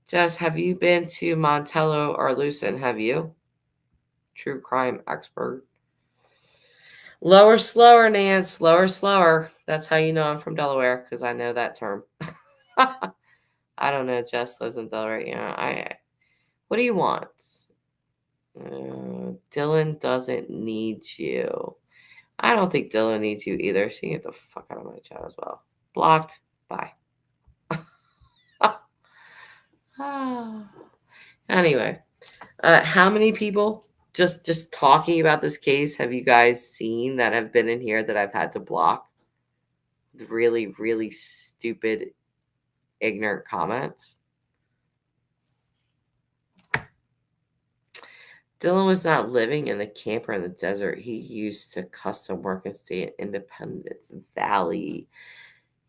Jess, have you been to Montello or Lucin? Have you? True crime expert. Lower, slower, Nance. Slower, slower. That's how you know I'm from Delaware, because I know that term. I don't know. Jess lives in Delaware. Yeah. What do you want? Dylan doesn't need you. I don't think Dylan needs you either. So you can get the fuck out of my chat as well. Blocked. Bye. Anyway, how many people just talking about this case have you guys seen that have been in here that I've had to block? Really, really stupid, ignorant comments. Dylan was not living in the camper in the desert. He used to custom work and stay in Independence Valley.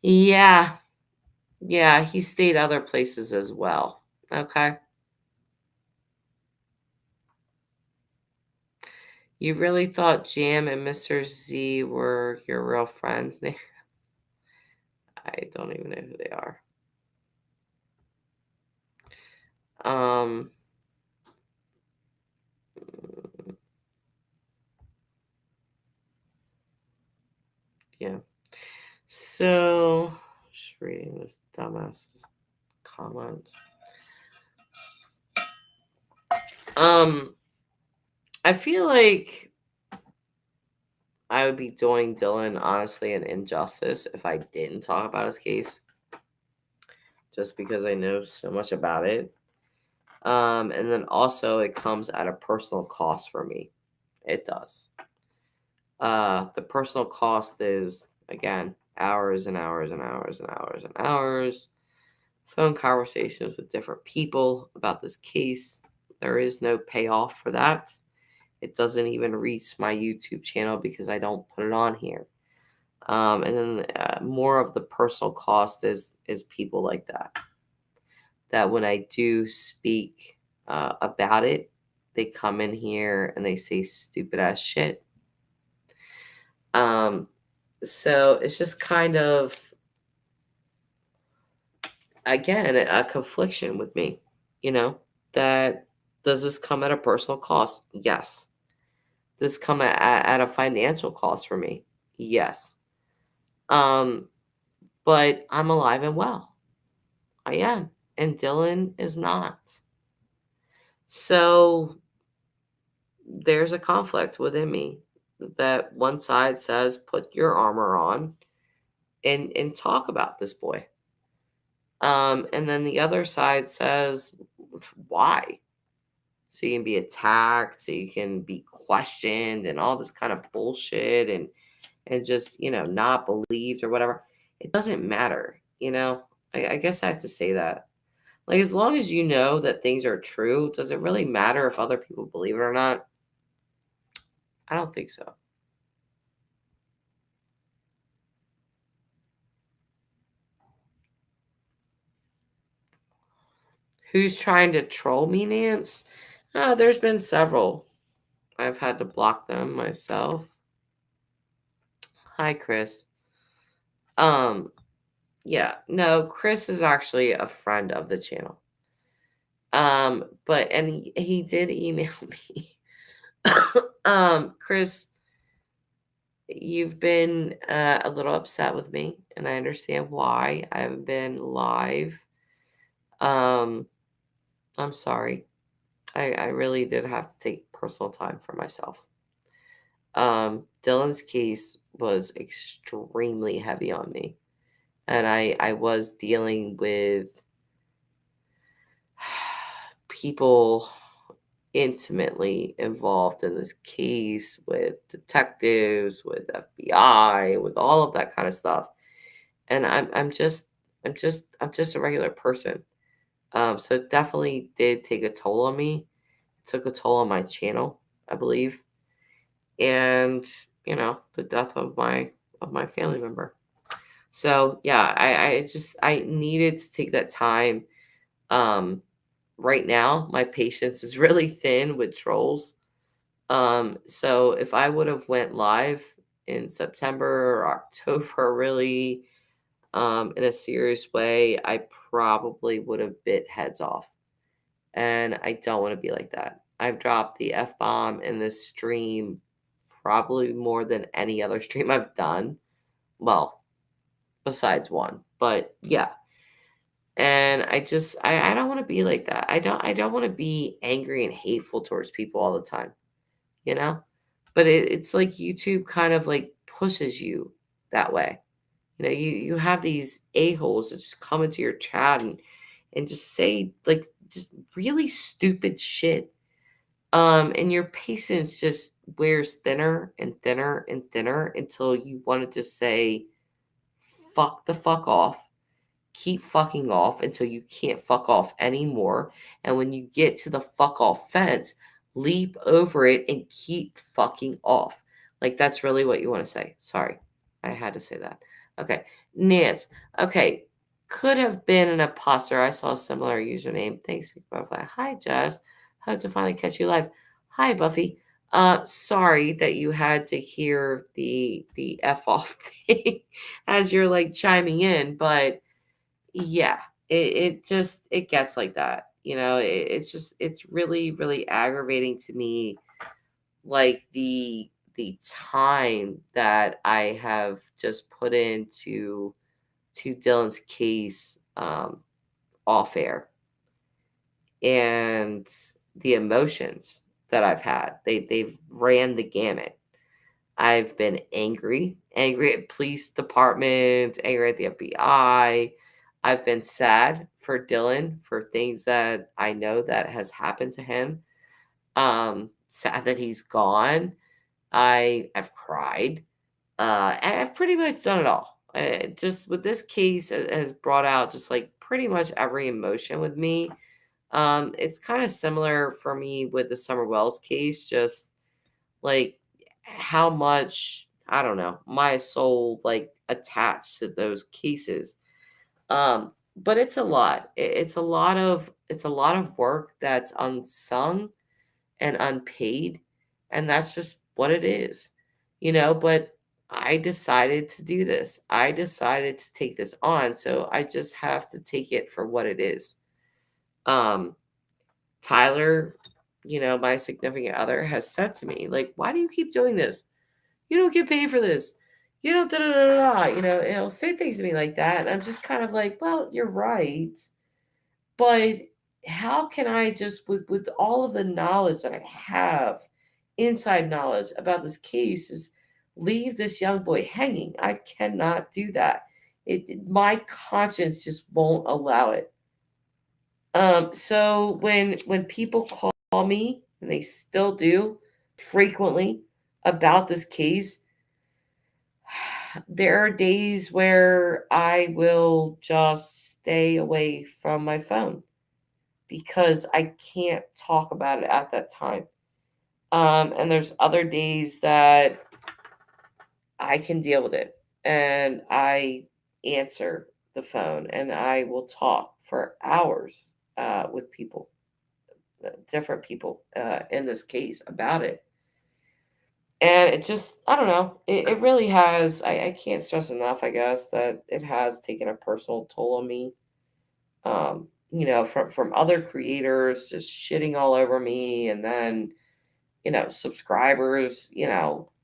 Yeah, he stayed other places as well. Okay. You really thought Jam and Mr. Z were your real friends? I don't even know who they are. Yeah. So, just reading this dumbass's comment. I feel like I would be doing Dylan, honestly, an injustice if I didn't talk about his case. Just because I know so much about it. And then also it comes at a personal cost for me. It does. The personal cost is, again, hours and hours and hours and hours and hours. Phone conversations with different people about this case. There is no payoff for that. It doesn't even reach my YouTube channel because I don't put it on here. And then more of the personal cost is people like that. That when I do speak about it, they come in here and they say stupid ass shit. So it's just kind of, again, a confliction with me, that does this come at a personal cost? Yes. Does this come at a financial cost for me? Yes. But I'm alive and well. I am. And Dylan is not. So there's a conflict within me that one side says, put your armor on and talk about this boy. And then the other side says, why? So you can be attacked, so you can be questioned and all this kind of bullshit and just, not believed or whatever. It doesn't matter, I guess I have to say that. Like, as long as you know that things are true, does it really matter if other people believe it or not? I don't think so. Who's trying to troll me, Nance? There's been several. I've had to block them myself. Hi, Chris. Yeah, no, Chris is actually a friend of the channel. But he did email me. Chris, you've been a little upset with me, and I understand why. I haven't been live. I'm sorry. I really did have to take personal time for myself. Dylan's case was extremely heavy on me. And I was dealing with people intimately involved in this case, with detectives, with FBI, with all of that kind of stuff. And I'm just a regular person. So it definitely did take a toll on me. It took a toll on my channel, I believe. And, the death of my family member. So yeah, I needed to take that time. Right now, my patience is really thin with trolls. So if I would have went live in September or October, really, in a serious way, I probably would have bit heads off. And I don't want to be like that. I've dropped the F-bomb in this stream probably more than any other stream I've done. Well, besides one. But yeah. And I don't want to be like that. I don't want to be angry and hateful towards people all the time. But it's like YouTube kind of like pushes you that way. You have these a-holes that just come into your chat and just say like just really stupid shit. And your patience just wears thinner and thinner and thinner until you want to just say, fuck the fuck off. Keep fucking off until you can't fuck off anymore. And when you get to the fuck off fence, leap over it and keep fucking off. Like, that's really what you want to say. Sorry. I had to say that. Okay. Nance. Okay. Could have been an imposter. I saw a similar username. Thanks, Big Butterfly. Hi, Jess. Hope to finally catch you live. Hi, Buffy. Sorry that you had to hear the F off thing as you're like chiming in, but yeah, it gets like that. It's really, really aggravating to me, like the time that I have just put into Dylan's case off air, and the emotions that I've had. They've ran the gamut. I've been angry at police department, angry at the FBI. I've been sad for Dylan for things that I know that has happened to him. Sad that he's gone. I've cried. I've pretty much done it all. Just with this case, it has brought out just like pretty much every emotion with me. It's kind of similar for me with the Summer Wells case, just like how much, I don't know, my soul like attached to those cases. But it's a lot. It's a lot of work that's unsung and unpaid, and that's just what it is. But I decided to do this. I decided to take this on, so I just have to take it for what it is. Um Tyler, my significant other, has said to me, like, why do you keep doing this? You don't get paid for this. You don't, da da da da. He'll say things to me like that. And I'm just kind of like, well, you're right. But how can I just, with all of the knowledge that I have, inside knowledge about this case, is leave this young boy hanging? I cannot do that. My conscience just won't allow it. So when people call me, and they still do frequently, about this case, there are days where I will just stay away from my phone because I can't talk about it at that time. And there's other days that I can deal with it, and I answer the phone and I will talk for hours with people, different people in this case, about it. And it just, I don't know, it really has, I can't stress enough, I guess, that it has taken a personal toll on me. From other creators just shitting all over me, and then, subscribers,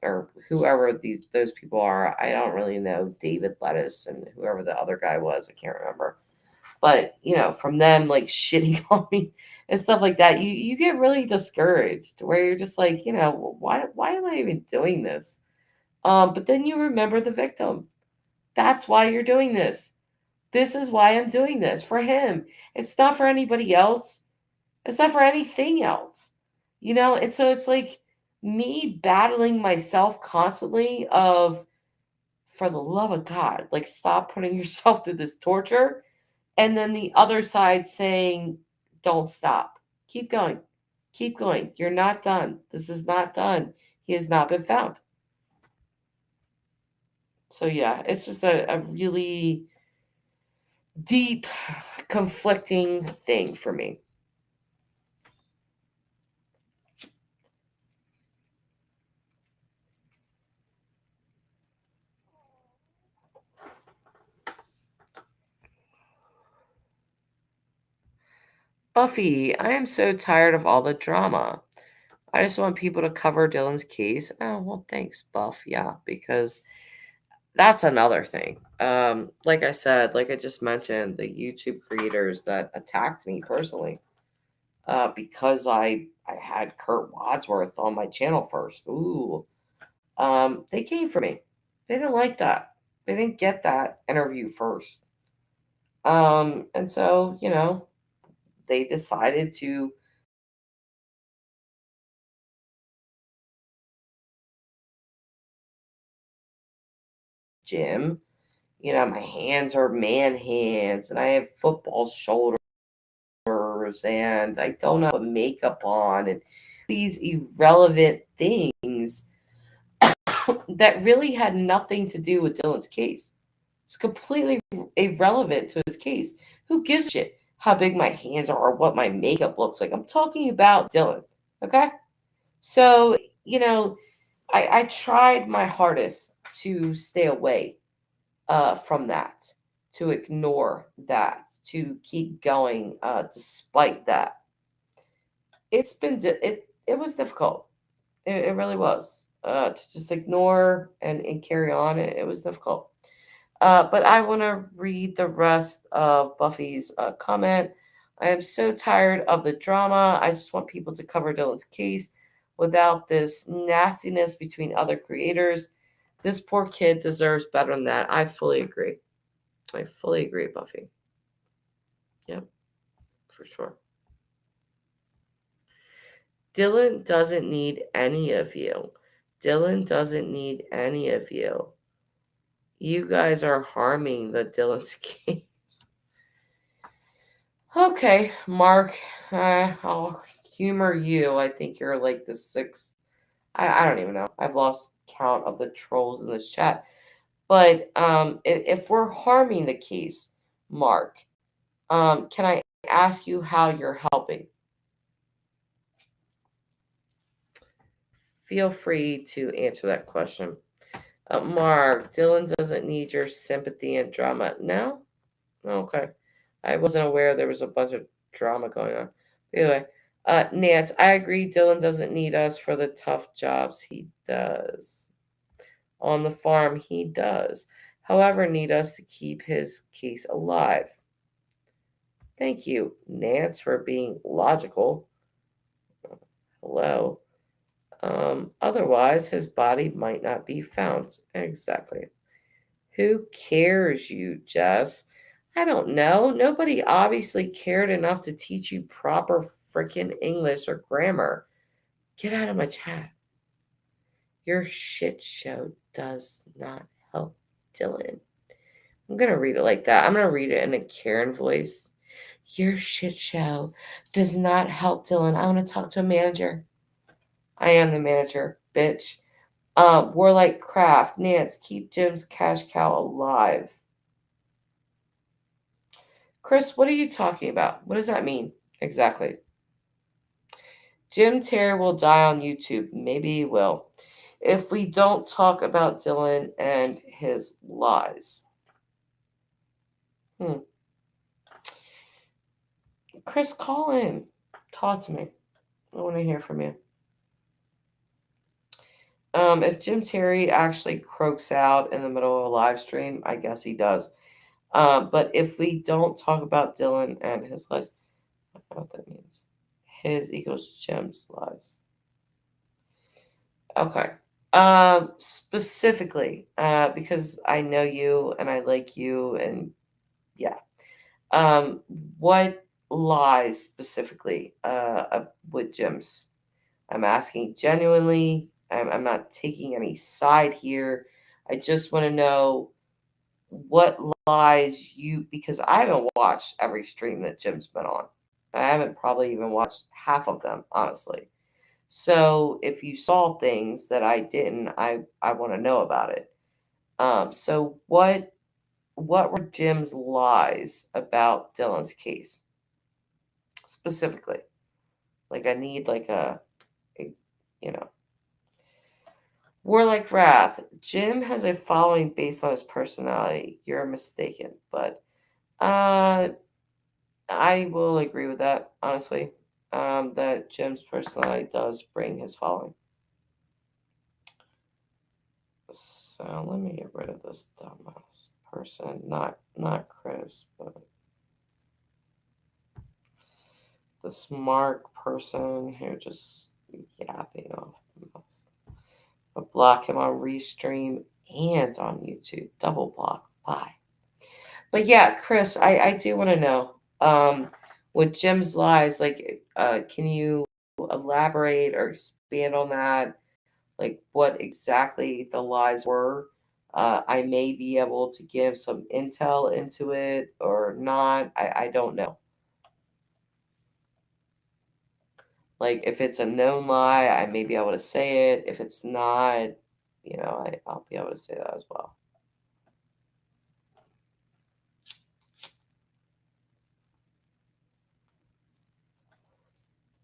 or whoever those people are. I don't really know, David Lettuce and whoever the other guy was, I can't remember. But, from them like shitting on me and stuff like that, you get really discouraged, where you're just like, why am I even doing this? But then you remember the victim. That's why you're doing this. This is why I'm doing this, for him. It's not for anybody else. It's not for anything else. And so it's like me battling myself constantly of, for the love of God, like, stop putting yourself through this torture. And then the other side saying, don't stop. Keep going. Keep going. You're not done. This is not done. He has not been found. So, yeah, it's just a really deep, conflicting thing for me. Buffy, I am so tired of all the drama. I just want people to cover Dylan's case. Oh, well, thanks, Buff. Yeah, because that's another thing. Like I said, like I just mentioned, the YouTube creators that attacked me personally, because I had Kurt Wadsworth on my channel first. Ooh, they came for me. They didn't like that. They didn't get that interview first. And so, they decided to gym. My hands are man hands, and I have football shoulders, and I don't have makeup on, and these irrelevant things that really had nothing to do with Dylan's case. It's completely irrelevant to his case. Who gives a shit how big my hands are or what my makeup looks like? I'm talking about Dylan, okay? So, I tried my hardest to stay away from that, to ignore that, to keep going despite that. It was difficult. It really was, to just ignore and carry on. It was difficult. But I want to read the rest of Buffy's comment. I am so tired of the drama. I just want people to cover Dylan's case without this nastiness between other creators. This poor kid deserves better than that. I fully agree. I fully agree, Buffy. Yep, for sure. Dylan doesn't need any of you. Dylan doesn't need any of you. You guys are harming the Dylan's case. Okay, Mark, I'll humor you. I think you're like the sixth. I don't even know. I've lost count of the trolls in this chat. But if we're harming the case, Mark, can I ask you how you're helping? Feel free to answer that question. Mark, Dylan doesn't need your sympathy and drama. No? Okay. I wasn't aware there was a bunch of drama going on. Anyway, Nance, I agree Dylan doesn't need us for the tough jobs he does. On the farm, he does. However, need us to keep his case alive. Thank you, Nance, for being logical. Hello. Otherwise, his body might not be found. Exactly. Who cares, you, Jess? I don't know. Nobody obviously cared enough to teach you proper freaking English or grammar. Get out of my chat. Your shit show does not help Dylan. I'm going to read it like that. I'm going to read it in a Karen voice. Your shit show does not help Dylan. I want to talk to a manager. I am the manager, bitch. Warlike Craft. Nance, keep Jim's cash cow alive. Chris, what are you talking about? What does that mean exactly? Jim Terry will die on YouTube. Maybe he will. If we don't talk about Dylan and his lies. Chris, call in. Talk to me. I want to hear from you. If Jim Terry actually croaks out in the middle of a live stream, I guess he does. But if we don't talk about Dylan and his lies, I don't know what that means. His equals Jim's lies. Okay. Specifically, because I know you and I like you, and yeah. What lies specifically with Jim's? I'm asking genuinely. I'm not taking any side here. I just want to know what lies you, because I haven't watched every stream that Jim's been on. I haven't probably even watched half of them, honestly. So if you saw things that I didn't, I want to know about it. So what were Jim's lies about Dylan's case specifically? Like I need like a you know. Warlike Wrath. Jim has a following based on his personality. You're mistaken, but I will agree with that, honestly. That Jim's personality does bring his following. So let me get rid of this dumbass person. Not Chris, but the smart person who just yapping off the mouth. I'll block him on Restream and on YouTube. Double block. Bye. But yeah, Chris, I do want to know. With Jim's lies, like, can you elaborate or expand on that? Like, what exactly the lies were? I may be able to give some intel into it or not. I don't know. Like, if it's a known lie, I may be able to say it. If it's not, I'll be able to say that as well.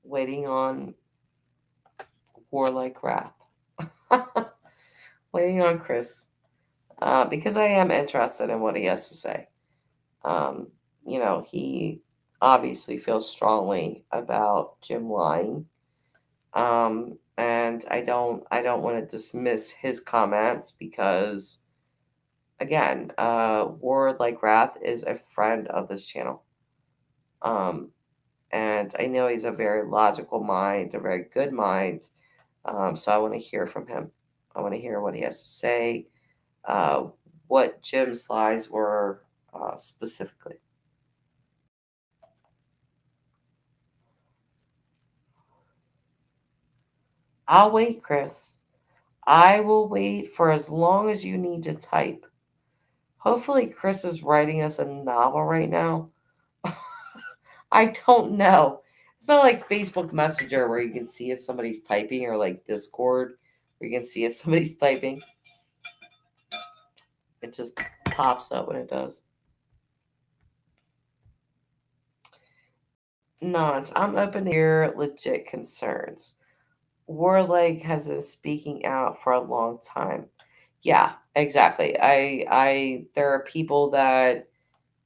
Waiting on Warlike Wrath. Waiting on Chris. Because I am interested in what he has to say. He obviously feels strongly about Jim lying. And I don't want to dismiss his comments because, again, Warlike Wrath is a friend of this channel. And I know he's a very logical mind, a very good mind. So I want to hear from him. I want to hear what he has to say, what Jim's lies were specifically. I'll wait, Chris. I will wait for as long as you need to type. Hopefully, Chris is writing us a novel right now. I don't know. It's not like Facebook Messenger where you can see if somebody's typing, or like Discord where you can see if somebody's typing. It just pops up when it does. Nons, I'm open to hear legit concerns. Warlake has been speaking out for a long time. Yeah, exactly. There are people that,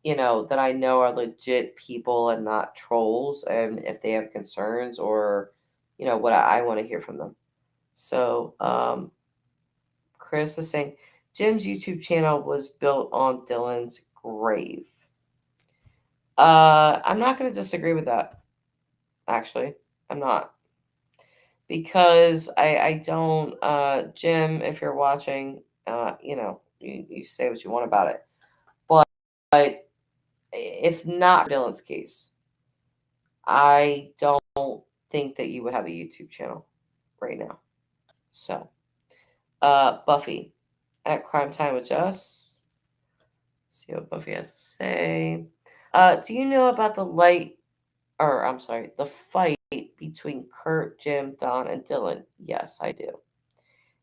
that I know are legit people and not trolls, and if they have concerns or, what I want to hear from them. So, Chris is saying Jim's YouTube channel was built on Dylan's grave. I'm not going to disagree with that. Actually, I'm not, because I don't. Jim, if you're watching, you say what you want about it, but if not for Dylan's case, I don't think that you would have a YouTube channel right now. So, Buffy at Crime Time with Jess. See what Buffy has to say. Do you know about the fight between Kurt, Jim, Don, and Dylan? Yes, I do.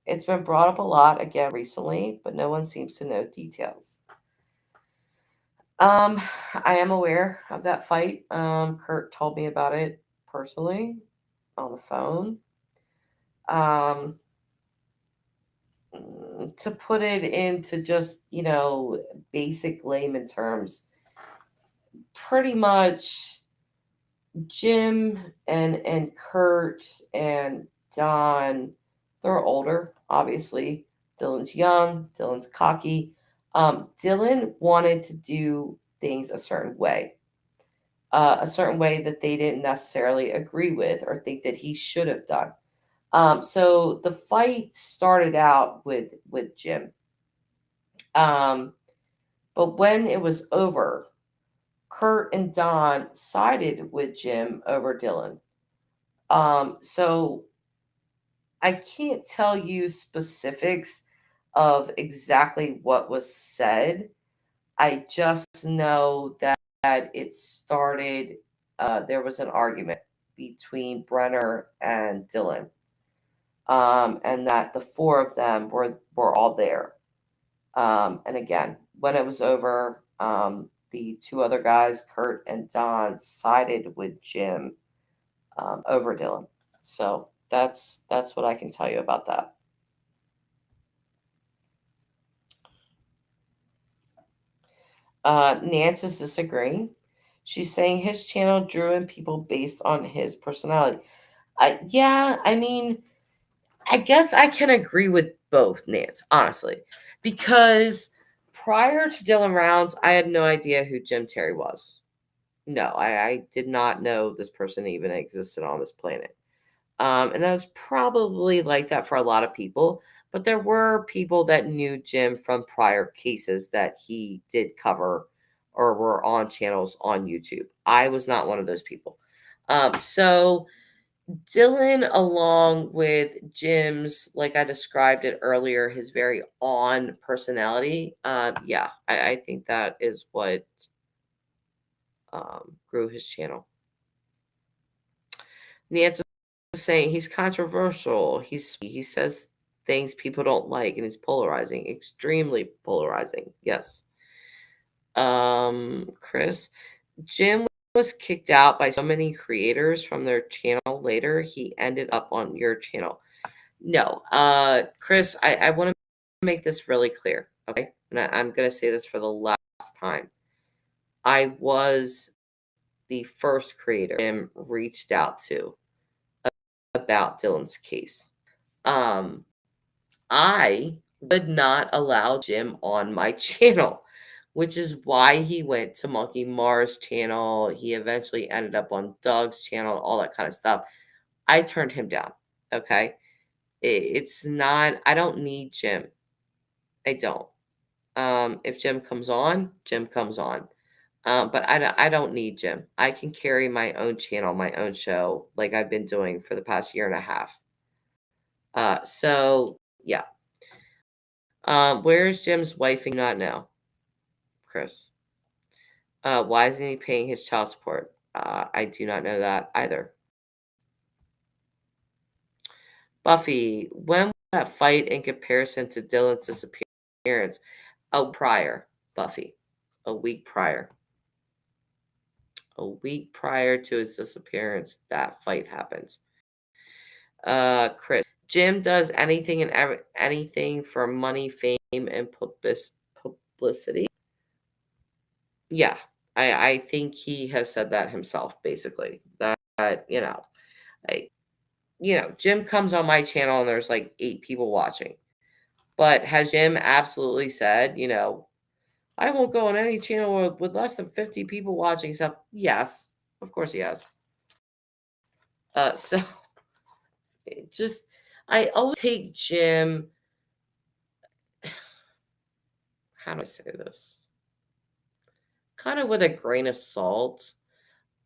It's been brought up a lot again recently, but no one seems to know details. I am aware of that fight. Kurt told me about it personally on the phone. To put it into just, basic layman terms, pretty much Jim and Kurt and Don, they're older, obviously. Dylan's young, Dylan's cocky. Dylan wanted to do things a certain way that they didn't necessarily agree with or think that he should have done. So the fight started out with Jim. But when it was over, Kurt and Don sided with Jim over Dylan. So I can't tell you specifics of exactly what was said. I just know that it started, there was an argument between Brenner and Dylan. And that the four of them were all there. And again, when it was over, the two other guys, Kurt and Don, sided with Jim over Dylan. So that's what I can tell you about that. Nance is disagreeing. She's saying his channel drew in people based on his personality. Yeah, I mean, I guess I can agree with both, Nance, honestly, because prior to Dylan Rounds, I had no idea who Jim Terry was. No, I did not know this person even existed on this planet. And that was probably like that for a lot of people, but there were people that knew Jim from prior cases that he did cover or were on channels on YouTube. I was not one of those people. So Dylan, along with Jim's, like I described it earlier, his very on personality, yeah, I think that is what grew his channel. Nancy is saying he's controversial. He says things people don't like, and he's polarizing, extremely polarizing. Yes. Chris, Jim was kicked out by so many creators from their channel later. He ended up on your channel. No, Chris, I want to make this really clear, okay? And I'm going to say this for the last time. I was the first creator Jim reached out to about Dylan's case. I would not allow Jim on my channel, which is why he went to Monkey Mars' channel. He eventually ended up on Doug's channel, all that kind of stuff. I turned him down, okay? It's not, I don't need Jim. I don't. If Jim comes on, Jim comes on. But I don't need Jim. I can carry my own channel, my own show, like I've been doing for the past year and a half. So yeah. Where's Jim's wife? I do not know, Chris. Why isn't he paying his child support? I do not know that either. Buffy, when was that fight in comparison to Dylan's disappearance? Prior, Buffy. A week prior. A week prior to his disappearance, that fight happened. Chris, Jim does anything and anything for money, fame, and publicity. Yeah, I think he has said that himself, basically. That Jim comes on my channel and there's like 8 people watching. But has Jim absolutely said, I won't go on any channel with less than 50 people watching stuff? Yes, of course he has. So I always take Jim. How do I say this? Kind of with a grain of salt,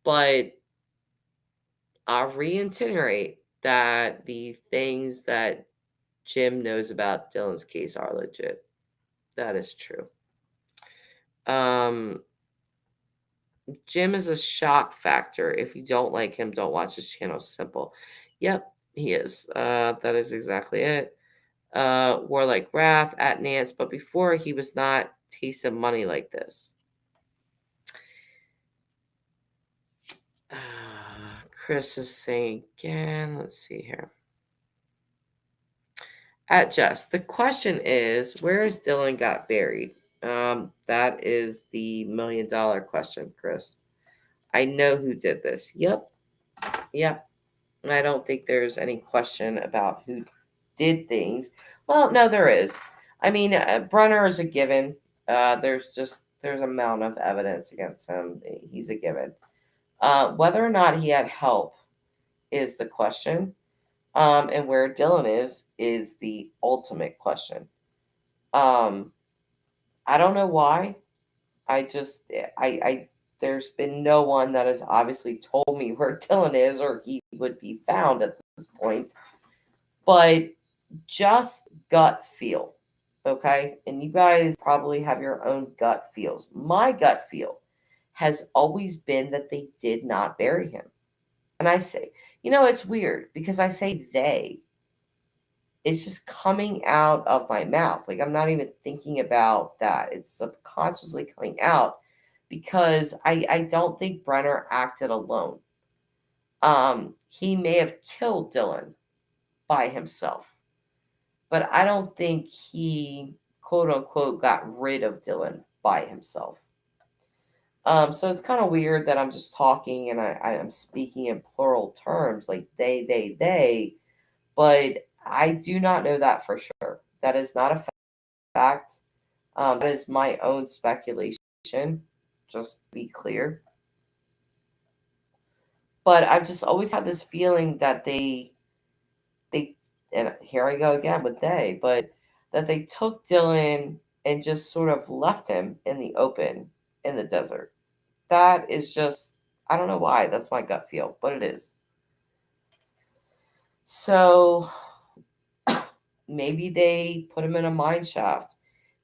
but I'll reiterate that the things that Jim knows about Dylan's case are legit. That is true. Jim is a shock factor. If you don't like him, don't watch his channel. Simple. Yep, he is. That is exactly it. Warlike Wrath at Nance, but before he was not tasting money like this. Chris is saying again, let's see here. At Jess, the question is, where is Dylan got buried? That is the $1 million question, Chris. I know who did this. Yep. I don't think there's any question about who did things. Well, no, there is. I mean, Brunner is a given. There's a mountain of evidence against him. He's a given. Whether or not he had help is the question. And where Dylan is the ultimate question. I don't know why. There's been no one that has obviously told me where Dylan is or he would be found at this point. But just gut feel, okay? And you guys probably have your own gut feels. My gut feel has always been that they did not bury him. And I say, it's weird because I say they. It's just coming out of my mouth. Like, I'm not even thinking about that. It's subconsciously coming out because I don't think Brenner acted alone. He may have killed Dylan by himself, but I don't think he, quote unquote, got rid of Dylan by himself. So it's kind of weird that I'm just talking and I am speaking in plural terms, like they, but I do not know that for sure. That is not a fact. That is my own speculation, just to be clear. But I've just always had this feeling that they, and here I go again with they, but that they took Dylan and just sort of left him in the open in the desert. That is just, I don't know why. That's my gut feel, but it is. So maybe they put him in a mine shaft.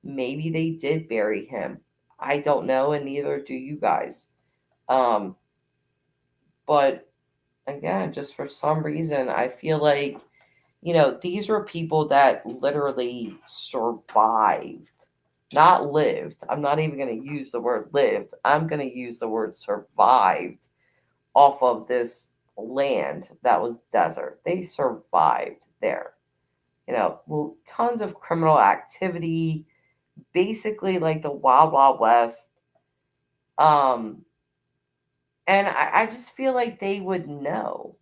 Maybe they did bury him. I don't know, and neither do you guys. But again, just for some reason, I feel like, these were people that literally survived, not lived. I'm not even going to use the word lived. I'm going to use the word survived off of this land that was desert. They survived there. Tons of criminal activity, basically like the Wild Wild West. And I just feel like they would know,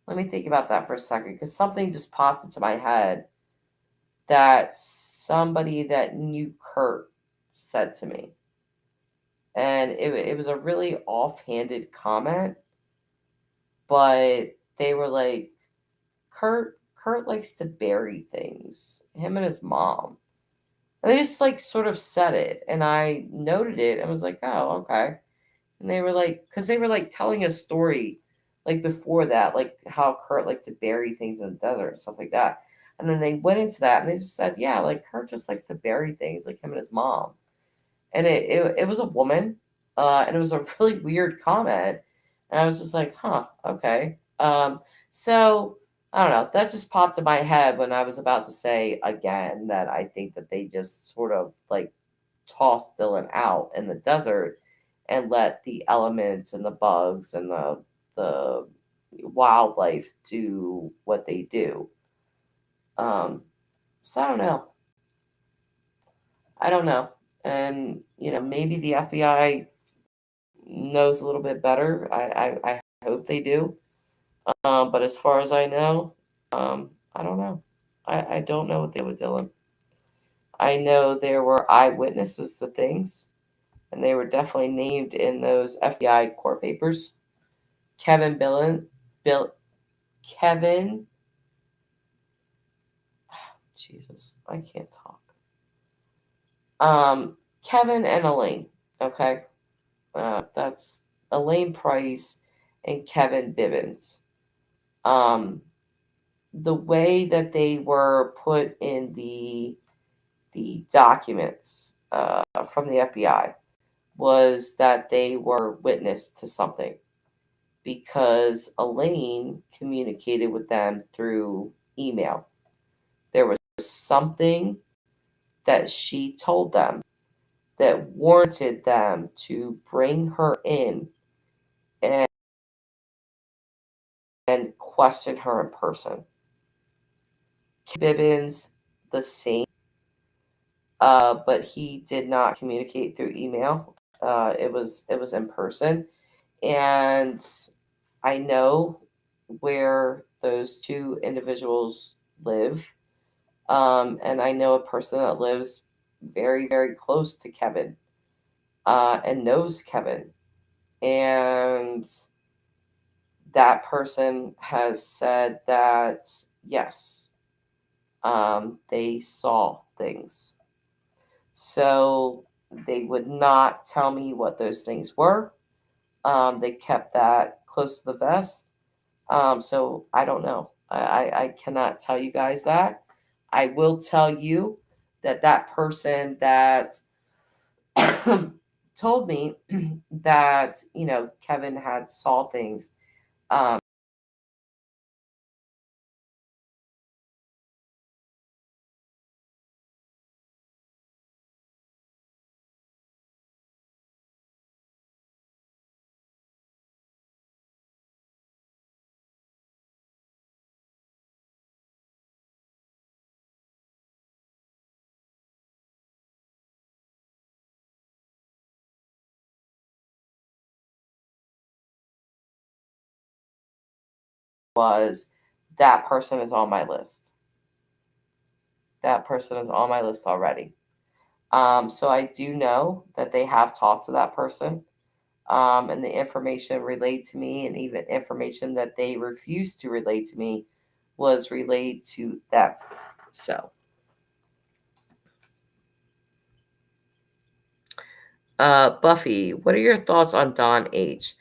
let me think about that for a second, because something just popped into my head that somebody that knew Kurt said to me. And it was a really offhanded comment, but they were like, Kurt likes to bury things, him and his mom. And they just like sort of said it, and I noted it and was like, oh, okay. And they were like, because they were like telling a story like before that, like how Kurt liked to bury things in the desert and stuff like that. And then they went into that and they just said, yeah, like Kurt just likes to bury things like him and his mom. and it was a woman, and it was a really weird comment, and I was just like, huh, okay. So I don't know. That just popped in my head when I was about to say again that I think that they just sort of like tossed Dylan out in the desert and let the elements and the bugs and the wildlife do what they do. So I don't know. I don't know. And maybe the FBI knows a little bit better. I hope they do. But as far as I know, I don't know. I don't know what they did with Dylan. I know there were eyewitnesses to things, and they were definitely named in those FBI court papers. Kevin Billen, Bill, Kevin. Jesus, I can't talk. Kevin and Elaine. Okay, that's Elaine Price and Kevin Bivens. The way that they were put in the documents from the FBI was that they were witness to something because Elaine communicated with them through email. There was something that she told them that warranted them to bring her in and question her in person. Bibbins, the same, but he did not communicate through email. It was in person, and I know where those two individuals live, and I know a person that lives very very close to Kevin, and knows Kevin, and that person has said that yes, they saw things. So they would not tell me what those things were. They kept that close to the vest. So I don't know. I cannot tell you guys that. I will tell you that that person that told me that Kevin had saw things. Um, was that person is on my list. That person is on my list already. So I do know that they have talked to that person, and the information relayed to me, and even information that they refused to relate to me, was relayed to them. So, Buffy, what are your thoughts on Don H?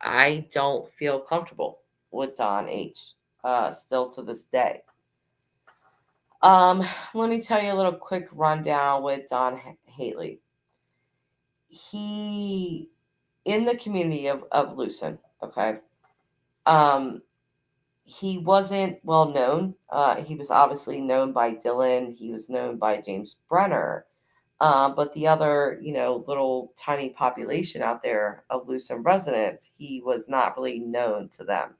I don't feel comfortable with Don H. Still to this day. Let me tell you a little quick rundown with Don Haley. He, in the community of Lucin, okay, he wasn't well known. He was obviously known by Dylan. He was known by James Brenner. But the other, little tiny population out there of Lucin residents, he was not really known to them.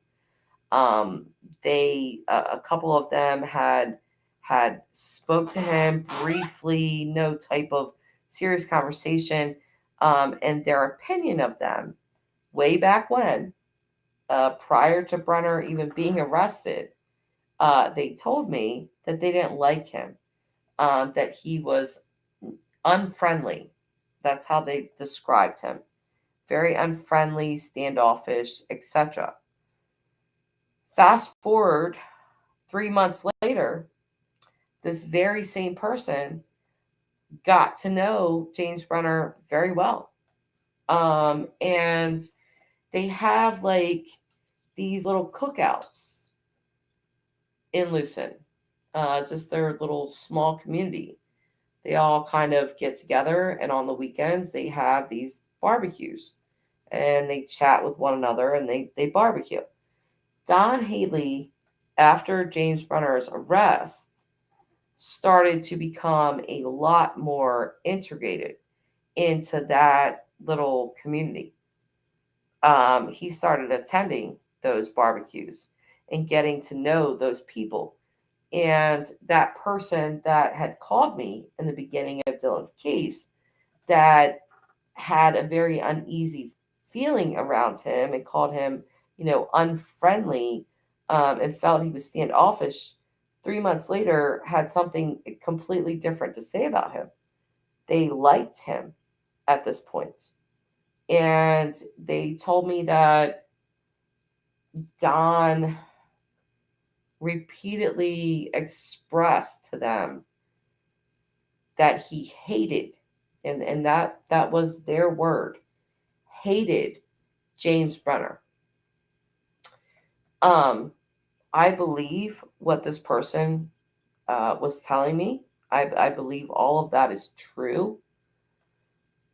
They, a couple of them had spoke to him briefly, no type of serious conversation, and their opinion of them way back when, prior to Brenner even being arrested, they told me that they didn't like him, that he was unfriendly. That's how they described him. Very unfriendly, standoffish, etc. Fast forward 3 months later, this very same person got to know James Brenner very well. And they have like these little cookouts in Lucin. just their little small community. They all kind of get together, and on the weekends they have these barbecues, and they chat with one another, and they barbecue. Don Haley, after James Brunner's arrest, started to become a lot more integrated into that little community. He started attending those barbecues and getting to know those people. And that person that had called me in the beginning of Dylan's case, that had a very uneasy feeling around him and called him, unfriendly, and felt he was standoffish, 3 months later had something completely different to say about him. They liked him at this point. And they told me that Don repeatedly expressed to them that he hated, and that was their word, hated James Brunner. I believe what this person was telling me. I believe all of that is true.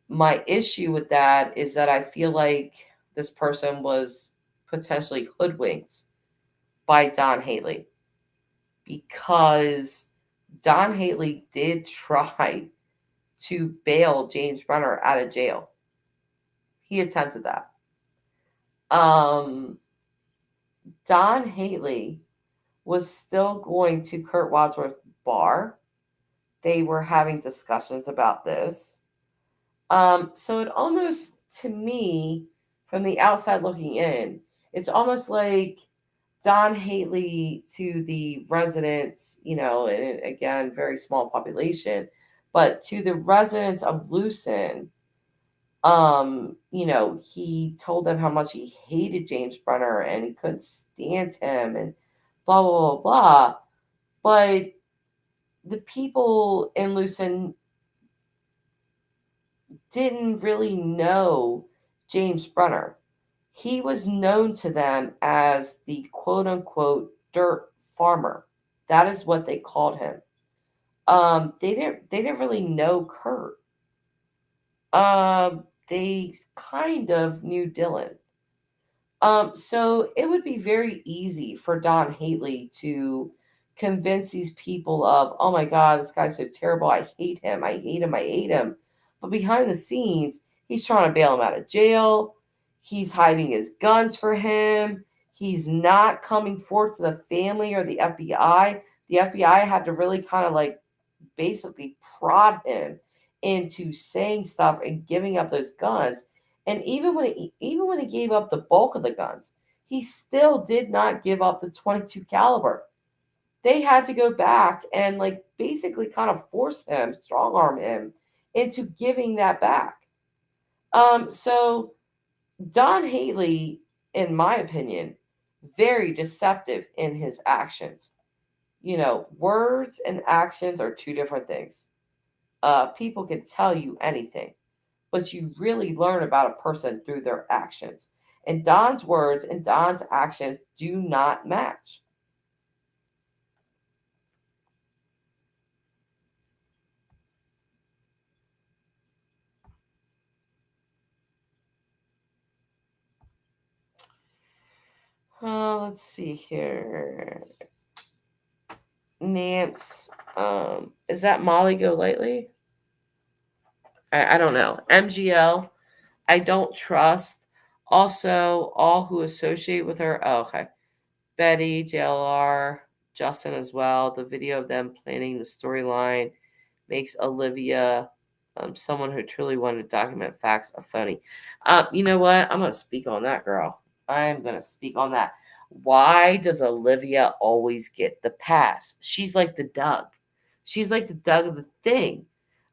My issue with that is that I feel like this person was potentially hoodwinked by Don Haley, because Don Haley did try to bail James Brunner out of jail. He attempted that. Don Haley was still going to Kurt Wadsworth's bar. They were having discussions about this. So it almost, to me, from the outside looking in, it's almost like Don Haley to the residents, and again, very small population, but to the residents of Lucin, he told them how much he hated James Brunner and he couldn't stand him and blah, blah, blah, blah. But the people in Lucin didn't really know James Brunner. He was known to them as the quote unquote dirt farmer. That is what they called him. They didn't really know Kurt. They kind of knew Dylan. So it would be very easy for Don Haley to convince these people of, oh my God, this guy's so terrible. I hate him. I hate him. I hate him. But behind the scenes, he's trying to bail him out of jail. He's hiding his guns for him. He's not coming forth to the family or the FBI. The FBI had to really kind of like basically prod him into saying stuff and giving up those guns. And even when he gave up the bulk of the guns, he still did not give up the 22 caliber. They had to go back and like basically kind of force him, strong arm him into giving that back. So Don Haley, in my opinion, very deceptive in his actions. Words and actions are two different things. People can tell you anything, but you really learn about a person through their actions. And Don's words and Don's actions do not match. Let's see here. Nance, is that Molly Go Lightly? I don't know. MGL, I don't trust. Also, all who associate with her. Oh, okay. Betty, JLR, Justin as well. The video of them planning the storyline makes Olivia, someone who truly wanted to document facts, a phony. You know what? I'm going to speak on that, girl. I'm going to speak on that. Why does Olivia always get the pass? She's like the Doug. She's like the Doug of the thing.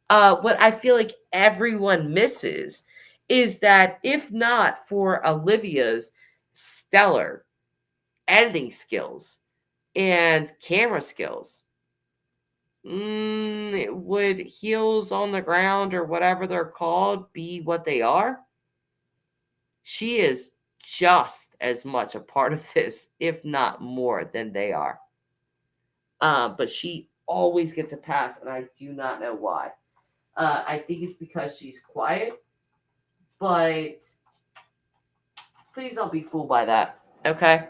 What I feel like everyone misses is that if not for Olivia's stellar editing skills and camera skills, would heels on the ground or whatever they're called be what they are? She is just as much a part of this, if not more, than they are. But she always gets a pass, and I do not know why. I think it's because she's quiet, but please don't be fooled by that, okay?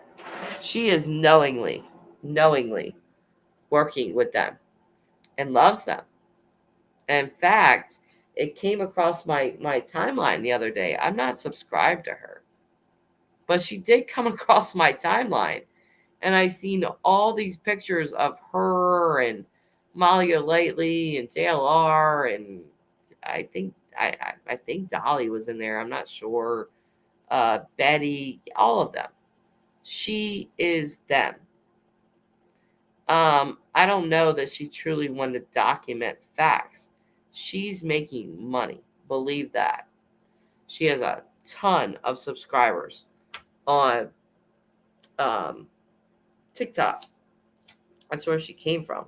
She is knowingly working with them and loves them. In fact, it came across my timeline the other day. I'm not subscribed to her, but she did come across my timeline, and I seen all these pictures of her and Malia lately and JLR, and I think Dolly was in there. I'm not sure. Betty, all of them. She is them. I don't know that she truly wanted to document facts. She's making money. Believe that. She has a ton of subscribers on TikTok. That's where she came from.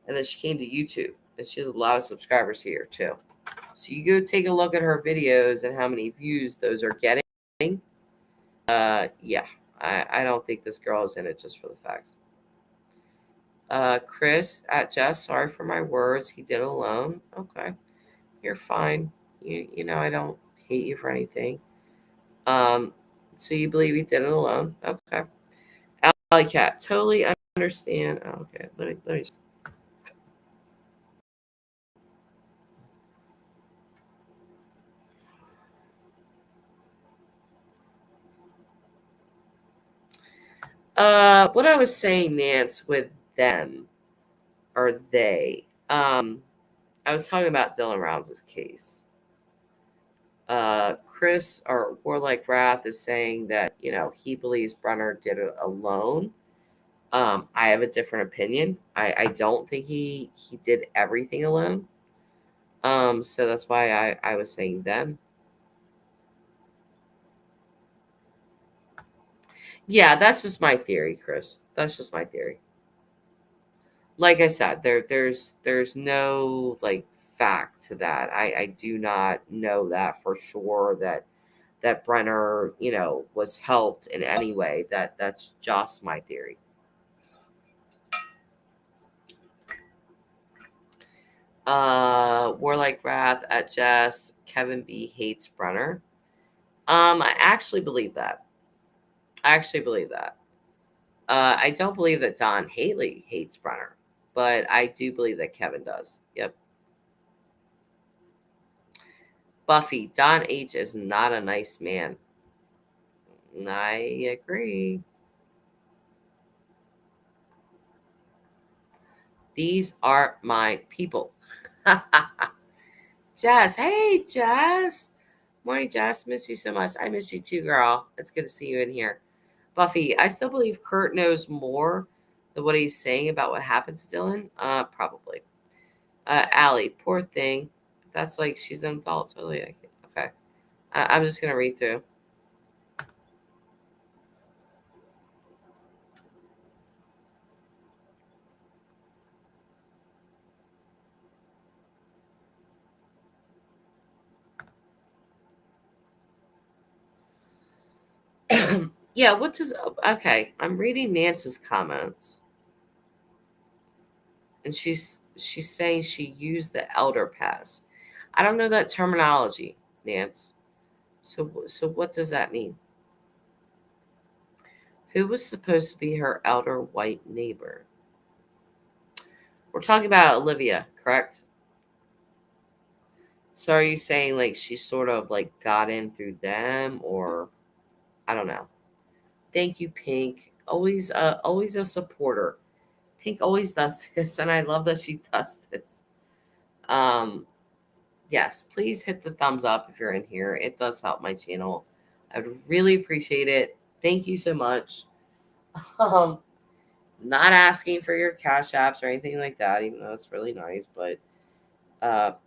And then she came to YouTube. And she has a lot of subscribers here too. So you go take a look at her videos and how many views those are getting. Yeah. I don't think this girl is in it just for the facts. Chris at Jess, sorry for my words. He did it alone. Okay. You're fine. You know, I don't hate you for anything. So you believe he did it alone? Okay. Alley Cat, totally understand. Oh, okay. Let me just. What I was saying, Nance, with them or they, I was talking about Dylan Rounds' case. Chris or Warlike Wrath is saying that, you know, he believes Brunner did it alone. I have a different opinion. I don't think he did everything alone. So that's why I was saying them. Yeah, that's just my theory, Chris. That's just my theory. Like I said, there's no like fact to that. I do not know that for sure that Brenner, you know, was helped in any way. That's just my theory. Warlike Wrath at Jess, Kevin B hates Brenner. I actually believe that. I don't believe that Don Haley hates Brenner, but I do believe that Kevin does. Yep. Buffy, Don H is not a nice man. I agree. These are my people. Jess, hey Jess. Morning, Jess. Miss you so much. I miss you too, girl. It's good to see you in here. Buffy, I still believe Kurt knows more than what he's saying about what happened to Dylan. Probably. Allie, poor thing. That's like she's an adult. Totally. Okay. I'm just gonna read through. Yeah, what does okay, I'm reading Nance's comments. And she's saying she used the elder pass. I don't know that terminology, Nance. So what does that mean? Who was supposed to be her elder white neighbor? We're talking about Olivia, correct? So are you saying like she sort of like got in through them, or I don't know. Thank you, Pink. Always a supporter. Pink always does this, and I love that she does this. Yes, please hit the thumbs up if you're in here. It does help my channel. I would really appreciate it. Thank you so much. Not asking for your cash apps or anything like that, even though it's really nice, but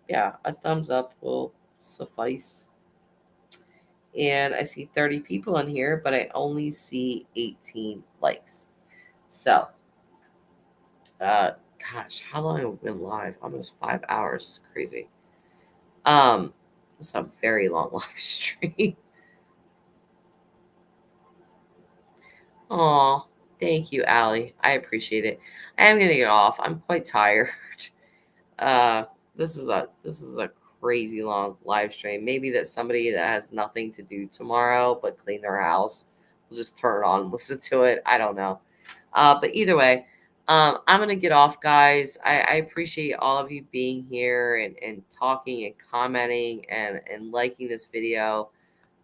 yeah, a thumbs up will suffice. And I see 30 people in here, but I only see 18 likes. So, gosh, how long have we been live? Almost 5 hours. It's crazy. It's a very long live stream. Aw, Thank you, Allie. I appreciate it. I am gonna get off. I'm quite tired. This is a crazy long live stream. Maybe that somebody that has nothing to do tomorrow but clean their house will just turn it on and listen to it. I don't know. But either way, I'm gonna get off, guys. I appreciate all of you being here and talking and commenting and liking this video.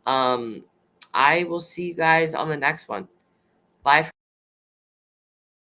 I will see you guys on the next one. Bye.